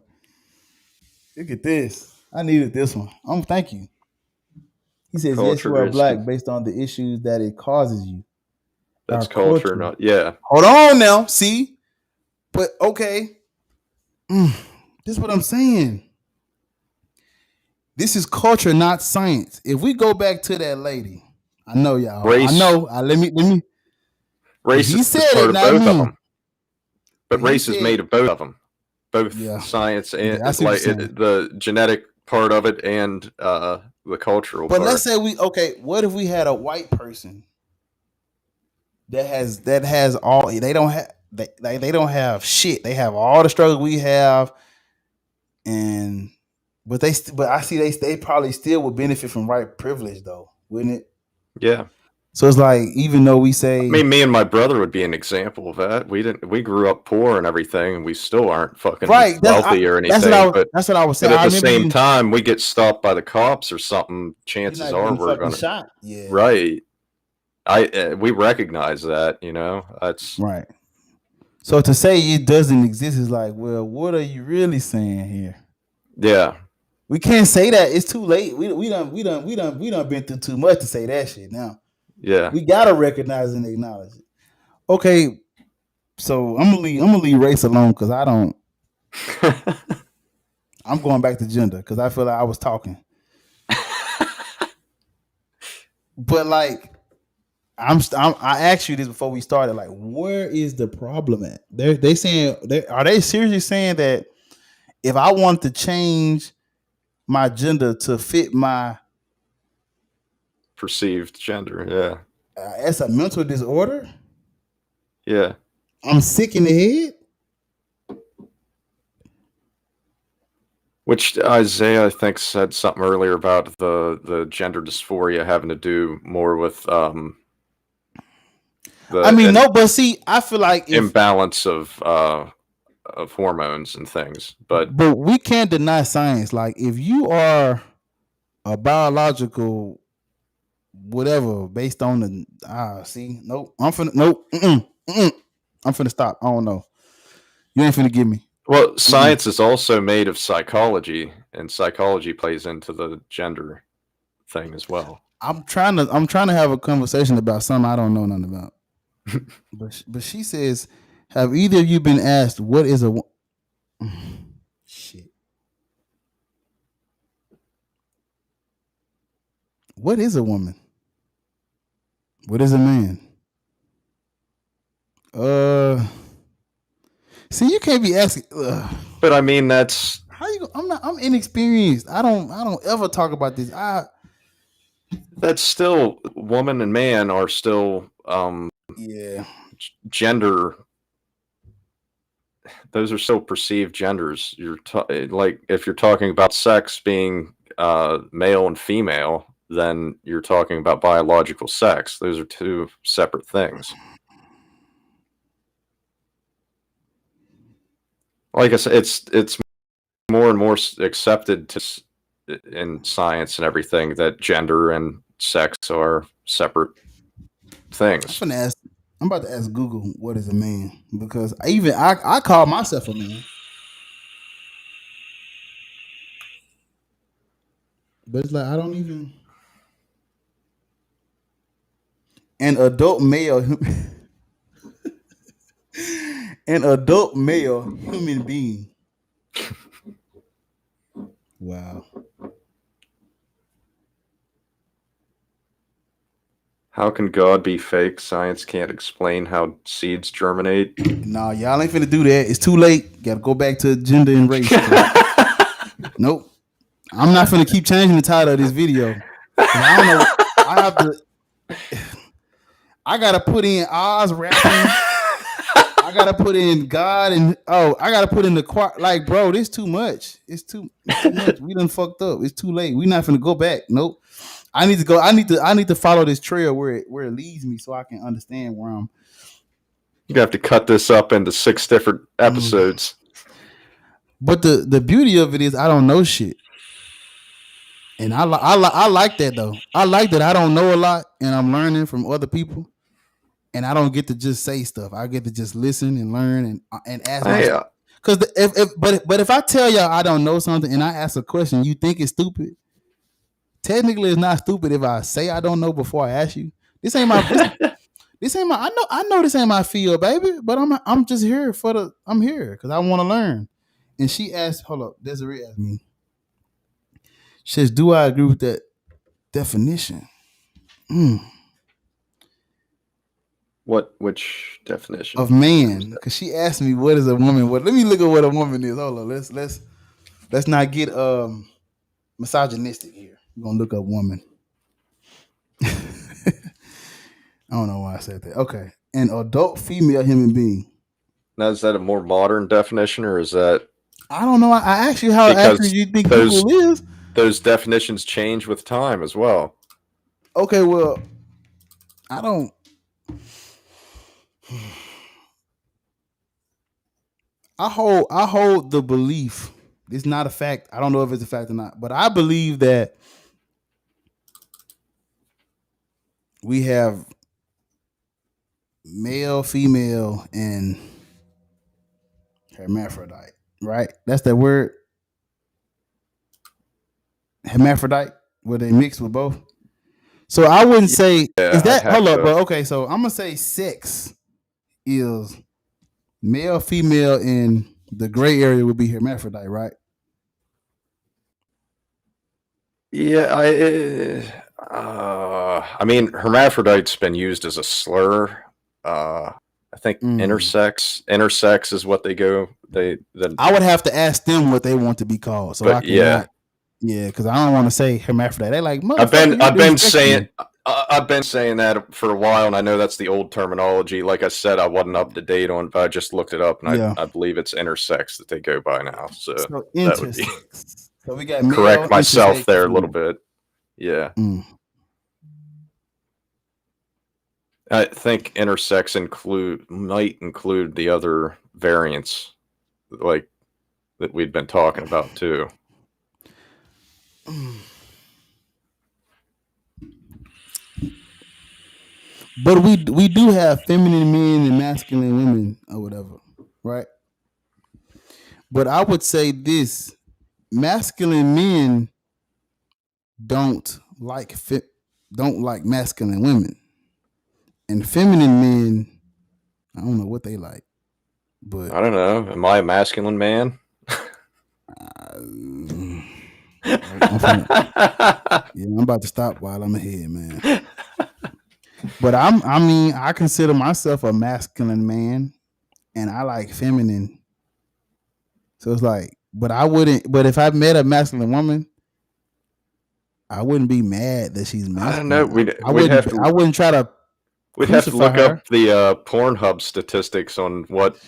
Look at this. I needed this one. Thank you. He says, yes, you are black based on the issues that it causes you. That's culture, not Hold on now. See? But okay. This is what I'm saying. This is culture, not science. If we go back to that lady, I know y'all. Race. I know. Let me. Race is part of both of them. But race is made of both of them. Both science and the genetic part of it and the cultural part. But let's say what if we had a white person that has all, they don't have shit. They have all the struggle we have, but I see they probably still would benefit from white privilege though, wouldn't it? Yeah. So it's like, even though we say, I mean, me and my brother would be an example of that. We grew up poor and everything, and we still aren't fucking wealthy or anything. That's what I was saying. But at the same time, we get stopped by the cops or something. Chances are we're gonna shot. Yeah. Right. We recognize that, that's right. So to say it doesn't exist is like, well, what are you really saying here? Yeah. We can't say that. It's too late. We done been through too much to say that shit now. Yeah. We gotta recognize and acknowledge it. Okay. So I'm gonna leave race alone because I don't. I'm going back to gender because I feel like I was talking. But like, I asked you this before we started. Like, where is the problem at? They saying are they seriously saying that if I want to change my gender to fit my perceived gender, yeah, it's a mental disorder? Yeah, I'm sick in the head. Which Isaiah, I think, said something earlier about the gender dysphoria having to do more with but see, I feel like imbalance of hormones and things, but we can't deny science. Like, if you are a biological whatever based on the I'm finna stop. I don't know. You ain't finna give me. Well, science is also made of psychology, and psychology plays into the gender thing as well. I'm trying to have a conversation about something I don't know nothing about. but she says, have either of you been asked what is a shit? What is a woman? What is a man? See, you can't be asking. But I mean, that's how you. I'm inexperienced. I don't ever talk about this. That's still, woman and man are still gender. Those are still perceived genders. Like, if you're talking about sex being male and female, then you're talking about biological sex. Those are two separate things. Like I said, it's more and more accepted in science and everything that gender and sex are separate things. I'm about to ask Google what is a man, because I call myself a man. But it's like, I don't even. An adult male human being. Wow. How can God be fake? Science can't explain how seeds germinate. No, y'all ain't finna do that. It's too late. Gotta go back to gender and race. Nope. I'm not finna keep changing the title of this video. I don't know. I gotta put in Oz rapping. I gotta put in God, and I gotta put in the choir. Like, bro, this too much. It's too much. We done fucked up. It's too late. We not finna go back. Nope. I need to go. I need to follow this trail where it leads me, so I can understand where I'm. You have to cut this up into 6 different episodes. But the beauty of it is I don't know shit, and I like that though. I like that I don't know a lot, and I'm learning from other people, and I don't get to just say stuff. I get to just listen and learn and ask. Because if I tell y'all I don't know something and I ask a question, you think it's stupid. Technically, it's not stupid if I say I don't know before I ask you. This ain't my. This ain't my. I know this ain't my field, baby. But I'm just here I'm here because I want to learn. And she asked, hold up, Desiree asked me. She says, "Do I agree with that definition?" Which definition of man? Because she asked me, "What is a woman?" Let me look at what a woman is. Hold on, let's not get misogynistic here. We're gonna look up woman. I don't know why I said that. Okay. An adult female human being. Now, is that a more modern definition, or is that... I don't know. I asked you how accurate you think Google is. Those definitions change with time as well. Okay, well, I don't. I hold the belief. It's not a fact. I don't know if it's a fact or not, but I believe that we have male, female, and hermaphrodite. Right? That's that word. Hermaphrodite, where they mix with both. So I wouldn't say is that. Hold up, bro. Okay, so I'm gonna say sex is male, female, and the gray area would be hermaphrodite, right? Yeah, I mean, hermaphrodite's been used as a slur. I think intersex is what they go. I would have to ask them what they want to be called, so I cannot. Yeah, because I don't want to say hermaphrodite. They like I've been saying that for a while, and I know that's the old terminology. Like I said, I wasn't up to date on it, but I just looked it up, and I believe it's intersex that they go by now. So that would be. So we got correct myself there a little bit. Yeah. I think intersex might include the other variants, like that we'd been talking about too. But we do have feminine men and masculine women or whatever, right? But I would say this: masculine men don't like masculine women, and feminine men, I don't know what they like. But I don't know. Am I a masculine man? I'm about to stop while I'm ahead, man. But I consider myself a masculine man, and I like feminine. So it's like, but if I met a masculine woman, I wouldn't be mad that she's masculine. I don't know. I wouldn't try to. We'd have to look up the Pornhub statistics on what.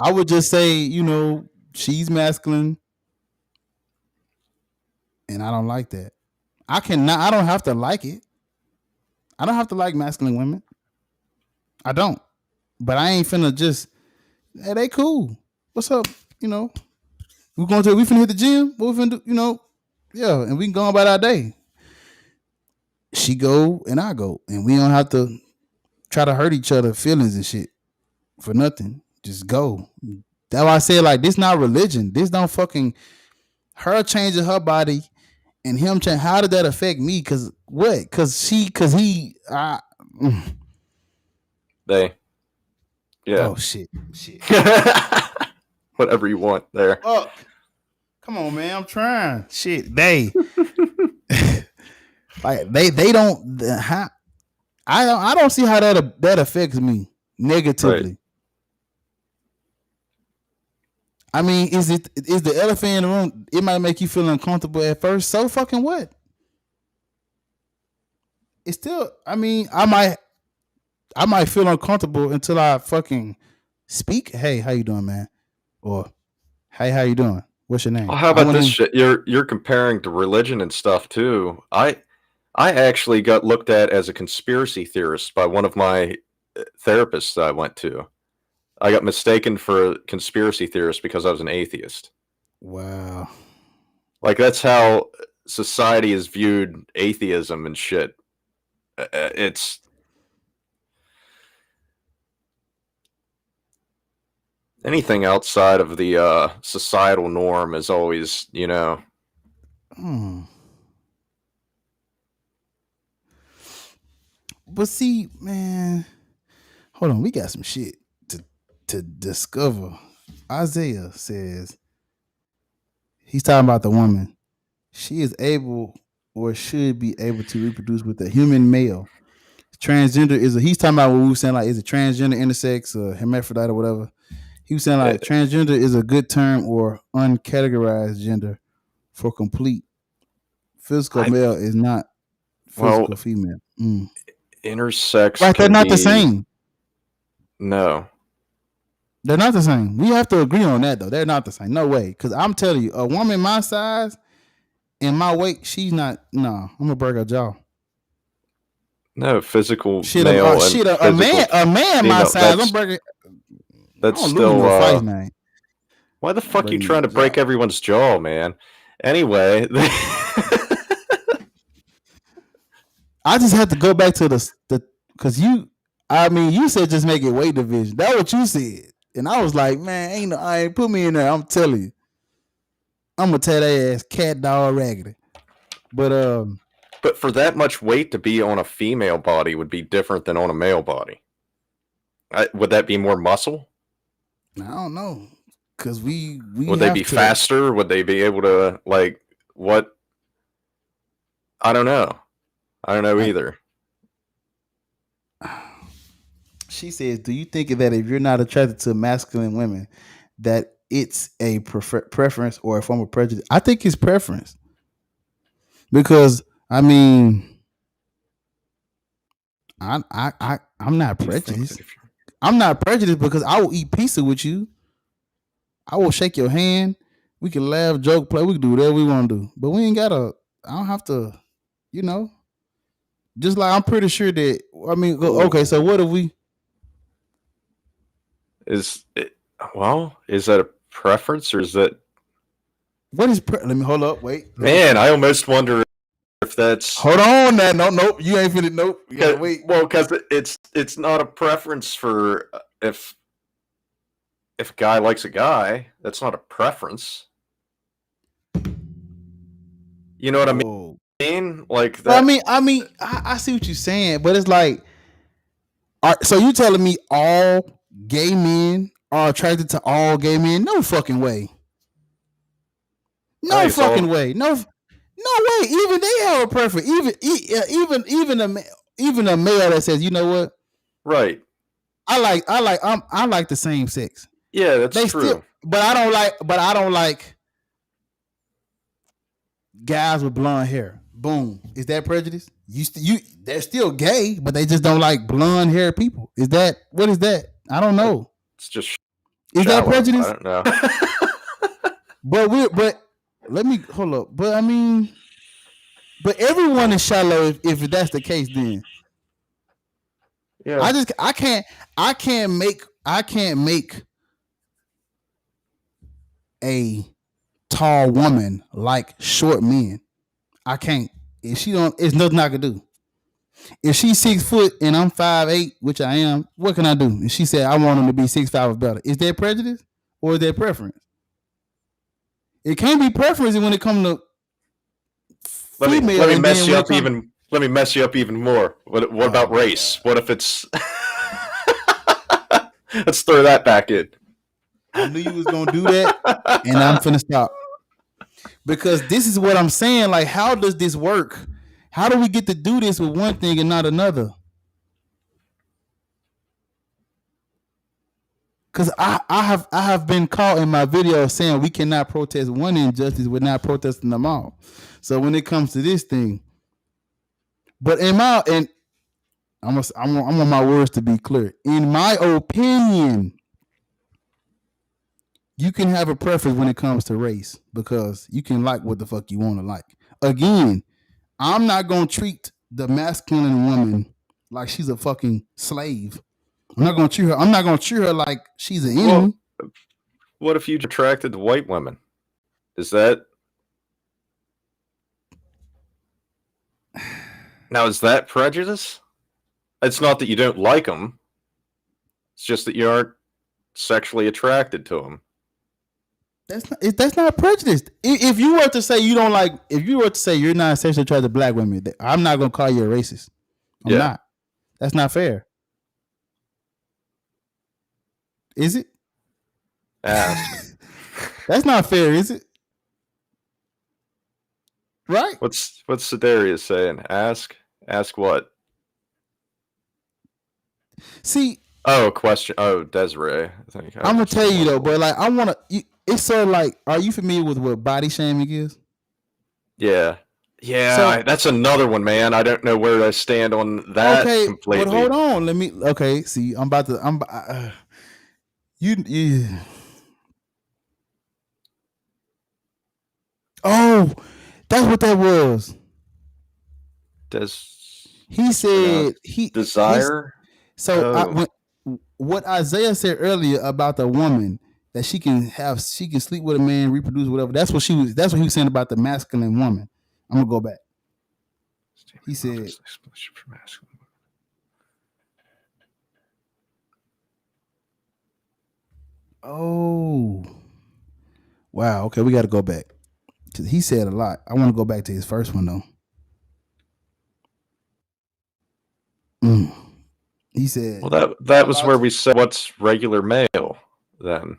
I would just say, she's masculine, and I don't like that. I don't have to like it. I don't have to like masculine women. I don't. But I ain't finna just, hey, they cool. What's up? We finna hit the gym. What we finna do? Yeah, and we can go about our day. She go and I go, and we don't have to try to hurt each other's feelings and shit for nothing. Just go. That's why I say, like, this not religion. This don't fucking her changing her body and him change. How did that affect me? Cause what? They. Yeah. Oh shit. Whatever you want there. Oh, come on, man. I'm trying. Shit. They. Like they don't. I don't see how that affects me negatively. Right. I mean, is the elephant in the room? It might make you feel uncomfortable at first. So fucking what? It's still. I mean, I might feel uncomfortable until I fucking speak. Hey, how you doing, man? Or hey, how you doing? What's your name? Well, how about this shit? You're comparing to religion and stuff too. I actually got looked at as a conspiracy theorist by one of my therapists that I went to. I got mistaken for a conspiracy theorist because I was an atheist. Wow. Like, that's how society has viewed atheism and shit. It's... Anything outside of the societal norm is always, But see, man, hold on. We got some shit to discover. Isaiah says, he's talking about the woman. She is able or should be able to reproduce with a human male. Transgender he's talking about what we were saying, like, is it transgender, intersex, or hermaphrodite or whatever? He was saying, like, transgender is a good term or uncategorized gender for complete. Physical male is not physical female. Intersex. Right, they're not the same. No. They're not the same. We have to agree on that, though. They're not the same. No way. Because I'm telling you, a woman my size in my weight, she's not. No, I'm gonna break her jaw. No, physical Shit, male a man my size. I'm breaking. That's I don't still lose no fights, man. Why the fuck you trying to break everyone's jaw, man? Anyway, I just have to go back to the because you said just make it weight division. That's what you said, and I was like, man, I ain't put me in there. I'm telling you, I'm gonna tell that ass cat dog raggedy. But for that much weight to be on a female body would be different than on a male body. Would that be more muscle? I don't know, because we would they be faster? Would they be able to what? I don't know. I don't know either. She says, do you think that if you're not attracted to masculine women, that it's a preference or a form of prejudice? I think it's preference. Because, I'm not prejudiced. I'm not prejudiced because I will eat pizza with you. I will shake your hand. We can laugh, joke, play. We can do whatever we want to do. But we ain't got to, I don't have to, just like I'm pretty sure that, okay, so what if we? Is that a preference or is that? What is, let me hold up, wait. Man, I almost wonder if that's. Hold on, now, nope, you ain't finna, nope. You gotta wait. Well, because it's not a preference for if a guy likes a guy, that's not a preference. You know what I mean? Like that. I see what you're saying, but it's like, so you telling me all gay men are attracted to all gay men? No fucking way. No fucking way. No way. Even they have a preference. Even a male that says, you know what? Right. I like the same sex. Yeah, that's true. But I don't like guys with blonde hair. Boom. Is that prejudice? They're still gay, but they just don't like blonde hair people. What is that? I don't know. It's just is shallow. That prejudice? I don't know. but let me hold up. But but everyone is shallow if that's the case. Then yeah, I can't make a tall woman like short men. I can't. If she don't, it's nothing I can do. If she's 6 foot and I'm 5'8", which I am, what can I do? And she said I want him to be 6'5" or better. Is that prejudice or is that preference? It can't be preference when it comes to female. Let me mess you up even. Let me mess you up even more. What about race? What if it's? Let's throw that back in. I knew you was gonna do that, and I'm finna stop. Because this is what I'm saying. Like, how does this work? How do we get to do this with one thing and not another? Because I have been caught in my video saying we cannot protest one injustice, we're not protesting them all. So when it comes to this thing, but I want my words to be clear. In my opinion, you can have a preference when it comes to race because you can like what the fuck you want to like. Again, I'm not gonna treat the masculine woman like she's a fucking slave. I'm not gonna treat her like she's an enemy. Well, what if you attracted to white women? Is that prejudice? It's not that you don't like them. It's just that you aren't sexually attracted to them. That's not prejudice. If you were to say you don't like, if you were to say you're not sexually attracted to black women, I'm not gonna call you a racist. I'm not. That's not fair. Is it? Ask. That's not fair, is it? Right? What's Sedarius saying? Ask what? See. Oh, question. Oh, Desiree. I'm gonna tell you though, but like I wanna. It's so like, are you familiar with what body shaming is? Yeah. So, that's another one, man. I don't know where I stand on that completely. But hold on, let me. Okay, see, I'm about to. You. Oh, That's what that was. He said desire. What Isaiah said earlier about the woman that she can sleep with a man, reproduce, whatever. That's what he was saying about the masculine woman. I'm gonna go back. He said, "Oh, wow. Okay, we got to go back because he said a lot. I want to go back to his first one though. He said, "Well, that was where we said what's regular male then."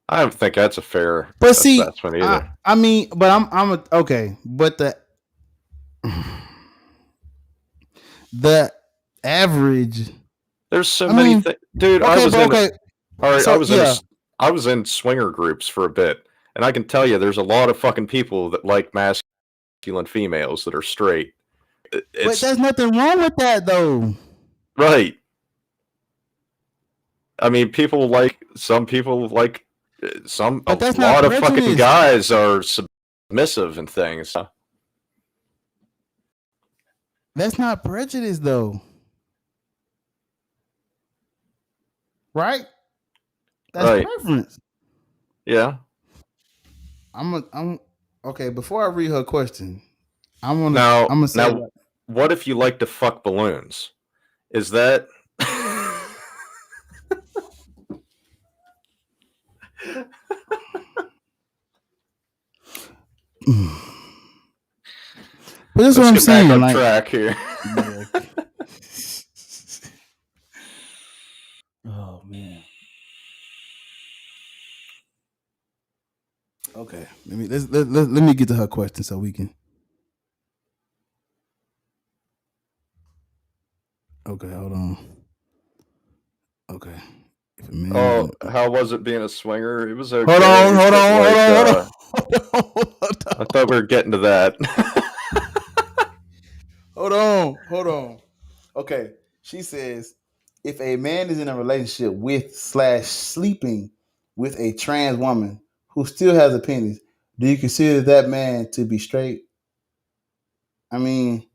I don't think that's a fair assessment either. I mean, but I'm okay, but the average. There's so many things, dude. Okay, all right, so, I was in swinger groups for a bit, and I can tell you, there's a lot of fucking people that like masculine females that are straight. But there's nothing wrong with that, though. Right. I mean, some people like some. A lot of fucking guys are submissive and things. That's not prejudice, though. Right? That's preference. Yeah. I'm okay. Before I read her question, I'm gonna say now, what if you like to fuck balloons? Is that? But that's what I'm saying. Back on track here. Oh man. Okay, let me get to her question so we can. Okay, hold on. Okay. How was it being a swinger? It was okay. Hold on. I thought we were getting to that. Hold on. Okay, she says, if a man is in a relationship with / sleeping with a trans woman who still has a penis, do you consider that man to be straight? I mean,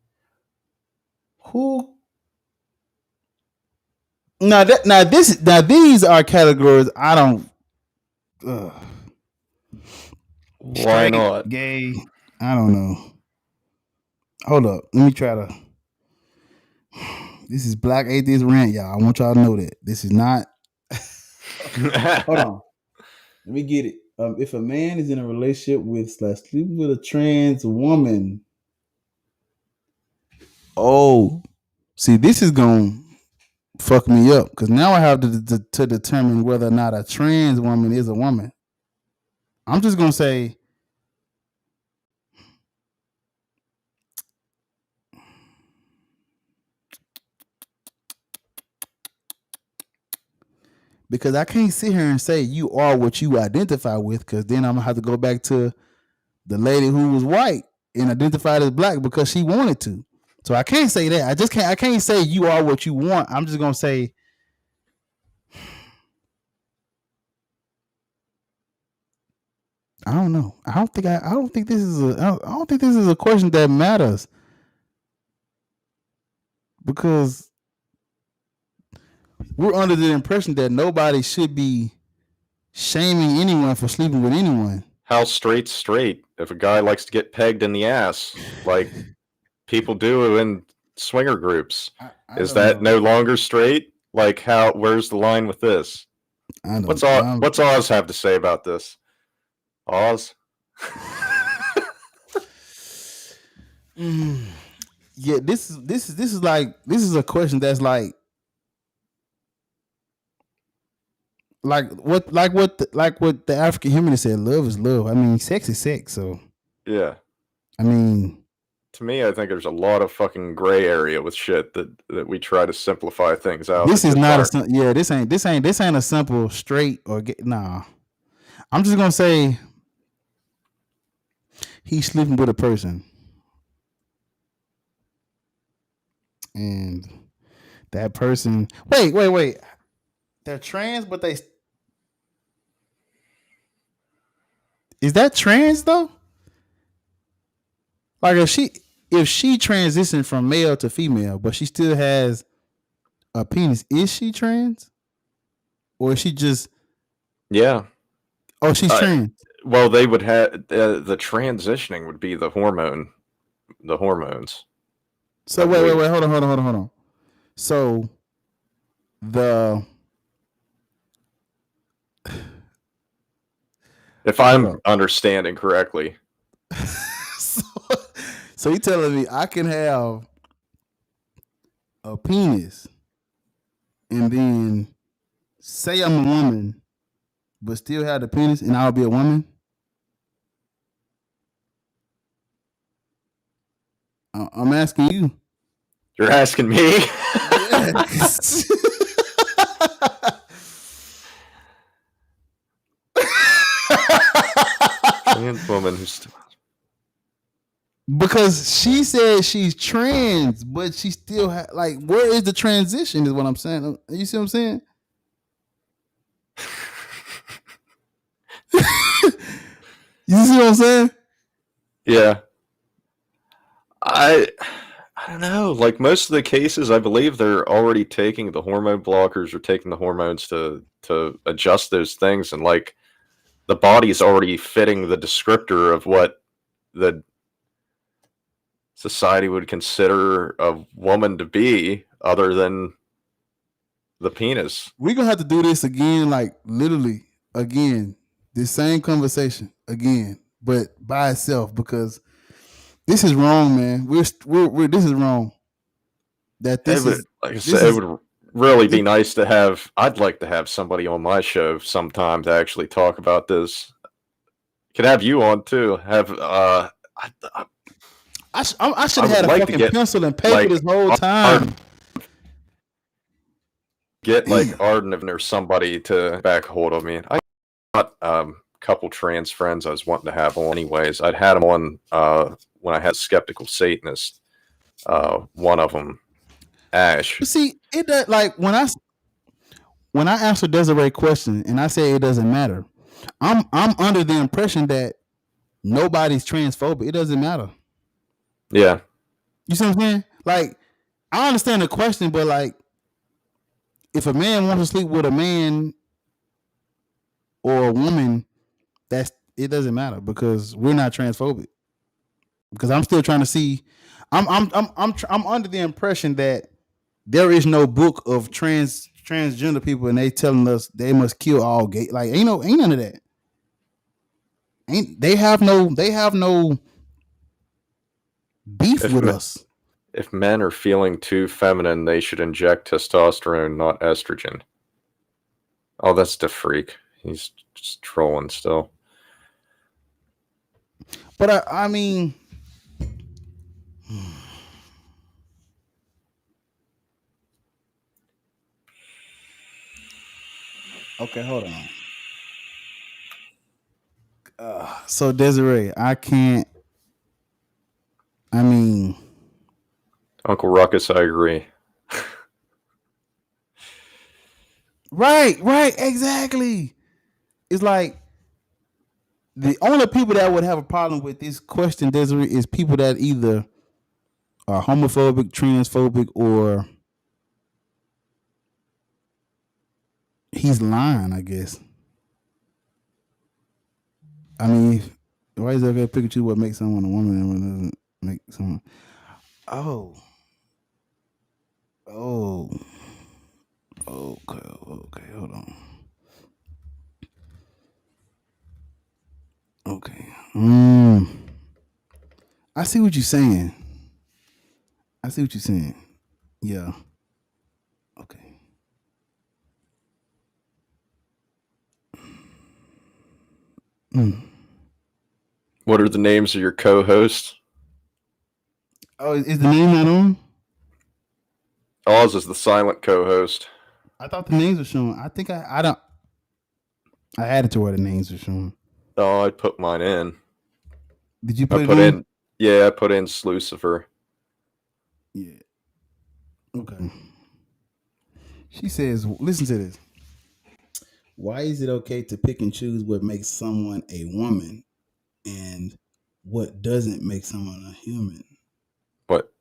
who? Now these are categories I don't. Why not? Gay? I don't know. Hold up. Let me try to. This is Black Atheist Rant, y'all. I want y'all to know that. This is not. Hold on. Let me get it. If a man is in a relationship with / sleeping with a trans woman. Oh. See, this is going to fuck me up because now I have to determine whether or not a trans woman is a woman. I'm just going to say. Because I can't sit here and say you are what you identify with, because then I'm gonna have to go back to the lady who was white and identified as black because she wanted to. So I can't say that. I can't say you are what you want. I'm just gonna say I don't know. I don't think this is a question that matters. Because we're under the impression that nobody should be shaming anyone for sleeping with anyone. How straight's straight? If a guy likes to get pegged in the ass, like people do in swinger groups, is that no longer straight? Like, where's the line with this? What's Oz have to say about this? Oz? Yeah, this is a question that's like what the African humanist said, love is love. I mean, sex is sex. So yeah, I mean, to me, I think there's a lot of fucking gray area with shit that we try to simplify things out. This is not this ain't a simple straight or nah. I'm just gonna say he's sleeping with a person, and that person. Wait. They're trans, but they. Is that trans though? Like if she transitioned from male to female, but she still has a penis, is she trans? Or is she just? Yeah. Oh, she's trans. Well, they would have the transitioning would be the hormones. So wait, hold on. So if I'm understanding correctly. So you telling me I can have a penis and then say I'm a woman, but still have the penis, and I'll be a woman? I'm asking you. You're asking me? Yes. Trans woman who's because she said she's trans, but she still like, where is the transition? Is what I'm saying. You see what I'm saying? You see what I'm saying? Yeah. I don't know. Like most of the cases, I believe they're already taking the hormone blockers or taking the hormones to adjust those things, and like the body's already fitting the descriptor of what the society would consider a woman to be, other than the penis. We're gonna have to do this again, like literally again, this same conversation again, but by itself, because this is wrong, man. We're this is wrong. That this would, is like I said, it would really be nice to have. I'd like to have somebody on my show sometime to actually talk about this. Could have you on too. Have I should have had a fucking pencil and paper this whole time. Get like Arden or somebody to back hold of me. I got a couple trans friends I was wanting to have on anyways. I'd had them on when I had Skeptical Satanist. One of them, Ash. But see, it does, like when I answer Desiree question and I say it doesn't matter, I'm under the impression that nobody's transphobic. It doesn't matter. Yeah. You see what I'm saying? Like, I understand the question, but like, if a man wants to sleep with a man or a woman, it doesn't matter because we're not transphobic. Because I'm still trying to see. I'm under the impression that there is no book of transgender people, and they telling us they must kill all gay. Like, ain't none of that. They have no beef with us. If men are feeling too feminine, they should inject testosterone, not estrogen. Oh, that's the freak. He's just trolling still. But I mean, okay, hold on. So Desiree, I can't. I mean, Uncle Ruckus, I agree. Right, exactly. It's like the only people that would have a problem with this question, Desiree, is people that either are homophobic, transphobic, or he's lying, I guess. I mean, why is it okay to pick and choose what makes someone a woman and what doesn't make someone? Oh. Okay, hold on. Okay. I see what you're saying. Yeah. Okay. What are the names of your co-hosts? Oh, is the name not on? Oz is the silent co-host. I thought the names were shown. I think I don't. I added to where the names were shown. Oh, I put mine in. Did you put it in? Yeah, I put in Slucifer. Yeah. Okay. She says, listen to this. Why is it okay to pick and choose what makes someone a woman and what doesn't make someone a human. But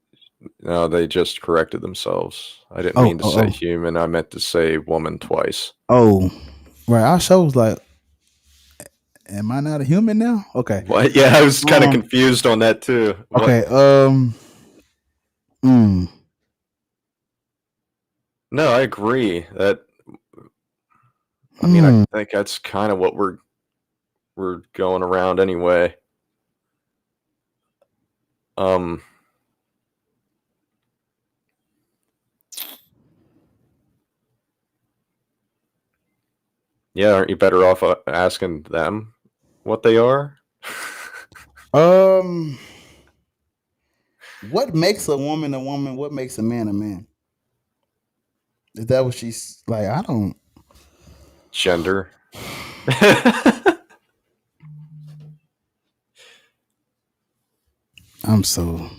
no, they just corrected themselves. I didn't mean to say human. I meant to say woman twice. Oh, right. Our show was like, am I not a human now? Okay. What? Yeah, I was kind of confused on that too. Okay. No, I agree that. I mean, I think that's kind of what we're going around anyway. Yeah, aren't you better off asking them what they are? What makes a woman a woman? What makes a man a man? Is that what she's like? I don't. Gender. I'm so.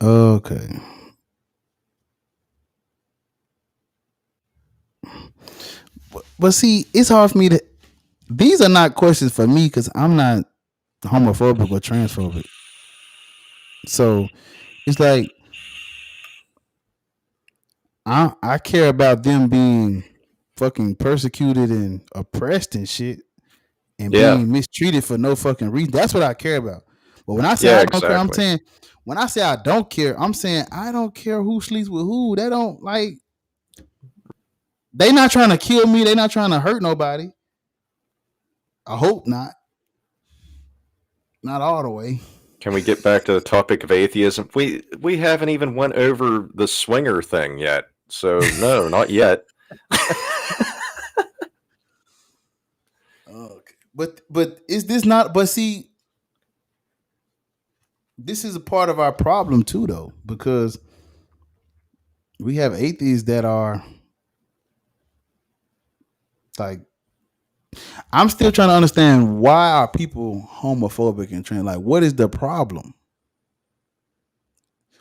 Okay. But see, it's hard for me to. These are not questions for me because I'm not homophobic or transphobic. So it's like I care about them being fucking persecuted and oppressed and shit and being mistreated for no fucking reason. That's what I care about. But when I say I don't care, I'm saying when I say I don't care, I'm saying I don't care who sleeps with who. They don't like. They not trying to kill me. They not trying to hurt nobody. I hope not. Not all the way. Can we get back to the topic of atheism? We haven't even went over the swinger thing yet. So no, not yet. Okay. But is this not? But see, this is a part of our problem too, though, because we have atheists that are like. I'm still trying to understand why are people homophobic and trans. Like, what is the problem?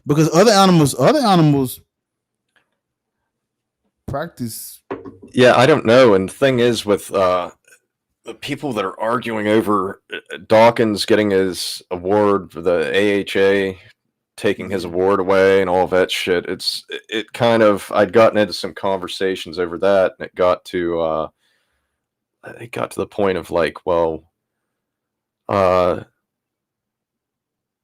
Because other animals practice. Yeah, I don't know. And the thing is, with the people that are arguing over Dawkins getting his award for the AHA, taking his award away, and all of that shit, it kind of. I'd gotten into some conversations over that, and it got to the point of like, well,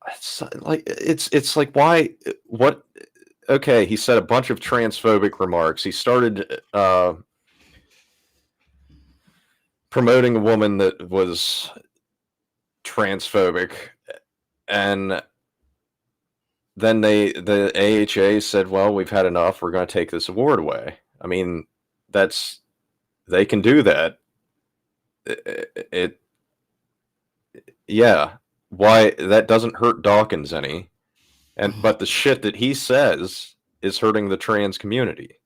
it's like why what. Okay, he said a bunch of transphobic remarks. He started promoting a woman that was transphobic, and then the AHA said, "Well, we've had enough. We're going to take this award away." I mean, they can do that. Yeah. Why that doesn't hurt Dawkins any, but the shit that he says is hurting the trans community.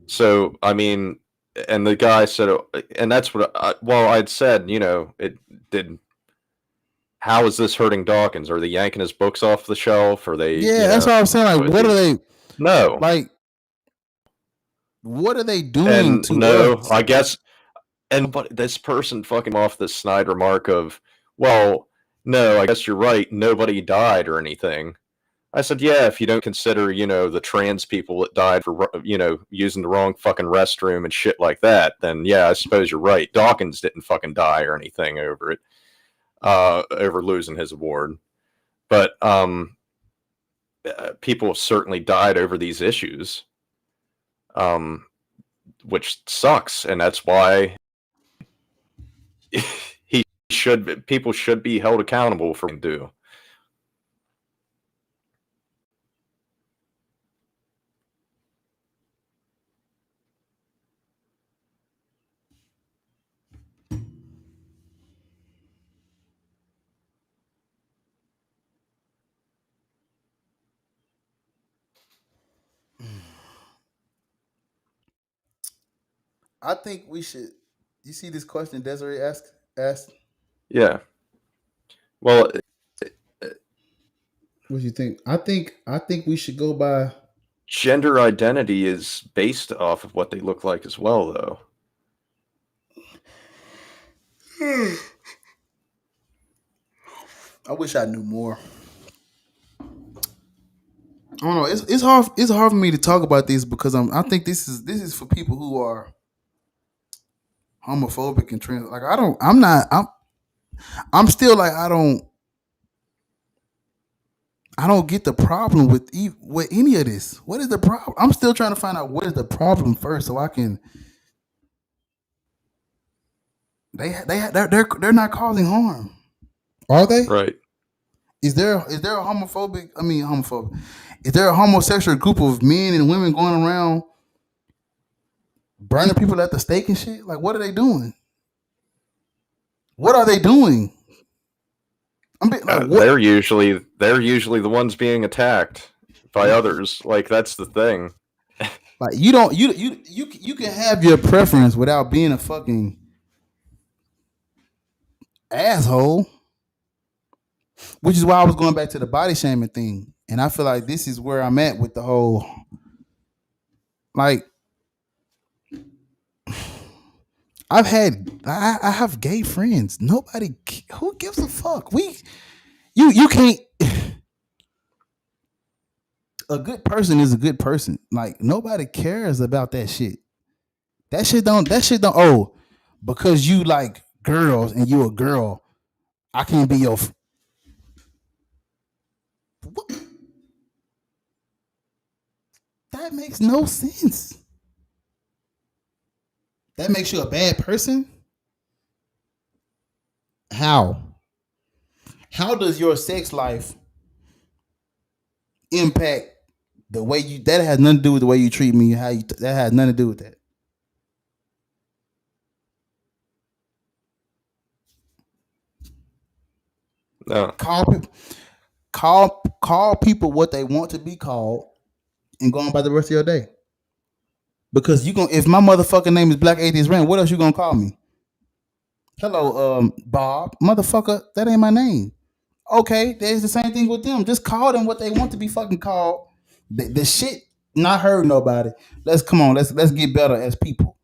So I mean, and the guy said, and that's what I'd said, it did. How is this hurting Dawkins? Are they yanking his books off the shelf? Are they? Yeah, that's what I'm saying. Like, what are they? No. Like, what are they doing to us? I guess. But this person fucking off the snide remark of, well, no, I guess you're right. Nobody died or anything. I said, yeah, if you don't consider, the trans people that died for, using the wrong fucking restroom and shit like that, then yeah, I suppose you're right. Dawkins didn't fucking die or anything over it, over losing his award. But people have certainly died over these issues, which sucks. And that's why people should be held accountable for what they do. I think we should. You see this question Desiree asked? Yeah. Well, what do you think? I think we should go by. Gender identity is based off of what they look like as well, though. I wish I knew more. I don't know. It's hard. It's hard for me to talk about this because I think this is for people who are homophobic and trans. Like I don't. I'm not. I'm still like I don't get the problem with any of this. What is the problem? I'm still trying to find out what is the problem first, so I can. They're not causing harm, are they? Right. Is there a homophobic? I mean, homophobic. Is there a homosexual group of men and women going around burning people at the stake and shit? Like, what are they doing? What are they doing? They're usually the ones being attacked by others. Like that's the thing. Like you can have your preference without being a fucking asshole. Which is why I was going back to the body shaming thing, and I feel like this is where I'm at with the whole. Like, I have gay friends. Nobody who gives a fuck. You can't. A good person is a good person. Like nobody cares about that shit. That shit don't. Oh, because you like girls and you a girl, I can't be your. What? That makes no sense. That makes you a bad person. How? How does your sex life impact the way you? That has nothing to do with the way you treat me. How you? That has nothing to do with that. No. Call people what they want to be called, and go on by the rest of your day. Because if my motherfucking name is Black Atheist Rand, what else you gonna call me? Hello, Bob, motherfucker. That ain't my name. Okay, there's the same thing with them. Just call them what they want to be fucking called. The shit not hurt nobody. Let's get better as people.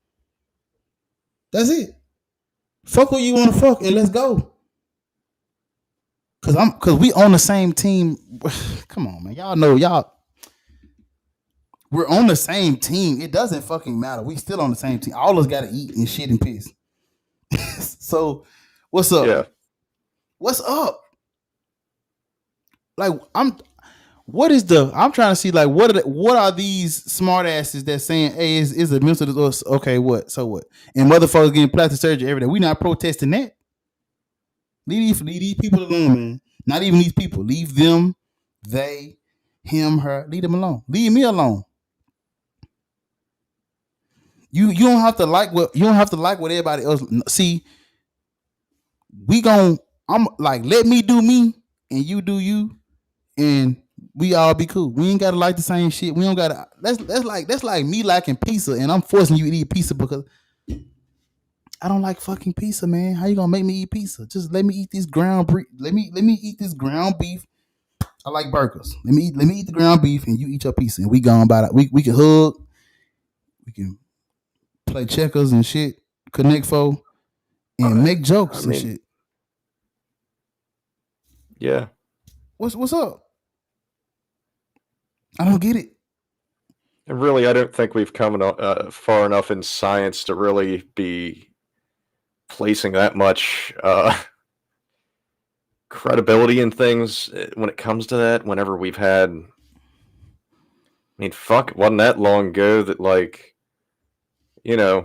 That's it. Fuck who you want to fuck and let's go. Cause we on the same team. Come on, man. Y'all know we're on the same team. It doesn't fucking matter. We still on the same team. All of us gotta eat and shit and piss. So what's up? Yeah. What's up? Like I'm trying to see like what are these smart asses that saying, hey, is a mental disorder? Okay, what? So what? And motherfuckers getting plastic surgery every day. We not protesting that. Leave these people alone, man. Not even these people. Leave them, they, him, her. Leave them alone. Leave me alone. You don't have to like what everybody else see. I'm like, let me do me and you do you, and we all be cool. We ain't gotta like the same shit. We don't gotta. That's like me liking pizza, and I'm forcing you to eat pizza because I don't like fucking pizza, man. How you gonna make me eat pizza? Just let me eat this ground beef. Let me eat this ground beef. I like burgers. Let me eat the ground beef, and you eat your pizza, and we gone by that. We can hug. We can play checkers and shit. Connect foe and make jokes and shit. Yeah. What's up? I don't get it. And really, I don't think we've come far enough in science to really be placing that much credibility in things when it comes to that. Whenever we've had, I mean, fuck, it wasn't that long ago that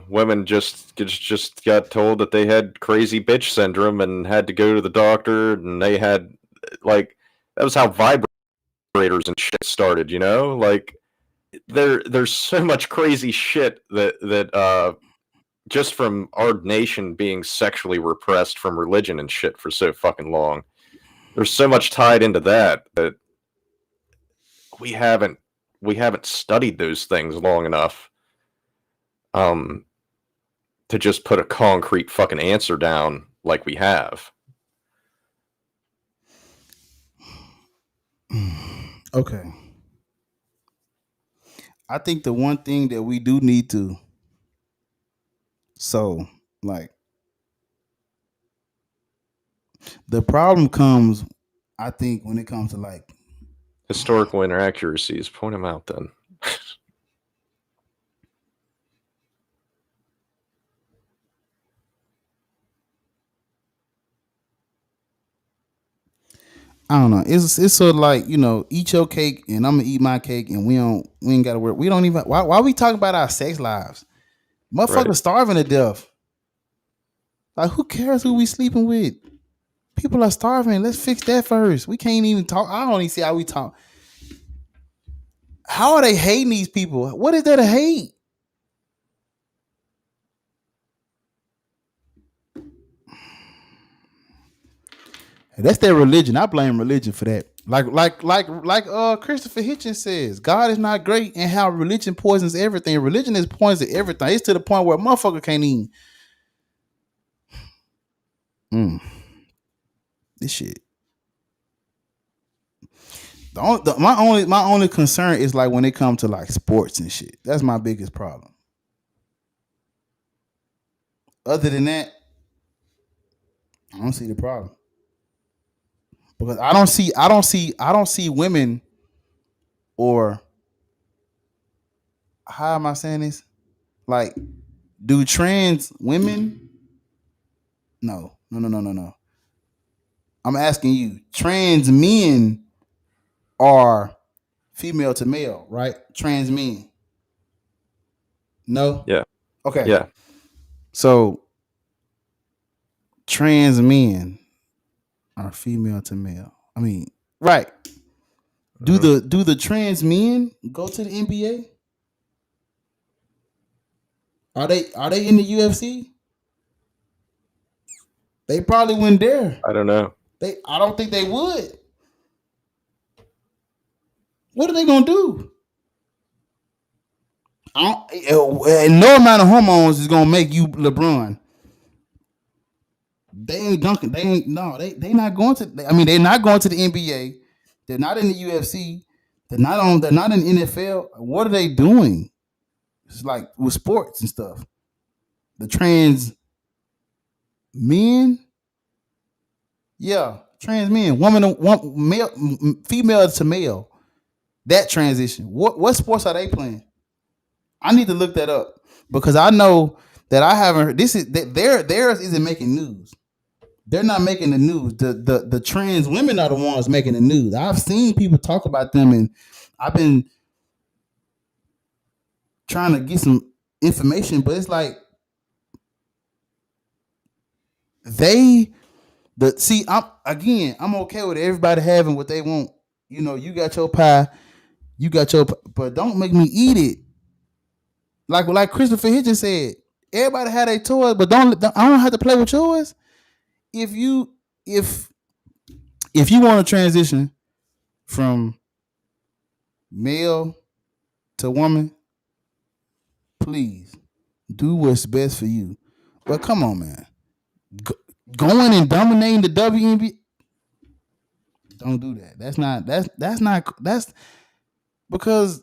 women just got told that they had crazy bitch syndrome and had to go to the doctor, and they had that was how vibrators and shit started. There's so much crazy shit that just from our nation being sexually repressed from religion and shit for so fucking long. There's so much tied into that we haven't studied those things long enough to just put a concrete fucking answer down like we have. Okay. I think the one thing that we do need to The problem comes, I think, when it comes to like historical inaccuracies. Point them out then. I don't know. It's sort of like, eat your cake and I'm gonna eat my cake and we ain't gotta work. We don't even why we talk about our sex lives? Motherfuckers Right. starving to death. Like who cares who we sleeping with? People are starving. Let's fix that first. We can't even talk. I don't even see how we talk. How are they hating these people? What is there to hate? That's their religion. I blame religion for that. Like Christopher Hitchens says, God is not great and how religion poisons everything. Religion is poison everything. It's to the point where a motherfucker can't even. This shit. My only concern is like when it comes to like sports and shit. That's my biggest problem. Other than that, I don't see the problem. Because I don't see women, or how am I saying this? Like, do trans women? No. I'm asking you. Trans men are female to male, right? Trans men. No? Yeah. Okay. Yeah. So trans men are female to male. I mean, right. Do the trans men go to the NBA? Are they in the UFC? They probably wouldn't dare. I don't know. I don't think they would. What are they gonna do? No amount of hormones is gonna make you LeBron. They ain't dunking. They not going to. I mean, they're not going to the NBA. They're not in the UFC. They're not in NFL. What are they doing? It's like with sports and stuff. The trans men, yeah, trans men, male, female to male. That transition. What sports are they playing? I need to look that up because I know that I haven't heard. Theirs isn't making news. They're not making the news. The trans women are the ones making the news. I've seen people talk about them, and I've been trying to get some information, but it's like I'm okay with everybody having what they want. You got your pie, but don't make me eat it. Like Christopher Hitchens said, everybody had their toys, but I don't have to play with yours. If you want to transition from male to woman, please do what's best for you. But come on, man, going and dominating the WNBA, don't do that. That's because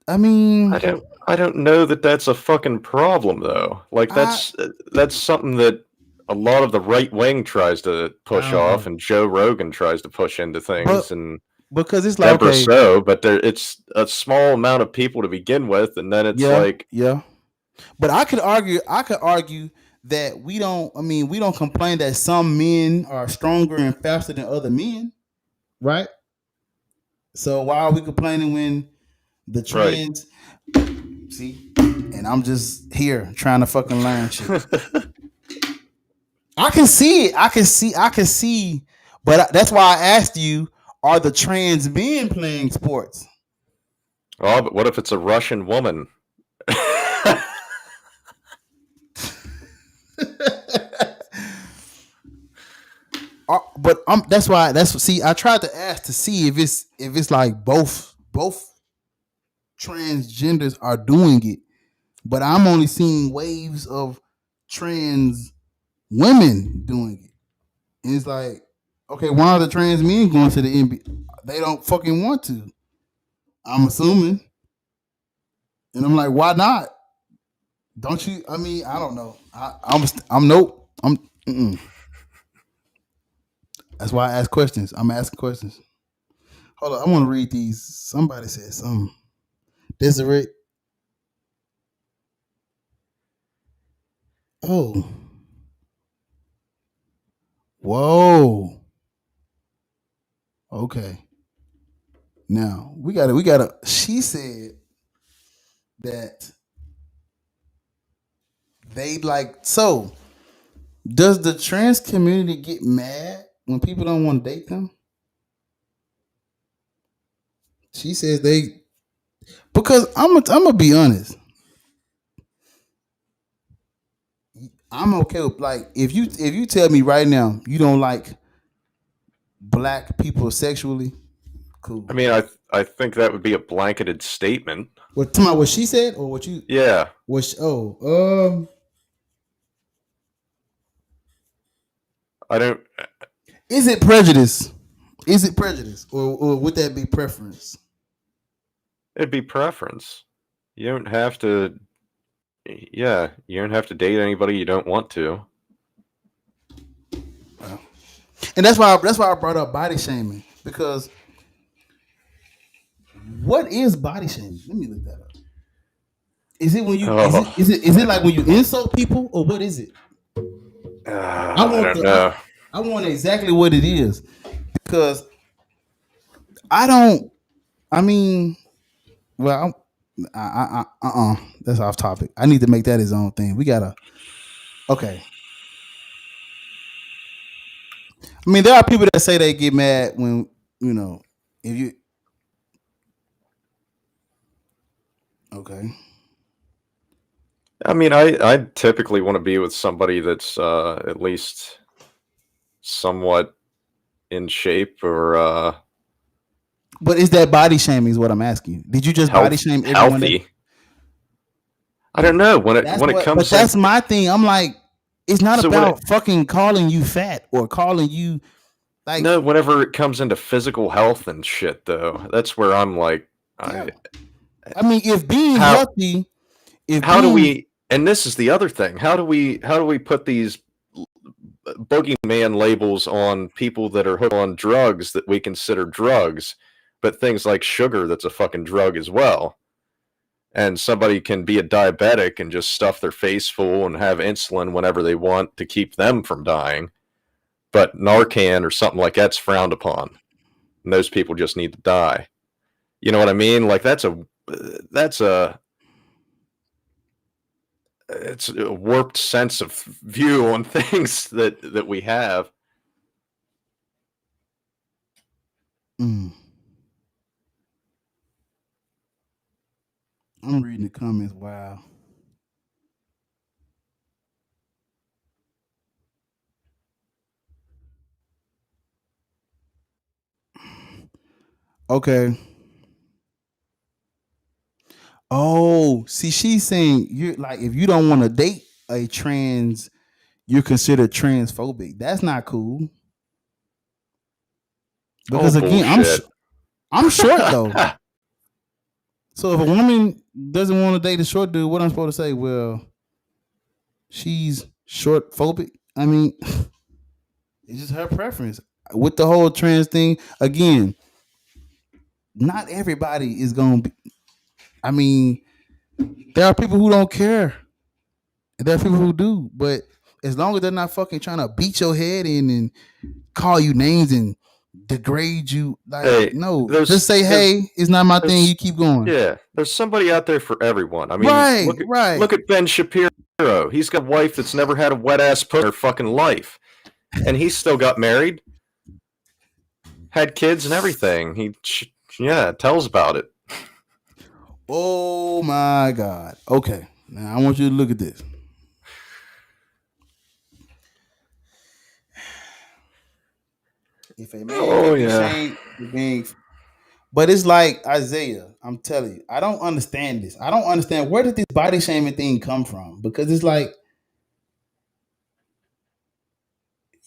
I mean, I don't know that that's a fucking problem though. Like that's something that a lot of the right wing tries to push off, and Joe Rogan tries to push into things, and because it's like Deborah So, but it's a small amount of people to begin with, and then it's yeah. But I could argue that we don't complain that some men are stronger and faster than other men, right? So why are we complaining when the trans see? And I'm just here trying to fucking learn shit. I can see it. I can see. But that's why I asked you: are the trans men playing sports? Oh, but what if it's a Russian woman? But I tried to ask to see if it's like both transgenders are doing it, but I'm only seeing waves of trans women doing it. And it's like, okay, why are the trans men going to the NBA? They don't fucking want to. I'm assuming. And I'm like, why not? Don't you? I mean, I don't know. I'm nope. That's why I ask questions. I'm asking questions. Hold on, I want to read these. Somebody said something. Desiree. Oh. Whoa. Okay. Now we gotta. She said that they like. So, does the trans community get mad when people don't want to date them? She says they, because I'm gonna be honest. I'm okay with, like, if you tell me right now you don't like black people sexually, cool. I mean, I think that would be a blanketed statement. What, talking about what she said or what you? Yeah. What? I don't. Is it prejudice? Is it prejudice, or would that be preference? It'd be preference. You don't have to. Yeah, you don't have to date anybody you don't want to. And that's why I brought up body shaming, because what is body shaming? Let me look that up. Is it when you is it like when you insult people, or what is it? I don't know. I want exactly what it is, because I don't. I mean, well, that's off topic. I need to make that his own thing. We gotta. Okay. I mean, there are people that say they get mad when, if you. Okay. I mean, I typically want to be with somebody that's at least somewhat in shape, or. But is that body shaming? Is what I'm asking you. Did you just body shame everyone? Healthy. I don't know when it comes. But that's my thing. I'm like, it's not about fucking calling you fat or calling you like. No, whenever it comes into physical health and shit, though, that's where I'm like, I mean, if being healthy, do we? And this is the other thing. How do we put these bogeyman labels on people that are hooked on drugs that we consider drugs, but things like sugar, that's a fucking drug as well? And somebody can be a diabetic and just stuff their face full and have insulin whenever they want to keep them from dying. But Narcan or something like that's frowned upon. And those people just need to die. You know what I mean? Like it's a warped sense of view on things that we have. I'm reading the comments. Wow. Okay. Oh, see, she's saying you're like, if you don't want to date a trans, you're considered transphobic. That's not cool. Because again, I'm short though. So if a woman doesn't want to date a short dude, what I'm supposed to say? Well, she's short phobic. I mean, it's just her preference. With the whole trans thing, again, not everybody is gonna be. I mean, there are people who don't care. There are people who do, but as long as they're not fucking trying to beat your head in and call you names and degrade you, like, hey, no, just say, hey, it's not my thing. You keep going. Yeah, there's somebody out there for everyone. I mean, look at Ben Shapiro. He's got a wife that's never had a wet ass pussy in her fucking life, and he still got married, had kids and everything. He tells about it. Oh my God. Okay, now I want you to look at this. If a man being, but it's like Isaiah, I'm telling you, I don't understand this. I don't understand, where did this body shaming thing come from? Because it's like,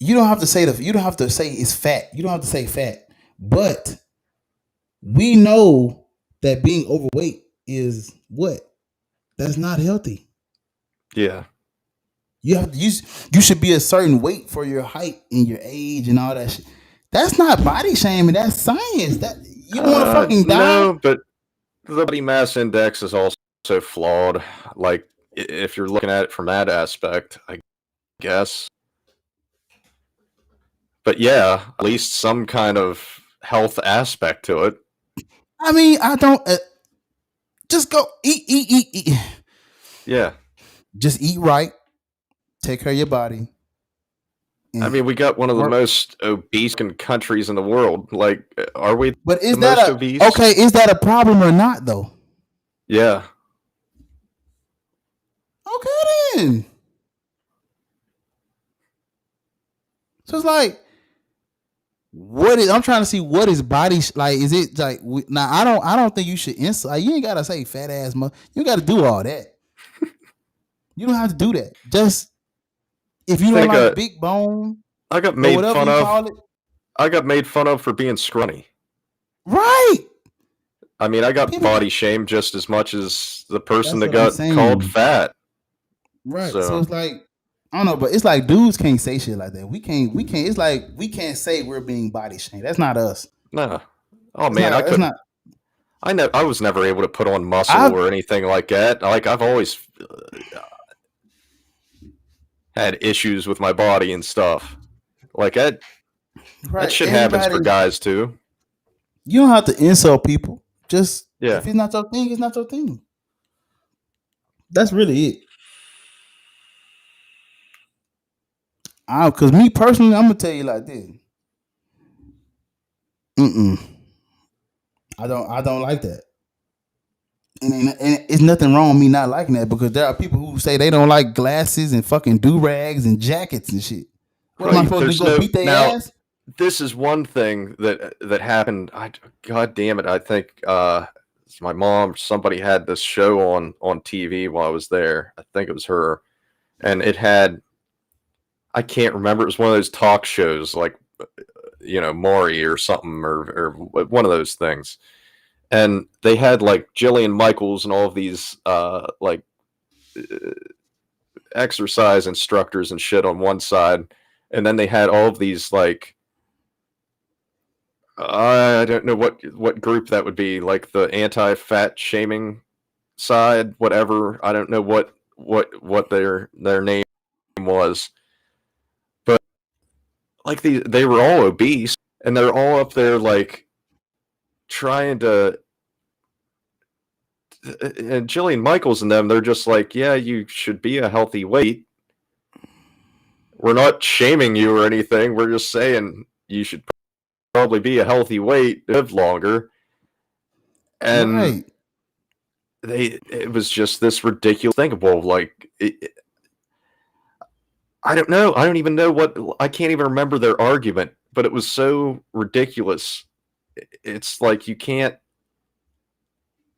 you don't have to say it's fat. You don't have to say fat, but we know that being overweight is what? That's not healthy. Yeah. You should be a certain weight for your height and your age and all that shit. That's not body shaming. That's science. That you don't want to fucking die. No, but the body mass index is also flawed. Like if you're looking at it from that aspect, I guess. But yeah, at least some kind of health aspect to it. I mean, I don't. Just go eat. Yeah. Just eat right. Take care of your body. I mean, we got one of the most obese countries in the world. Like, are we? But is the that most obese? Okay? Is that a problem or not, though? Yeah. Okay then. So it's like, I'm trying to see what is body like. Is it like now? I don't think you should insult. You ain't gotta say fat ass. You got to do all that. You don't have to do that. Just if you don't like big bone. I got made fun of. I got made fun of for being scrawny. Right. I mean, I got body shamed just as much as the person that got called fat. Right. So it's like, I don't know, but it's like dudes can't say shit like that. We can't. It's like we can't say we're being body shamed. That's not us. No. Oh man, I couldn't. I was never able to put on muscle or anything like that. Like I've always had issues with my body and stuff. Like that shit happens for guys too. You don't have to insult people. Just if it's not your thing, it's not your thing. That's really it. Because me personally, I'm gonna tell you like this. I don't like that. And it's nothing wrong with me not liking that, because there are people who say they don't like glasses and fucking do-rags and jackets and shit. What am I supposed to go beat their ass? This is one thing that happened. God damn it! I think my mom or somebody had this show on TV while I was there. I think it was her, and it had. I can't remember. It was one of those talk shows, like Maury or something, or one of those things. And they had like Jillian Michaels and all of these exercise instructors and shit on one side, and then they had all of these like I don't know what group that would be, like the anti-fat shaming side, whatever. I don't know what their name was, but like they were all obese, and they're all up there like trying to. And Jillian Michaels and them, they're just like, yeah, you should be a healthy weight. We're not shaming you or anything. We're just saying you should probably be a healthy weight, live longer. And it was just this ridiculous thinkable. Like, I don't know. I don't even know I can't even remember their argument, but it was so ridiculous. It's like you can't.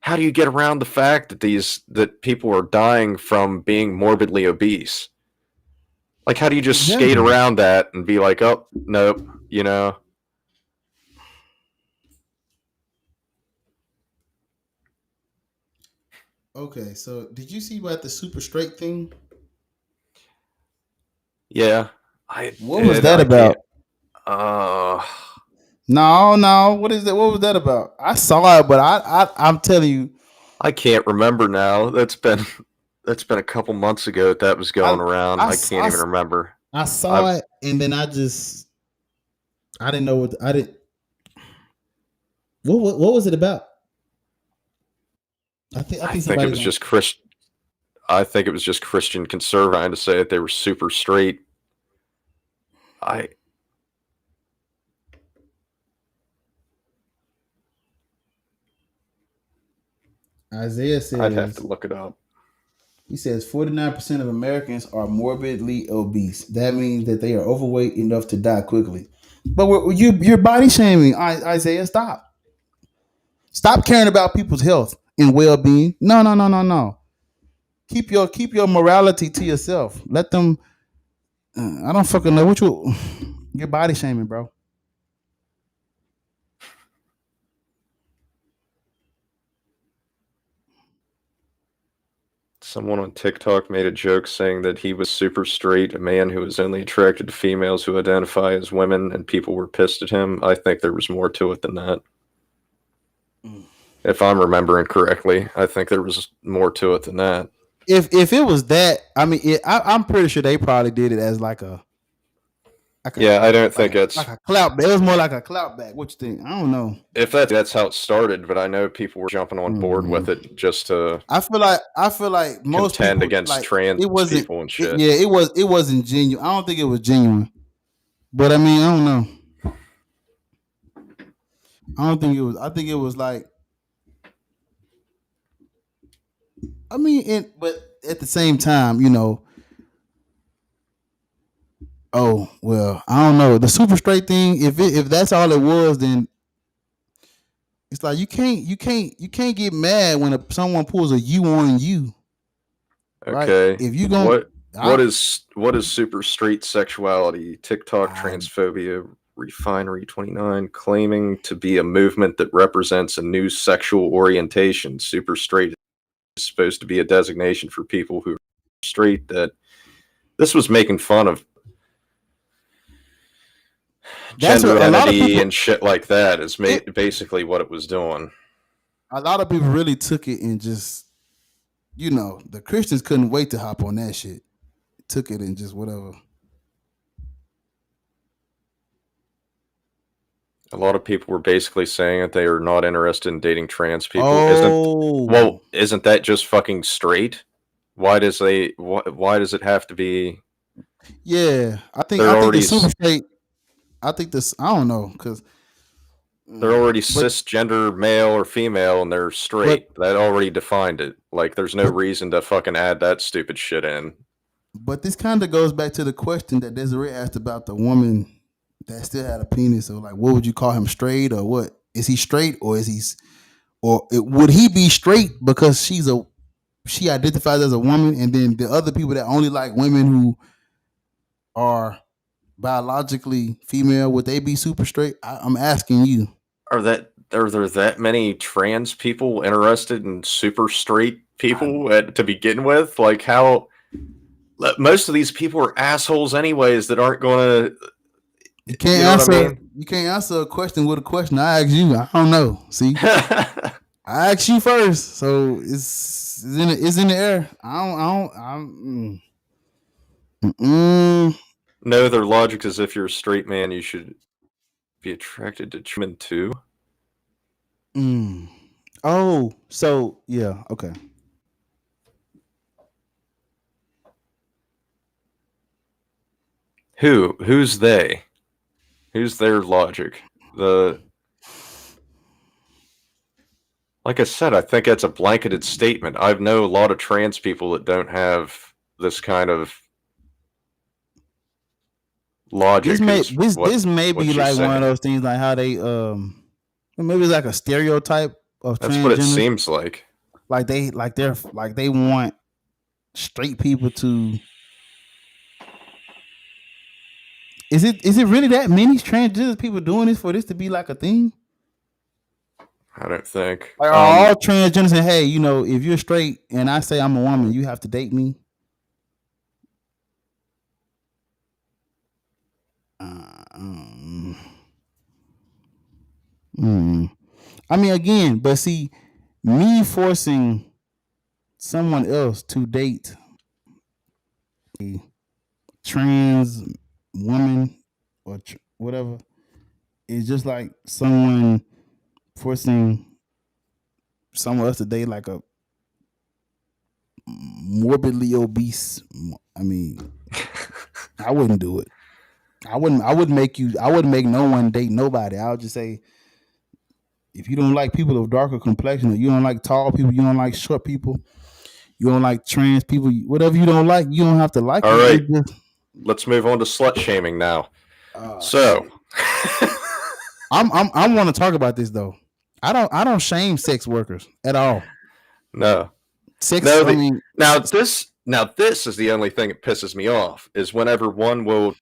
How do you get around the fact that people are dying from being morbidly obese? Like, how do you just skate around that and be like, oh, nope, Okay, so did you see about the super straight thing? Yeah. What was that about? No. What is that? What was that about? I saw it, but I'm telling you, I can't remember now. That's been a couple months ago that was going around. I can't even remember. I saw it, and then I didn't know what I did. What was it about? I think it was just I think it was just Christian conservative to say that they were super straight. Isaiah says, I'd have to look it up. He says 49% of Americans are morbidly obese. That means that they are overweight enough to die quickly. But you're body shaming, Isaiah. Stop caring about people's health and well-being. No. Keep your morality to yourself. Let them. I don't fucking know what you're body shaming, bro. Someone on TikTok made a joke saying that he was super straight, a man who was only attracted to females who identify as women, and people were pissed at him. I think there was more to it than that. If I'm remembering correctly, I think there was more to it than that. If it was that, I mean, I'm pretty sure they probably did it as like a yeah, I don't think it's like a clout. It was more like a clout back. What you think? I don't know. If that's how it started, but I know people were jumping on board with it just to. I feel like most contend people, against like, trans it wasn't, people and shit. It wasn't genuine. I don't think it was genuine. But I mean, I don't know. I don't think it was. I think it was like. I mean, but at the same time, you know. Oh well, I don't know. The super straight thing, if that's all it was, then it's like you can't get mad when someone pulls a you on you. Okay. Right? If you going what is super straight sexuality? TikTok transphobia refinery 29 claiming to be a movement that represents a new sexual orientation. Super straight is supposed to be a designation for people who are straight. That this was making fun of gender identity and shit like that is basically what it was doing. A lot of people really took it and just, you know, the Christians couldn't wait to hop on that shit. Took it and just whatever. A lot of people were basically saying that they are not interested in dating trans people. Isn't that just fucking straight? Why does it have to be? Yeah, I think the super straight. I don't know, because they're already cisgender male or female and they're straight. That already defined it. Like, there's no reason to fucking add that stupid shit in. But this kind of goes back to the question that Desiree asked about the woman that still had a penis. So, like, what would you call him, straight or what? Is he straight or would he be straight because she identifies as a woman, and then the other people that only like women who are biologically female, would they be super straight? I'm asking you. Are there that many trans people interested in super straight people to begin with? Like, how most of these people are assholes anyways that aren't going to. You can't answer. You can't answer a question with a question. I asked you. I don't know. See, I asked you first, so it's in the air. No, their logic is if you're a straight man, you should be attracted to women too. Oh, so yeah, okay. Who's they? Who's their logic? Like I said, I think that's a blanketed statement. I know a lot of trans people that don't have this kind of logic. This may be like one of those things, like how they maybe it's like a stereotype of that's what it seems like. Like they want straight people to. Is it really that many transgender people doing this for this to be like a thing? I don't think. Like, are all transgenders saying, hey, you know, if you're straight and I say I'm a woman, you have to date me? I mean, again, but see, me forcing someone else to date a trans woman or whatever is just like someone forcing someone else to date like a morbidly obese. I mean, I wouldn't do it. I wouldn't make no one date nobody. I would just say, if you don't like people of darker complexion, or you don't like tall people, you don't like short people, you don't like trans people, whatever you don't like, you don't have to like it. All right. Let's move on to slut shaming now. So I want to talk about this though. I don't shame sex workers at all. No. Now this is the only thing that pisses me off is whenever one will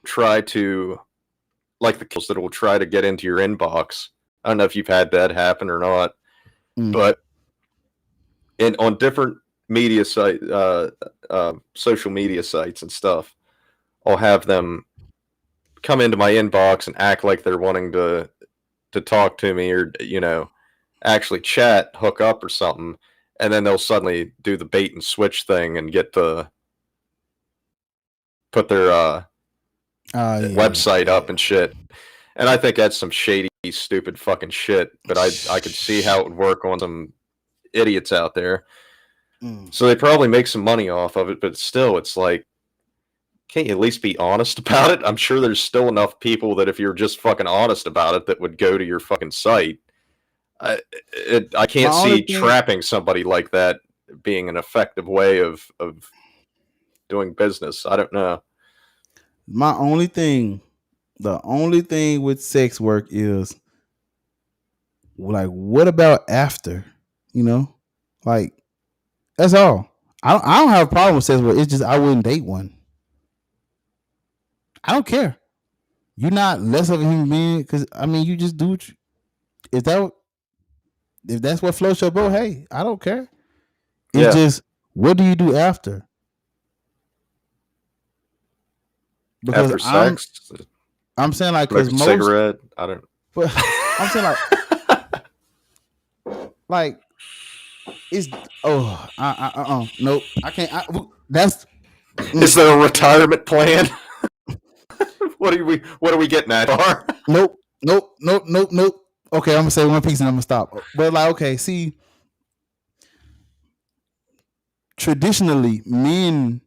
try to, like the kills that will try to get into your inbox. I don't know if you've had that happen or not, but on different media site, social media sites and stuff, I'll have them come into my inbox and act like they're wanting to talk to me, or actually chat, hook up or something, and then they'll suddenly do the bait and switch thing and get to put their website up and shit. And I think that's some shady, stupid fucking shit. But I could see how it would work on some idiots out there. So they probably make some money off of it, but still, it's like, can't you at least be honest about it? I'm sure there's still enough people that if you're just fucking honest about it, that would go to your fucking site. I can't see trapping somebody like that being an effective way of doing business. I don't know. The only thing with sex work is, like, what about after? Like, that's all. I don't have a problem with sex work. It's just I wouldn't date one. I don't care. You're not less of a human being because you just do what if that's what floats your boat. Hey, I don't care. It's just, what do you do after? Because after sex, I'm saying, like, because most cigarette. I don't. But I'm saying, like it's nope. I can't. That's. Is there a retirement plan? What are we getting at? Nope. Okay, I'm gonna say one piece and I'm gonna stop. But, like, okay, see, traditionally, men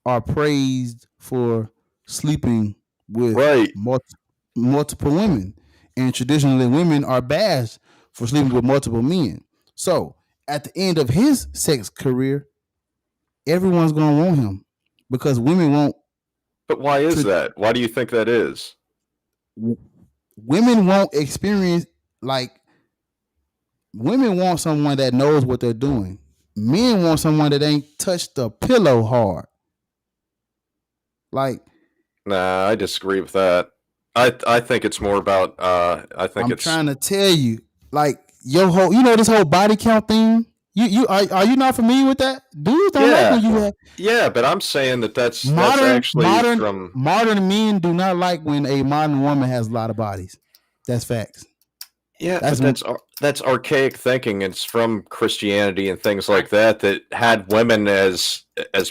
are praised for sleeping with multiple women, and traditionally, women are bashed for sleeping with multiple men. So, at the end of his sex career, everyone's gonna want him because women won't. But why is that? Why do you think that is? Women won't experience, like, women want someone that knows what they're doing. Men want someone that ain't touched the pillow hard. Like, nah, I disagree with that. I think it's more about I'm trying to tell you, like, your whole, this whole body count thing. Are you not familiar with that? Dudes don't like when you have. Yeah, but I'm saying that's actually modern men do not like when a modern woman has a lot of bodies. That's facts. Yeah, that's archaic thinking. It's from Christianity and things like that had women as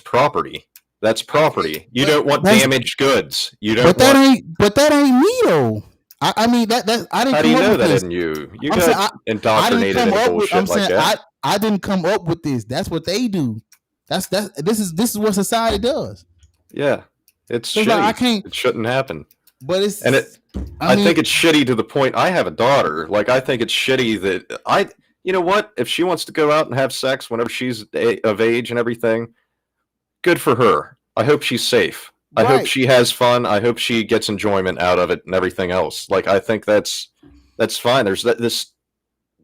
property. That's property. You don't want damaged goods. You don't. But that ain't me though. I mean that I didn't. How do you know that isn't you? You got indoctrinated in bullshit like that. I didn't come up with this. That's what they do. This is what society does. Yeah, it's shitty. It shouldn't happen. But I think it's shitty to the point. I have a daughter. Like, I think it's shitty that you know what? If she wants to go out and have sex whenever she's of age and everything, good for her. I hope she's safe. I hope she has fun. I hope she gets enjoyment out of it and everything else. Like, I think that's fine. There's this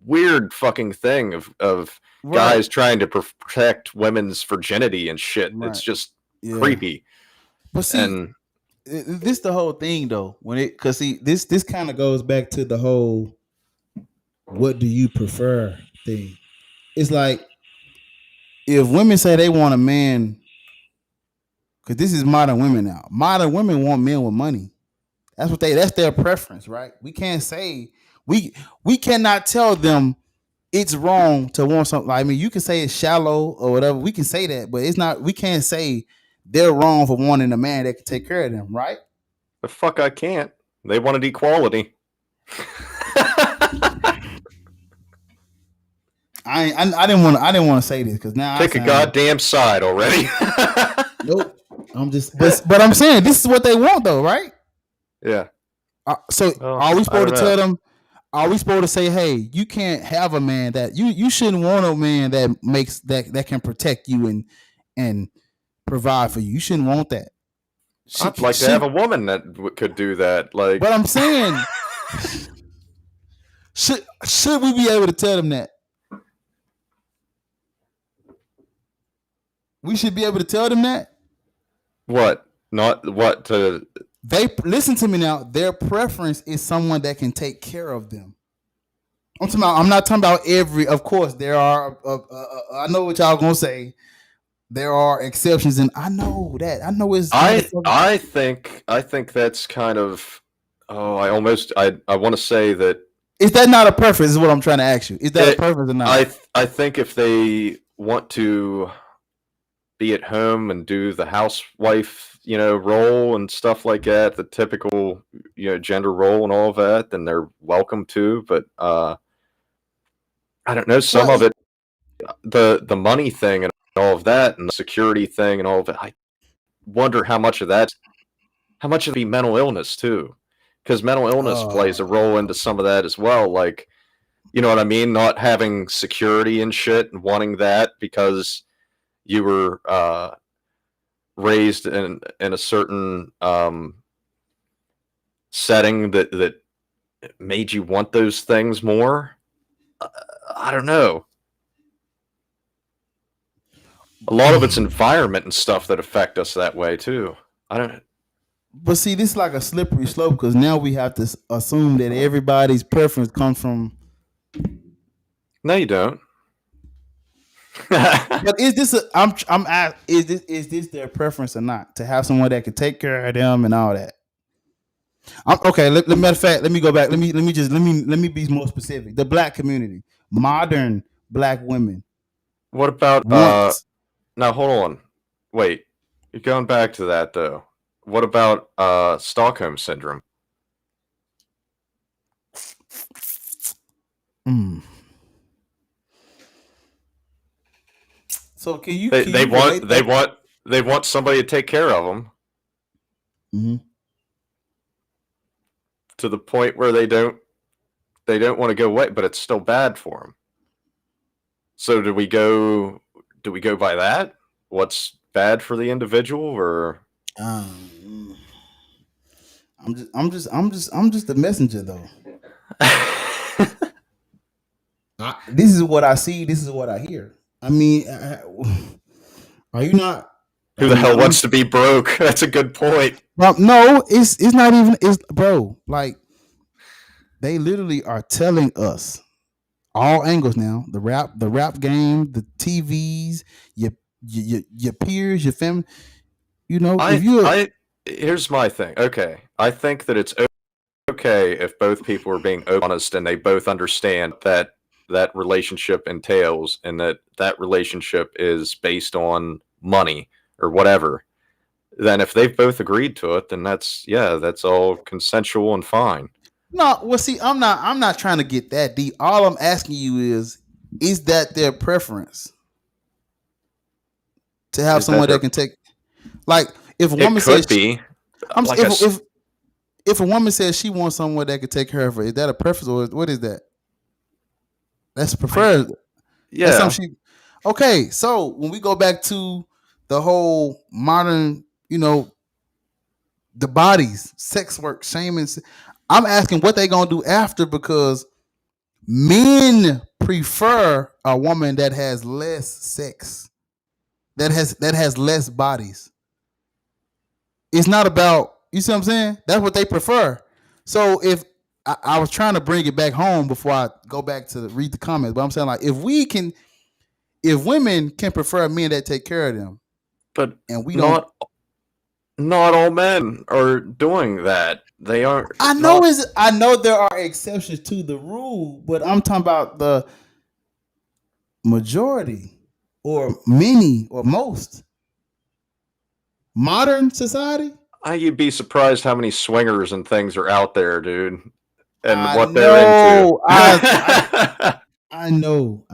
weird fucking thing of guys trying to protect women's virginity and shit. It's just creepy. But see, this the whole thing though. Because this kind of goes back to the whole "what do you prefer" thing. It's like, if women say they want a man. Because this is modern women now. Modern women want men with money. That's their preference, right? We can't say we cannot tell them it's wrong to want something. I mean, you can say it's shallow or whatever. We can say that, but it's not. We can't say they're wrong for wanting a man that can take care of them, right? The fuck, I can't. They wanted equality. I didn't want to say this because now pick a goddamn side already. Nope. I'm just, but I'm saying this is what they want though, right? Yeah. So are we supposed to tell them? Are we supposed to say, hey, you can't have a man that you shouldn't want a man that makes that can protect you and provide for you? You shouldn't want that. I'd like to have a woman that could do that. Like, but I'm saying, should we be able to tell them that? We should be able to tell them that. What? Not what to. They listen to me now. Their preference is someone that can take care of them. I'm not talking about every. Of course, there are. I know what y'all gonna say. There are exceptions, and I know that. I know it's. I think that's kind of. Oh, I want to say that. Is that not a preference? Is what I'm trying to ask you. Is that a preference or not? I think if they want to be at home and do the housewife, role and stuff like that, the typical, gender role and all of that, then they're welcome to. But I don't know, some of it, the money thing and all of that, and the security thing and all of it. I wonder how much of it be mental illness too, because mental illness plays a role into some of that as well. Like, you know what I mean? Not having security and shit and wanting that because you were raised in a certain setting that made you want those things more. I don't know. A lot of it's environment and stuff that affect us that way too. I don't. But see, this is like a slippery slope because now we have to assume that everybody's preference comes from. No, you don't. But is this is this their preference or not to have someone that can take care of them and all that? Okay. Matter of fact, let me go back. Let me be more specific. The black community, modern black women. What about now? Hold on. Wait, you're going back to that though. What about Stockholm syndrome? So can you? They want somebody to take care of them. Mm-hmm. To the point where they don't want to go away, but it's still bad for them. So do we go by that? What's bad for the individual, or? I'm just the messenger though. This is what I see. This is what I hear. I mean, are you not? Who the hell wants to be broke? That's a good point. Well, no, it's not even. It's bro. Like they literally are telling us all angles now. The rap game, the TVs, your peers, your family. Here's my thing. Okay, I think that it's okay if both people are being honest and they both understand that relationship entails and that relationship is based on money or whatever. Then if they've both agreed to it, then that's all consensual and fine. No, well, see, I'm not trying to get that deep. All I'm asking you is that their preference to have someone that can take, like, if a woman says if a woman says she wants someone that can take care of her, is that a preference or what is that? That's preferred. Yeah. That's okay, so when we go back to the whole modern, the bodies, sex work, shaming, I'm asking what they gonna do after, because men prefer a woman that has less sex, that has less bodies. It's not about, you see what I'm saying? That's what they prefer. So if I was trying to bring it back home before I go back to read the comments, but I'm saying, like, if women can prefer men that take care of them, but and we not all men are doing that. They aren't. I know there are exceptions to the rule, but I'm talking about the majority or many or most modern society. You'd be surprised how many swingers and things are out there, dude, and what they're into. I know.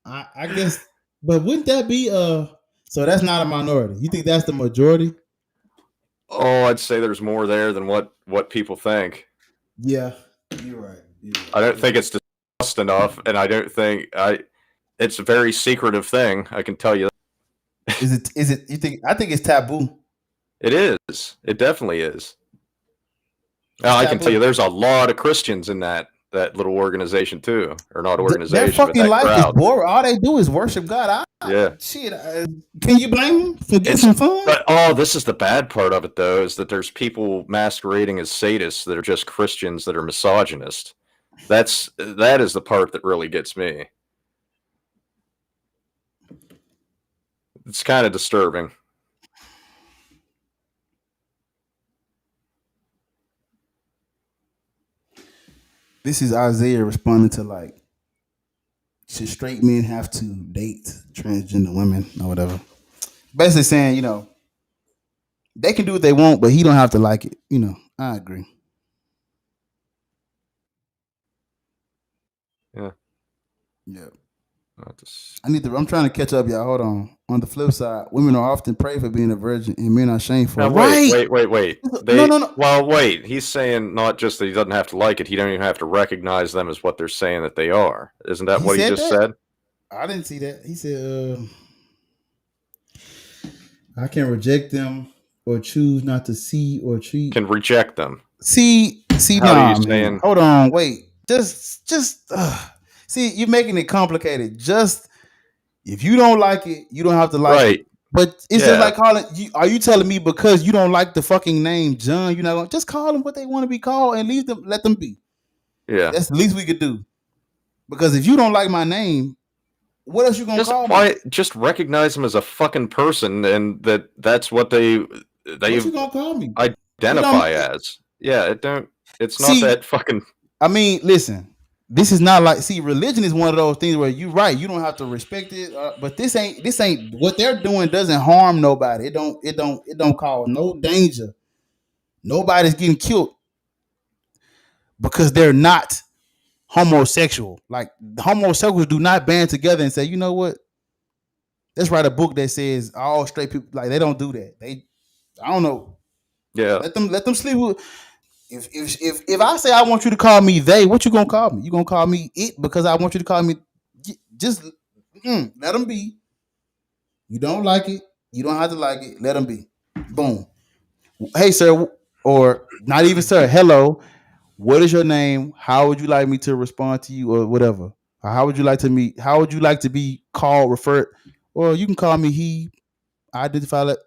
I guess, but wouldn't that be so that's not a minority? You think that's the majority? Oh, I'd say there's more there than what people think. Yeah, you're right. I don't think it's discussed enough, and I don't think it's a very secretive thing. I can tell you that. Is it? You think? I think it's taboo. It is. It definitely is. Now, I can tell you, there's a lot of Christians in that little organization too, or not organization. Their fucking life is boring. All they do is worship God. Shit. Can you blame them for getting some fun? But this is the bad part of it, though, is that there's people masquerading as sadists that are just Christians that are misogynist. That is the part that really gets me. It's kind of disturbing. This is Isaiah responding to like, should straight men have to date transgender women or whatever? Basically saying, they can do what they want, but he don't have to like it. I agree. Yeah. Yeah. I'm trying to catch up, y'all. Hold on. On the flip side, women are often praised for being a virgin, and men are shameful. Now, right? Wait. No. Well, wait. He's saying not just that he doesn't have to like it; he don't even have to recognize them as what they're saying that they are. Isn't that what he just said? I didn't see that. He said, "I can reject them or choose not to see or treat." Can reject them. See. How man. Hold on. Wait. Just. See, you're making it complicated. Just if you don't like it, you don't have to like it. But it's just like calling you. Are you telling me because you don't like the fucking name John, you're not gonna just call them what they want to be called and leave them, let them be? Yeah, that's the least we could do. Because if you don't like my name, what else you gonna call me? Just recognize them as a fucking person, and that's what they what you gonna call me? Identify as. Yeah, it's not that fucking. I mean, listen. This is not like, religion is one of those things where you're right, you don't have to respect it, but this ain't what they're doing. Doesn't harm nobody. It don't cause no danger. Nobody's getting killed because they're not homosexual. Like, the homosexuals do not band together and say, you know what? Let's write a book that says all straight people. Like, they don't do that. I don't know. Yeah. Let them sleep with. If I say I want you to call me they, what you gonna call me? You gonna call me it because I want you to call me? Just let them be. You don't like it, you don't have to like it. Let them be. Boom. Hey, sir, or not even sir. Hello. What is your name? How would you like me to respond to you, or whatever? Or how would you like to meet? How would you like to be called, referred? Or you can call me he. I identify that.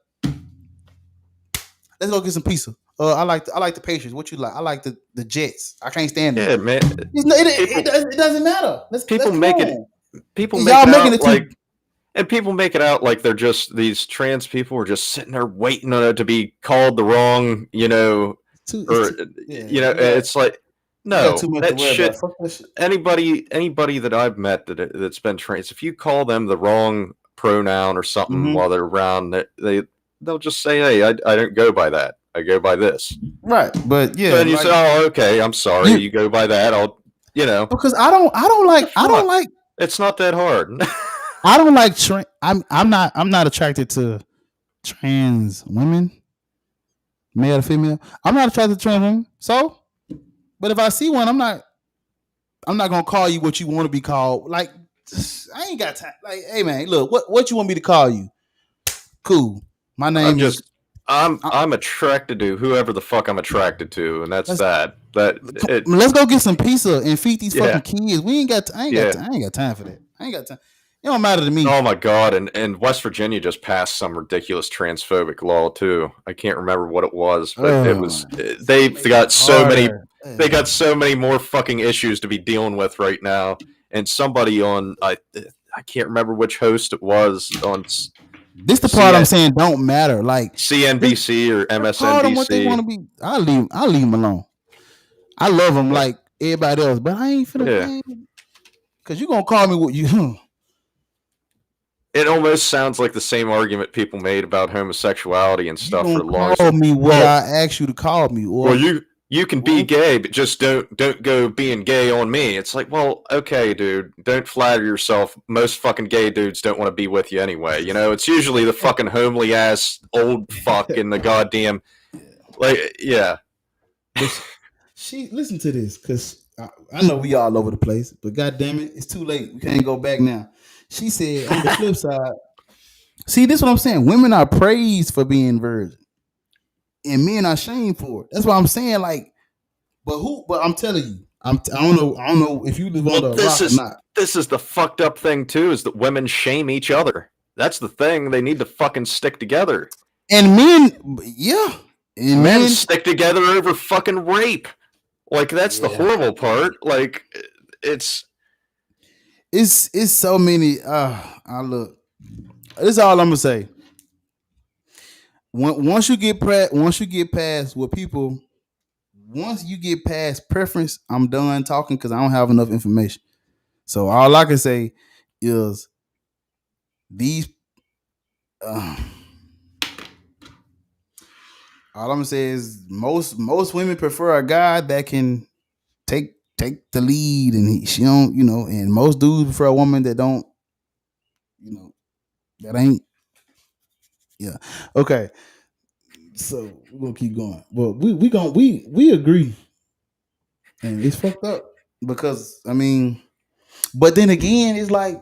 Let's go get some pizza. I like the Patriots. What you like? I like the Jets. I can't stand them. Yeah, man. It doesn't matter. People make it out like they're just these trans people are just sitting there waiting to be called the wrong, it's like, no, that shit. Anybody that I've met that's been trans, if you call them the wrong pronoun or something while they're around, they'll just say, hey, I don't go by that. I go by this. Right. But yeah. Then you say, oh, okay, I'm sorry. You go by that. I'll, because I don't like. It's not that hard. I don't like I'm not attracted to trans women, male or female. I'm not attracted to trans women. So, but if I see one, I'm not gonna call you what you want to be called. Like, I ain't got time. Like, hey man, look, what you want me to call you? Cool. My name is. I'm attracted to whoever the fuck I'm attracted to, and that's that. Let's go get some pizza and feed these fucking kids. I ain't got time for that. I ain't got time. It don't matter to me. Oh my god! And West Virginia just passed some ridiculous transphobic law too. I can't remember what it was, but it was. They've got so many. They got so many more fucking issues to be dealing with right now. And somebody on I can't remember which host it was on. This the part I'm saying don't matter. Like CNBC or MSNBC. Call them what they want to be. I'll leave them alone. I love them like everybody else, but I ain't finna. Because you gonna call me what you. It almost sounds like the same argument people made about homosexuality and stuff for long. Call me what I asked you to call me. Or, well, you can be gay, but just don't go being gay on me. It's like, well, okay, dude, don't flatter yourself. Most fucking gay dudes don't want to be with you anyway. It's usually the fucking homely ass old fuck in the goddamn, Listen to this, because I know we all over the place, but goddamn it, it's too late. We can't go back now. She said on the flip side, see, this is what I'm saying. Women are praised for being virgin, and men are shamed for it. That's what I'm saying. Like, but I'm telling you, I don't know if you live on the rock or not. This is the fucked up thing too, is that women shame each other. That's the thing. They need to fucking stick together. And men, yeah, and men stick together over fucking rape. Like that's the horrible part. Like it's so many. I look. This is all I'm gonna say. Once you get past what people, once you get past preference, I'm done talking because I don't have enough information. So all I can say is these. All I'm gonna say is most women prefer a guy that can take the lead, and she don't, and most dudes prefer a woman that don't, that ain't. Yeah. Okay. So we're gonna keep going. Well, we agree, and it's fucked up because I mean, but then again, it's like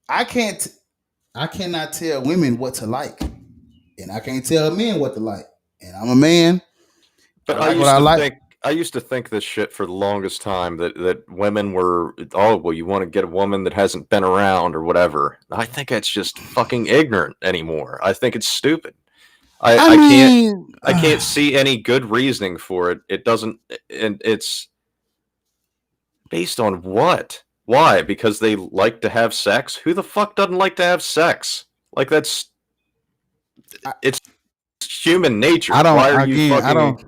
I cannot tell women what to like, and I can't tell men what to like, and I'm a man. But I like what I like. I used to think this shit for the longest time that women were, oh, well, you want to get a woman that hasn't been around or whatever. I think it's just fucking ignorant anymore. I think it's stupid. I can't see any good reasoning for it. It doesn't, and it's based on what? Why? Because they like to have sex? Who the fuck doesn't like to have sex? Like it's human nature. I don't. Why are you Again, fucking?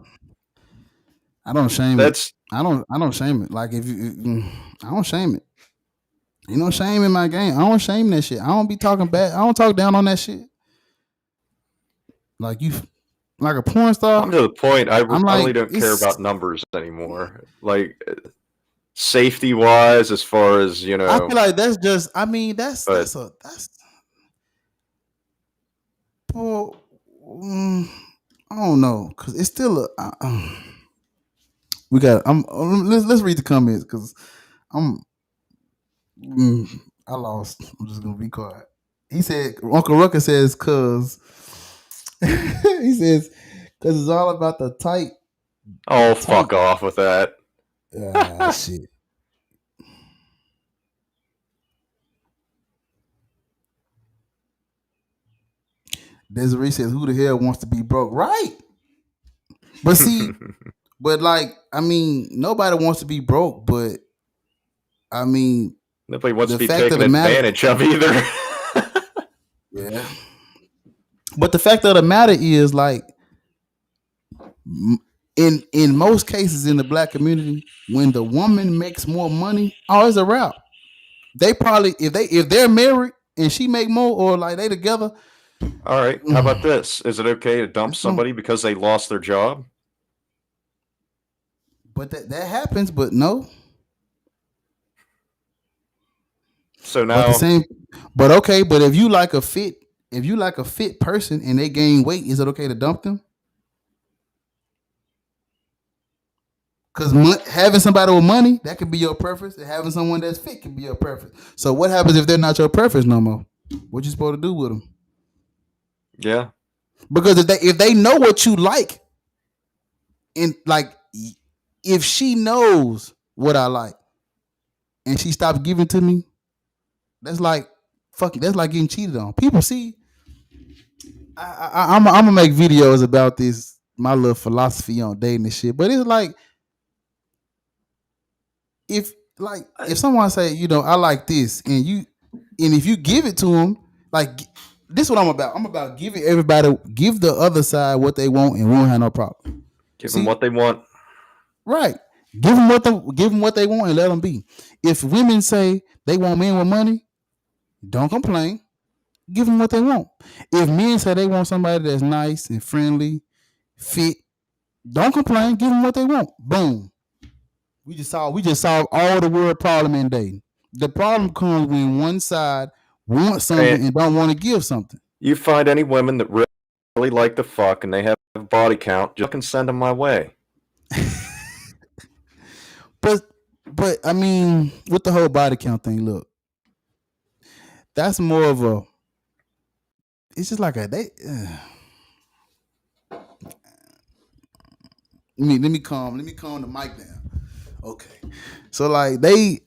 I don't shame That's it. I don't shame it. Like I don't shame it. Ain't no shame in my game. I don't shame that shit. I don't be talking bad. I don't talk down on that shit. Like you, like a porn star. I'm to the point. I like, really don't care about numbers anymore. Like safety wise, as far as I feel like that's just. I mean, that's. Well, I don't know, cause it's still a. We got. Let's read the comments, cause I'm. I lost. I'm just gonna be quiet. He said, Uncle Rucker says, cause he says, cause it's all about the tight. Oh, fuck off with that. Shit. Desiree says, who the hell wants to be broke? Right. But see, but like, I mean, nobody wants to be broke, but I mean, nobody wants to be taken advantage of either. Yeah. But the fact of the matter is, like, in most cases in the black community, when the woman makes more money, oh, it's a wrap. They probably, if they're married and she make more, or like they together. All right. How about this? Is it okay to dump somebody because they lost their job? But that happens. But no. So now, but okay. But if you like a fit person and they gain weight, is it okay to dump them? Because having somebody with money, that could be your preference, and having someone that's fit can be your preference. So what happens if they're not your preference no more? What you supposed to do with them? Yeah. Because if they know what you like, and like if she knows what I like, and she stops giving to me, that's like fucking. That's like getting cheated on. People see. I'm gonna make videos about this, my little philosophy on dating and shit. But it's like, if someone say, I like this, and if you give it to them, like, this is what I'm about. I'm about give the other side what they want, and we won't have no problem. Give them what they want. Right. Give them what they want and let them be. If women say they want men with money, don't complain. Give them what they want. If men say they want somebody that's nice and friendly, fit, don't complain. Give them what they want. Boom. We just solved all the world problem in dating. The problem comes when one side wants something and don't want to give something. You find any women that really like to fuck and they have a body count, just can send them my way. But I mean, with the whole body count thing, look, that's more of a. It's just like a they. Let me calm the mic down. Okay, so like they.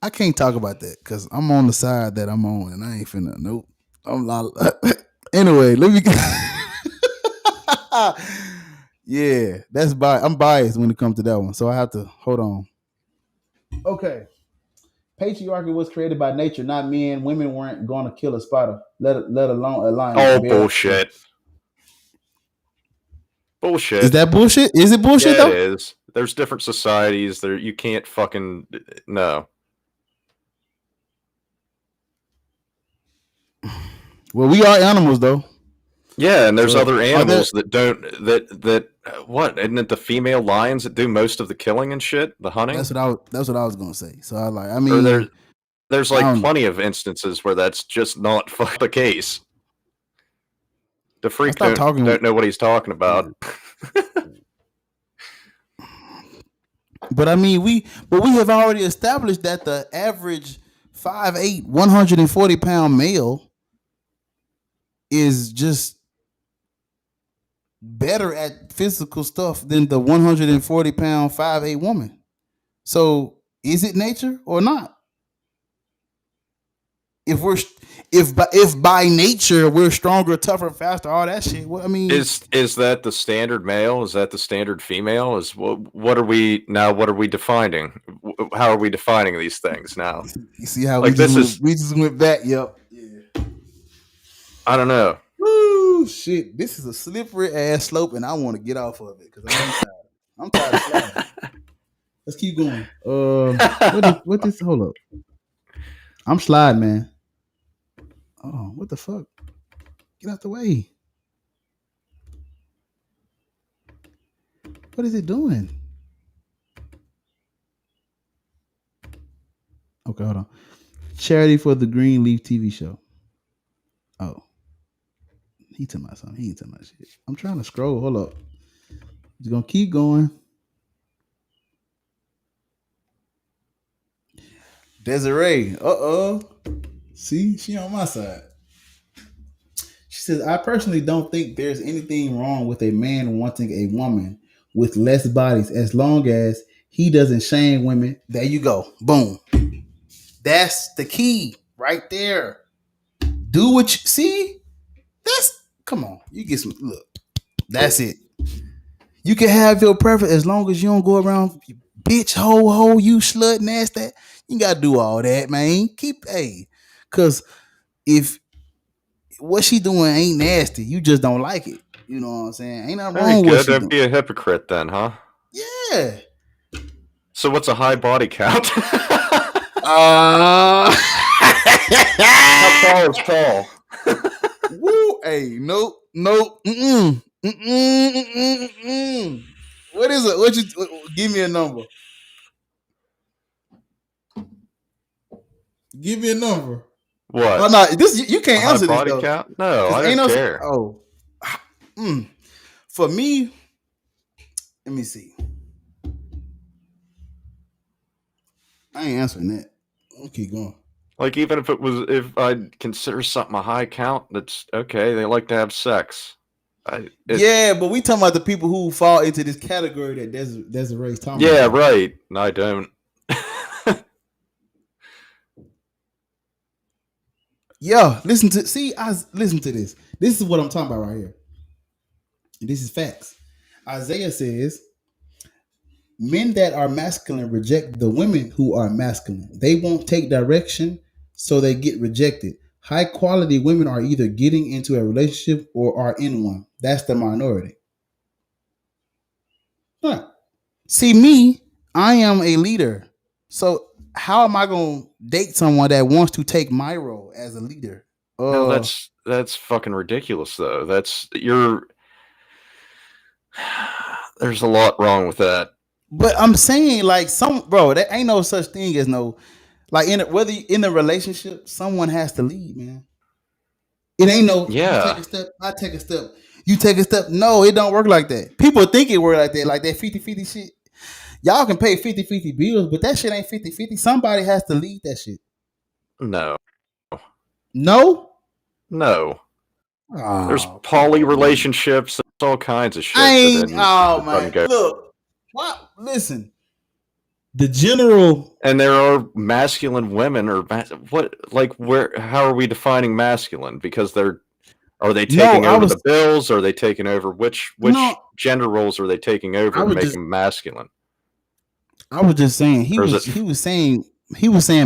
I can't talk about that because I'm on the side that I'm on, and I ain't finna. Nope. I'm not. Anyway, let me. Yeah, that's biased. I'm biased when it comes to that one, so I have to hold on. Okay. Patriarchy was created by nature, not men. Women weren't going to kill a spider, let alone a lion. Oh, bullshit. Bullshit. Is that bullshit? Is it bullshit yeah, though? It is. There's different societies. There, you can't fucking no. Well, we are animals though. Yeah, and there's other animals that don't that what? Isn't it the female lions that do most of the killing and shit, the hunting? That's what I was gonna say. So I mean, there's like plenty of instances where that's just not the case. The freak don't know what he's talking about. But I mean, we have already established that the average 5'8", 140-pound male is just better at physical stuff than the 140-pound 5'8" woman. So is it nature or not? If by nature we're stronger, tougher, faster, all that shit. Well, I mean, is that the standard male? Is that the standard female? Is what are we now? What are we defining? How are we defining these things now? You see how we just went back? Yep. Yeah. I don't know. Woo, shit! This is a slippery ass slope, and I want to get off of it because I'm tired of sliding. Let's keep going. What this? Hold up. I'm sliding, man. Oh, what the fuck? Get out the way. What is it doing? Okay, hold on. Charity for the Greenleaf TV show. Oh. He talking about something. He ain't talking about shit. I'm trying to scroll. Hold up. Just gonna keep going. Desiree. See, she on my side. She says, I personally don't think there's anything wrong with a man wanting a woman with less bodies as long as he doesn't shame women. There you go. Boom. That's the key right there. Do what you see. Come on. You get some look. That's it. You can have your preference as long as you don't go around bitch, ho, you slut, nasty. You gotta do all that, man. Cause if what she doing ain't nasty, you just don't like it. You know what I'm saying? Ain't nothing wrong with Don't be a hypocrite then, huh? Yeah. So what's a high body count? How tall is tall? Woo, hey, nope. What is it? Give me a number. Give me a number. What? Oh no, this you can't answer this though. Count? No, I don't care. For me, let me see. I ain't answering that. I'll keep going. Like even if I'd consider something a high count, that's okay. They like to have sex. Yeah, but we talking about the people who fall into this category that Desiree's talking about. Yeah, right. No, I don't. Yeah, listen to this. This is what I'm talking about right here. And this is facts. Isaiah says, men that are masculine reject the women who are masculine. They won't take direction, so they get rejected. High quality women are either getting into a relationship or are in one. That's the minority. Huh. See, me, I am a leader. So how am I going to date someone that wants to take my role as a leader? No, that's fucking ridiculous, though. There's a lot wrong with that. But I'm saying, like, there ain't no such thing as whether in a relationship, someone has to lead, man. It ain't no, yeah. You take a step, I take a step. You take a step. No, it don't work like that. People think it work like that 50-50 shit. Y'all can pay 50-50 bills, but that shit ain't 50-50. Somebody has to lead that shit. No. No? No. Oh, there's poly relationships, there's all kinds of shit. Look. What? Listen. the general. And there are masculine women, or what? Like, where? How are we defining masculine? Because are they taking over the bills? Are they taking over which gender roles are they taking over to make them masculine? I was just saying he was saying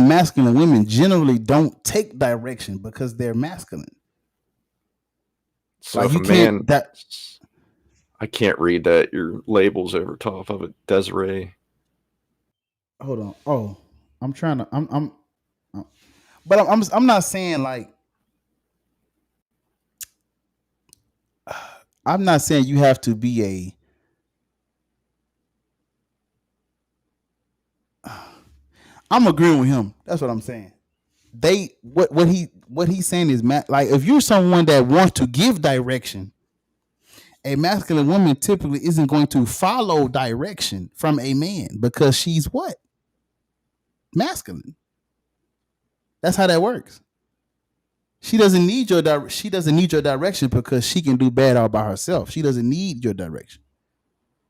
masculine women generally don't take direction because they're masculine. So like if a man I can't read that. Your label's over top of it, Desiree. Hold on. Oh, I'm trying to. But I'm not saying like. I'm not saying you have to be I'm agreeing with him. That's what I'm saying. What he's saying is like if you're someone that wants to give direction, a masculine woman typically isn't going to follow direction from a man because she's what? Masculine. That's how that works. She doesn't need your direction because she can do bad all by herself. She doesn't need your direction.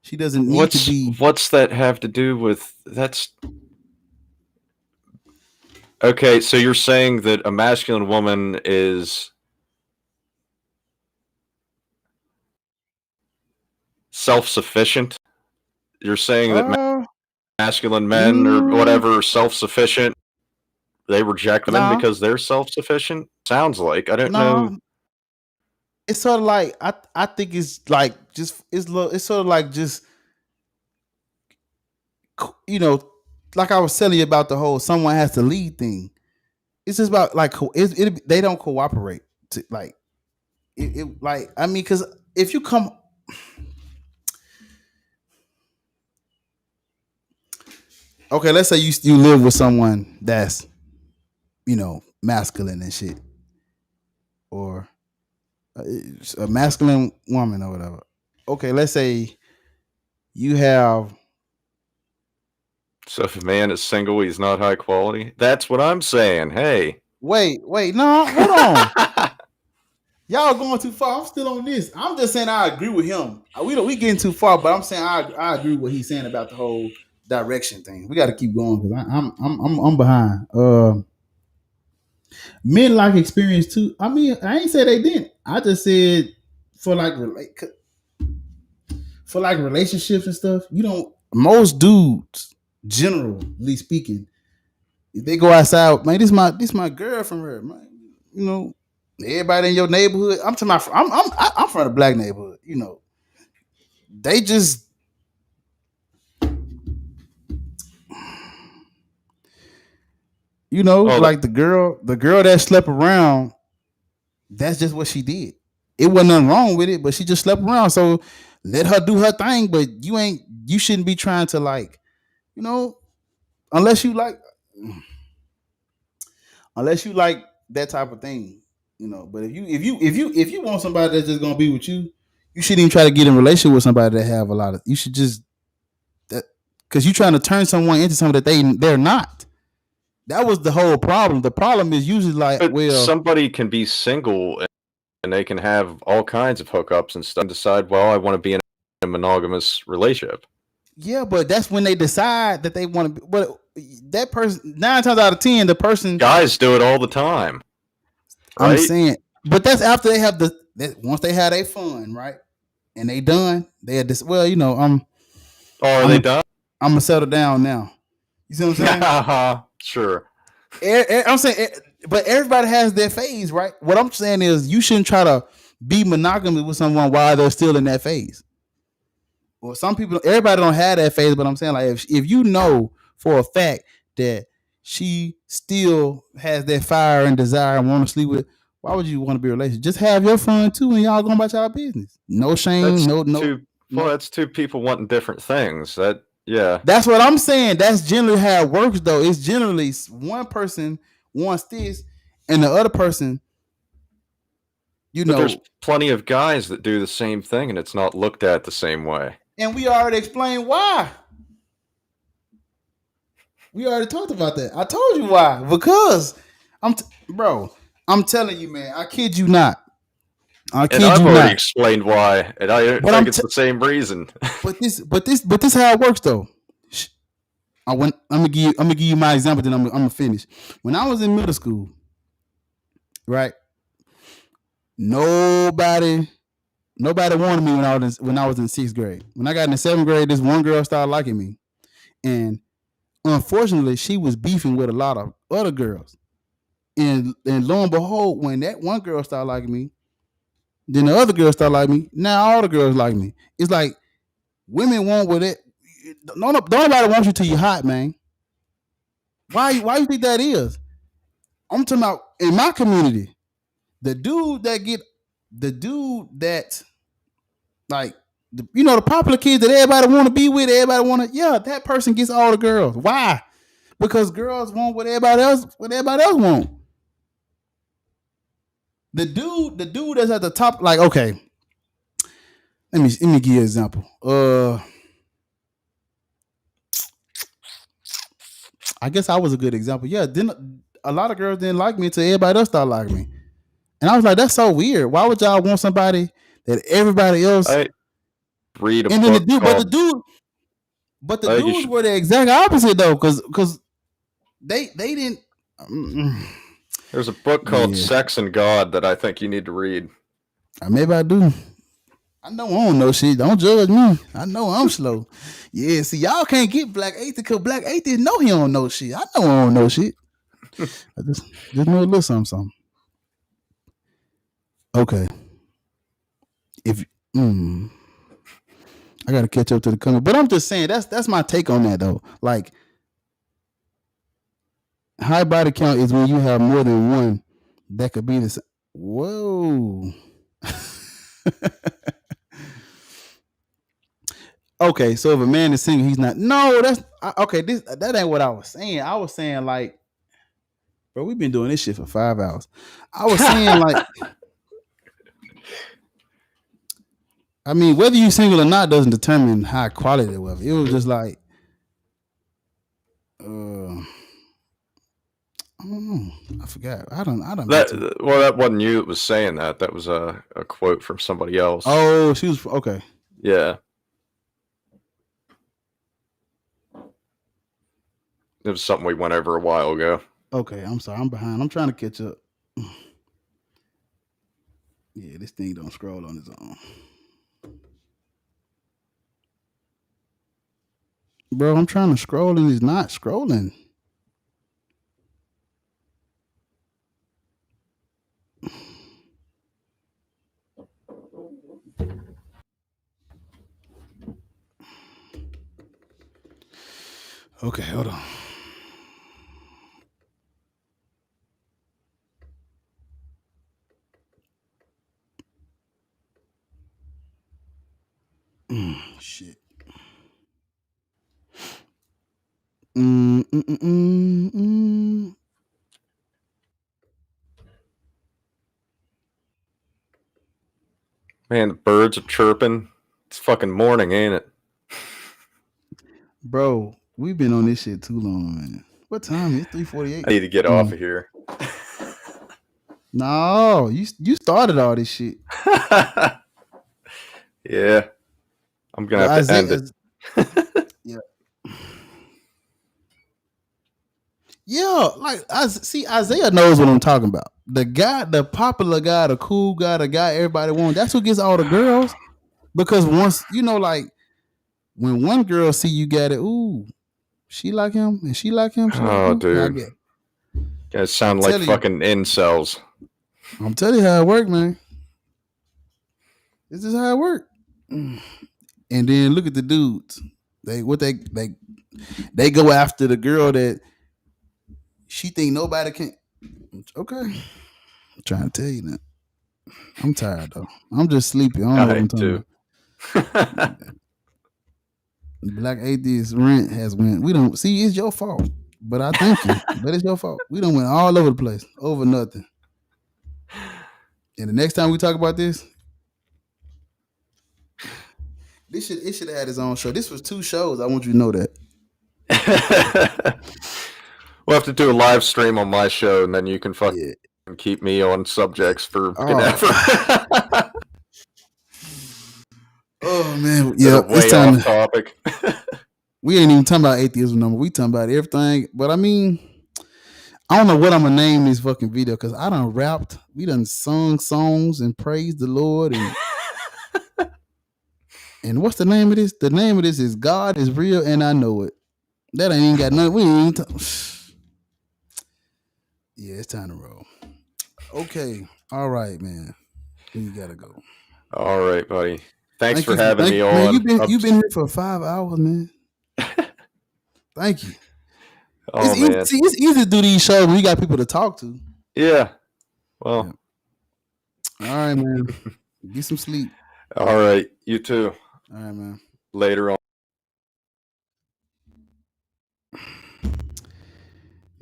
She doesn't need to be. What's that have to do with that's? Okay, so you're saying that a masculine woman is self-sufficient? You're saying that masculine men or whatever are self-sufficient? They reject them because they're self-sufficient? Sounds like. I don't know. It's sort of like I think it's like just it's sort of like just like I was telling you about the whole someone has to lead thing. It's just about like they don't cooperate to like like I mean because if you come okay, let's say you live with someone that's masculine and shit, or a masculine woman or whatever. Okay, let's say you have. So if a man is single, he's not high quality. That's what I'm saying. Hey, wait, no, hold on. Y'all going too far. I'm still on this. I'm just saying I agree with him. We getting too far, but I'm saying I agree with what he's saying about the whole direction thing. We got to keep going because I'm behind. Men like experience too. I mean, I ain't say they didn't. I just said for relationships and stuff. Most dudes, generally speaking, if they go outside, man, this my girl from her, man. Everybody in your neighborhood. I'm from the black neighborhood. They just. Like the girl that slept around, that's just what she did. It wasn't nothing wrong with it, but she just slept around. So let her do her thing, but you shouldn't be trying to like, unless you like that type of thing, But if you want somebody that's just gonna be with you, you shouldn't even try to get in a relationship with somebody that have a lot of. You should just because you're trying to turn someone into something that they're not. That was the whole problem. The problem is usually like, somebody can be single and they can have all kinds of hookups and stuff and decide, well, I want to be in a monogamous relationship. Yeah, but that's when they decide that they want to be. But that person, 9 times out of 10, the person. Guys do it all the time. Right? I'm saying, but that's after they have once they have their fun, right? And they done. They had this. Well, are they done? I'm gonna settle down now. You see what I'm saying? Sure. I'm saying, but everybody has their phase, right? What I'm saying is, you shouldn't try to be monogamous with someone while they're still in that phase. Well, some people, everybody don't have that phase, but I'm saying, like, if you know for a fact that she still has that fire and desire and want to sleep with, why would you want to be in a relationship? Just have your fun too, and y'all going about y'all business. No shame, that's two people wanting different things. Yeah. That's what I'm saying. That's generally how it works, though. It's generally one person wants this, and the other person, but there's plenty of guys that do the same thing, and it's not looked at the same way. And we already explained why. We already talked about that. I told you why. Because I'm telling you, man. I kid you not. I've already explained why, and I don't think it's the same reason. But this how it works, though. I'm gonna give you my example. Then I'm gonna finish. When I was in middle school, right? Nobody wanted me when I was in 6th grade. When I got in the 7th grade, this one girl started liking me, and unfortunately, she was beefing with a lot of other girls. And lo and behold, when that one girl started liking me, then the other girls started liking me. Now all the girls like me. It's like women want with it. Don't nobody want you till you hot, man. Why you think that is? I'm talking about in my community, the dude that like the popular kids that everybody want to be with, that person gets all the girls. Why? Because girls want what everybody else want. The dude that's at the top, like, okay, let me give you an example. I guess I was a good example. Yeah, then a lot of girls didn't like me until everybody else started liking me. And I was like, that's so weird. Why would y'all want somebody that everybody else? I read a and book then the dudes were the exact opposite though, because they didn't. There's a book called Sex and God that I think you need to read. Maybe I do. I know I don't know shit. Don't judge me. I know I'm slow. Yeah, see, y'all can't get Black Atheist because Black Atheist know he don't know shit. I know I don't know shit. I just know a little something. Okay. If I gotta catch up to the comment, but I'm just saying that's my take on that though. Like, high body count is when you have more than one that could be the same. Whoa. Okay, so if a man is single, he's not. No, that's okay. That ain't what I was saying. I was saying like, bro, we've been doing this shit for 5 hours. I was saying like, I mean, whether you single or not doesn't determine high quality or whatever. It was just like, I don't know. I forgot. I don't. Well, that wasn't you that was saying that. That was a quote from somebody else. Oh, she was okay. Yeah. It was something we went over a while ago. Okay, I'm sorry. I'm behind. I'm trying to catch up. Yeah, this thing don't scroll on its own. Bro, I'm trying to scroll and it's not scrolling. Okay, hold on. Shit. Man, the birds are chirping. It's fucking morning, ain't it? Bro, we've been on this shit too long, man. What time? It's 3:48. I need to get off of here. No, you started all this shit. Yeah. I'm going to have to end it. Yeah. Yeah, like Isaiah knows what I'm talking about. The guy, the popular guy, the cool guy, the guy everybody wants. That's who gets all the girls. Because once like when one girl see you got it, ooh, she like him and she like him. Dude, you guys sound like fucking incels. I'm telling you how it work, man. This is how it work. And then look at the dudes. They go after the girl that she think nobody can. Okay, I'm trying to tell you that. I'm tired though. I'm just sleepy. I don't know what I'm talking about. Black Atheist rent has went. We don't see. It's your fault, but I thank you. But it's your fault. We don't went all over the place over nothing. And the next time we talk about this, it should have had its own show. This was 2 shows. I want you to know that. We'll have to do a live stream on my show, and then you can fucking keep me on subjects for ever. Oh man, yeah, way it's time off topic. We ain't even talking about atheism no more. We talking about everything. But I mean, I don't know what I'm gonna name this fucking video because I done rapped. We done sung songs and praised the Lord and and what's the name of this? The name of this is God is Real and I Know It. That ain't got nothing. We ain't. Yeah, it's time to roll. Okay. All right, man. You gotta go. All right, buddy. Thanks for having me on. Man, you've been here for 5 hours, man. Thank you. Oh, man. It's easy to do these shows when you got people to talk to. Yeah. Well. Yeah. All right, man. Get some sleep. All right. You too. All right, man. Later on.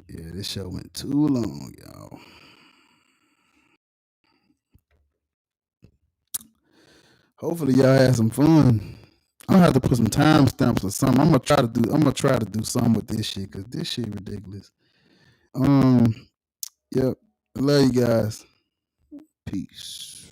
Yeah, this show went too long, y'all. Hopefully y'all had some fun. I'm gonna have to put some timestamps or something. I'm gonna try to do something with this shit because this shit ridiculous. Yep. I love you guys. Peace.